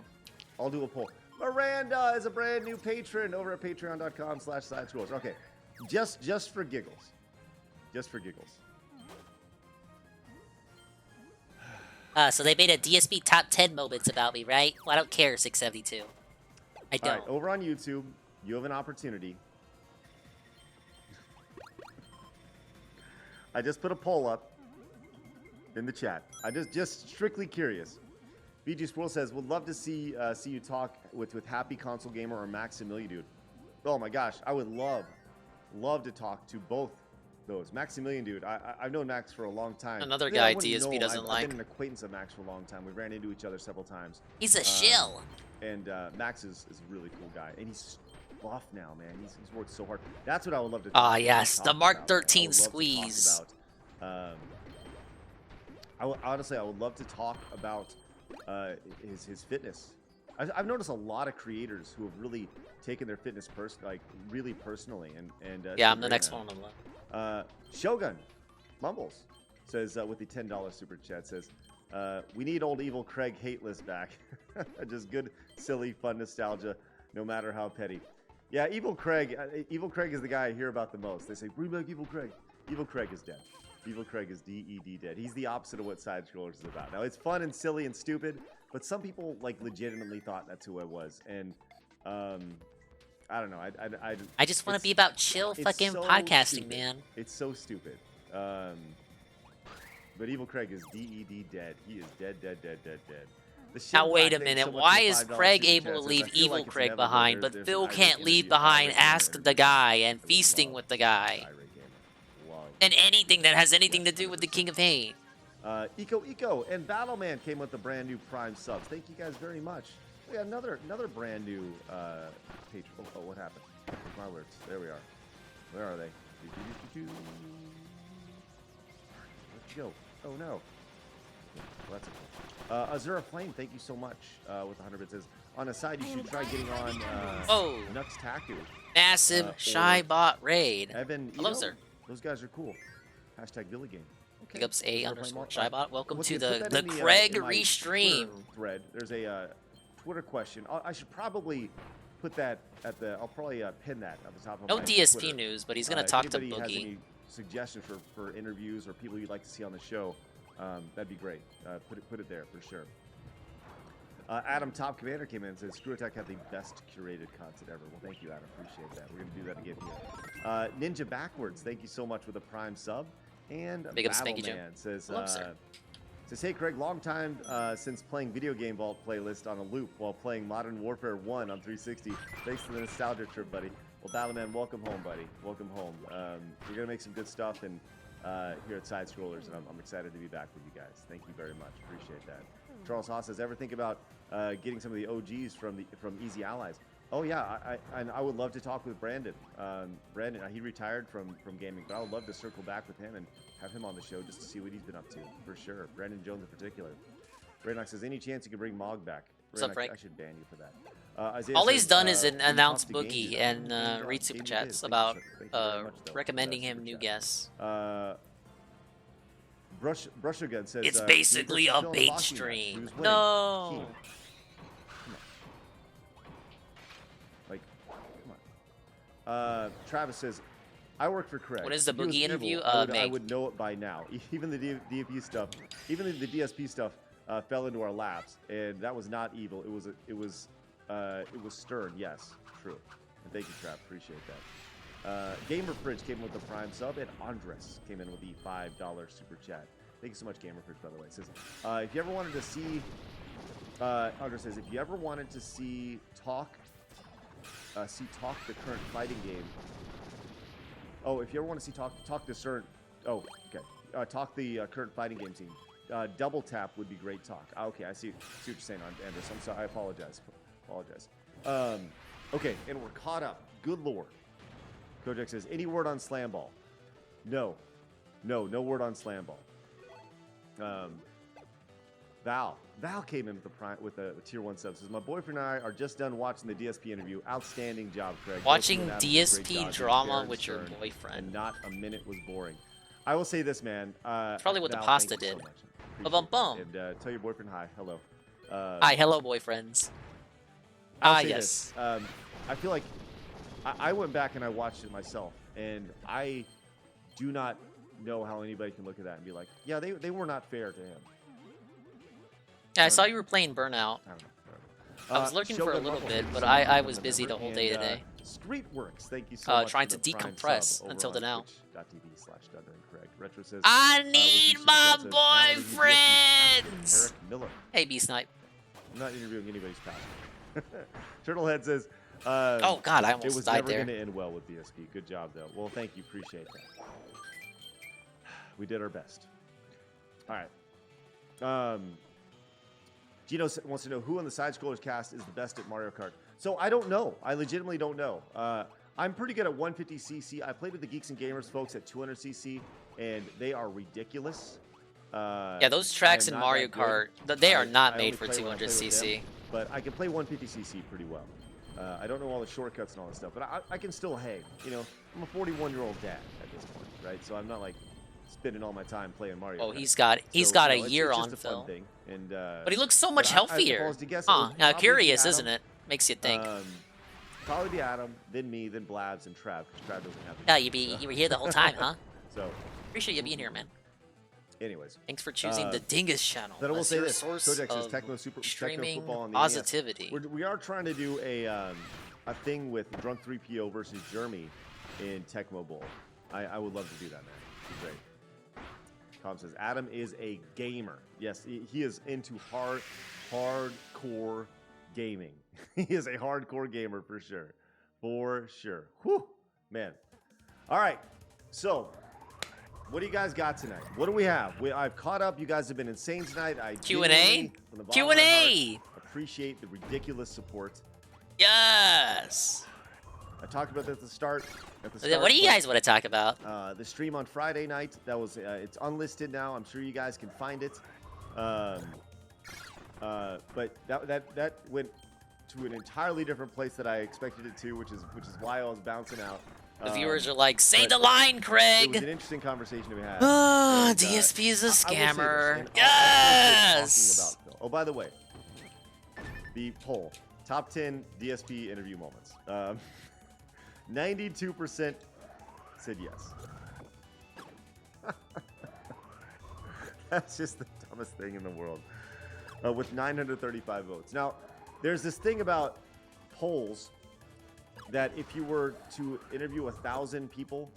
I'll do a poll. Miranda is a brand new patron over at patreon.com/sidescrollers. Okay, just for giggles. Just for giggles. So they made a DSP top 10 moments about me, right? Well, I don't care, 672. I don't. All right, over on YouTube, you have an opportunity. I just put a poll up in the chat. I just strictly curious. BG Squirrel says, would love to see you talk with Happy Console Gamer or Maximilian Dude. Oh my gosh, I would love to talk to both those. Maximilian Dude, I've known Max for a long time. Another guy DSP doesn't like. I've been an acquaintance of Max for a long time. We ran into each other several times. He's a shill. And Max is a really cool guy. And he's buff now, man. He's worked so hard. That's what I would love to talk about. Yes, the Mark 13 squeeze. Honestly, I would love to talk about his fitness. I've noticed a lot of creators who have really taken their fitness really personally, and yeah, I'm the next one on the list. Shogun Mumbles says with the $10 super chat says, we need old evil Craig hateless back. Just good, silly, fun nostalgia, no matter how petty. Yeah, evil Craig is the guy I hear about the most. They say, bring back evil Craig. Evil Craig is dead. Evil Craig is DED dead. He's the opposite of what Sidescrollers is about. Now, it's fun and silly and stupid, but some people legitimately thought that's who I was. And I don't know. I just want to be about chill fucking podcasting, stupid. Man. It's so stupid. But Evil Craig is DED dead. He is dead. Now wait a minute. Why is Craig able to leave Evil Craig behind, but Phil can't leave behind Ask the Guy and Feasting with the Guy? And anything that has anything to do with the King of Pain. Eco and Battleman came with the brand new Prime subs. Thank you guys very much. We got another brand new page. Oh, what happened? Where's my words? There we are. Where are they? Where'd you go? Oh no. Well, that's okay. Azura Flame, thank you so much with 100 bits. Says, on a side, you should try getting on Nux Taku. Massive Shy Bot Raid. Evan, hello, sir. Those guys are cool. Hashtag Billy Game. Okay. Pickups A _Shybot. Welcome to the Craig restream. Thread. There's a Twitter question. I should probably put that at the. I'll probably pin that at the top of No my DSP Twitter. news, but he's gonna If talk to anybody has Boogie. any suggestions for interviews or people you'd like to see on the show, that'd be great. Put it there for sure. Adam Top Commander came in and says Screw Attack had the best curated content ever. Well, thank you, Adam. Appreciate that. We're gonna do that again here. Ninja Backwards, thank you so much for the Prime sub. And Big up Spanky Jim. Battleman says, Hello, sir. says, hey Craig, long time since playing Video Game Vault playlist on a loop while playing Modern Warfare 1 on 360. Thanks for the nostalgia trip, buddy. Well, Battleman, welcome home, buddy. Welcome home. We're gonna make some good stuff and here at Sidescrollers, and I'm excited to be back with you guys. Thank you very much. Appreciate that. Charles Haas says, ever think about getting some of the OGs from Easy Allies? Oh yeah, I would love to talk with Brandon. Brandon, he retired from gaming, but I would love to circle back with him and have him on the show just to see what he's been up to, for sure. Brandon Jones in particular. Raynox says, any chance you could bring Mog back? What's up, Frank? I should ban you for that. Isaiah All says, he's done is "Can you announce talk to Games Boogie about and read super Games chats Thank you about very much, though, for recommending that him super new chat. guests. Brushergun says It's "Do you basically prefer a Phil bait Bossy match? stream. Who's winning? No. Keen. Like, come on. Travis says, I work for Craig. When is the If he was Boogie evil, interview? I May. would know it by now. Even the DFP stuff, even the DSP stuff fell into our laps, and that was not evil. It was stern. Yes, true. And thank you, Trav. Appreciate that. Gamer Fridge came in with the Prime sub, and Andres came in with the $5 super chat. Thank you so much, Gamer Fridge, by the way. It says, if you ever wanted to see, Andres says, if you ever wanted to see Talk the current fighting game. Oh, if you ever want to see Talk the certain, oh, okay, Talk the current fighting game scene. Double Tap would be great talk. Okay, I see what you're saying, Andres. I'm sorry. I apologize. Okay, and we're caught up. Good lord. Kojak says, any word on Slam Ball? No word on Slam Ball. Val came in with the tier 1 sub. Says, my boyfriend and I are just done watching the DSP interview. Outstanding job, Craig. Watching Both of you have done a great DSP job. drama Karen with your Stern, boyfriend. And not a minute was boring. I will say this, man. Probably what the Val, pasta thank you so did. much. Ba-bum-bum. Appreciate it. And tell your boyfriend hi. Hello. Hi, hello, boyfriends. I'll say Yes. this. I feel like I went back and I watched it myself, and I do not know how anybody can look at that and be like, yeah, they were not fair to him. Yeah, I saw you were playing Burnout. I don't know. I was looking for a Shogun little Ruffle, bit, thank you but so much I for was the busy the member. whole day And, today. Streetworks, thank you so much. Trying for to the Prime decompress sub over until on now. twitch.tv/Dunder and Craig. Retro says, I with need these my super chats says, "Now interview boyfriends!" Eric Miller. Hey, B-Snipe. I'm not interviewing anybody's pastor. Turtlehead says, Oh, God, I almost it was died never there. going to end well with DSP. Good job, though. Well, thank you. Appreciate that. We did our best. All right. Gino wants to know who on the Sidescrollers cast is the best at Mario Kart. So I don't know. I legitimately don't know. I'm pretty good at 150cc. I played with the Geeks and Gamers folks at 200cc, and they are ridiculous. Yeah, those tracks in Mario Kart, they are not made for 200cc. But I can play 150cc pretty well. I don't know all the shortcuts and all that stuff, but I can still hang. You know, I'm a 41-year-old dad at this point, right? So I'm not like spending all my time playing Mario Kart. Oh, he's got a year it's on just a fun Phil. thing. And, But he looks so much but if I healthier. was to guess, it Huh? would Now, probably curious, be isn't Adam. it? Makes you think. Probably be Adam, then me, then Blabs, and Trav, because Trav doesn't have. Yeah, you were here the whole time, huh? So appreciate you being here, man. Anyways, thanks for choosing the Dingus channel. Then I will as say your this: source Kojak says of Techno streaming Football on the positivity. NES. We are trying to do a thing with Drunk 3PO versus Jeremy in Tecmo Bowl. I would love to do that, man. It'd be great. Tom says Adam is a gamer. Yes, he is into hardcore gaming. He is a hardcore gamer for sure. For sure. Whew, man. All right. So, what do you guys got tonight? What do we have? I've caught up. You guys have been insane tonight. I Q&A? from the bottom of my Q&A! heart appreciate the ridiculous support. Yes. I talked about that at the start. What do you guys want to talk about? The stream on Friday night. That was it's unlisted now. I'm sure you guys can find it. But that went to an entirely different place that I expected it to, which is why I was bouncing out. The viewers are like, say the line, Craig! It was an interesting conversation to be had. Ah, And, DSP is a I will say this, scammer. and Yes! talking about Phil. Oh, by the way, the poll. Top 10 DSP interview moments. 92% said yes. That's just the dumbest thing in the world. With 935 votes. Now, there's this thing about polls that if you were to interview 1,000 people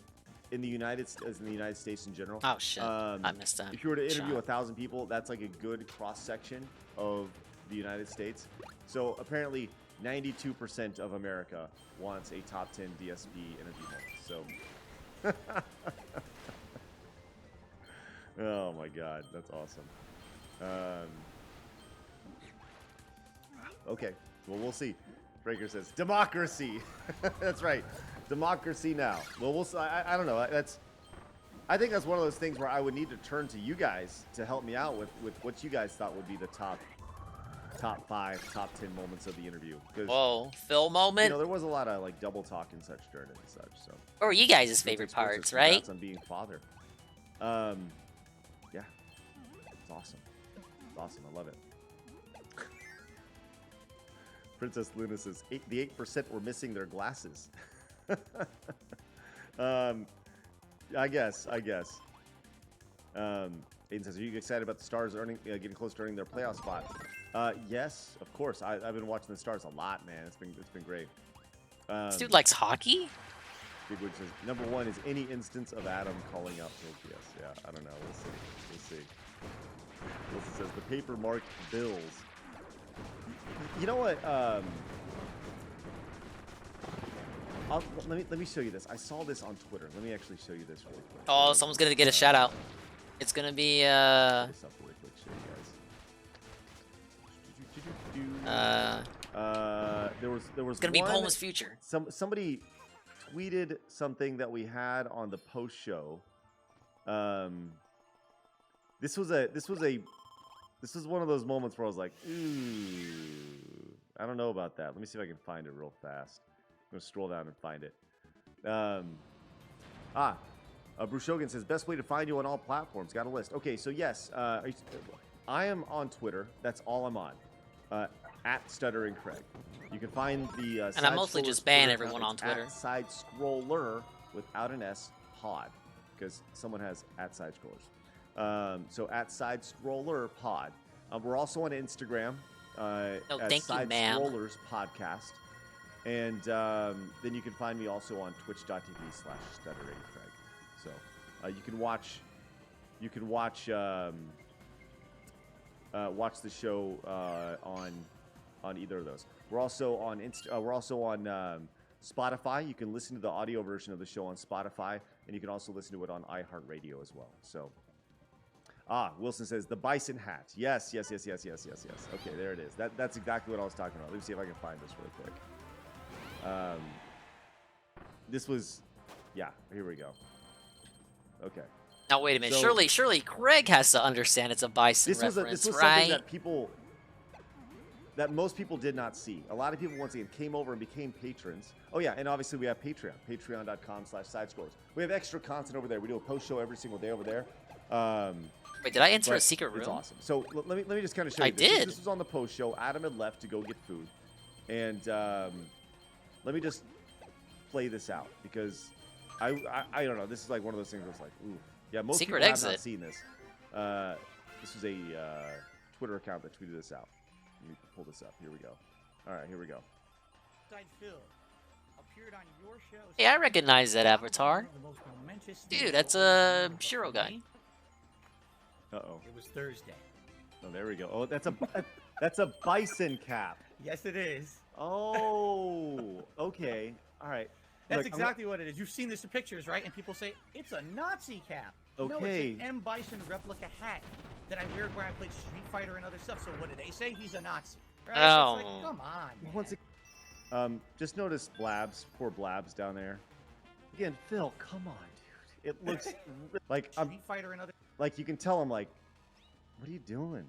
in the United States in general. Oh shit! I missed that. If you were to interview shot. 1,000 people, that's like a good cross section of the United States. So apparently, 92% of America wants a top 10 DSP interview moment. So, oh my God, that's awesome. Okay, well we'll see. Breaker says democracy. That's right, democracy now. Well, we'll. I don't know. I think that's one of those things where I would need to turn to you guys to help me out with what you guys thought would be the top 5, top 10 moments of the interview. Whoa, Phil moment. You know, there was a lot of like double talk and such during it and such. So. Or you guys' favorite parts, right? On being father. Yeah, it's awesome. It's awesome. I love it. Princess Luna says the 8% were missing their glasses. I guess. Aiden says, are you excited about the Stars getting close to earning their playoff spot? Yes, of course. I've been watching the Stars a lot, man. It's been great. This dude likes hockey? Big Wig says, number 1 is any instance of Adam calling out to OPS. Yeah, I don't know. We'll see. Wilson says, the paper marked bills. You know what? Let me show you this. I saw this on Twitter. Let me actually show you this really quick. Oh, someone's gonna get a shout out. It's gonna be This up really quick, show you guys. There was gonna be Poma's future. Somebody tweeted something that we had on the post show. This was one of those moments where I was like, ooh, I don't know about that. Let me see if I can find it real fast. I'm going to scroll down and find it. Bruce Shogun says, best way to find you on all platforms. Got a list. Okay, so yes, I am on Twitter. That's all I'm on. At Stuttering Craig. You can find the and I mostly just ban everyone on Twitter. At Sidescroller without an S pod, because someone has at Sidescrollers. So at Sidescroller pod. We're also on Instagram. At Sidescrollers podcast. And then you can find me also on twitch.tv/stutteringcraig. So you can watch watch the show on either of those. We're also on Spotify. You can listen to the audio version of the show on Spotify, and you can also listen to it on iHeartRadio as well. So Wilson says the bison hat. Yes. Okay, there it is. That's exactly what I was talking about. Let me see if I can find this really quick. This was, yeah, here we go. Okay. Now wait a minute. So, surely Craig has to understand it's a bison reference, this was right? something that most people did not see. A lot of people once again came over and became patrons. Oh yeah, and obviously we have Patreon, patreon.com/sidescrollers. We have extra content over there. We do a post show every single day over there. Wait, did I enter a secret room? It's awesome. So let me just kind of show you. This was on the post show. Adam had left to go get food, and let me just play this out because I don't know. This is like one of those things where it's like, ooh, yeah. Most secret people exit. have not seen this. This was a Twitter account that tweeted this out. Let me pull this up. Here we go. All right, here we go. Hey, I recognize that avatar. Dude, that's a Shiro guy. Uh-oh. It was Thursday. Oh, there we go. Oh, that's a bison cap. Yes, it is. Oh, okay. All right. That's Look, exactly what it is. You've seen this in pictures, right? And people say, it's a Nazi cap. Okay. No, it's an M. Bison replica hat that I wear where I played Street Fighter and other stuff. So what do they say? He's a Nazi. Right? Oh. So it's like, come on, man. Once again, just notice Blabs, poor Blabs down there. Again, Phil, come on, dude. It looks like Street Fighter and other like you can tell him like, what are you doing?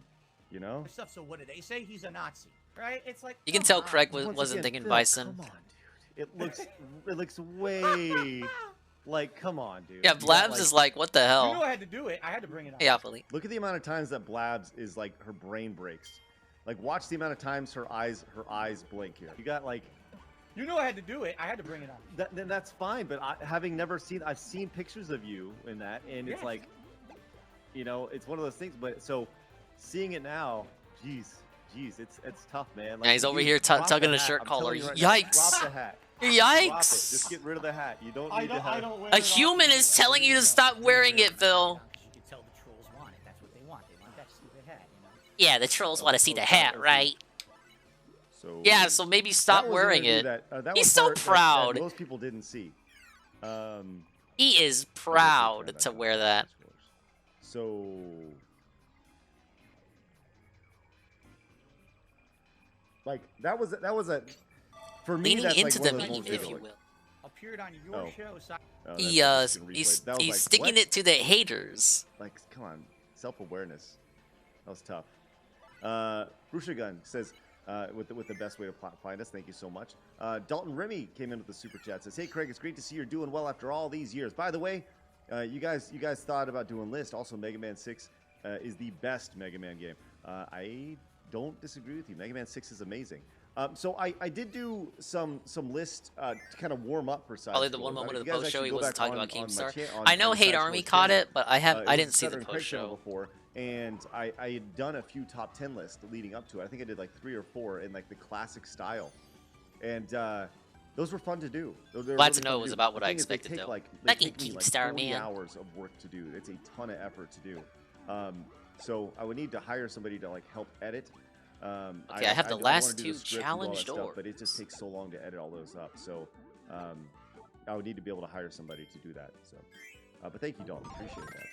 You know? stuff. So what do they say? He's a Nazi. Right? It's like You can tell Craig Once wasn't again, thinking Phil, bison. Come on, dude. It looks way like, come on, dude. Yeah, You got, Blabs is like, what the hell? You know I had to do it. I had to bring it up. Yeah, Philly. Look at the amount of times that Blabs is like her brain breaks. Like, watch the amount of times her eyes blink here. You got like. You know I had to do it. I had to bring it up. Then that's fine. But having never seen, I've seen pictures of you in that, and it's like, you know, it's one of those things. But so, seeing it now, jeez, it's tough, man. Like, Yeah, he's over here tugging a shirt collar. Yikes! Drop the hat. Yikes! Drop it. Just get rid of the hat. You don't need the hat. A human is telling you to stop wearing it, Phil. You can tell the trolls want it. That's what they want. They want that stupid hat, you know? Yeah, the trolls want to see the hat, right? So yeah, so maybe stop that was wearing an it. interview that He's was so part that proud. most people didn't see. He is proud to wear that. So like that was a for me Leaning that's into like the one of meme, most if you like- will. Appeared on your Oh. show. So Oh, He that's a he's replay. That was like, sticking what? it to the haters. Like, come on, self-awareness. That was tough. Rushagun says, with the best way to find us. Thank you so much. Dalton Remy came in with the super chat. Says, hey Craig, it's great to see you're doing well after all these years. By the way, you guys thought about doing list. Also, Mega Man 6 is the best Mega Man game. I don't disagree with you. Mega Man 6 is amazing. So I did do some list to kind of warm up for Sidescrollers. Probably the one moment of the post show he wasn't talking about Keemstar. On I know my Hate Sidescrollers Army caught channel. it, but I It didn't was see Sutter the and Craig post channel show. before, and I had done a few top 10 lists leading up to it. I think I did like 3 or 4 in like the classic style, and those were fun to do. They were Glad to really know fun it was do. about what The I thing is, they expected, take, though. Like, they Back in take me like Keemstar, 40 man. hours of work to do. It's a ton of effort to do. So I would need to hire somebody to like help edit. Okay, I have the wanna last do the 2 script and do all that challenge stuff, but it doors. just takes so long to edit all those up. So I would need to be able to hire somebody to do that. So, but thank you, Dalton. Appreciate that.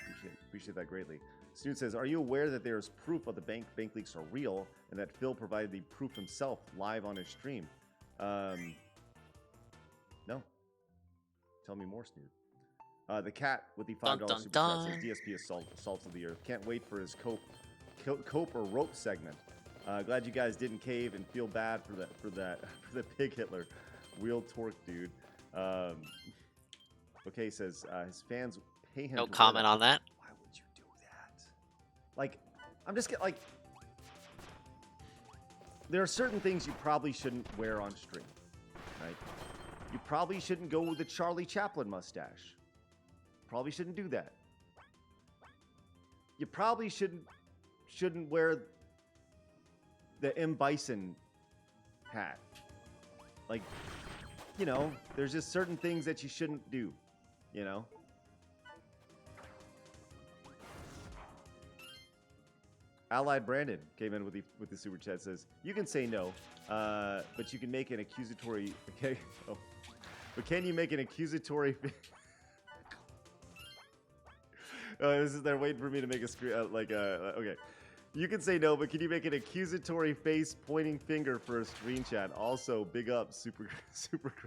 Appreciate that greatly. Student says, are you aware that there is proof of the bank leaks are real, and that Phil provided the proof himself live on his stream? No. Tell me more, Snood. The cat with the $5 super chat says DSP assaults of the earth. Can't wait for his cope or rope segment. Glad you guys didn't cave and feel bad for the pig Hitler. Wheel torque, dude. Okay, says his fans pay him. No to comment wear on that. Why would you do that? Like, I'm just like. There are certain things you probably shouldn't wear on stream, right? You probably shouldn't go with the Charlie Chaplin mustache. Probably shouldn't do that. You probably shouldn't wear the M. Bison hat. Like, you know, there's just certain things that you shouldn't do, you know? Allied Brandon came in with the super chat, says, you can say no, but you can make an accusatory, okay? Oh. But can you make an accusatory... they're waiting for me to make a screen, okay. You can say no, but can you make an accusatory face pointing finger for a screen chat? Also, big up, super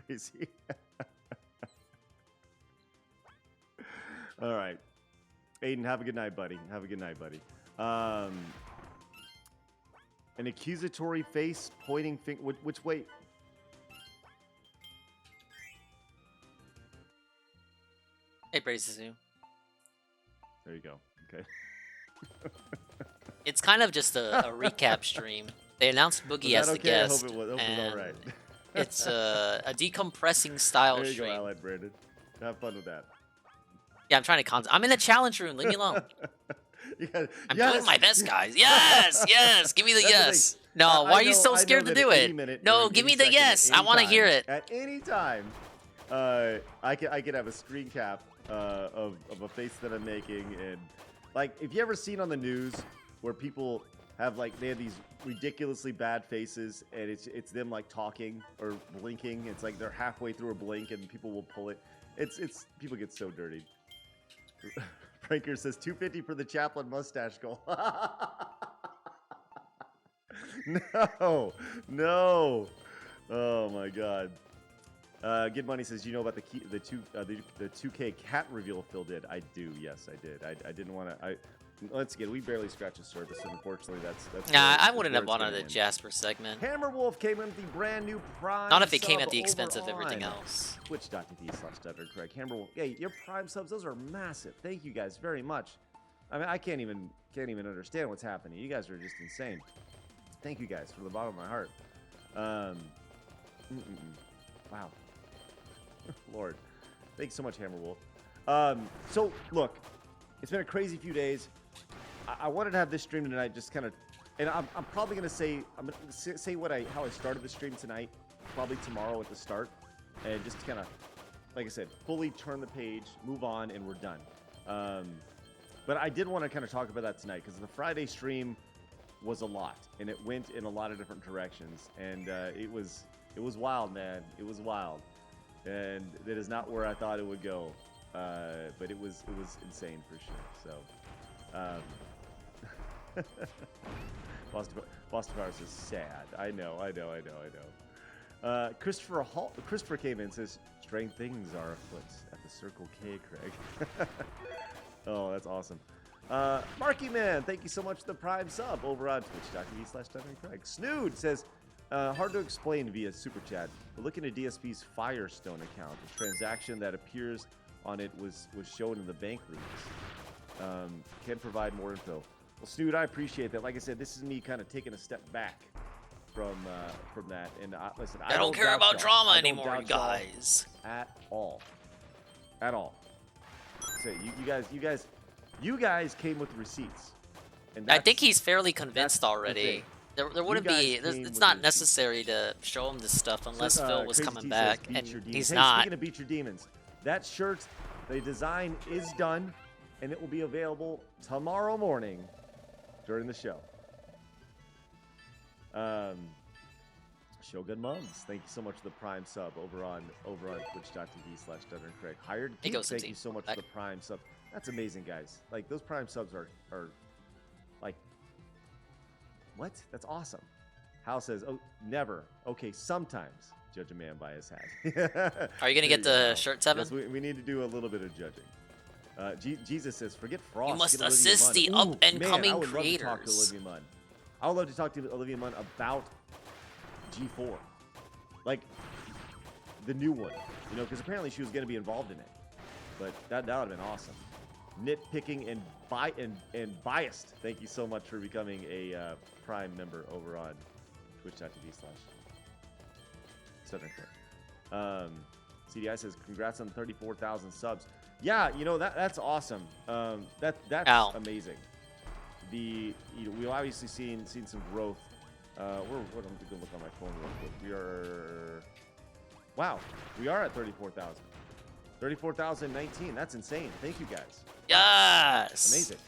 crazy. All right. Aiden, have a good night, buddy. Have a good night, buddy. An accusatory face pointing finger, which way? Hey, Brazizu. There you go. Okay. It's kind of just a recap stream. They announced Boogie as the okay? guest. I hope it was and all right. It's a decompressing style There you stream. go, Allied Brandon. Have fun with that. Yeah, I'm trying to I'm in the challenge room. Leave me alone. I'm yes! doing my best, guys. Yes, yes. Give me the That's the yes. thing. No, I why are you know- so I know scared to that do at it? any minute, No, during give me any the second, yes. at I any want to hear time, it. At any time, I could have a screen cap of a face that I'm making, and like if you ever seen on the news where people have they have these ridiculously bad faces, and it's them like talking or blinking. It's like they're halfway through a blink, and people will pull it. It's people get so dirty. Pranker says 250 for the Chaplin mustache goal. No. Oh my God. Good Money says, you know about the 2K cat reveal Phil did. I do. Yes, I did. I didn't want to. Once again, we barely scratched the surface, and unfortunately, that's. Nah, where- I wouldn't where have it's wanted gonna a end. Jasper segment. Hammer Wolf came in with the brand new Prime. Not if it came sub at the expense over of everything on else. Twitch.tv/StutterCraig. Hammer Wolf, hey, your Prime subs, those are massive. Thank you guys very much. I mean, I can't even understand what's happening. You guys are just insane. Thank you guys from the bottom of my heart. Wow. Lord. Thanks so much, Hammerwolf. So, look, it's been a crazy few days. I wanted to have this stream tonight just kind of, and I'm probably going to say, say how I started the stream tonight, probably tomorrow at the start, and just kind of, like I said, fully turn the page, move on, and we're done. But I did want to kind of talk about that tonight, because the Friday stream was a lot, and it went in a lot of different directions, and it was wild, man. It was wild, and that is not where I thought it would go, but it was insane for sure. So, Boston Virus is sad. I know. Christopher came in and says, "Strange things are afoot at the Circle K, Craig." Oh, that's awesome. Marky Man, thank you so much for the Prime sub over on twitch.tv/Craig. Snood says, hard to explain via Super Chat, but look into DSP's Firestone account. The transaction that appears on it was shown in the bank leaks. Can provide more info. Well, Snood, I appreciate that. Like I said, this is me kind of taking a step back from that. And listen, I don't care about drama anymore, guys. At all. So you guys came with receipts. And I think he's fairly convinced already. There wouldn't be. It's not necessary to show him this stuff unless Phil was coming back, and he's not. Speaking of Beat Your Demons, that shirt, the design is done, and it will be available tomorrow morning during the show. Shogun Mums, thank you so much for the Prime sub over on twitch.tv/DunnerCraig. Hired Geek, thank you so much for the Prime sub. That's amazing, guys. Like, those Prime subs are like, what? That's awesome. Hal says, oh, never. Okay, sometimes judge a man by his hat. Are you going to get the shirt, Tevin? Yes, we need to do a little bit of judging. Jesus says, forget Frost. You must get assist the up-and-coming creators. I would love to talk to Olivia Munn. I would love to talk to Olivia Munn about G4. Like, the new one. You know, because apparently she was going to be involved in it. But that would have been awesome. Nitpicking and biased. Thank you so much for becoming a Prime member over on twitch.tv/SouthernCraig. CDI says, congrats on 34,000 subs. Yeah, you know, that's awesome. That's amazing. We obviously seen some growth. I'm gonna look on my phone real quick. We are at 34,000. 34,019. That's insane. Thank you guys. Yes. Amazing.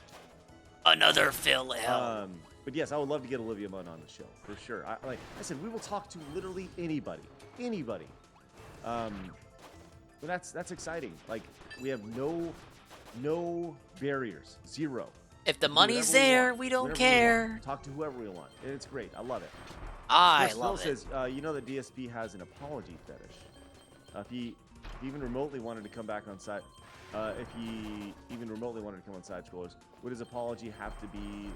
Another Phil L. But yes, I would love to get Olivia Munn on the show for sure. Like I said, we will talk to literally anybody. But that's exciting. Like, we have no barriers, zero. If the money's there, we don't care. Talk to whoever we want, and it's great. I love it. I love it. Phil says, you know that DSP has an apology fetish. If he even remotely wanted to come back on side, Sidescrollers, would his apology have to be?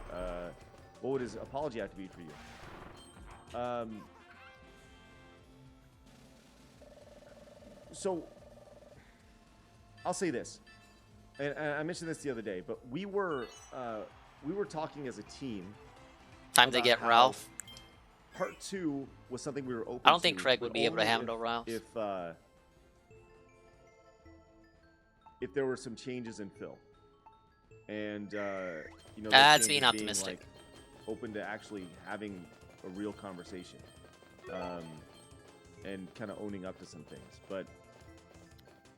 What would his apology have to be for you? So I'll say this, and I mentioned this the other day, but we were talking as a team. Time to get Ralph. Part 2 was something we were open to. I don't think Craig would be able to handle Ralph. If there were some changes in Phil, and you know, that's being optimistic. Like, open to actually having a real conversation, and kind of owning up to some things, but.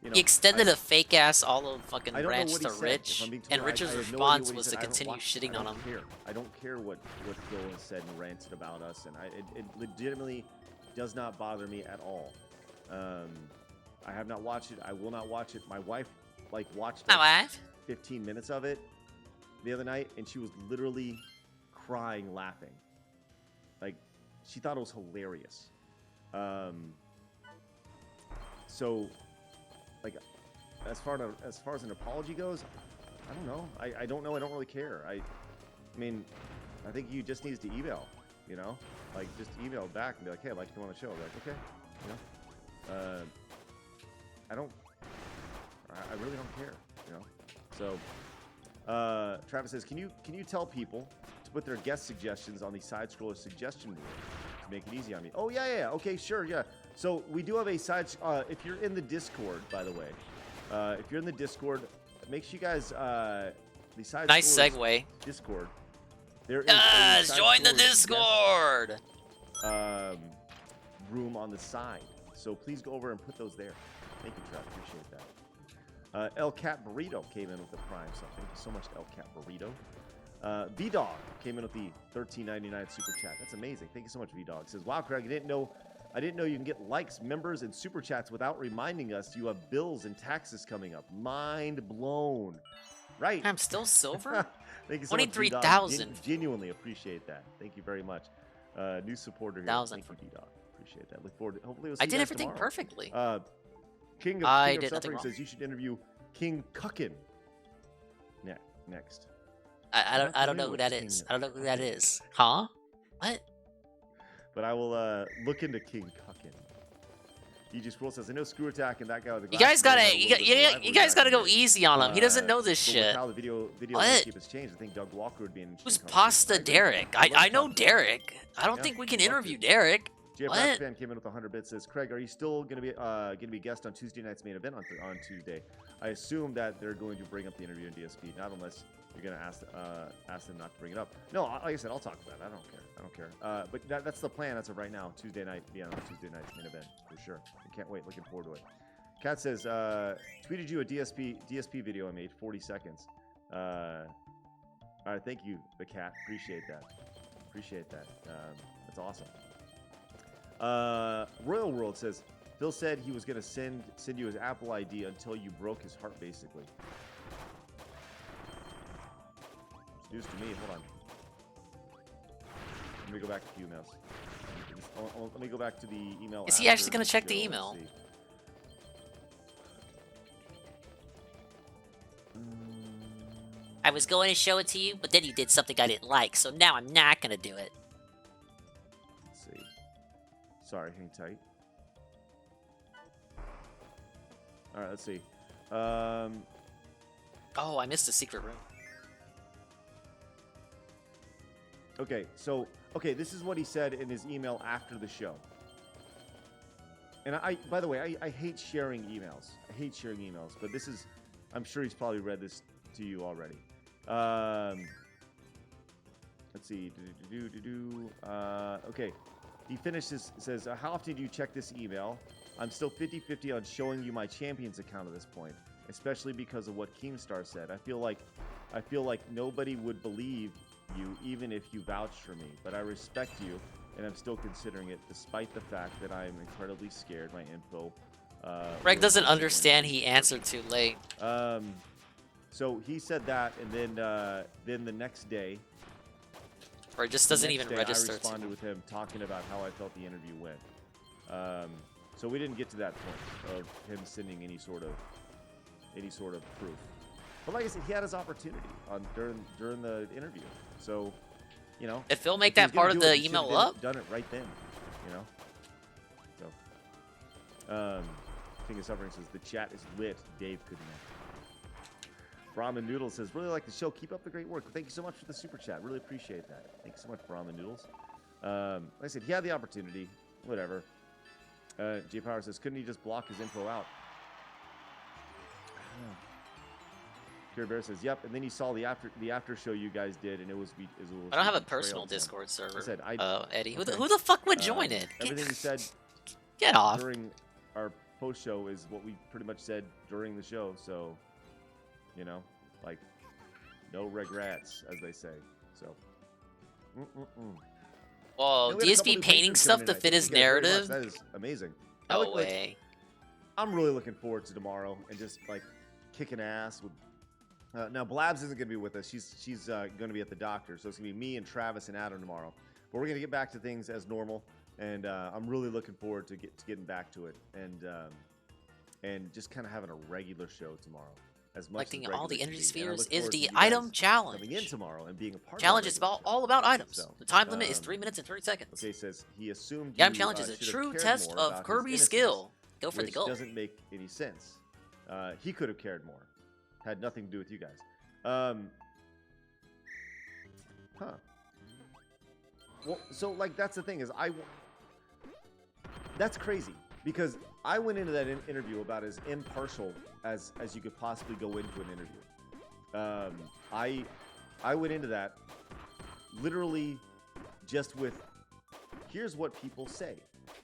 You know, he extended a fake ass olive fucking ranch to Rich, and Rich's response was to continue shitting on him. I don't care what Phil has said and ranted about us, and it legitimately does not bother me at all. I have not watched it. I will not watch it. My wife watched 15 minutes of it the other night, and she was literally crying, laughing. Like, she thought it was hilarious. So. Like, as far as an apology goes, I don't know. I don't know. I don't really care. I mean, I think you just needs to email. You know, like, just email back and be like, hey, I'd like to come on the show. I'll be like, okay. You know, I really don't care. You know. So, Travis says, can you tell people to put their guest suggestions on the Sidescroller suggestion board to make it easy on me. Oh, yeah. Okay, sure, yeah. So we do have a if you're in the Discord, by the way, if you're in the Discord, make sure you guys, the Sidescrollers Nice segue. Discord. There is Yes, a join the Sidescrollers Discord. guest, room on the side. So please go over and put those there. Thank you, Trev. Appreciate that. El Cat Burrito came in with the Prime, so thank you so much, El Cat Burrito. V-Dog came in with the $13.99 super chat. That's amazing. Thank you so much, V-Dog. Says, wow, Craig, I didn't know you can get likes, members, and super chats without reminding us you have bills and taxes coming up. Mind blown. Right. I'm still silver? Thank you so much, V-Dog. 23,000. Genuinely appreciate that. Thank you very much. New supporter here. Thank you, V-Dog. Appreciate that. Look forward to, hopefully we'll see I you did guys everything tomorrow. perfectly. King I of did nothing Suffering wrong. says you should interview King Cuckin. Next. I don't know who that is. I don't know who that is. Huh? What? But I will look into King Cuckin. EG Scroll says, I know Screw Attack and that guy with the You guys glasses gotta, had a little bit of you rivalry guys back gotta in the go day. easy on him. He doesn't know this but with shit. how the video What? landscape has changed, I think Doug Walker would be an Who's interesting Pasta Derek? I know Derek. I don't Yeah, think we can love to. interview Derek. JF What? Fan came in with 100 bits. Says, Craig, are you still gonna be guest on Tuesday night's main event on Tuesday? I assume that they're going to bring up the interview in DSP, not unless you're gonna ask them not to bring it up. No, like I said, I'll talk about it. I don't care. But that's the plan as of right now. Tuesday night, be on Tuesday night's main event for sure. I can't wait. Looking forward to it. Kat says, tweeted you a DSP video I made, 40 seconds. All right, thank you, the cat. Appreciate that. That's awesome. Royal World says, Phil said he was gonna send you his Apple ID until you broke his heart, basically. It's news to me. Hold on. Let me go back to emails. Let me go back to the email. Is he after actually gonna check the show. email? Let's see. I was going to show it to you, but then you did something I didn't like, so now I'm not gonna do it. Let's see. Sorry, hang tight. All right, let's see. Oh, I missed a secret room. Okay, so this is what he said in his email after the show. And by the way, I hate sharing emails. But this is, I'm sure he's probably read this to you already. Let's see. Okay. He finishes, says, how often do you check this email? I'm still 50-50 on showing you my Champions account at this point, especially because of what Keemstar said. I feel like nobody would believe you even if you vouched for me, but I respect you, and I'm still considering it, despite the fact that I'm incredibly scared my info. Greg doesn't understand he answered too late. So he said that, and then the next day, Or it just doesn't the next even day, register. I responded with him talking about how I felt the interview went. So we didn't get to that point of him sending any sort of proof. But like I said, he had his opportunity during the interview. So, you know, Did Phil make if he was that part gonna of do the it, he should've email up? Done it right then, you know. So, King of Suffering says the chat is lit. Dave couldn't. Brahmin Noodle says, really like the show. Keep up the great work. Thank you so much for the super chat. Really appreciate that. Thank you so much, Brahmin Noodles. Like I said, he had the opportunity. Whatever. J Power says, couldn't he just block his info out? Pure Bear says, yep. And then he saw the after show you guys did, and it was. I don't have a betrayal personal to him. Discord server. I said, Eddie, who okay. the fuck would join it? Everything he said. Get off. During our post show is what we pretty much said during the show. So, you know, like, no regrets, as they say. So. Well, And we had a couple DSP new painting patrons stuff joining to tonight. fit his Thank you guys very much. narrative. That is amazing. No way. I'm really looking forward to tomorrow and just like kicking ass with. Now Blabs isn't going to be with us. She's going to be at the doctor, so it's going to be me and Travis and Adam tomorrow. But we're going to get back to things as normal, and I'm really looking forward to getting back to it and just kind of having a regular show tomorrow. As much Collecting as all the regular energy can be. And I spheres look is forward to the you guys item challenge. coming in tomorrow and being a part Challenge of is the all about items. So, The time limit is 3 minutes and 30 seconds. Okay, says he assumed. The item you, challenge is a should have true cared test more of about his Kirby's innocence, skill. Go for the which goal. Doesn't make any sense. He could have cared more. Had nothing to do with you guys. Huh. Well, so like that's the thing is that's crazy because I went into that interview about as impartial as you could possibly go into an interview. I went into that literally just with here's what people say.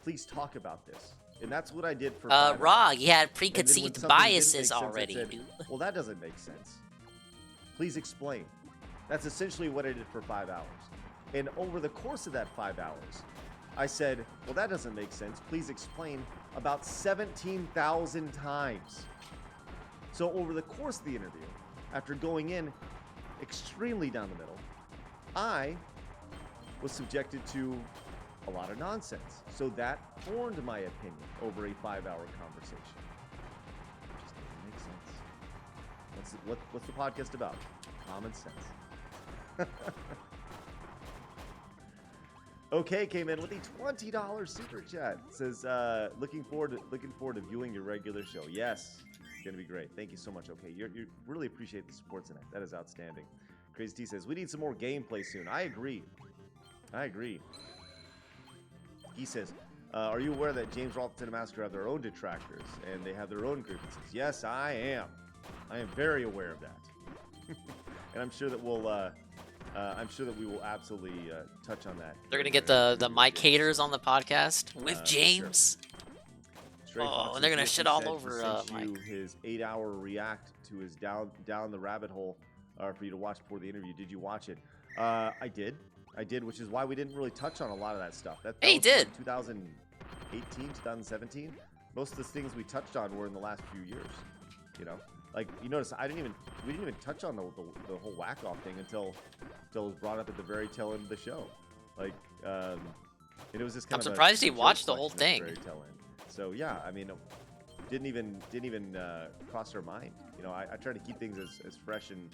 Please talk about this. And that's what I did for Raw, you had And then when preconceived something didn't make biases sense, I already, said, dude. well, that doesn't make sense. Please explain. That's essentially what I did for 5 hours. And over the course of that 5 hours, I said, well, that doesn't make sense. Please explain about 17,000 times. So over the course of the interview, after going in extremely down the middle, I was subjected to a lot of nonsense. So that formed my opinion over a 5-hour conversation. It just doesn't make sense. What's the podcast about? Common sense. Okay, came in with a $20 super chat. It says, looking forward to viewing your regular show. Yes, it's gonna be great. Thank you so much. Okay, you really appreciate the support tonight. That is outstanding. Crazy T says, we need some more gameplay soon. I agree. He says, are you aware that James Rolton and Massacre have their own detractors and they have their own grievances? Yes, I am. I am very aware of that. And I'm sure that we will absolutely touch on that. They're gonna get the Mike haters on the podcast with James. Sure. Oh, and they're gonna shit all over Mike. Mike. His 8-hour react to his down the rabbit hole for you to watch before the interview. Did you watch it? I did, which is why we didn't really touch on a lot of that stuff. That Hey, he was did. Like 2018, 2017. Most of the things we touched on were in the last few years. You know, like you notice, we didn't even touch on the whole whack off thing until it was brought up at the very tail end of the show. Like, and it was just kind I'm of. surprised he joke watched the whole section at the thing. very tail end. So yeah, I mean, didn't even cross our mind. You know, I try to keep things as fresh and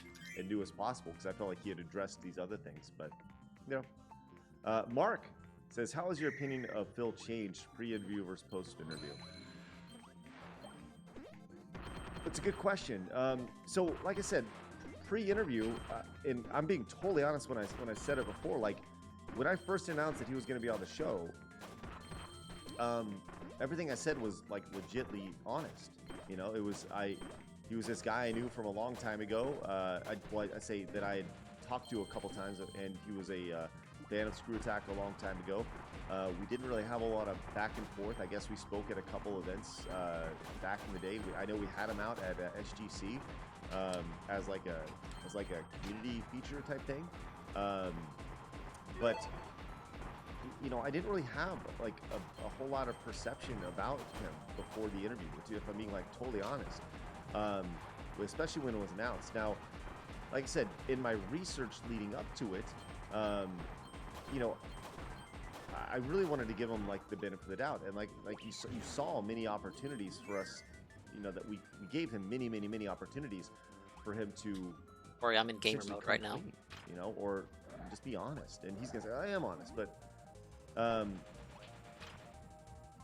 new as possible because I felt like he had addressed these other things. But you know, Mark says, "How has your opinion of Phil changed pre-interview versus post-interview?" That's a good question. So, like I said, pre-interview, and I'm being totally honest when I said it before. Like, when I first announced that he was going to be on the show, everything I said was like legitly honest. You know, he was this guy I knew from a long time ago. I say that I had talked to a couple times, and he was a fan of Screw Attack a long time ago. We didn't really have a lot of back and forth. I guess we spoke at a couple events back in the day. I know we had him out at SGC as like a community feature type thing. But you know, I didn't really have like a whole lot of perception about him before the interview, if I'm being like totally honest. Especially when it was announced. Now, like I said, in my research leading up to it, you know, I really wanted to give him like the benefit of the doubt, and like you saw many opportunities for us, you know, that we gave him many opportunities for him to. Or I'm in gamer mode right now. Clean, you know, or just be honest, and he's gonna say I am honest, but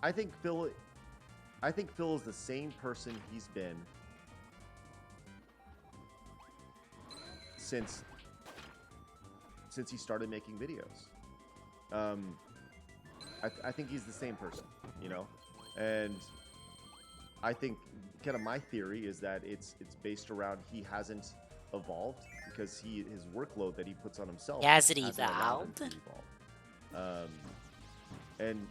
I think Phil is the same person he's been since he started making videos. I think he's the same person, you know, and I think kind of my theory is that it's based around he hasn't evolved because his workload that he puts on himself Hasn't allowed him evolved? to evolve. And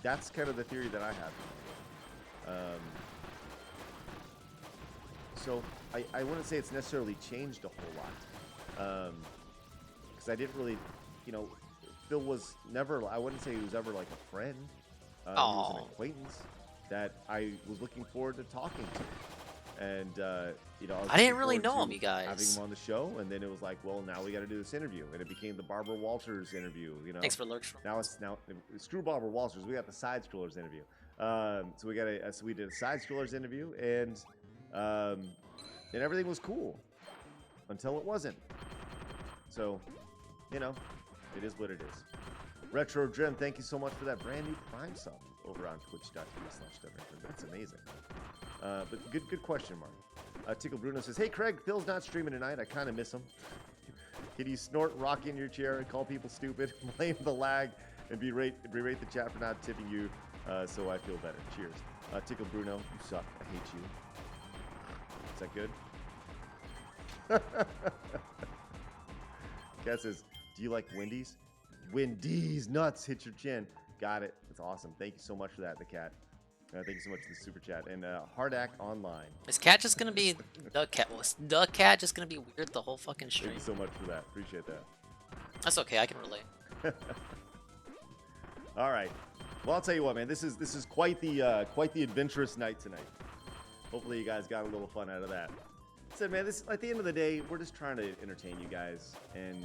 that's kind of the theory that I have. So I wouldn't say it's necessarily changed a whole lot, because I didn't really, you know, Phil was never, I wouldn't say he was ever like a friend. He was an acquaintance that I was looking forward to talking to. And, you know, I didn't really know him, you guys. Having him on the show, and then it was like, well, now we got to do this interview. And it became the Barbara Walters interview, you know. Thanks for lurch. Now screw Barbara Walters. We got the Sidescrollers interview. So we did a Sidescrollers interview, and everything was cool until it wasn't. So, you know, it is what it is. Retro Dream, thank you so much for that brand new Prime sub over on twitch.tv/WFM. That's amazing. But good question, Mark. Tickle Bruno says, hey, Craig, Phil's not streaming tonight. I kind of miss him. Can you snort, rock in your chair, and call people stupid, blame the lag, and berate the chat for not tipping you so I feel better? Cheers. Tickle Bruno, you suck. I hate you. Is that good? Cat says, do you like Wendy's? Wendy's nuts, hit your chin. Got it. That's awesome. Thank you so much for that, the cat. Thank you so much for the super chat. And Hardak Online. Is cat just gonna be the cat? Was the cat just gonna be weird the whole fucking stream? Thank you so much for that. Appreciate that. That's okay. I can relate. All right. Well, I'll tell you what, man. This is quite the adventurous night tonight. Hopefully, you guys got a little fun out of that. So, man, this at the end of the day, we're just trying to entertain you guys and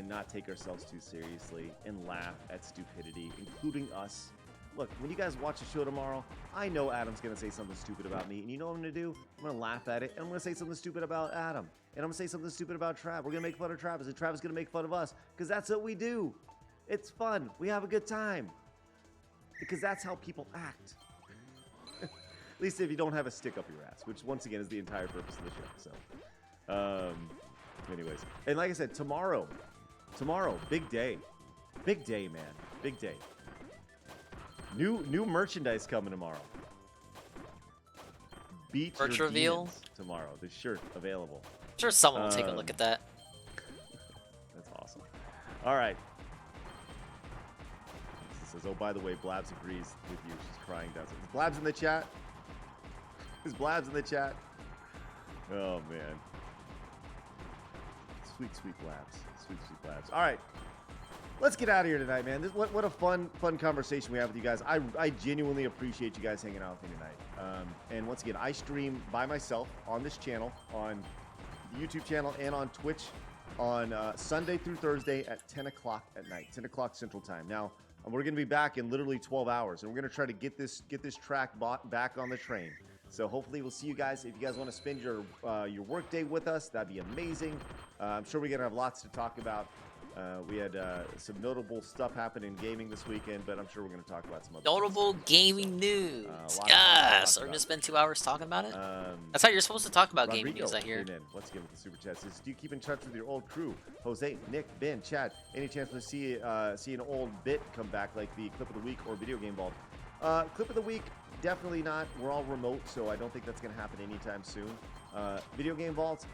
not take ourselves too seriously and laugh at stupidity, including us. Look, when you guys watch the show tomorrow, I know Adam's going to say something stupid about me. And you know what I'm going to do? I'm going to laugh at it. And I'm going to say something stupid about Adam. And I'm going to say something stupid about Trav. We're going to make fun of Travis. And Travis is going to make fun of us. Because that's what we do. It's fun. We have a good time. Because that's how people act. At least if you don't have a stick up your ass. Which, once again, is the entire purpose of the show. So, anyways. And like I said, tomorrow, big day. Big day, man. Big day. New merchandise coming tomorrow. Beat Merch your reveal demons tomorrow. The shirt available. I'm sure someone will take a look at that. That's awesome. All right. She says, "Oh, by the way, Blabs agrees with you. She's crying down." Is Blabs in the chat? Is Blabs in the chat? Oh man. Sweet, sweet Blabs. Sweet, sweet Blabs. All right. Let's get out of here tonight, man. What a fun conversation we have with you guys. I genuinely appreciate you guys hanging out with me tonight. And once again, I stream by myself on this channel, on the YouTube channel, and on Twitch on Sunday through Thursday at 10 o'clock at night, 10 o'clock Central Time. Now, we're going to be back in literally 12 hours, and we're going to try to get this track back on the train. So hopefully we'll see you guys. If you guys want to spend your work day with us, that'd be amazing. I'm sure we're going to have lots to talk about. We had some notable stuff happen in gaming this weekend, but I'm sure we're going to talk about some other Notable gaming news. Yes! Are we going to spend 2 hours talking about it? That's how you're supposed to talk about gaming news, I hear. Let's give it the super chat. Says, do you keep in touch with your old crew? Jose, Nick, Ben, Chad. Any chance to see an old bit come back, like the clip of the week or video game vault? Clip of the week, definitely not. We're all remote, so I don't think that's going to happen anytime soon. Video game vault,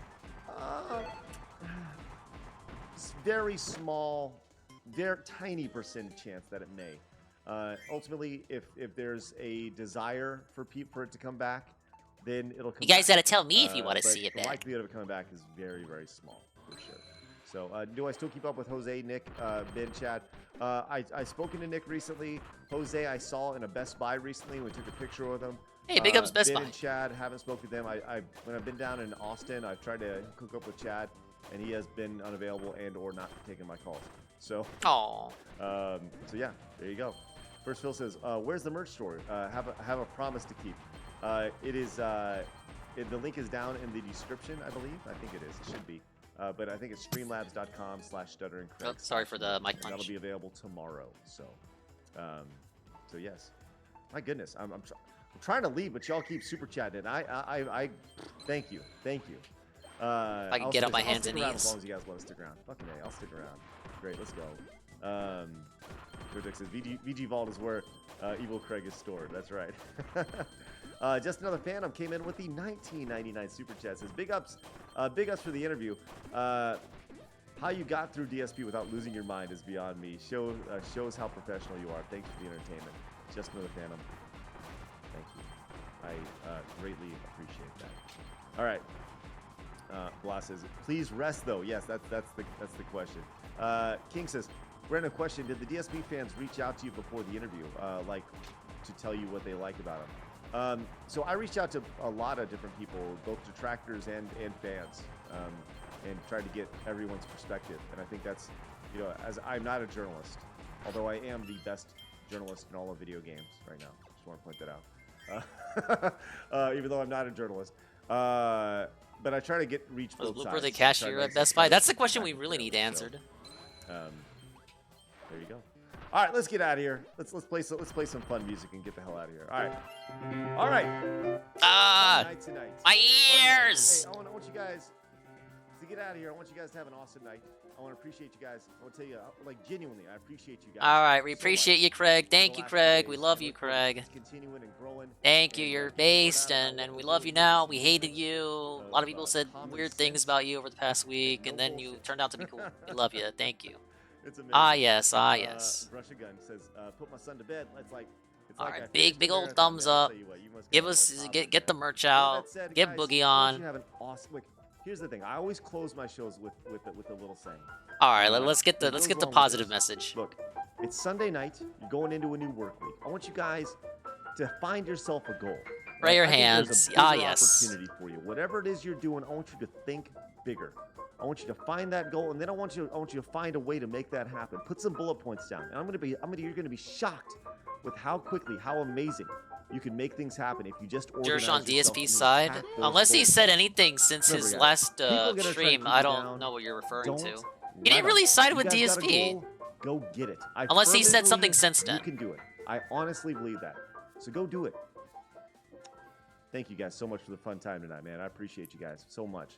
very small, very tiny percent chance that it may. Ultimately, if there's a desire for it to come back, then it'll come You guys back. gotta tell me if you want to But see it the back. likelihood of it coming back is very, very small, for sure. So, do I still keep up with Jose, Nick, Ben, Chad? I spoken to Nick recently. Jose, I saw in a Best Buy recently. We took a picture with him. Hey, big ups Best Ben Buy. and Chad, haven't spoken to them. When I've been down in Austin, I've tried to hook up with Chad, and he has been unavailable and or not taking my calls. So, Aww. So yeah, there you go. First Phil says, "Where's the merch store? Have a promise to keep." It is. The link is down in the description, I believe. I think it is. It should be. But I think it's streamlabs.com/stutterandcraig. Oh, sorry for the mic And punch. that'll be available tomorrow. So, so yes. My goodness, I'm trying to leave, but y'all keep super chatting. I thank you. I can get on my hands and I'll stick around knees. as long as you guys let us stick around. Fucking A, I'll stick around. Great, let's go. Vertex says VG Vault is where Evil Craig is stored. That's right. Just another Phantom came in with the 1999 super chat. Says big ups for the interview. How you got through DSP without losing your mind is beyond me. Shows how professional you are. Thanks for the entertainment. Just another Phantom. Thank you. I greatly appreciate that. All right. Blas says, please rest though. Yes, that's the question. King says, random question: did the DSP fans reach out to you before the interview, like to tell you what they like about him? So I reached out to a lot of different people, both detractors and fans, and tried to get everyone's perspective. And I think that's, as I'm not a journalist, although I am the best journalist in all of video games right now. Just want to point that out. Even though I'm not a journalist. But I try to reach both sides. Were they cashier at Best Buy? That's the question we really need answered. There you go. All right, let's get out of here. Let's play some fun music and get the hell out of here. All right. Ah, Night tonight. my Fun night. ears. Hey, I want you guys to get out of here, I want you guys to have an awesome night. I want to appreciate you guys. I want to tell you, like, genuinely, I appreciate you guys. All right, we so appreciate much you, Craig. for the Thank you, last few Craig. We days. love I you, look forward to Craig. this continuing and growing. Thank you. And, You're keep the word out based, about and what we we're love doing you here. now. This We is hated just you. A of, lot of people said common weird things sense about you over the past week, and and no then you bullshit. turned out to be cool. We love you. Thank you. It's amazing. Ah, yes. Ah, yes. Brush a gun says, put my son to bed. It's like, All I right, finished big the old marathon, thumbs man. I'll up. tell you what, you must Give go. us That's awesome, get the man. merch With out. that said, Get guys, Boogie I want you on. to have an awesome. Like, here's the thing. I always close my shows with a little saying. All right, Uh, let's get the it goes along with positive this. message. Look, it's Sunday night. You're going into a new work week. I want you guys to find yourself a goal. Pray your I think there's hands. a Ah, bigger yes. opportunity for you. Whatever it is you're doing, I want you to think bigger. I want you to find that goal, and then I want you to find a way to make that happen. Put some bullet points down, and you're gonna be shocked with how quickly, how amazing you can make things happen if you just organize Jersh on yourself DSP's and side. attack those Unless he goals. said anything since Remember, his guys, last people are gonna try to stream, keep I you don't down. know what you're referring Don't to. let He didn't 'em. really side You with guys got a DSP. goal, go get it. I Unless he firmly said something believe since you then. can do it. I honestly believe that. So go do it. Thank you guys so much for the fun time tonight, man. I appreciate you guys so much.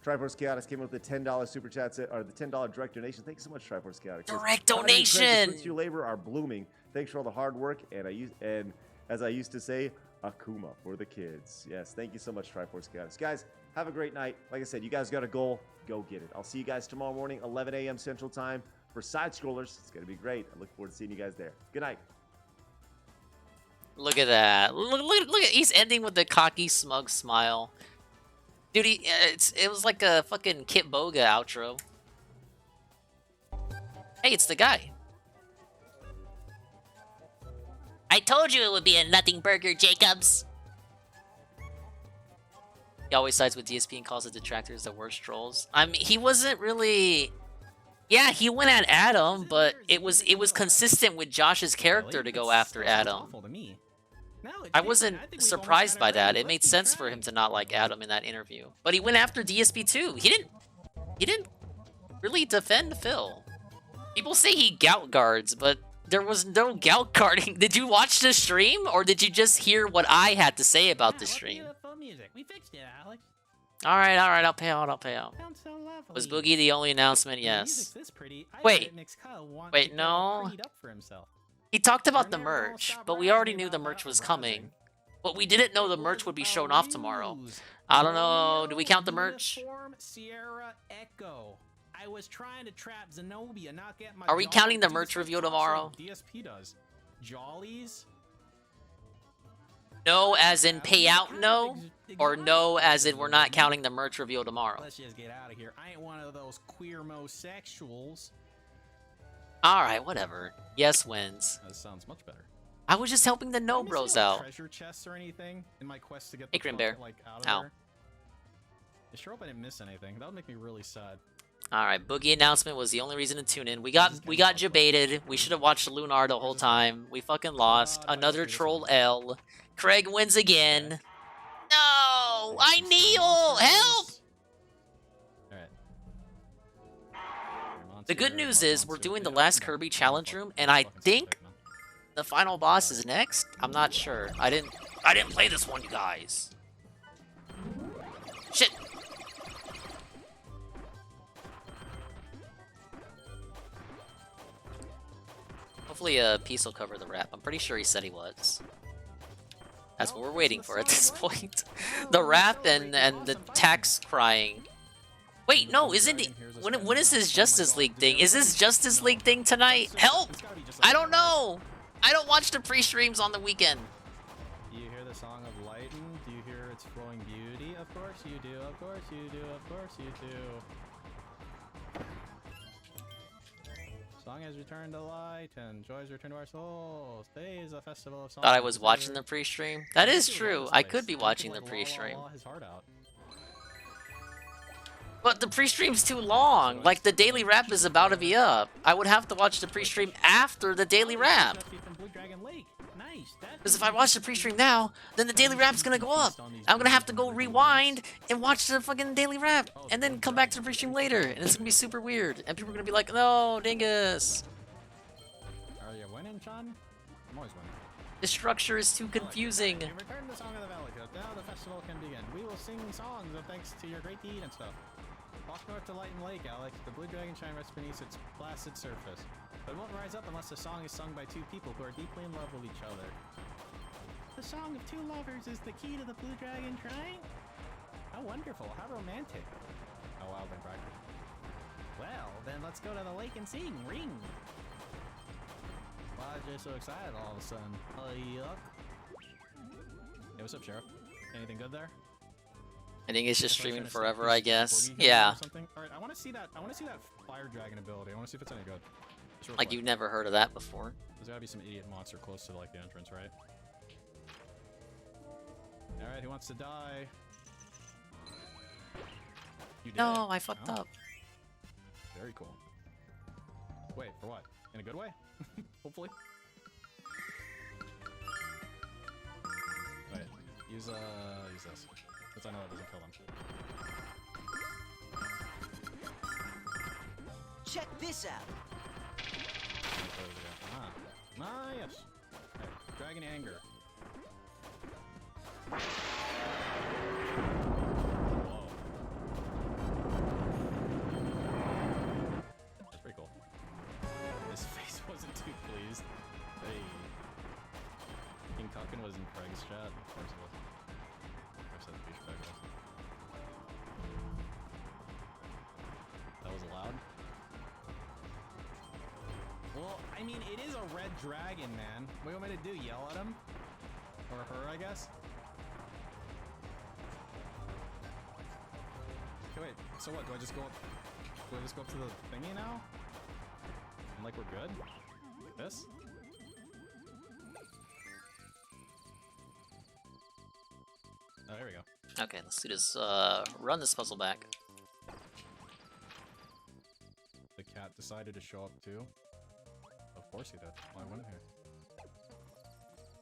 Triforce Chaotix came up with the $10 super chat or the $10 direct donation. Thank you so much, Triforce Chaotix. Direct How do you, Craig? The donation! fruits of your labor are blooming. Thanks for all the hard work, and as I used to say, Akuma for the kids. Yes, thank you so much, Triforce Chaotix. Guys, have a great night. Like I said, you guys got a goal. Go get it. I'll see you guys tomorrow morning, 11 a.m. Central Time for Sidescrollers. It's going to be great. I look forward to seeing you guys there. Good night. Look at that. Look at he's ending with a cocky, smug smile. Dude, it was like a fucking Kit Boga outro. Hey, it's the guy. I told you it would be a nothing burger, Jacobs. He always sides with DSP and calls the detractors the worst trolls. I mean, he wasn't really. Yeah, he went at Adam, but it was consistent with Josh's character to go after Adam. I wasn't surprised by that. It made sense for him to not like Adam in that interview. But he went after DSP too. He didn't really defend Phil. People say he gout guards, but there was no gout guarding. Did you watch the stream, or did you just hear what I had to say about the stream? We fixed it, Alex. All right, I'll pay out. Sounds so lovely. Was Boogie the only announcement? The Yes. music's this pretty. I bet Wait. it makes Kyle want Wait, to no. get up for himself. He talked about the merch, but we already knew the merch was coming. But we didn't know the merch would be shown off tomorrow. I don't know. Do we count the merch? Uniform Sierra Echo. I was trying to trap Zenobia, not get my. Are we dog counting the to merch do reveal stuff tomorrow? like DSP does. Jollies. No, as in payout no? Or no, as in we're not counting the merch reveal tomorrow? Let's just get out of here. I ain't one of those queer homosexuals. Alright, whatever. Yes wins. That sounds much better. I was just helping the no bros out. Treasure chests or anything in my quest to get Hey, the Grim fuck, Bear. like out of Ow. there. I sure hope I didn't miss anything. That would make me really sad. Alright, Boogie announcement was the only reason to tune in. We got jebaited. We should have watched Lunar the whole time. We fucking lost. Another troll L. Craig wins again. No! I kneel! Help! The good news is we're doing the last Kirby challenge room, and I think the final boss is next. I'm not sure. I didn't play this one, you guys. Shit. Hopefully, Peace will cover the rap. I'm pretty sure he said he was. That's what we're waiting for at this point. The rap and the tax crying. Wait, no, isn't it? When is this Justice League thing? Is this Justice League thing tonight? Help! I don't know. I don't watch the pre-streams on the weekend. Do you hear the song of Lighten? Do you hear its flowing beauty? Of course you do. Of course you do. Of course you do. Song has returned to light, and joys return to our souls. Today is a festival of songs. Thought I was watching the pre-stream. That is true. I could be watching the pre-stream. His heart out. But the pre-stream's too long. Like, the daily rap is about to be up. I would have to watch the pre-stream after the daily rap. Because if I watch the pre-stream now, then the daily rap's gonna go up. I'm gonna have to go rewind and watch the fucking daily rap, and then come back to the pre-stream later, and it's gonna be super weird. And people are gonna be like, no, dingus. Are you winning, John? I'm always winning. The structure is too confusing. You return the song of the Valley Coast. Now the festival can begin. We will sing songs of thanks to your great deed and stuff. Walk north to Lighten Lake, Alex. The blue dragon shine rests beneath its placid surface. But it won't rise up unless the song is sung by two people who are deeply in love with each other. The song of two lovers is the key to the blue dragon shrine? How wonderful, how romantic. How wild and practical. Well, then let's go to the lake and sing. Ring! Why are you so excited all of a sudden? Yuck. Hey, what's up, Sheriff? Anything good there? I think it's just If I streaming finish forever, that I piece of guess. boogie Yeah. or something? All right, I want to see that. I want to see that fire dragon ability. I want to see if it's any good. Just real Like quick. you've never heard of that before. There's gotta be some idiot monster close to like the entrance, right? All right, who wants to die? You did. No, I fucked Oh. up. Very cool. Wait, for what? In a good way? Hopefully. Wait, use this. Because I know it doesn't kill them. Check this out. Ah, yes. Okay. Dragon anger. Whoa. That's pretty cool. His face wasn't too pleased. Hey. King Tuckin was in Craig's chat. Of course it was. I said the douchebag was. That was loud. Well, I mean, it is a red dragon, man. What do you want me to do? Yell at him? Or her, I guess? Okay, wait. So what? Do I just go up? Do I just go up to the thingy now? And like we're good? Like this? Oh, there we go. Okay, let's do this. Run this puzzle back. The cat decided to show up too? Of course he did. Why wouldn't he?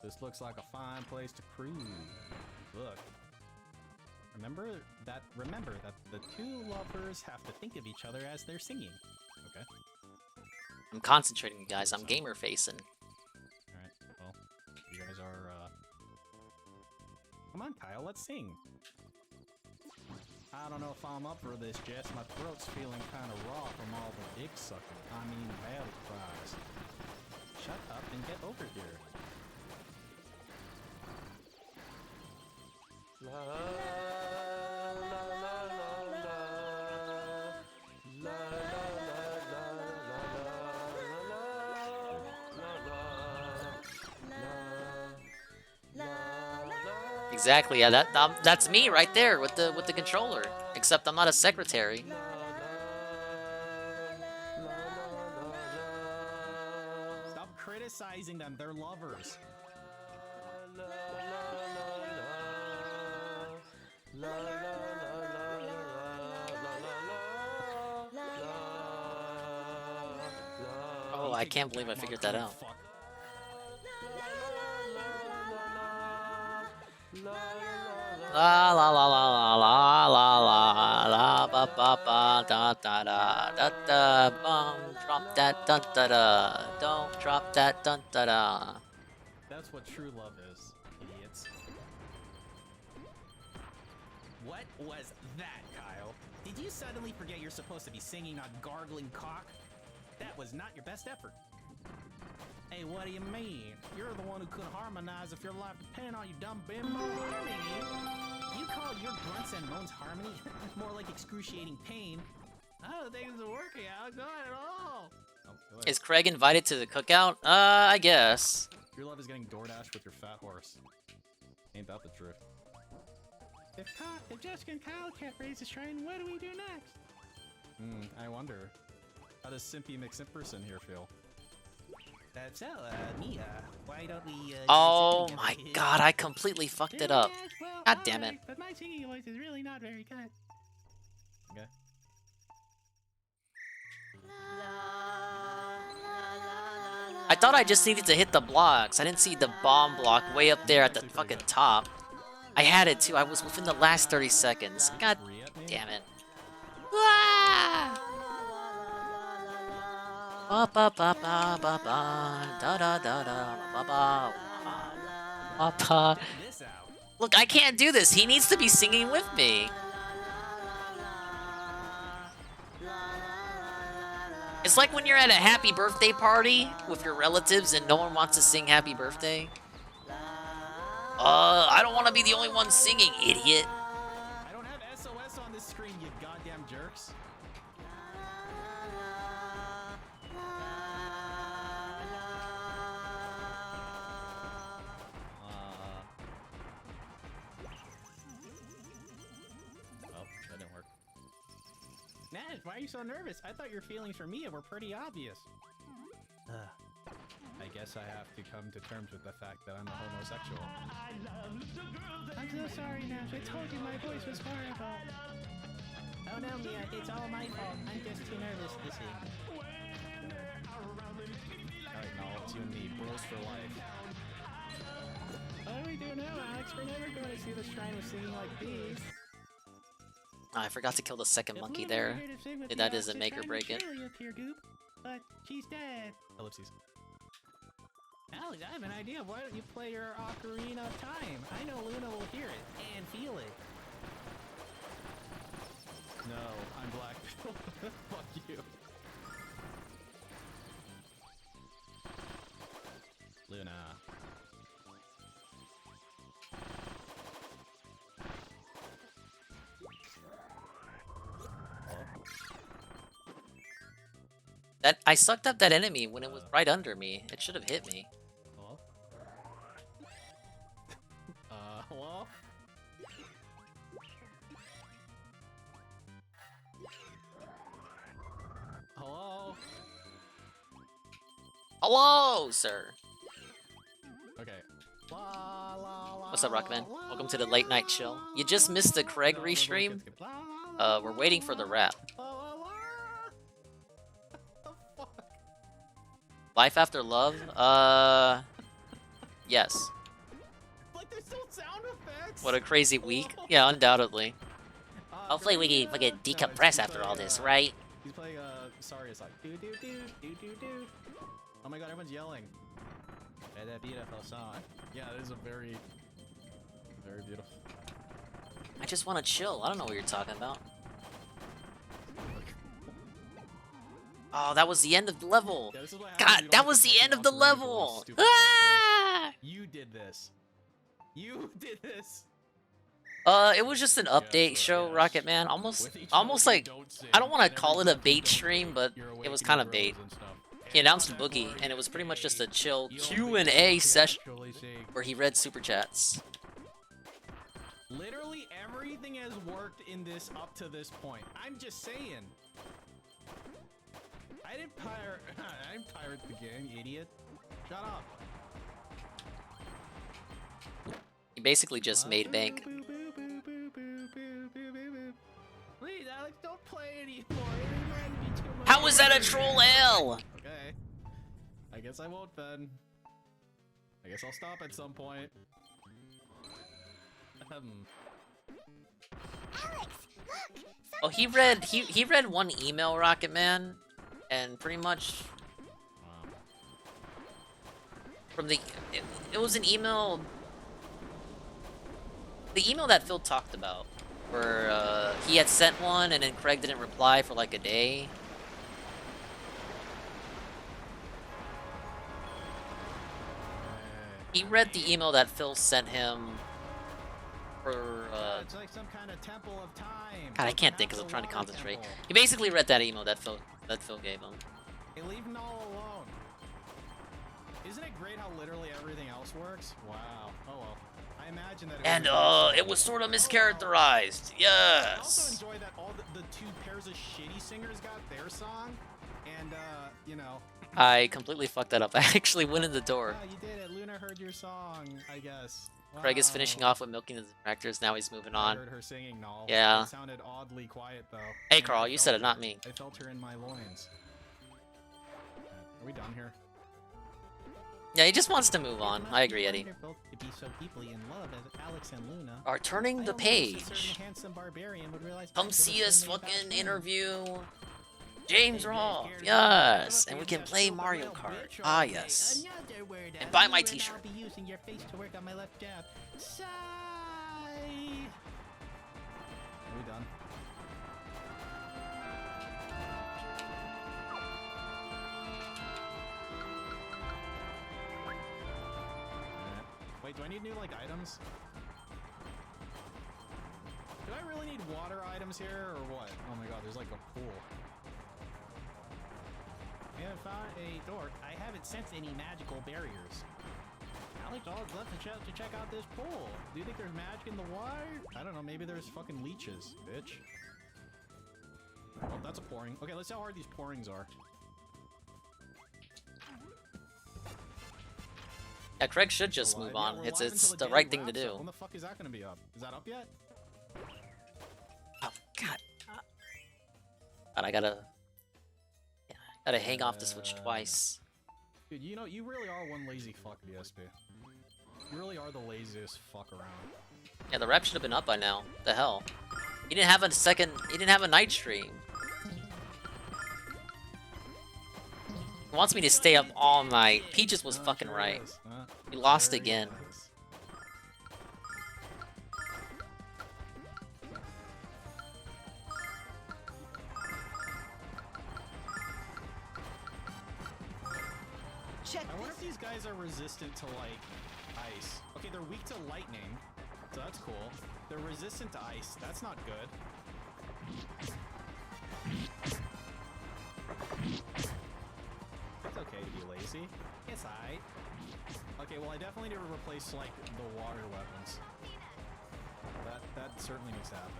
This looks like a fine place to cruise. Look. Remember that the two lovers have to think of each other as they're singing. Okay. I'm concentrating, you guys. I'm gamer facing. Alright, well, you guys are, Come on, Kyle, let's sing. I don't know if I'm up for this, Jess. My throat's feeling kind of raw from all the dick sucking. I mean, battle cries. Shut up and get over here. La la la la la la Exactly. Yeah, that's me right there with the controller. Except I'm not a secretary. Stop criticizing them. They're lovers. Oh, I can't believe I figured that out. La la la la la la la la la ba ba ba da da da da da bum drop that dun da da don't drop that dun da da. That's what true love is, idiots. What was that, Kyle? Did you suddenly forget you're supposed to be singing, not gargling cock? That was not your best effort. Hey, what do you mean? You're the one who couldn't harmonize if your life depended on you dumb bimbo. Harmony? You call your grunts and moans harmony? More like excruciating pain. I don't think it's working out good at all. Oh, Is Craig invited to the cookout? I guess. Your love is getting DoorDash with your fat horse. Ain't that the truth? If Jessica and Kyle can't raise the shrine, what do we do next? I wonder. How does Simpy McSimperson here feel? So, Mia, why don't we, Oh my god, I completely fucked it up. God damn it. But my singing voice is really not very good. Okay. I thought I just needed to hit the blocks. I didn't see the bomb block way up there at the fucking top. I had it too. I was within the last 30 seconds. God damn it. Ah! Ba ba ba ba ba ba da da da da ba ba ba ba. Look, I can't do this. He needs to be singing with me. It's like when you're at a happy birthday party with your relatives and no one wants to sing happy birthday. I don't want to be the only one singing, idiot. I don't have SOS on this screen, you goddamn jerks. Oh, that didn't work. Nash, why are you so nervous? I thought your feelings for Mia were pretty obvious. I guess I have to come to terms with the fact that I'm a homosexual. I'm so sorry, Nash. I told you my voice was horrible. Oh no, Mia, it's all my fault. I'm just too nervous to sing. Alright, Noel, it's you and me. Bros for life. What do we do now, Alex? We're never going to see the Shrine of Singing like these. I forgot to kill the second monkey there. That is a make or break it. But she's dead. Ellipses. Alex, I have an idea. Why don't you play your Ocarina of Time? I know Luna will hear it and feel it. No, I'm black. Fuck you. Luna. That I sucked up that enemy when it was right under me. It should have hit me. Hello? Hello? Hello? Hello, sir. Okay. La, la, la, What's up, Rockman? Welcome to the late night chill. You just missed the Craig restream. We're waiting for the rap. Life After Love? Yes. Like, there's still sound effects. What a crazy week. Yeah, undoubtedly. Hopefully we can fucking decompress after all this, right? He's playing, sorry, it's like, do. Oh my god, everyone's yelling. Hey, that beautiful song. Yeah, it is a very, very beautiful. I just want to chill. I don't know what you're talking about. Oh, that was the end of the level. Yeah, God, that was the end of the level. Ah! You did this. You did this. It was just an update show, Rocket Man. Almost like, I don't want to call it a bait stream, but it was kind of bait. He announced Boogie, and it was pretty much just a chill Q&A session where he read super chats. Literally everything has worked in this up to this point. I'm just saying. I didn't pirate the game, you idiot. Shut up. He basically just made bank. Please, Alex, don't play anymore. It reminded me too much. How is that a troll L? Okay. I guess I won't then. I guess I'll stop at some point. Oh, he read one email, Rocket Man, and pretty much from the it was an email. The email that Phil talked about, where he had sent one and then Craig didn't reply for like a day. He read the email that Phil sent him for, it's like some kind of temple of time. God, I can't think because I'm trying to concentrate. He basically read that email that Phil gave him. Hey, leave Null alone. Isn't it great how literally everything else works? Wow. Oh well. I imagine that. And it was sort of mischaracterized. Yes. I also enjoy that all the two pairs of shitty singers got their song, and you know. I completely fucked that up. I actually went in the door. Yeah, you did it. Luna heard your song, I guess. Wow. Craig is finishing off with milking the tractors. Now he's moving on. I heard her singing, Null. Yeah. It sounded oddly quiet though. Hey, Carl, you said it, not me. I felt her in my loins. Are we done here? Yeah, he just wants to move on. I agree, Eddie. Wonderful to be so deeply in love as Alex and Luna are turning the page. Come see us fucking interview James Roth. Yes, and we can play Mario Kart. Ah, yes. And buy my t-shirt. I'll be using your face to work on my left jab. Sigh. Are we done? Wait, do I need new, like, items? Do I really need water items here, or what? Oh my god, there's like a pool. I haven't found a door. I haven't sensed any magical barriers. Alex Dogs left to check out this pool. Do you think there's magic in the water? I don't know, maybe there's fucking leeches, bitch. Oh, that's a pouring. Okay, let's see how hard these pourings are. Yeah, Craig should just move on. It's the right thing to do. When the fuck is that gonna be up? Is that up yet? Oh god. God, I gotta hang off the Switch twice. Dude, you know, you really are one lazy fuck, DSP. You really are the laziest fuck around. Yeah, the rep should have been up by now. The hell? He didn't have a night stream. He wants me to stay up all night. Peaches was fucking right. We lost again. I wonder if these guys are resistant to, like, ice. Okay, they're weak to lightning, so that's cool. They're resistant to ice. That's not good. It's okay to be lazy. It's aight. Okay, well, I definitely need to replace, like, the water weapons. That certainly needs to happen.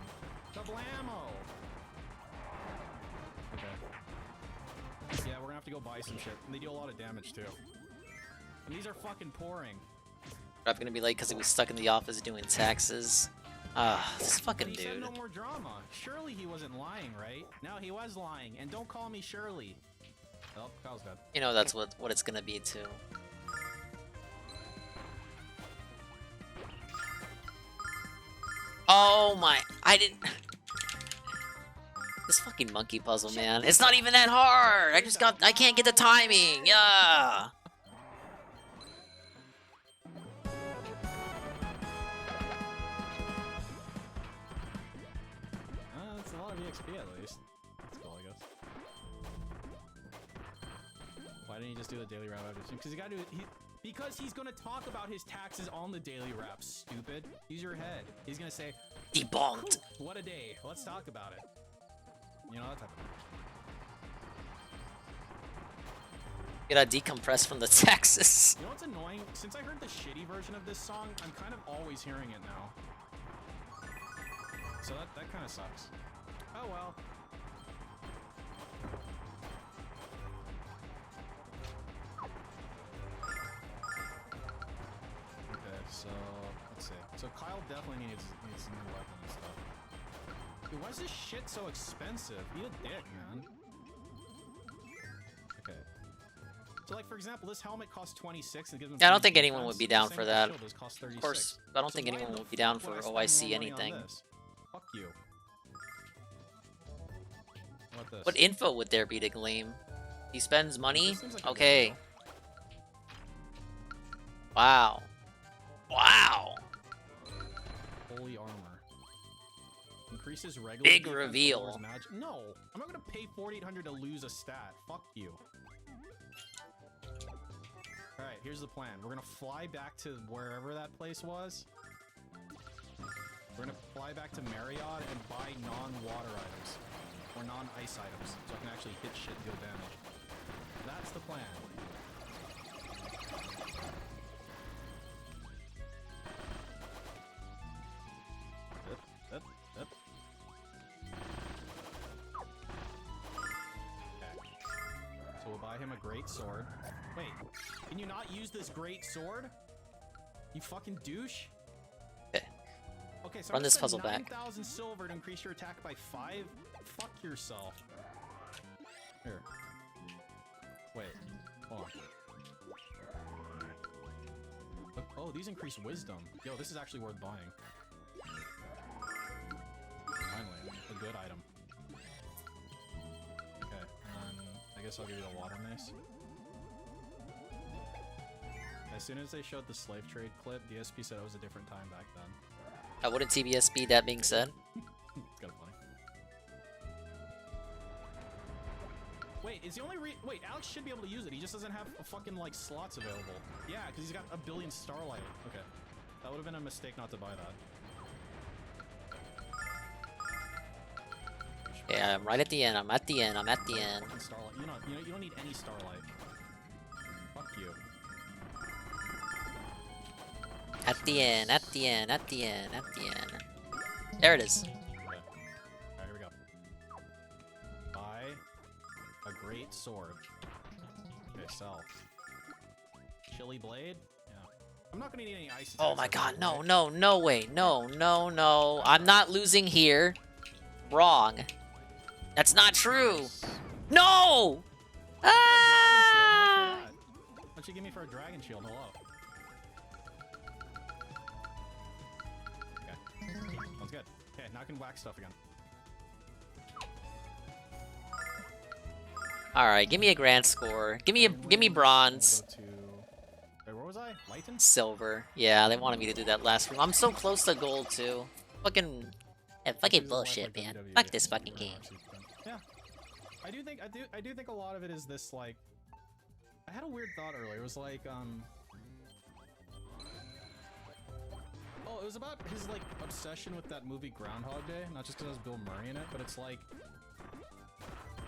The blammo! Okay. Yeah, we're gonna have to go buy some shit. And they deal a lot of damage, too. And these are fucking pouring. Rep gonna be late because he was stuck in the office doing taxes. Ah, this fucking He said dude. no more drama. Surely he wasn't lying, right? No, he was lying. And don't call me Shirley. Oh, Kyle's dead. You know that's what it's gonna be too. Oh my! I didn't. This fucking monkey puzzle, man. It's not even that hard. I can't get the timing. Yeah. That's a lot of EXP at least. That's cool, I guess. Why didn't he just do the daily wrap after? Because he got to. Because he's gonna talk about his taxes on the daily wrap. Stupid. Use your head. He's gonna say, debunked. What a day. Let's talk about it. You know that type of thing. You gotta decompress from the taxes. You know what's annoying? Since I heard the shitty version of this song, I'm kind of always hearing it now. So that kind of sucks. Oh well. Okay, so let's see. So Kyle definitely needs a new weapon and stuff. Dude, why is this shit so expensive? Eat a dick, man. Okay. So, like, for example, this helmet costs 26 and gives them. Yeah, I don't 30 think anyone defense. would be The down same for with the that. shield, this costs 36. Of course, I don't So think why anyone the would be down fuck for would I spend OIC more money on anything. this? Fuck you. What this? What info would there be to glean? He spends money? This seems like a good Okay. deal. Wow. Wow. Holy armor. Increases regular Big defense, reveal. lowers magic. No, I'm not gonna pay 4,800 to lose a stat. Fuck you. All right, here's the plan. We're gonna fly back to wherever that place was. We're gonna fly back to Marriott and buy non-water items or non-ice items, so I can actually hit shit and deal damage. That's the plan. Up. Okay. So we'll buy him a great sword. Wait, can you not use this great sword? You fucking douche. Okay, so Run I this spent puzzle back. 9,000 silver to increase your attack by 5. Fuck yourself. Here. Wait. Hold on. Oh, these increase wisdom. Yo, this is actually worth buying. Finally, a good item. Okay, I guess I'll give you the water mace. As soon as they showed the slave trade clip, DSP said it was a different time back then. Wouldn't TBS be, that being said? It's kind of funny. Wait, is the only wait, Alex should be able to use it. He just doesn't have a fucking, like, slots available. Yeah, because he's got a billion Starlight. Okay. That would have been a mistake not to buy that. Yeah, I'm right at the end. I'm at the end. I'm at the end. Fucking Starlight. You don't need any Starlight. Fuck you. At the end. At the end. At the end. At the end. There it is. Okay. Alright, here we go. Buy a great sword. Okay, sell. Chili blade? Yeah. I'm not gonna need any ice attacks. Oh my god, no, no, no way. No, no, no. I'm not losing here. Wrong. That's not true. No! Ah! What'd you give me for a dragon shield? Hello. Okay. Sounds good. Okay, now I can whack stuff again. Alright, give me a grand score. Give me bronze. Wait, where was I? Lighten? Silver. Yeah, they wanted me to do that last room. I'm so close to gold too. Fucking bullshit, man. Fuck this fucking game. Yeah. I do think a lot of it is this, like, I had a weird thought earlier. It was like, oh, it was about his, like, obsession with that movie Groundhog Day. Not just because it has Bill Murray in it, but it's like,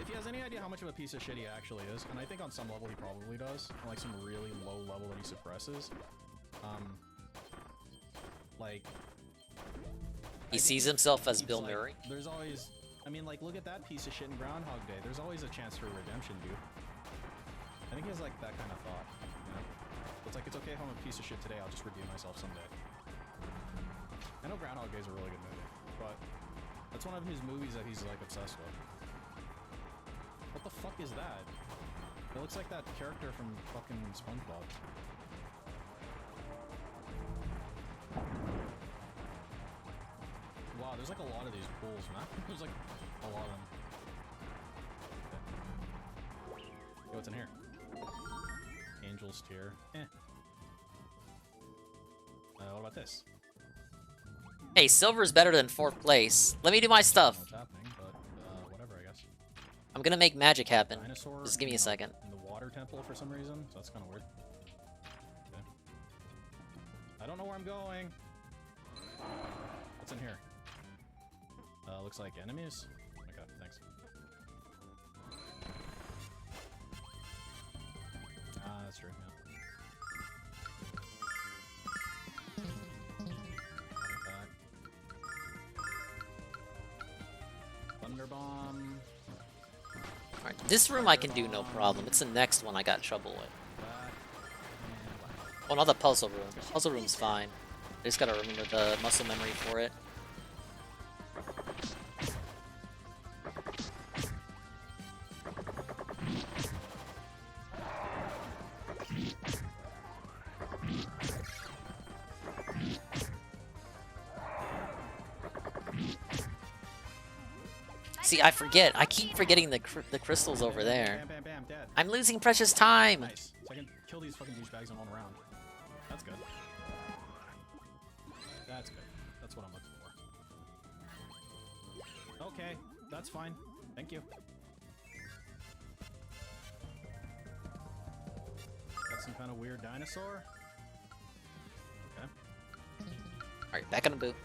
if he has any idea how much of a piece of shit he actually is, and I think on some level he probably does, on, like, some really low level that he suppresses, like, He sees himself as Bill Murray. There's always, I mean, like, look at that piece of shit in Groundhog Day. There's always a chance for redemption, dude. I think he has, like, that kind of thought, you know? It's like, it's okay if I'm a piece of shit today, I'll just redeem myself someday. I know Groundhog Day is a really good movie, but that's one of his movies that he's, like, obsessed with. What the fuck is that? It looks like that character from fucking SpongeBob. Wow, there's like a lot of these pools, man. There's like a lot of them. Okay. Yo, what's in here? Angel's Tear. Eh. What about this? Hey, silver's better than 4th place. Let me do my stuff. What's happening, but whatever, I guess. I'm gonna make magic happen. Dinosaur Just give me a second. In the water temple for some reason, so that's kind of weird. Okay. I don't know where I'm going. What's in here? Looks like enemies. Okay, thanks. Ah, that's true, yeah. Thunder Bomb. Alright, this room I can do no problem. It's the next one I got trouble with. Oh, not the puzzle room. The puzzle room's fine. I just gotta remember the muscle memory for it. See, I forget. I keep forgetting the crystals over there. Bam, bam, bam, dead. I'm losing precious time. Nice. So I can kill these fucking douchebags in one round. That's good. That's good. That's what I'm looking for. Okay, that's fine. Thank you. Got some kind of weird dinosaur. Okay. Alright, back on the booth.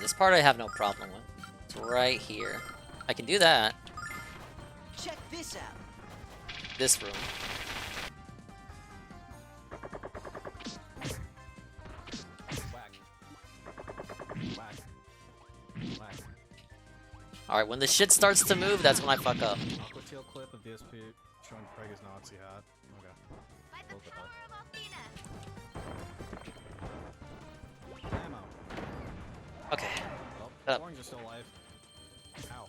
This part I have no problem with. It's right here. I can do that. Check this out. This room. Alright, when the shit starts to move, that's when I fuck up. Aqua tail clip of DSP showing Craig his Nazi hat. Okay. Look at that. Ammo. Okay. Well, the orange is still alive. Ow.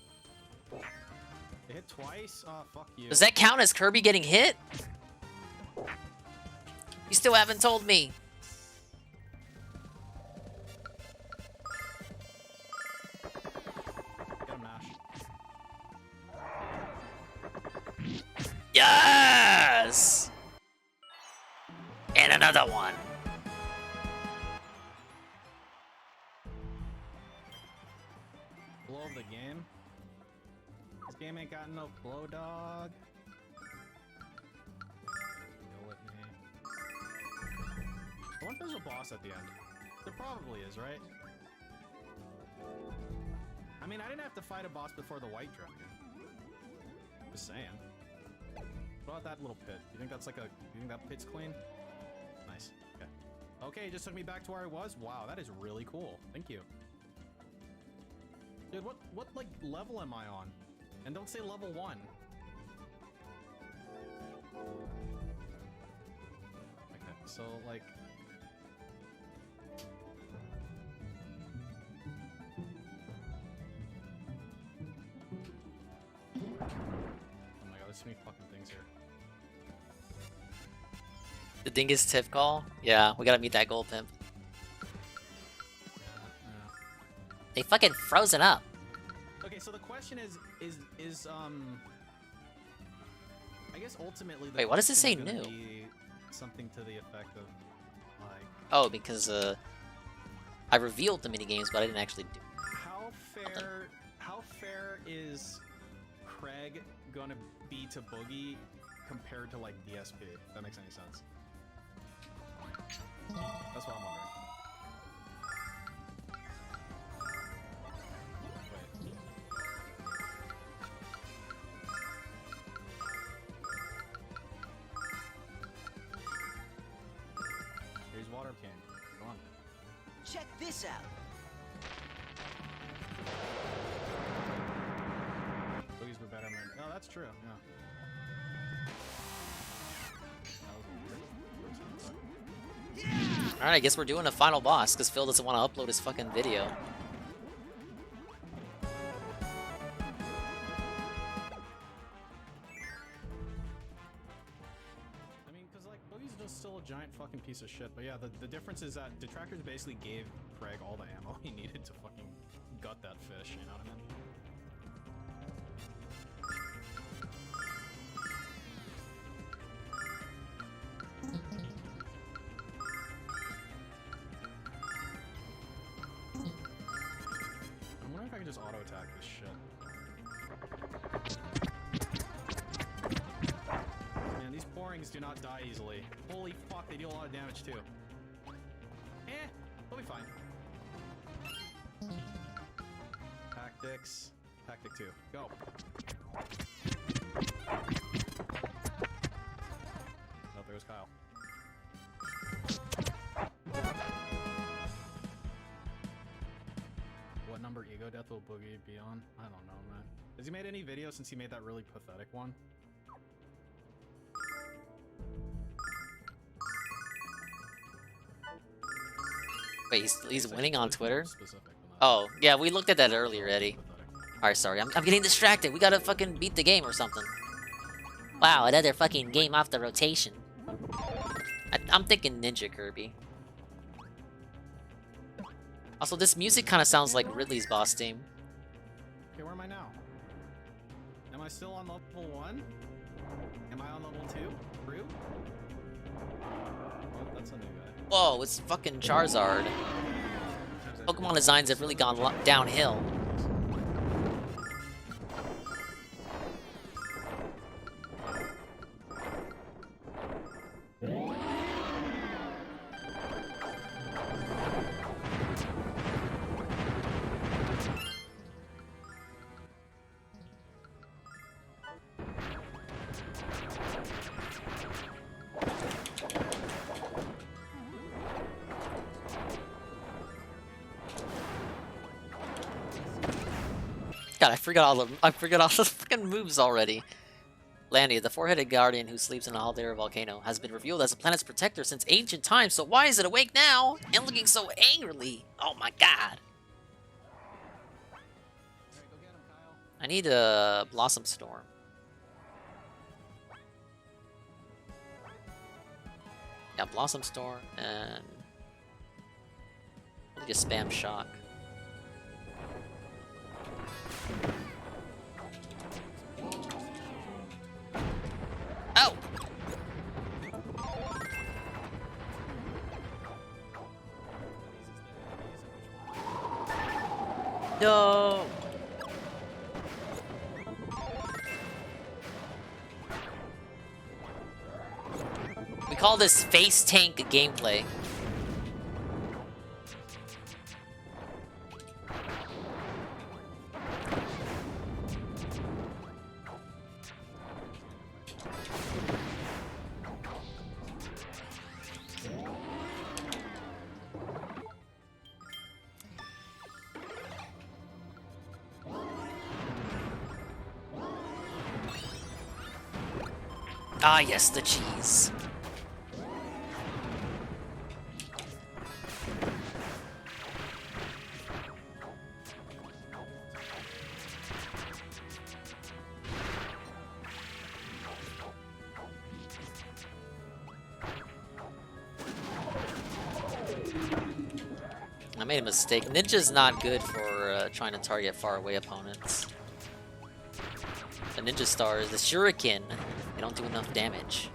It hit twice? Oh, fuck you. Does that count as Kirby getting hit? You still haven't told me. Get him, Nash. Game ain't got no blow dog. Deal with me. I wonder if there's a boss at the end. There probably is, right? I mean, I didn't have to fight a boss before the white dragon. Just saying. What about that little pit? You think that's like a... You think that pit's clean? Nice. Okay. Okay, it just took me back to where I was? Wow, that is really cool. Thank you. Dude, what like, level am I on? And don't say level 1. Okay, so, like... Oh my god, there's so many fucking things here. The Dingus tip call? Yeah, we gotta meet that gold pimp. They fucking frozen up. Okay, so the question is I guess ultimately the Wait, what does it say question is gonna new? be something to the effect of like Oh, because I revealed the minigames, but I didn't actually do. how fair is Craig gonna be to Boogie compared to like DSP? If that makes any sense. That's what I'm wondering. Here's Water King. Come on. Check this out. Boogie's the better man. No, that's true. Yeah. Alright, I guess we're doing a final boss, because Phil doesn't want to upload his fucking video. I mean, because, like, Boogie's just still a giant fucking piece of shit. But yeah, the difference is that Detractors basically gave Craig all the ammo he needed to fucking gut that fish, you know what I mean? I'm wondering if I can just auto-attack this shit. Man, these pourings do not die easily. Holy fuck, they deal a lot of damage too. They'll be fine. Tactics. Tactic 2. Go. Oh, there was Kyle. What number ego death will Boogie be on? I don't know, man. Has he made any videos since he made that really pathetic one? Wait, he's winning on Twitter? Oh, yeah, we looked at that earlier, Eddie. Alright, sorry, I'm getting distracted. We gotta fucking beat the game or something. Wow, another fucking game off the rotation. I'm thinking Ninja Kirby. Also, this music kind of sounds like Ridley's boss theme. Okay, where am I now? Am I still on level 1? Am I on level 2? Rue? Oh, that's a new guy. Whoa, it's fucking Charizard. Pokemon designs have really gone downhill. God, I forgot all the fucking moves already. Landy, the four-headed guardian who sleeps in a Haldera volcano, has been revealed as the planet's protector since ancient times, so why is it awake now and looking so angrily? Oh my god. I need a Blossom Storm. Yeah, Blossom Storm and we'll just spam Shock. Oh! No! call this face tank gameplay. Ah, yes, the cheese. I made a mistake. Ninja's not good for trying to target far away opponents. The ninja stars, the shuriken, they don't do enough damage.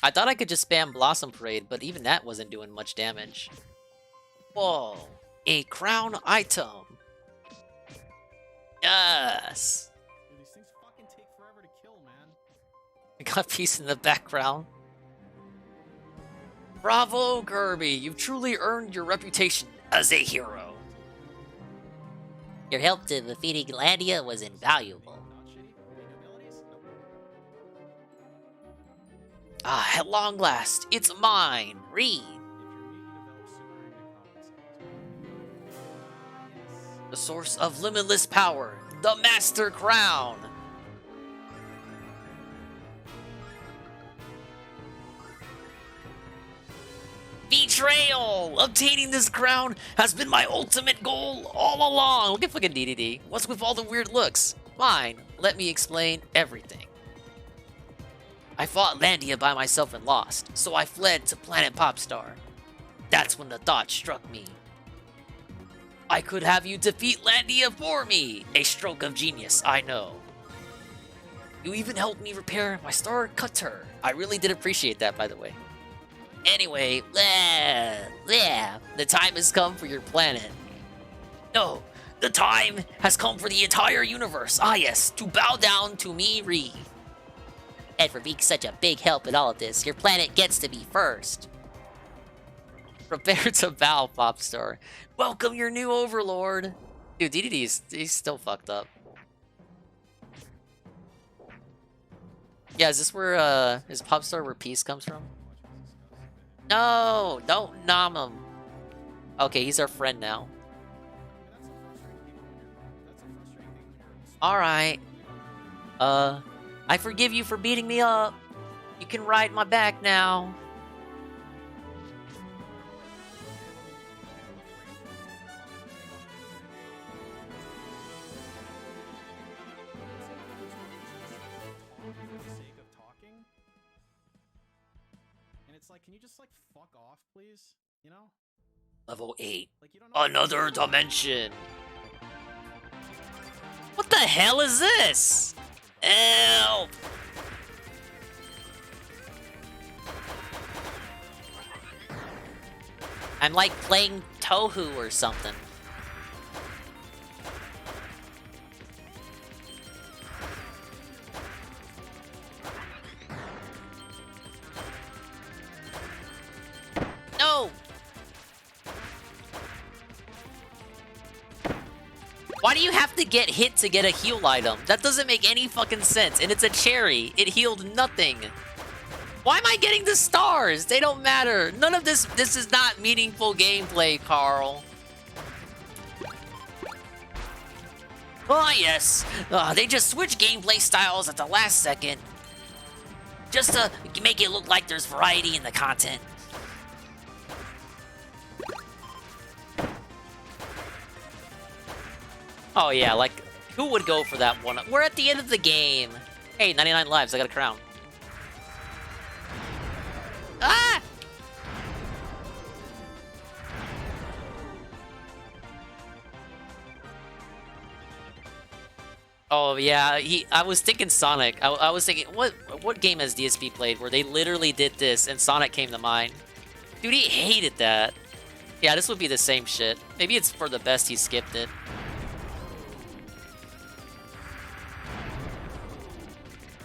I thought I could just spam Blossom Parade, but even that wasn't doing much damage. Whoa, a crown item. Yes. Dude, these things fucking take forever to kill, man. I got peace in the background. Bravo, Kirby! You've truly earned your reputation as a hero. Your help to defeating Landia was invaluable. Ah, at long last, it's mine! Read! The source of limitless power, the Master Crown! Betrayal! Obtaining this crown has been my ultimate goal all along! Look at fucking DDD. What's with all the weird looks? Fine, let me explain everything. I fought Landia by myself and lost, so I fled to Planet Popstar. That's when the thought struck me. I could have you defeat Landia for me! A stroke of genius, I know. You even helped me repair my star cutter. I really did appreciate that, by the way. Anyway, the time has come for your planet. No, the time has come for the entire universe. Ah yes, to bow down to me, Ree. And for being such a big help in all of this, your planet gets to be first. Prepare to bow, Popstar. Welcome your new overlord. Dude, DDD he's still fucked up. Yeah, is this where, is Popstar where peace comes from? No, don't nom him. Okay, he's our friend now. Alright. I forgive you for beating me up. You can ride my back now. Like, can you just, like, fuck off, please? You know? Level 8. Like, you don't know Another dimension. What the hell is this? Help! I'm like playing Tohu or something. No! Why do you have to get hit to get a heal item? That doesn't make any fucking sense. And it's a cherry. It healed nothing. Why am I getting the stars? They don't matter. None of this is not meaningful gameplay, Carl. Oh, yes. They just switch gameplay styles at the last second. Just to make it look like there's variety in the content. Oh yeah, like, who would go for that one? We're at the end of the game. Hey, 99 lives, I got a crown. Ah! Oh yeah, I was thinking Sonic. I was thinking, what game has DSP played where they literally did this and Sonic came to mind? Dude, he hated that. Yeah, this would be the same shit. Maybe it's for the best he skipped it.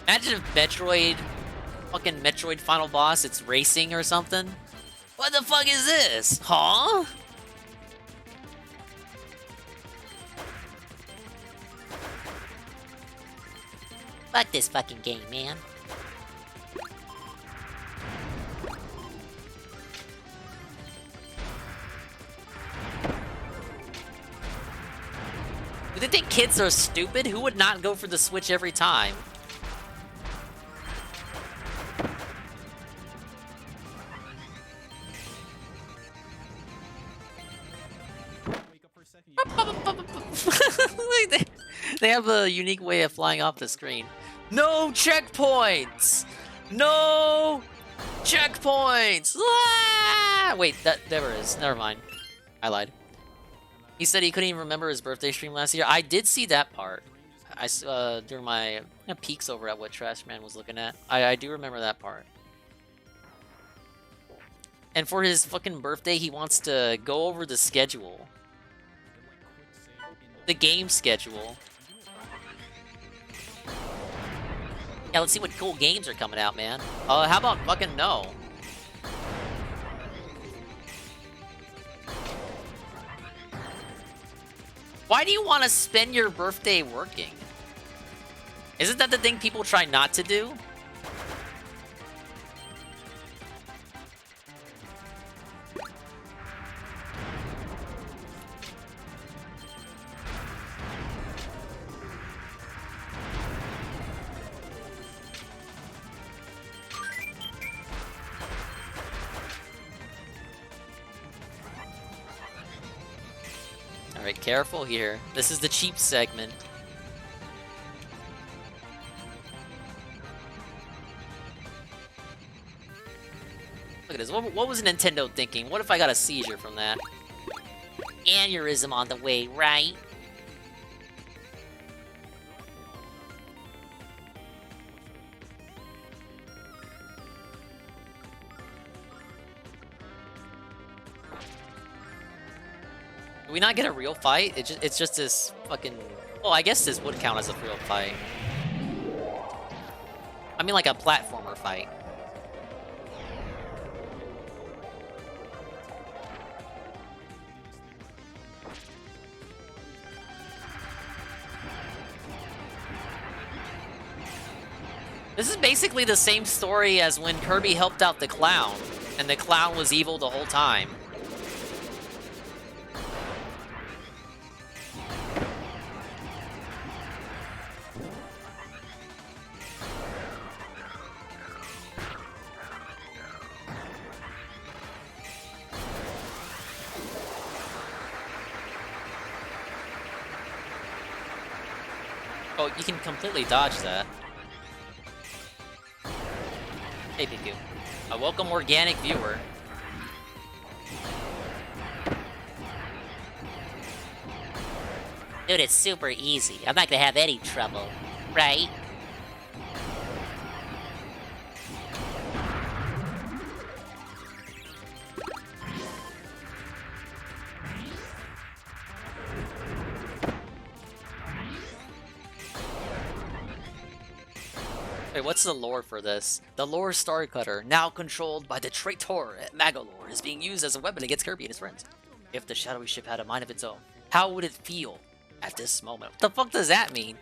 Imagine if fucking Metroid final boss, it's racing or something. What the fuck is this? Huh? Fuck this fucking game, man. Do they think kids are stupid? Who would not go for the Switch every time? They have a unique way of flying off the screen. No checkpoints! No checkpoints! Ah! Wait, there it is. Never mind. I lied. He said he couldn't even remember his birthday stream last year. I did see that part. During my peeks over at what Trash Man was looking at. I do remember that part. And for his fucking birthday, he wants to go over the schedule. The game schedule. Yeah, let's see what cool games are coming out, man. How about fucking no? Why do you want to spend your birthday working? Isn't that the thing people try not to do? Alright, careful here. This is the cheap segment. Look at this. What was Nintendo thinking? What if I got a seizure from that? Aneurysm on the way, right? Do we not get a real fight? It's just this fucking... Well, I guess this would count as a real fight. I mean like a platformer fight. This is basically the same story as when Kirby helped out the clown, and the clown was evil the whole time. Oh, you can completely dodge that. Hey, Piku. A welcome organic viewer. Dude, it's super easy. I'm not gonna have any trouble, right? Wait, what's the lore for this? The lore Star Cutter, now controlled by the traitor at Magalore, is being used as a weapon against Kirby and his friends. If the shadowy ship had a mind of its own, how would it feel at this moment? What the fuck does that mean?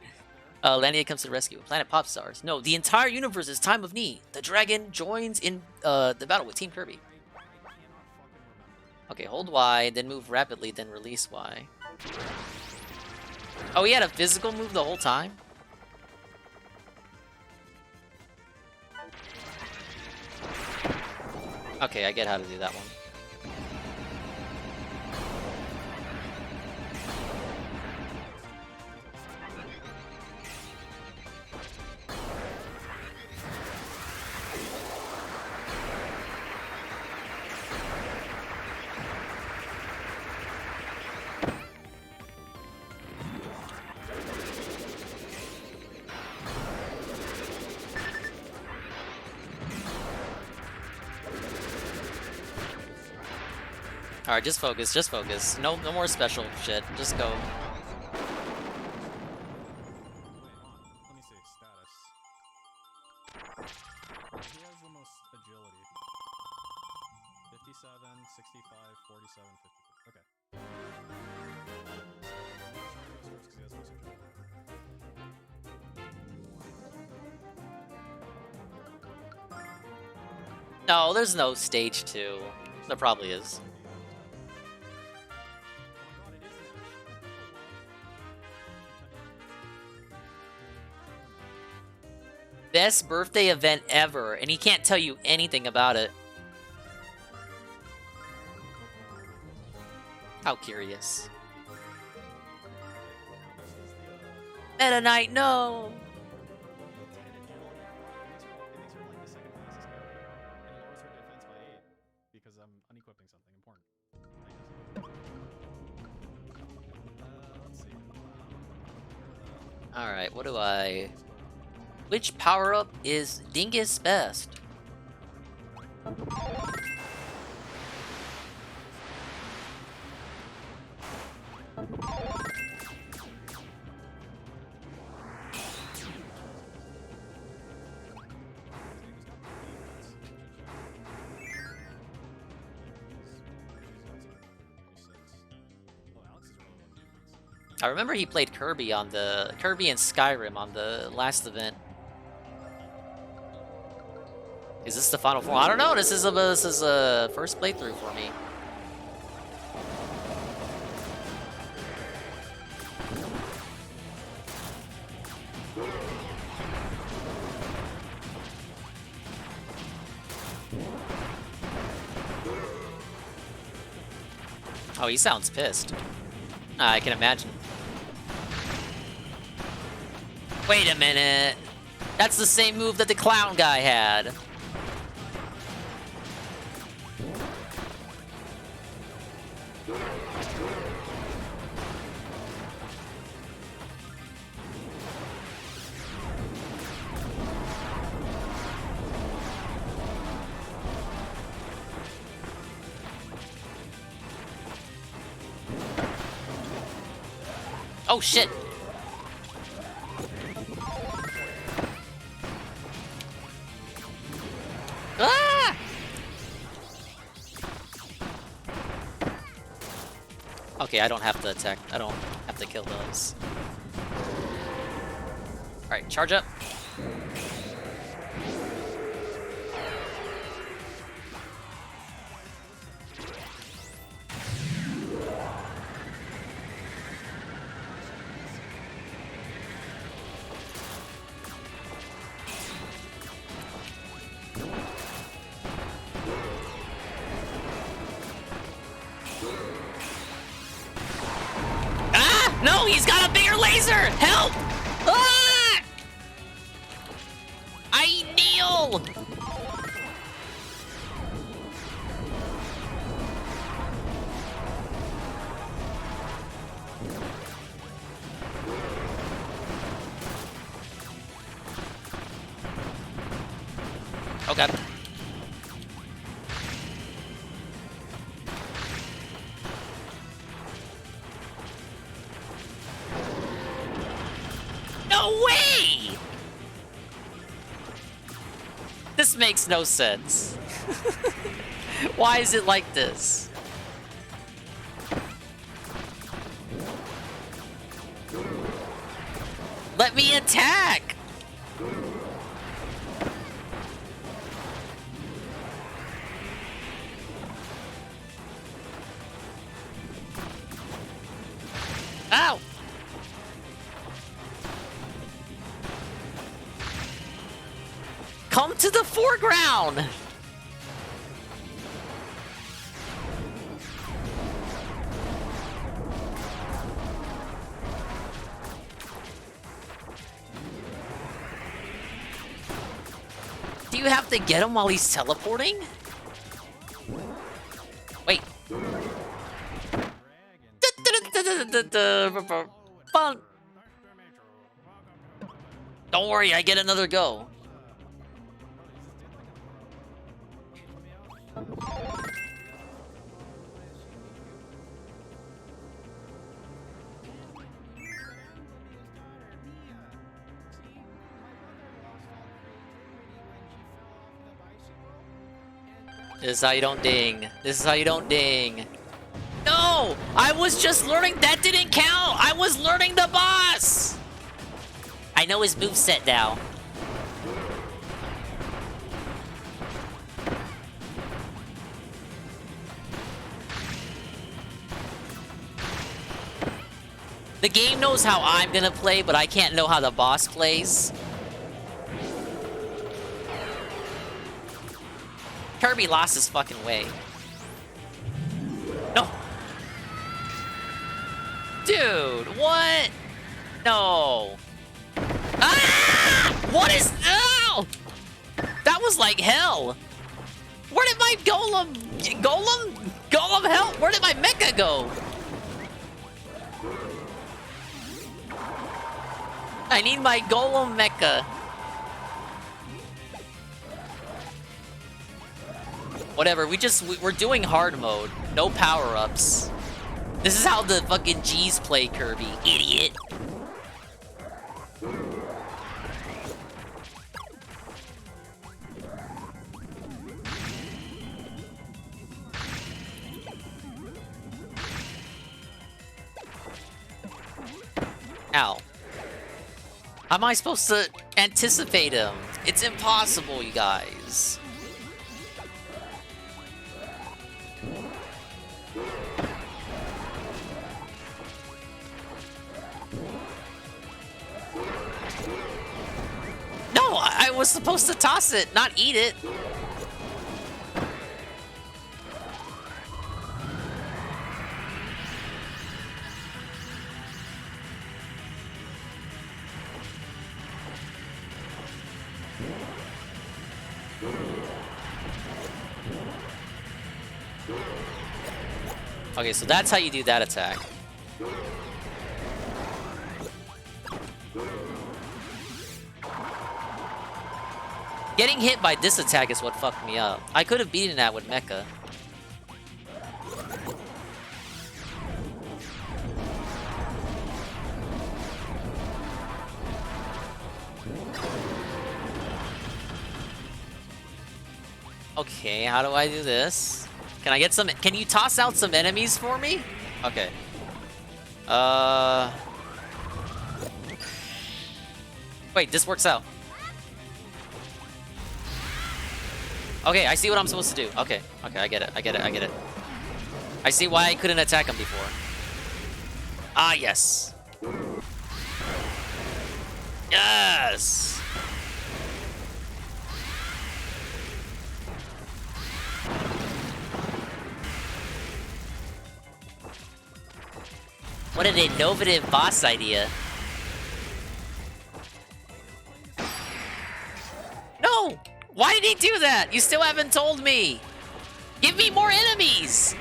Lania comes to the rescue. Planet Pop Stars. No, the entire universe is time of need. The dragon joins in the battle with Team Kirby. Okay, hold Y, then move rapidly, then release Y. Oh, he had a physical move the whole time? Okay, I get how to do that one. Alright, just focus, just focus. No more special shit. Just go. Let me see status. Who has the most agility? 57, 65, 47, 53. Okay. No, there's no stage 2. There probably is. Best birthday event ever, and he can't tell you anything about it. How curious. Meta Knight, no! Because I'm unequipping something important. Let's see. Alright, what do I... Which power-up is Dingus best? I remember he played Kirby on the Kirby and Skyrim on the last event. Is this the final form? I don't know. This is a first playthrough for me. Oh, he sounds pissed. I can imagine. Wait a minute. That's the same move that the clown guy had. Oh shit! Ah! Okay, I don't have to attack. I don't have to kill those. Alright, charge up. No, he's got a bigger laser! Help! Ah! I kneel! Okay. No way! This makes no sense. Why is it like this? Let me attack! Ow! Come to the foreground! Do you have to get him while he's teleporting? Wait. Fun. Don't worry, I get another go. This is how you don't ding. This is how you don't ding. No! I was just learning. That didn't count. I was learning the boss. I know his moveset now. The game knows how I'm gonna play, but I can't know how the boss plays. Kirby lost his fucking way. No. Dude, what? No. Ah! What is... No! That was like hell. Where did my golem... Golem help? Where did my mecha go? I need my golem mecha. Whatever, we're doing hard mode. No power-ups. This is how the fucking G's play, Kirby. Idiot. Ow. How am I supposed to anticipate him? It's impossible, you guys. No, I was supposed to toss it, not eat it. Okay, so that's how you do that attack. Getting hit by this attack is what fucked me up. I could have beaten that with mecha. Okay, how do I do this? Can I get some... Can you toss out some enemies for me? Okay. Wait, this works out. Okay, I see what I'm supposed to do. Okay, okay, I get it, I get it, I get it. I see why I couldn't attack him before. Ah, yes. Yes! What an innovative boss idea. No! Why did he do that? You still haven't told me! Give me more enemies!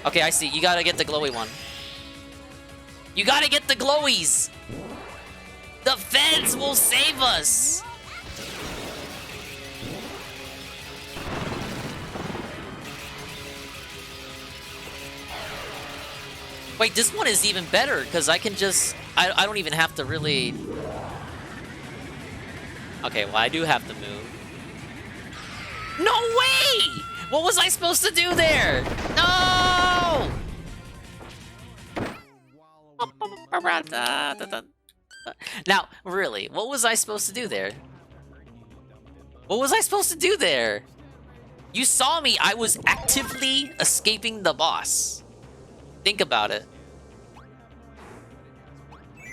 Okay, I see. You gotta get the glowy one. You gotta get the glowies! The feds will save us! Wait, this one is even better, because I can just... I don't even have to really... Okay, well, I do have to move. No way! What was I supposed to do there? No! Now, really, what was I supposed to do there? What was I supposed to do there? You saw me, I was actively escaping the boss. Think about it.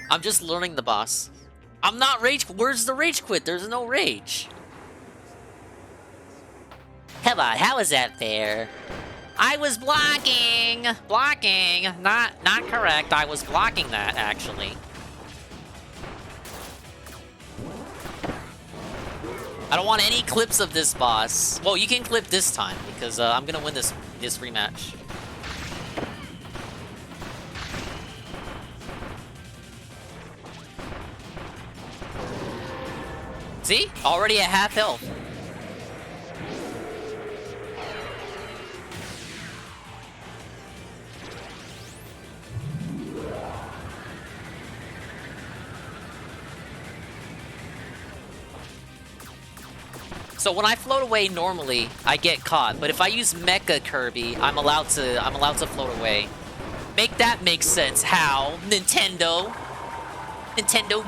I'm just learning the boss. I'm not rage. Where's the rage quit? There's no rage. Come on, how is that fair? I was blocking. Blocking. Not correct. I was blocking that, actually. I don't want any clips of this boss. Well, you can clip this time, because I'm gonna win this rematch. See? Already at half health. So when I float away normally, I get caught. But if I use Mecha Kirby, I'm allowed to float away. Make that make sense. How? Nintendo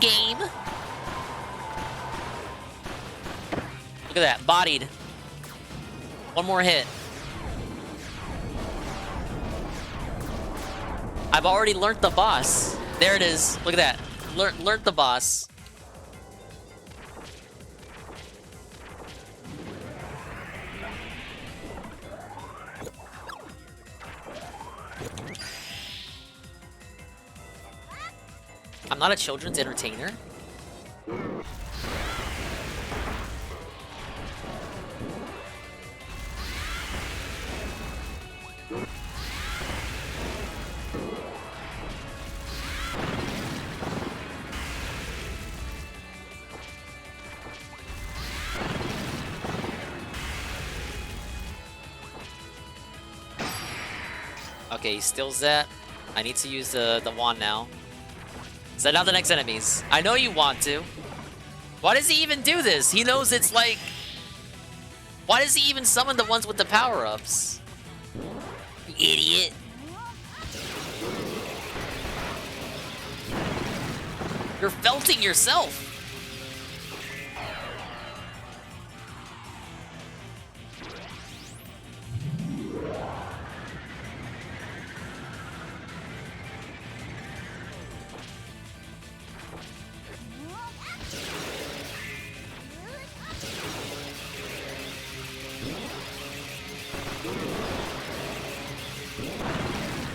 game. Look at that, bodied. One more hit. I've already learnt the boss. There it is. Look at that. Learnt the boss. I'm not a children's entertainer. Okay, he steals that. I need to use the wand now. Send out the next enemies. I know you want to. Why does he even do this? He knows it's like... Why does he even summon the ones with the power-ups? Idiot. You're felting yourself.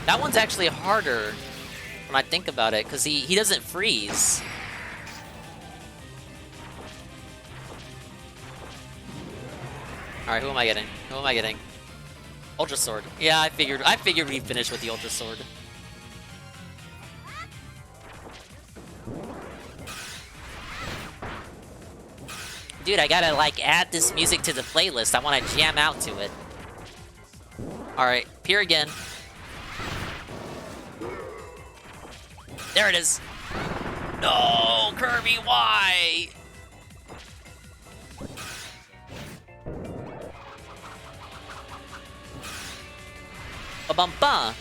That one's actually harder when I think about it, because he doesn't freeze. Alright, who am I getting? Who am I getting? Ultra Sword. Yeah, I figured we'd finish with the Ultra Sword. Dude, I gotta like add this music to the playlist. I wanna jam out to it. Alright, peer again. There it is. No, Kirby, why? Ba-bum-ba.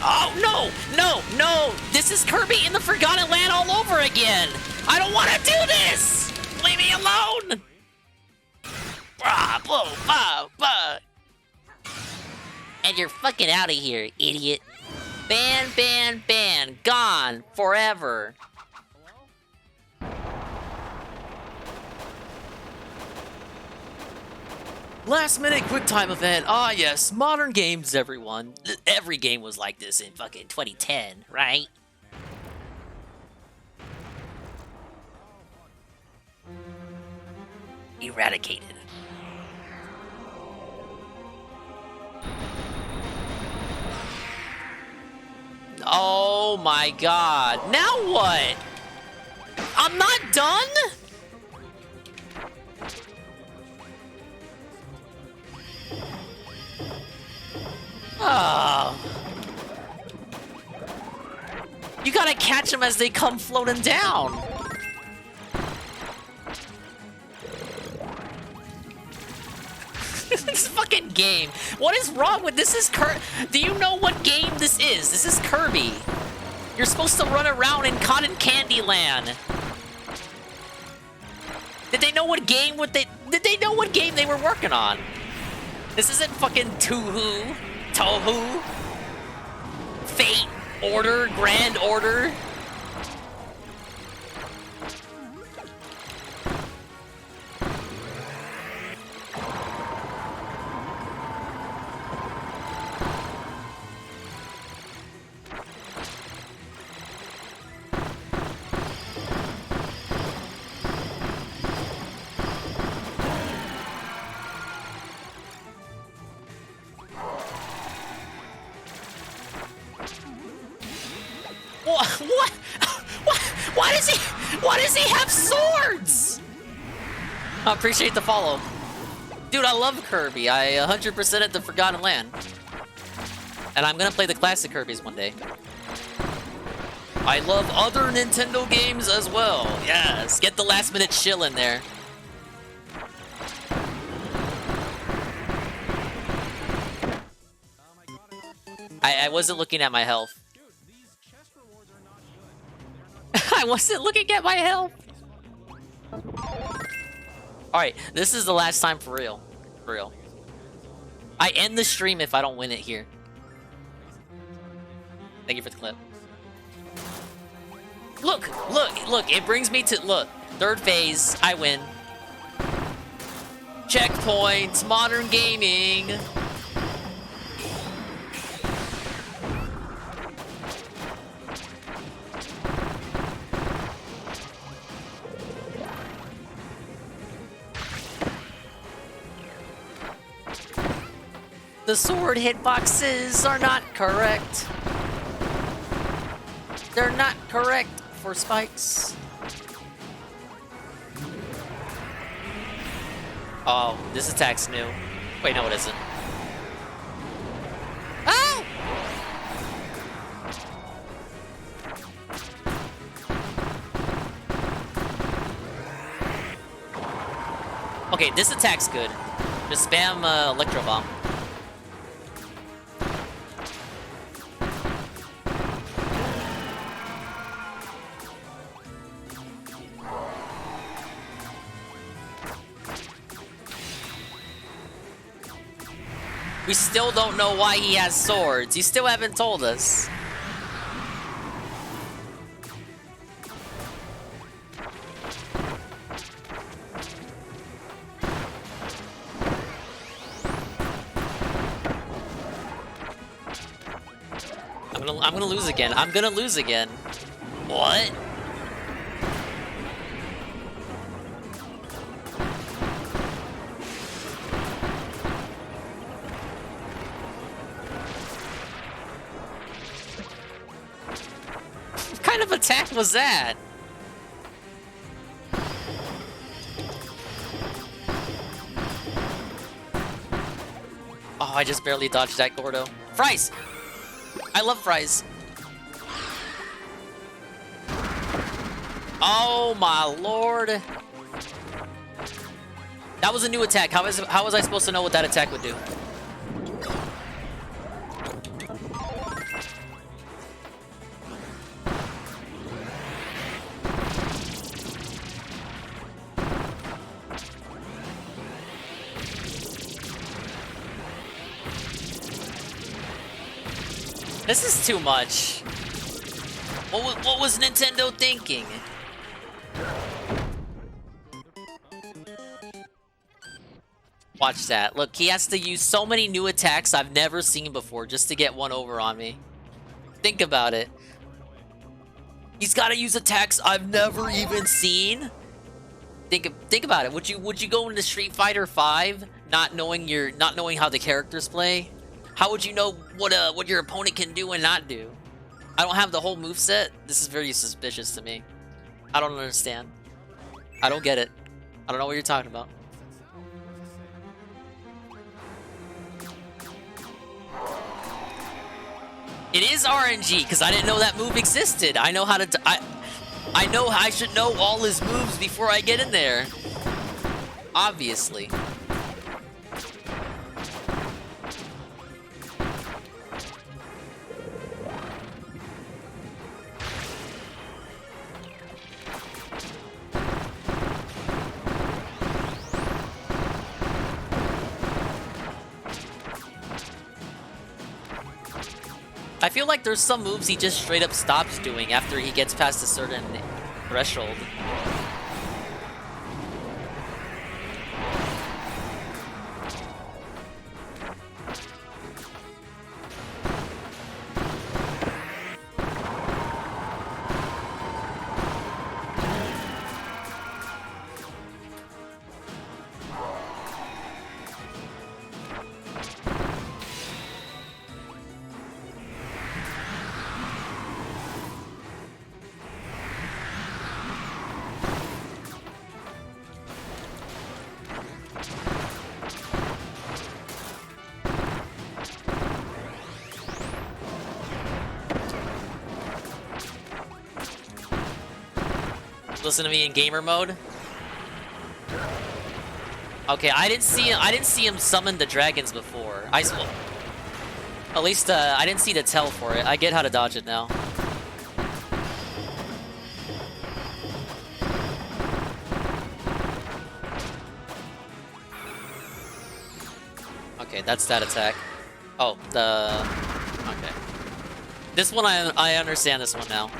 Oh, no, no, no. This is Kirby in the Forgotten Land all over again. I don't want to do this. Leave me alone. And you're fucking out of here, idiot. Ban, ban, ban. Gone. Forever. Last minute quick time event. Ah, yes. Modern games, everyone. Every game was like this in fucking 2010, right? Eradicated. Oh my god. Now what? I'm not done? Oh. You gotta catch them as they come floating down. This fucking game. What is wrong with this? Do you know what game this is? This is Kirby. You're supposed to run around in Cotton Candy Land. Did they know what game did they know what game they were working on? This isn't fucking Tohu, Fate, Order, Grand Order. Why does he have swords? I appreciate the follow. Dude, I love Kirby. I 100% at the Forgotten Land. And I'm gonna play the classic Kirby's one day. I love other Nintendo games as well. Yes, get the last minute chill in there. I wasn't looking at my health. I wasn't looking at my health. Alright, this is the last time for real. For real. I end the stream if I don't win it here. Thank you for the clip. Look! Look! Look! It brings me to... Look. Third phase. I win. Checkpoints. Modern gaming. The sword hitboxes are not correct. They're not correct for spikes. Oh, this attack's new. Wait, no, it isn't. Oh! Okay, this attack's good. Just spam Electro Bomb. We still don't know why he has swords. You still haven't told us. I'm gonna lose again. I'm gonna lose again. What? What kind of attack was that? Oh, I just barely dodged that Gordo. Fries! I love fries. Oh my lord. That was a new attack. How was I supposed to know what that attack would do? This is too much. What was Nintendo thinking? Watch that. Look, he has to use so many new attacks I've never seen before just to get one over on me. Think about it. He's got to use attacks I've never even seen. Think about it. Would you go into Street Fighter 5 not knowing how the characters play? How would you know what your opponent can do and not do? I don't have the whole moveset. This is very suspicious to me. I don't understand. I don't get it. I don't know what you're talking about. It is RNG because I didn't know that move existed. I know how to. I know I should know all his moves before I get in there. Obviously. I feel like there's some moves he just straight up stops doing after he gets past a certain threshold. Listen to me in gamer mode. Okay, I didn't see him summon the dragons before. At least I didn't see the tell for it. I get how to dodge it now. Okay, that's that attack. Oh, the... Okay. This one, I understand this one now.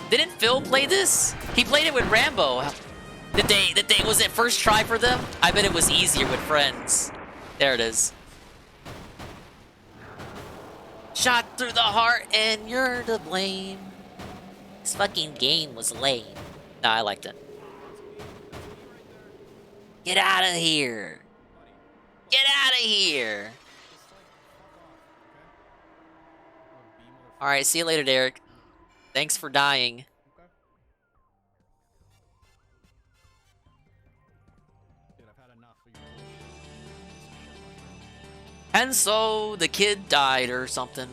Didn't Phil play this? He played it with Rambo. Was it first try for them? I bet it was easier with friends. There it is. Shot through the heart and you're to blame. This fucking game was lame. Nah, I liked it. Get out of here. Get out of here. Alright, see you later, Derek. Thanks for dying. And so the kid died or something.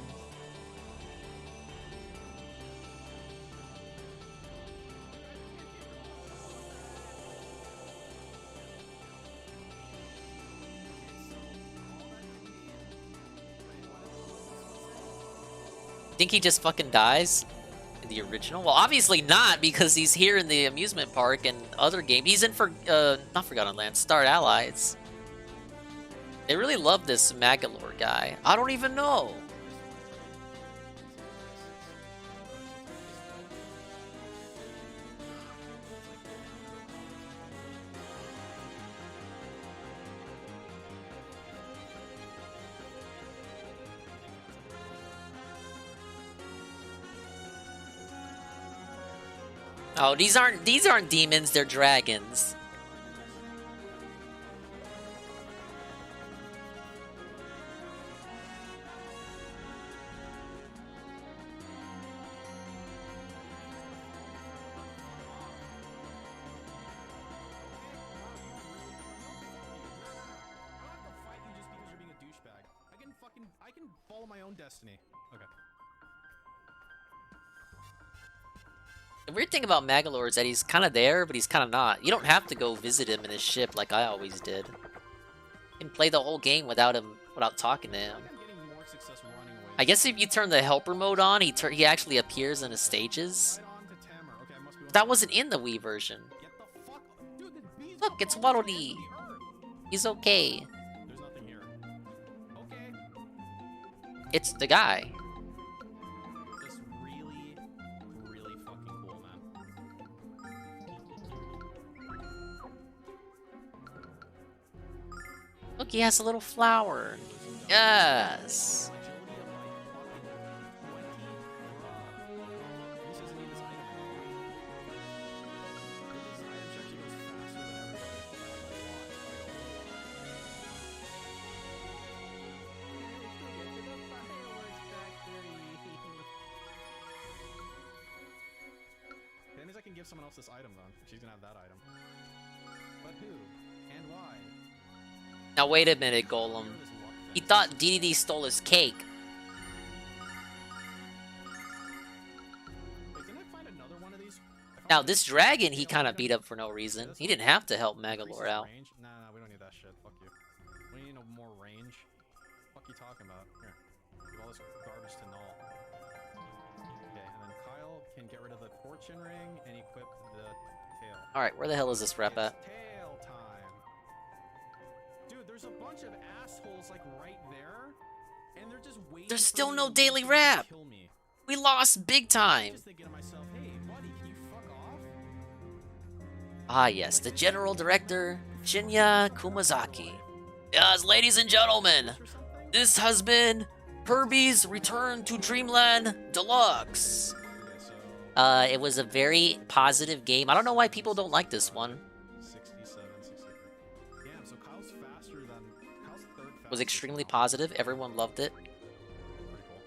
Think he just fucking dies in the original? Well, obviously not, because he's here in the amusement park and other game. He's in not Forgotten Lands, Star Allies. They really love this Magalore guy. I don't even know. Oh, these aren't demons, they're dragons. I can follow my own destiny. Okay. The weird thing about Magalore is that he's kind of there, but he's kind of not. You don't have to go visit him in his ship like I always did. You can play the whole game without talking to him. I guess if you turn the helper mode on, he actually appears in his stages. But that wasn't in the Wii version. Look, it's Whaddup. He's okay. It's the guy. Just really, really fucking cool, man. Look, he has a little flower. Yes. I can give someone else this item, though. She's gonna have that item. But who? And why? Now wait a minute, Golem. He thought DDD stole his cake. Wait, didn't I find another one of these? Now this dragon he kind of beat up for no reason. He didn't have to help Magalore out. Nah, we don't need that shit. Fuck you. We need no more range. Fuck you talking about? Here. Give all this garbage to Null. Okay, and then Kyle can get rid of the fortune ring and equip the tail. Alright, where the hell is this rep at? Tail time. Dude, there's a bunch of assholes like right there, and they're just waiting. There's still no daily rap. We lost big time. Just thinking to myself, hey, buddy, can you fuck off? Ah yes, the General Director, Shinya Kumazaki. Yes, ladies and gentlemen, this has been Kirby's Return to Dreamland Deluxe. It was a very positive game. I don't know why people don't like this one. 67, 63. Damn, so Kyle's faster than... Kyle's third fastest. It was extremely positive. Everyone loved it. Pretty cool.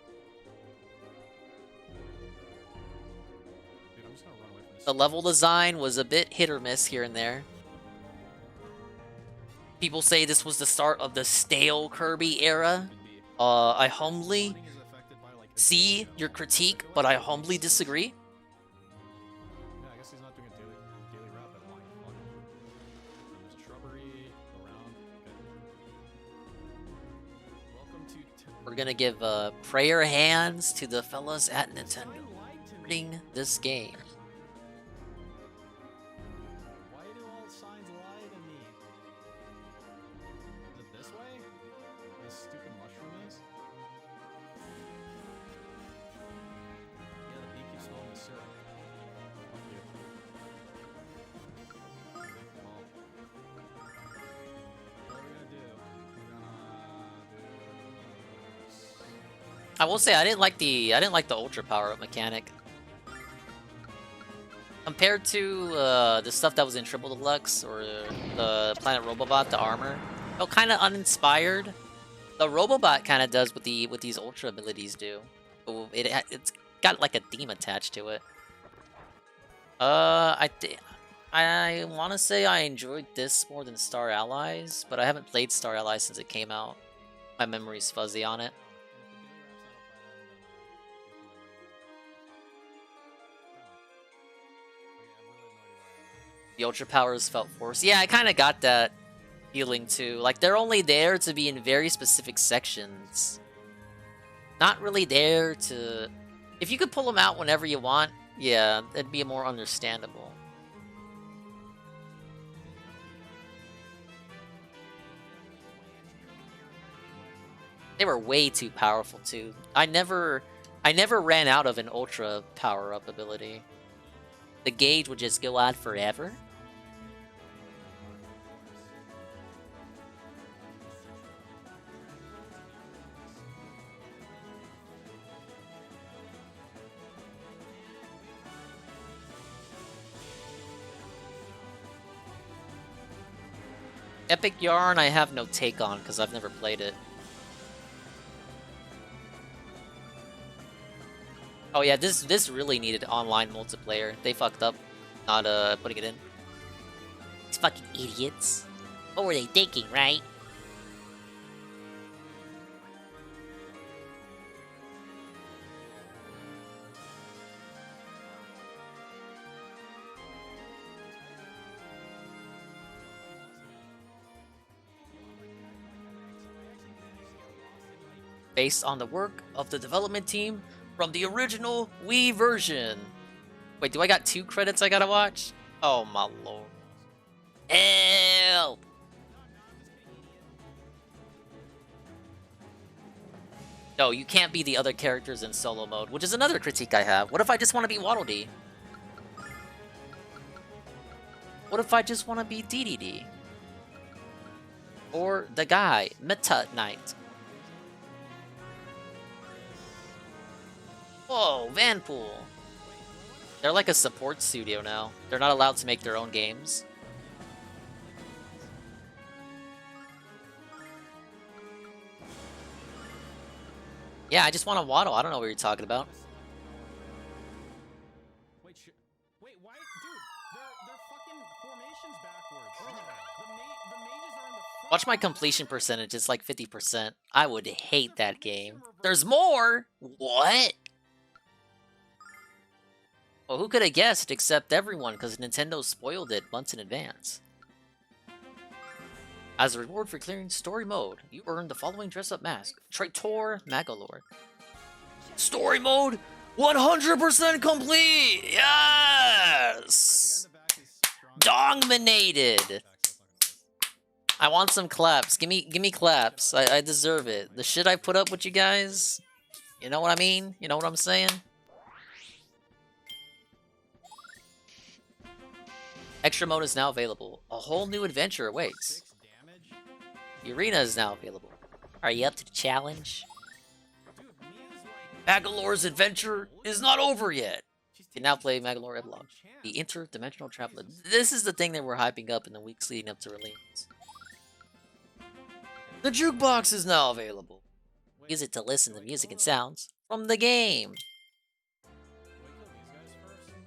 Dude, I'm just gonna run away from this. The level design was a bit hit or miss here and there. People say this was the start of the stale Kirby era. I humbly see your critique, but I humbly disagree. Yeah, I guess he's not doing a daily rap at line. Fuck. There's shrubbery, go around. Okay. We're gonna give prayer hands to the fellas at Nintendo reading this game. Why do all signs lie to me? Is it this way? This stupid mushroom is? Yeah, the bee keeps smelling the syrup. Fuck you. Well, what are we gonna do? We're gonna do... I will say I didn't like the ultra power up mechanic. Compared to the stuff that was in Triple Deluxe or the Planet Robobot, the armor, felt kind of uninspired. The Robobot kind of does what these ultra abilities do. It's got like a theme attached to it. I want to say I enjoyed this more than Star Allies, but I haven't played Star Allies since it came out. My memory's fuzzy on it. The ultra powers felt forced. Yeah, I kind of got that feeling too. Like they're only there to be in very specific sections. Not really there to... If you could pull them out whenever you want, yeah, it'd be more understandable. They were way too powerful too. I never ran out of an ultra power-up ability. The gauge would just go on forever. Epic Yarn I have no take on because I've never played it. Oh yeah, this really needed online multiplayer. They fucked up not putting it in. These fucking idiots. What were they thinking, right? Based on the work of the development team from the original Wii version. Wait, do I got 2 credits I gotta watch? Oh my lord. Help! No, you can't be the other characters in solo mode, which is another critique I have. What if I just want to be Waddle Dee? What if I just want to be DDD? Or the guy, Meta Knight? Whoa, Vanpool. They're like a support studio now. They're not allowed to make their own games. Yeah, I just want to waddle. I don't know what you're talking about. Wait, why, dude? They're fucking formations backwards. The mages are in the front. Watch my completion percentage. It's like 50%. I would hate that game. There's more? What? Well, who could have guessed except everyone, because Nintendo spoiled it months in advance. As a reward for clearing story mode, you earn the following dress-up mask. Traitor Magalord. Story mode 100% complete! Yes! Dominated! I want some claps. Give me claps. I deserve it. The shit I put up with you guys, you know what I mean? You know what I'm saying? Extra mode is now available. A whole new adventure awaits. The arena is now available. Are you up to the challenge? Magalor's adventure is not over yet. You can now play Magalor Epilogue, the interdimensional traveler. This is the thing that we're hyping up in the weeks leading up to release. The jukebox is now available. Use it to listen to music and sounds from the game.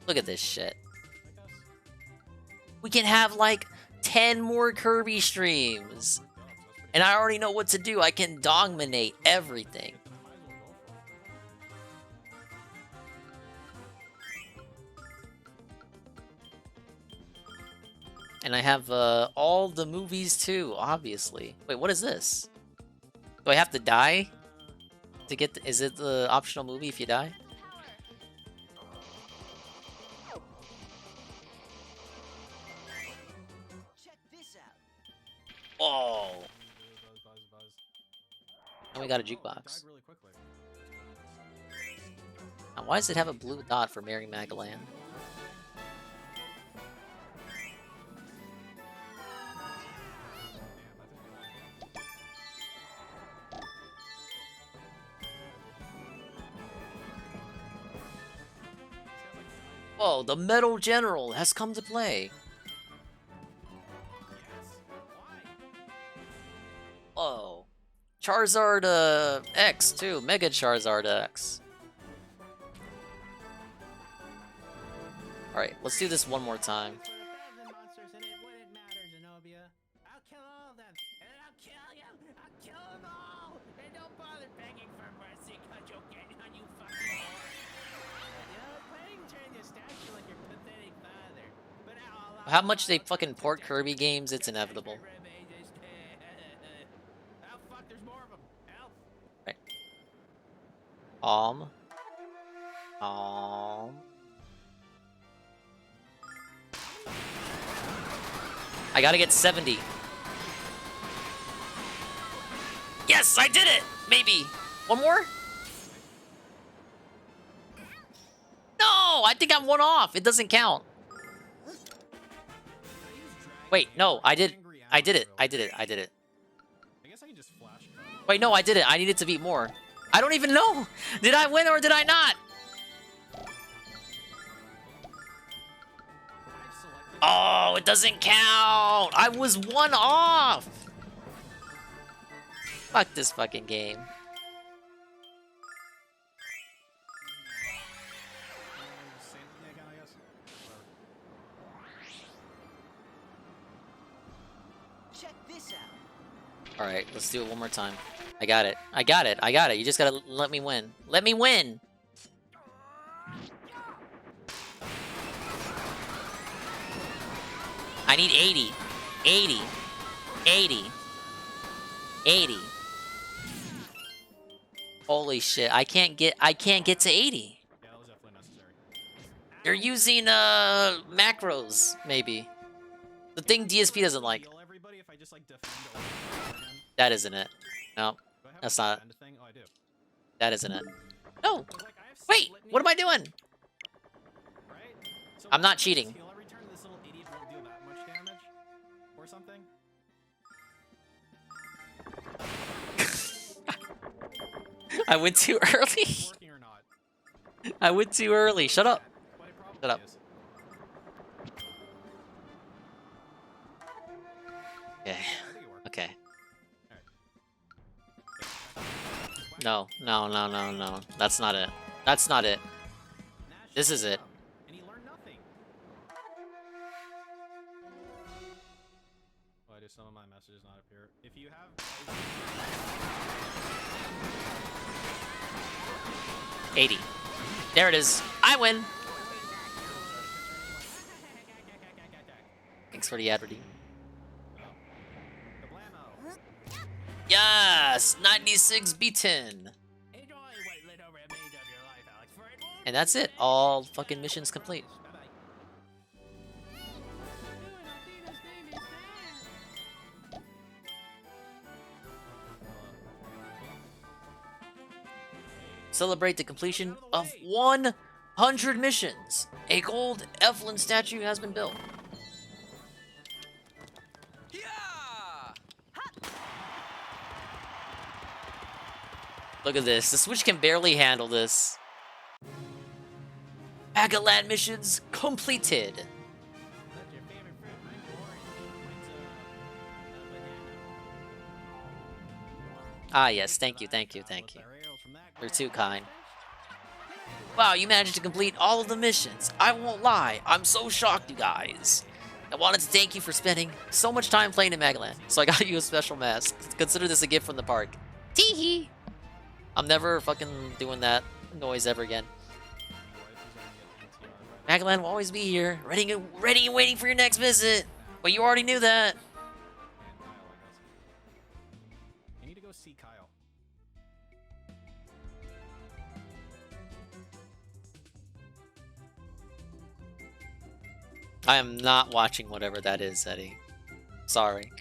Look at this shit. We can have like 10 more Kirby streams. And I already know what to do. I can dominate everything. And I have all the movies too, obviously. Wait, what is this? Do I have to die? To get is it the optional movie if you die? Oh. And we got a jukebox. Now, why does it have a blue dot for Mary Magdalene? Oh, the Metal General has come to play. Oh. Charizard X too. Mega Charizard X. Alright, let's do this one more time. How much they fucking port Kirby games, it's inevitable. Right. I gotta get 70. Yes, I did it! Maybe. One more? No, I think I'm one off. It doesn't count. Wait, no, I did it. I did it. I guess I can just flash. Wait, no, I did it. I needed to beat more. I don't even know. Did I win or did I not? Oh, it doesn't count. I was one off. Fuck this fucking game. Alright, let's do it one more time. I got it. I got it. I got it. You just gotta let me win. Let me win! I need 80. 80. 80. 80. Holy shit. I can't get to 80. They're using macros, maybe. The thing DSP doesn't like. That isn't it. No, that's not it. That isn't it. No! Wait! What am I doing? I'm not cheating. I went too early. I went too early. Shut up. Shut up. Okay. Okay. No, no, no, no, no. That's not it. That's not it. This is it. Why do some of my messages not appear? If you have 80. There it is. I win. Thanks for the advertising. Yes! 96 beaten! And that's it. All fucking missions complete. Celebrate the completion of 100 missions! A gold Eflin statue has been built. Look at this. The Switch can barely handle this. Agaland missions completed. Ah, yes. Thank you, thank you, thank you. You're too kind. Wow, you managed to complete all of the missions. I won't lie. I'm so shocked, you guys. I wanted to thank you for spending so much time playing in Magaland, so I got you a special mask. Consider this a gift from the park. Tee-hee! I'm never fucking doing that noise ever again. Magaland will always be here, ready and waiting for your next visit. But you already knew that. I need to go see Kyle. I am not watching whatever that is, Eddie. Sorry.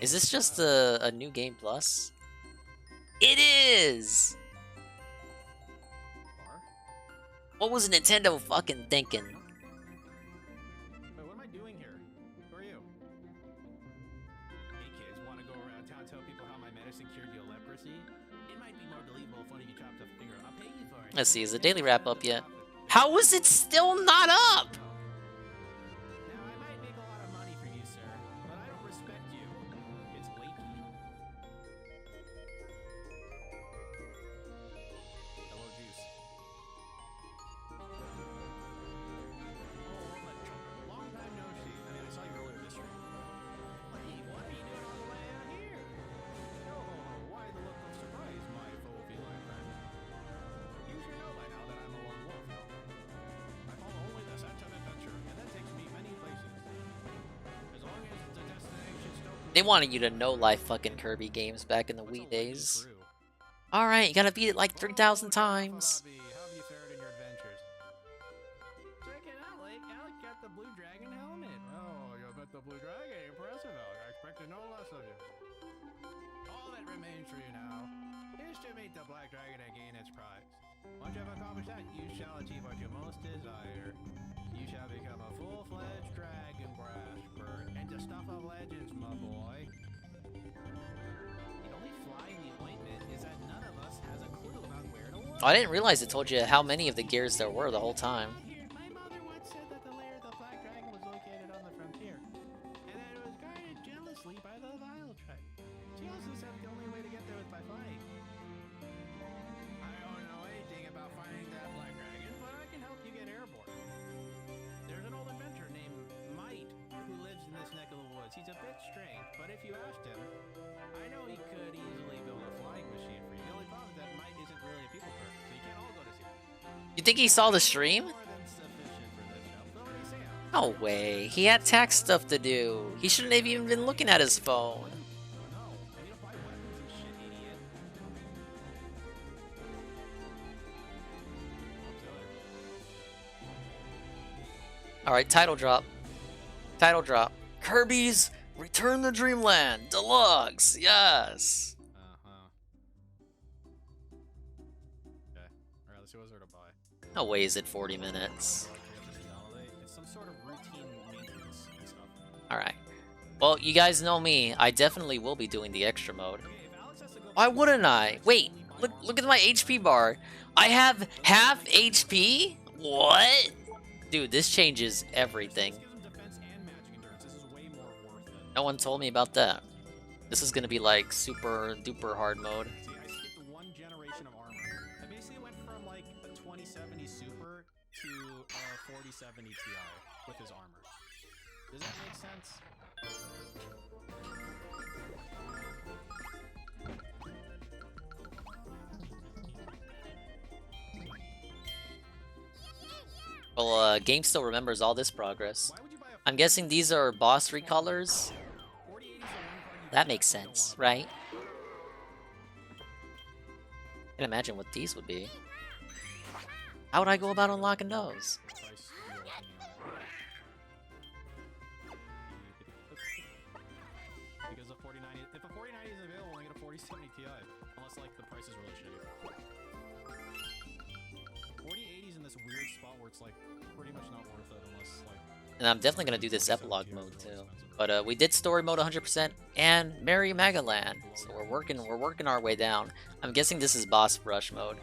Is this just a new game plus? It is! What was Nintendo fucking thinking? Wait, what am I doing here? Who are you? Hey kids, wanna go around town tell people how my medicine cured your leprosy? It might be more believable if one of you chopped off a finger. I'll pay you for it. Let's see, is the daily wrap up yet? How is it still not up? Now, I might make a lot of money for you, sir, but I don't respect you. It's Lakey. Hello, Juice. Long time no see. I mean, I saw you earlier this stream. Hey, what are you doing all the way out here? Oh, why the look of surprise, my faux feline friend? You should know by now that I'm a lone wolf. I follow only the sense of adventure, and that takes me many places. As long as the destination still They wanted you to know life fucking Kirby games back in the Wii days. Alright, you gotta beat it like 3,000 times. How have you fared in your adventures? Check it out, Lake. Alec got the Blue Dragon helmet. Oh, you bet the Blue Dragon. Impressive, Alec. I expected no less of you. All that remains for you now is to meet the Black Dragon and gain its prize. Once you have accomplished that, you shall achieve what you most desire. You shall become a full-fledged dragon grass bird and the stuff of legends, my boy. The only fly in the ointment is that none of us has a clue about where to look. I didn't realize it told you how many of the gears there were the whole time. My mother once said that the lair of the Black Dragon was located on the frontier, and that it was guarded jealously by the Vile tribe. She also said the only way to get there was by flying. I don't know anything about finding that Black Dragon, but I can help you get airborne. There's an old adventurer named Might who lives in this neck of the woods. He's a bit strange, but if you asked him, I know he could easily build a flying machine for you. The only problem is that Might isn't really a people person, so you can't all go to see him. You think he saw the stream? More than sufficient for this help. So what do you say, Al? No way. He had tax stuff to do. He shouldn't have even been looking at his phone. No, I need to buy weapons and shit, idiot. Alright, title drop. Title drop. Kirby's Return to Dreamland Deluxe. Yes. Okay. Alright, let's see what's there to buy. No way is it 40 minutes. It's some sort of routine maintenance and stuff. Alright. Well, you guys know me. I definitely will be doing the extra mode. Why wouldn't I? Wait, look at my HP bar. I have half HP? What? Dude, this changes everything. No one told me about that. This is gonna be like super duper hard mode. See, I skipped one generation of armor. I basically went from like a 2070 Super to a 4070 Ti with his armor. Does that make sense? Well, game still remembers all this progress. I'm guessing these are boss recolors? That makes sense, right? I can imagine what these would be. How would I go about unlocking those? Because the 4090, if a 4090 is available, I get a 4070 Ti. Unless like the price is really shitty. 4080's in this weird spot where it's like pretty much not worth it unless like. And I'm definitely gonna do this epilogue mode too. But we did story mode 100% and Merry Magaland, so we're working our way down. I'm guessing this is boss rush mode.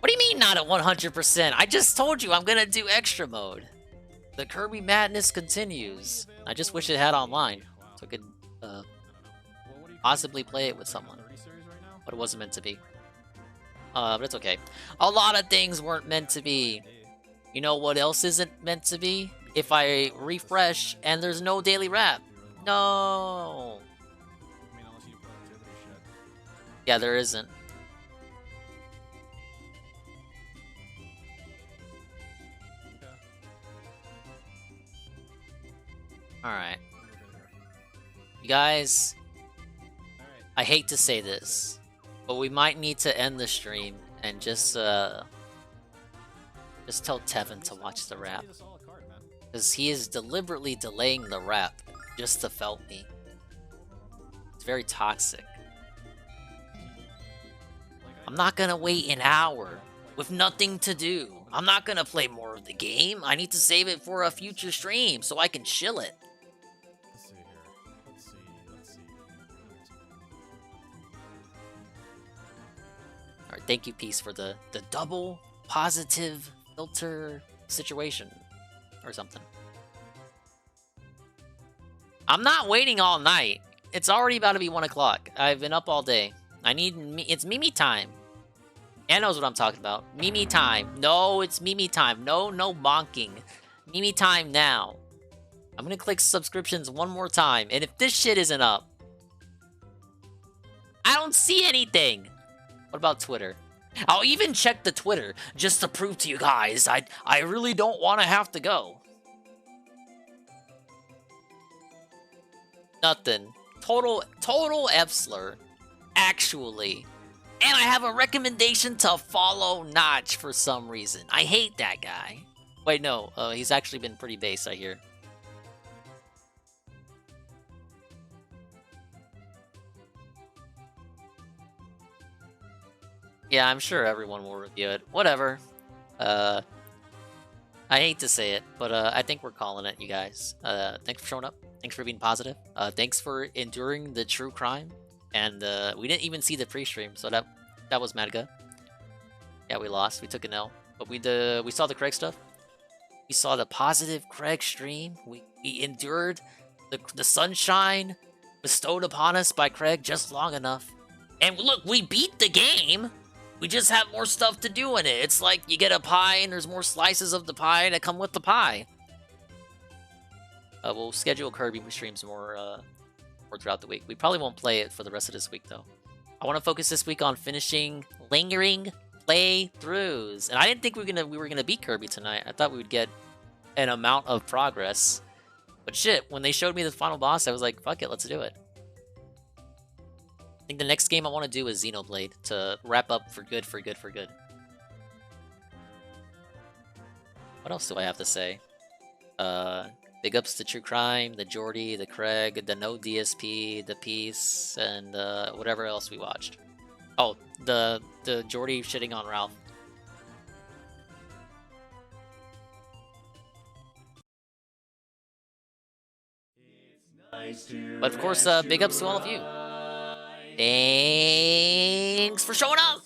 What do you mean not at 100%? I just told you I'm gonna do extra mode. The Kirby madness continues. I just wish it had online, so I could possibly play it with someone. But it wasn't meant to be. But it's okay. A lot of things weren't meant to be. You know what else isn't meant to be? If I refresh and there's no daily wrap. No. Yeah, there isn't. Alright. You guys, I hate to say this, but we might need to end the stream and just Just tell Tevin to watch the rap. Because he is deliberately delaying the rap just to felt me. It's very toxic. I'm not gonna wait an hour with nothing to do. I'm not gonna play more of the game. I need to save it for a future stream so I can chill it. Let's see here. Let's see. Alright, thank you, Peace, for the double positive filter situation. Or something. I'm not waiting all night. It's already about to be 1 o'clock. I've been up all day. It's Mimi time. Anna knows what I'm talking about. Mimi time. No, it's Mimi time. No bonking. Mimi time now. I'm gonna click subscriptions one more time. And if this shit isn't up, I don't see anything. What about Twitter? I'll even check the Twitter just to prove to you guys I really don't want to have to go. Nothing. Total F slur. Actually. And I have a recommendation to follow Notch for some reason. I hate that guy. Wait, no. He's actually been pretty base, I hear. Yeah, I'm sure everyone will review it. Whatever. I hate to say it, but I think we're calling it, you guys. Thanks for showing up. Thanks for being positive. Thanks for enduring the true crime. And we didn't even see the pre-stream, so that was mad good. Yeah, we lost. We took an L. But we saw the Craig stuff. We saw the positive Craig stream. We endured the sunshine bestowed upon us by Craig just long enough. And look, we beat the game! We just have more stuff to do in it. It's like you get a pie and there's more slices of the pie that come with the pie. We'll schedule Kirby streams more throughout the week. We probably won't play it for the rest of this week, though. I want to focus this week on finishing lingering playthroughs. And I didn't think we were gonna beat Kirby tonight. I thought we would get an amount of progress. But shit, when they showed me the final boss, I was like, fuck it, let's do it. I think the next game I want to do is Xenoblade to wrap up for good. What else do I have to say? Big ups to True Crime, the Jordy, the Craig, the No DSP, the Peace, and whatever else we watched. Oh, the Jordy shitting on Ralph. But of course, big ups to all of you. Thanks for showing up!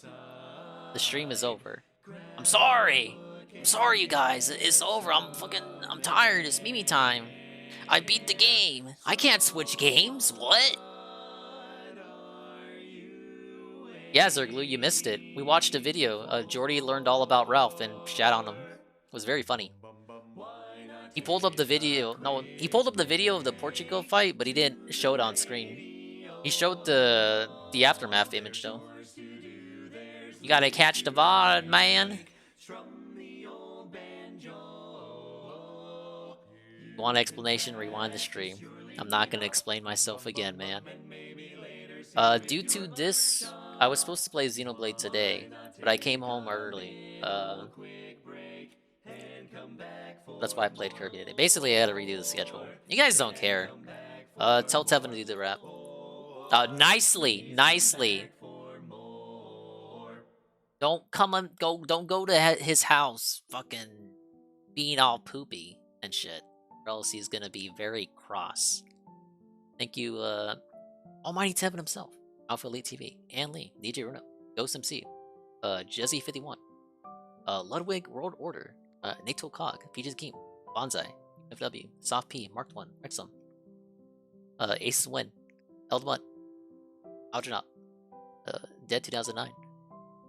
The stream is over. I'm sorry! I'm sorry, you guys. It's over. I'm tired. It's Mimi time. I beat the game. I can't switch games. What? Yeah, Zerglu, you missed it. We watched a video. Jordy learned all about Ralph and shat on him. It was very funny. He pulled up the video. No, he pulled up the video of the Portugal fight, but he didn't show it on screen. He showed the aftermath image, though. You gotta catch the VOD, man. Want an explanation? Rewind the stream. I'm not gonna explain myself again, man. Due to this, I was supposed to play Xenoblade today, but I came home early. That's why I played Kirby today. Basically, I had to redo the schedule. You guys don't care. Tell Tevin to do the rap. Nicely. Don't go to his house fucking being all poopy and shit. Or else he's gonna be very cross. Thank you, Almighty Tevin himself, Alpha Elite TV, Ann Lee, DJ Runo, Ghost MC, Jezzy51, Ludwig World Order, Nato Cog, Peaches Keem, Bonsai, FW, Soft P, Marked One, Rexum, Ace Win, Held Mutt, Algernaut, Dead 2009,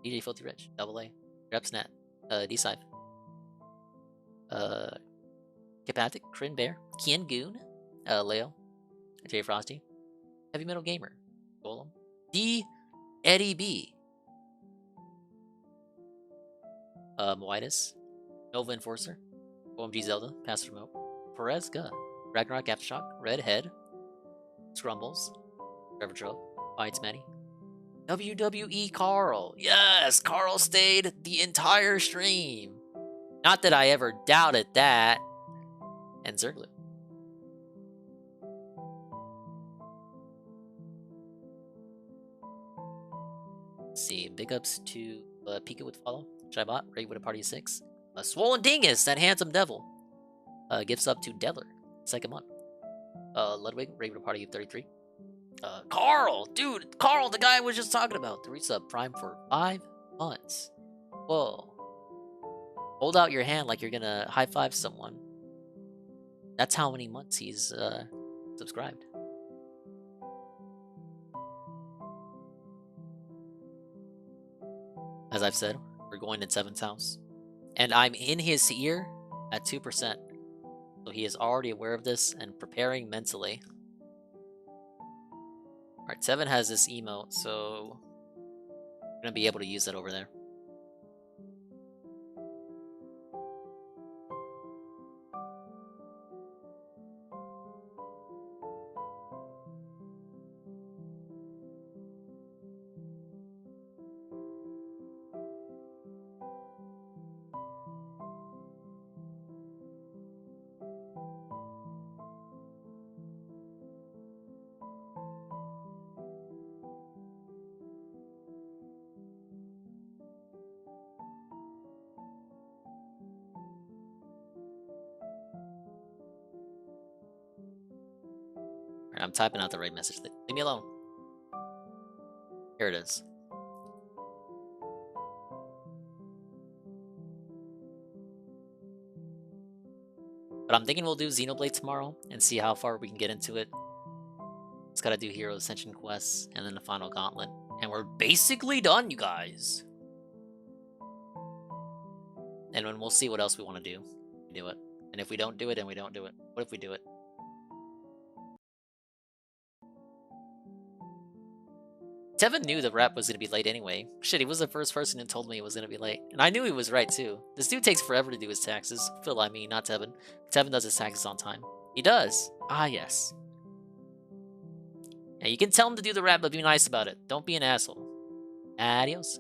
DJ Filthy Rich, Double A, Repsnat, D-Sive, Capatic, Crin Bear, Kian Goon, Leo, Jay Frosty, Heavy Metal Gamer, Golem, D. Eddie B, Moitis, Nova Enforcer, OMG Zelda, Pastor Remote, Perez Guh, Ragnarok Aftershock, Redhead, Scrumbles, Trevor Trove, Bites Manny, WWE Carl. Yes, Carl stayed the entire stream. Not that I ever doubted that. And Zerglu. Let's see, big ups to Pika with follow, which I bought. Raid with a party of 6. A Swollen Dingus, that handsome devil. Gifts up to Deller, second month. Ludwig, raid with a party of 33. Carl, dude, Carl, the guy I was just talking about. The resub Prime for 5 months. Whoa. Hold out your hand like you're gonna high five someone. That's how many months he's subscribed. As I've said, we're going in 7th house. And I'm in his ear at 2%. So he is already aware of this and preparing mentally. Alright, 7 has this emote, so I'm gonna be able to use that over there. I'm typing out the right message. Leave me alone. Here it is. But I'm thinking we'll do Xenoblade tomorrow and see how far we can get into it. Just gotta do Hero Ascension quests and then the final gauntlet. And we're basically done, you guys. And then we'll see what else we want to do. We do it. And if we don't do it, then we don't do it. What if we do it? Tevin knew the rap was going to be late anyway. Shit, he was the first person who told me it was going to be late. And I knew he was right, too. This dude takes forever to do his taxes. Phil, I mean, not Tevin. Tevin does his taxes on time. He does. Ah, yes. Yeah, you can tell him to do the rap, but be nice about it. Don't be an asshole. Adios.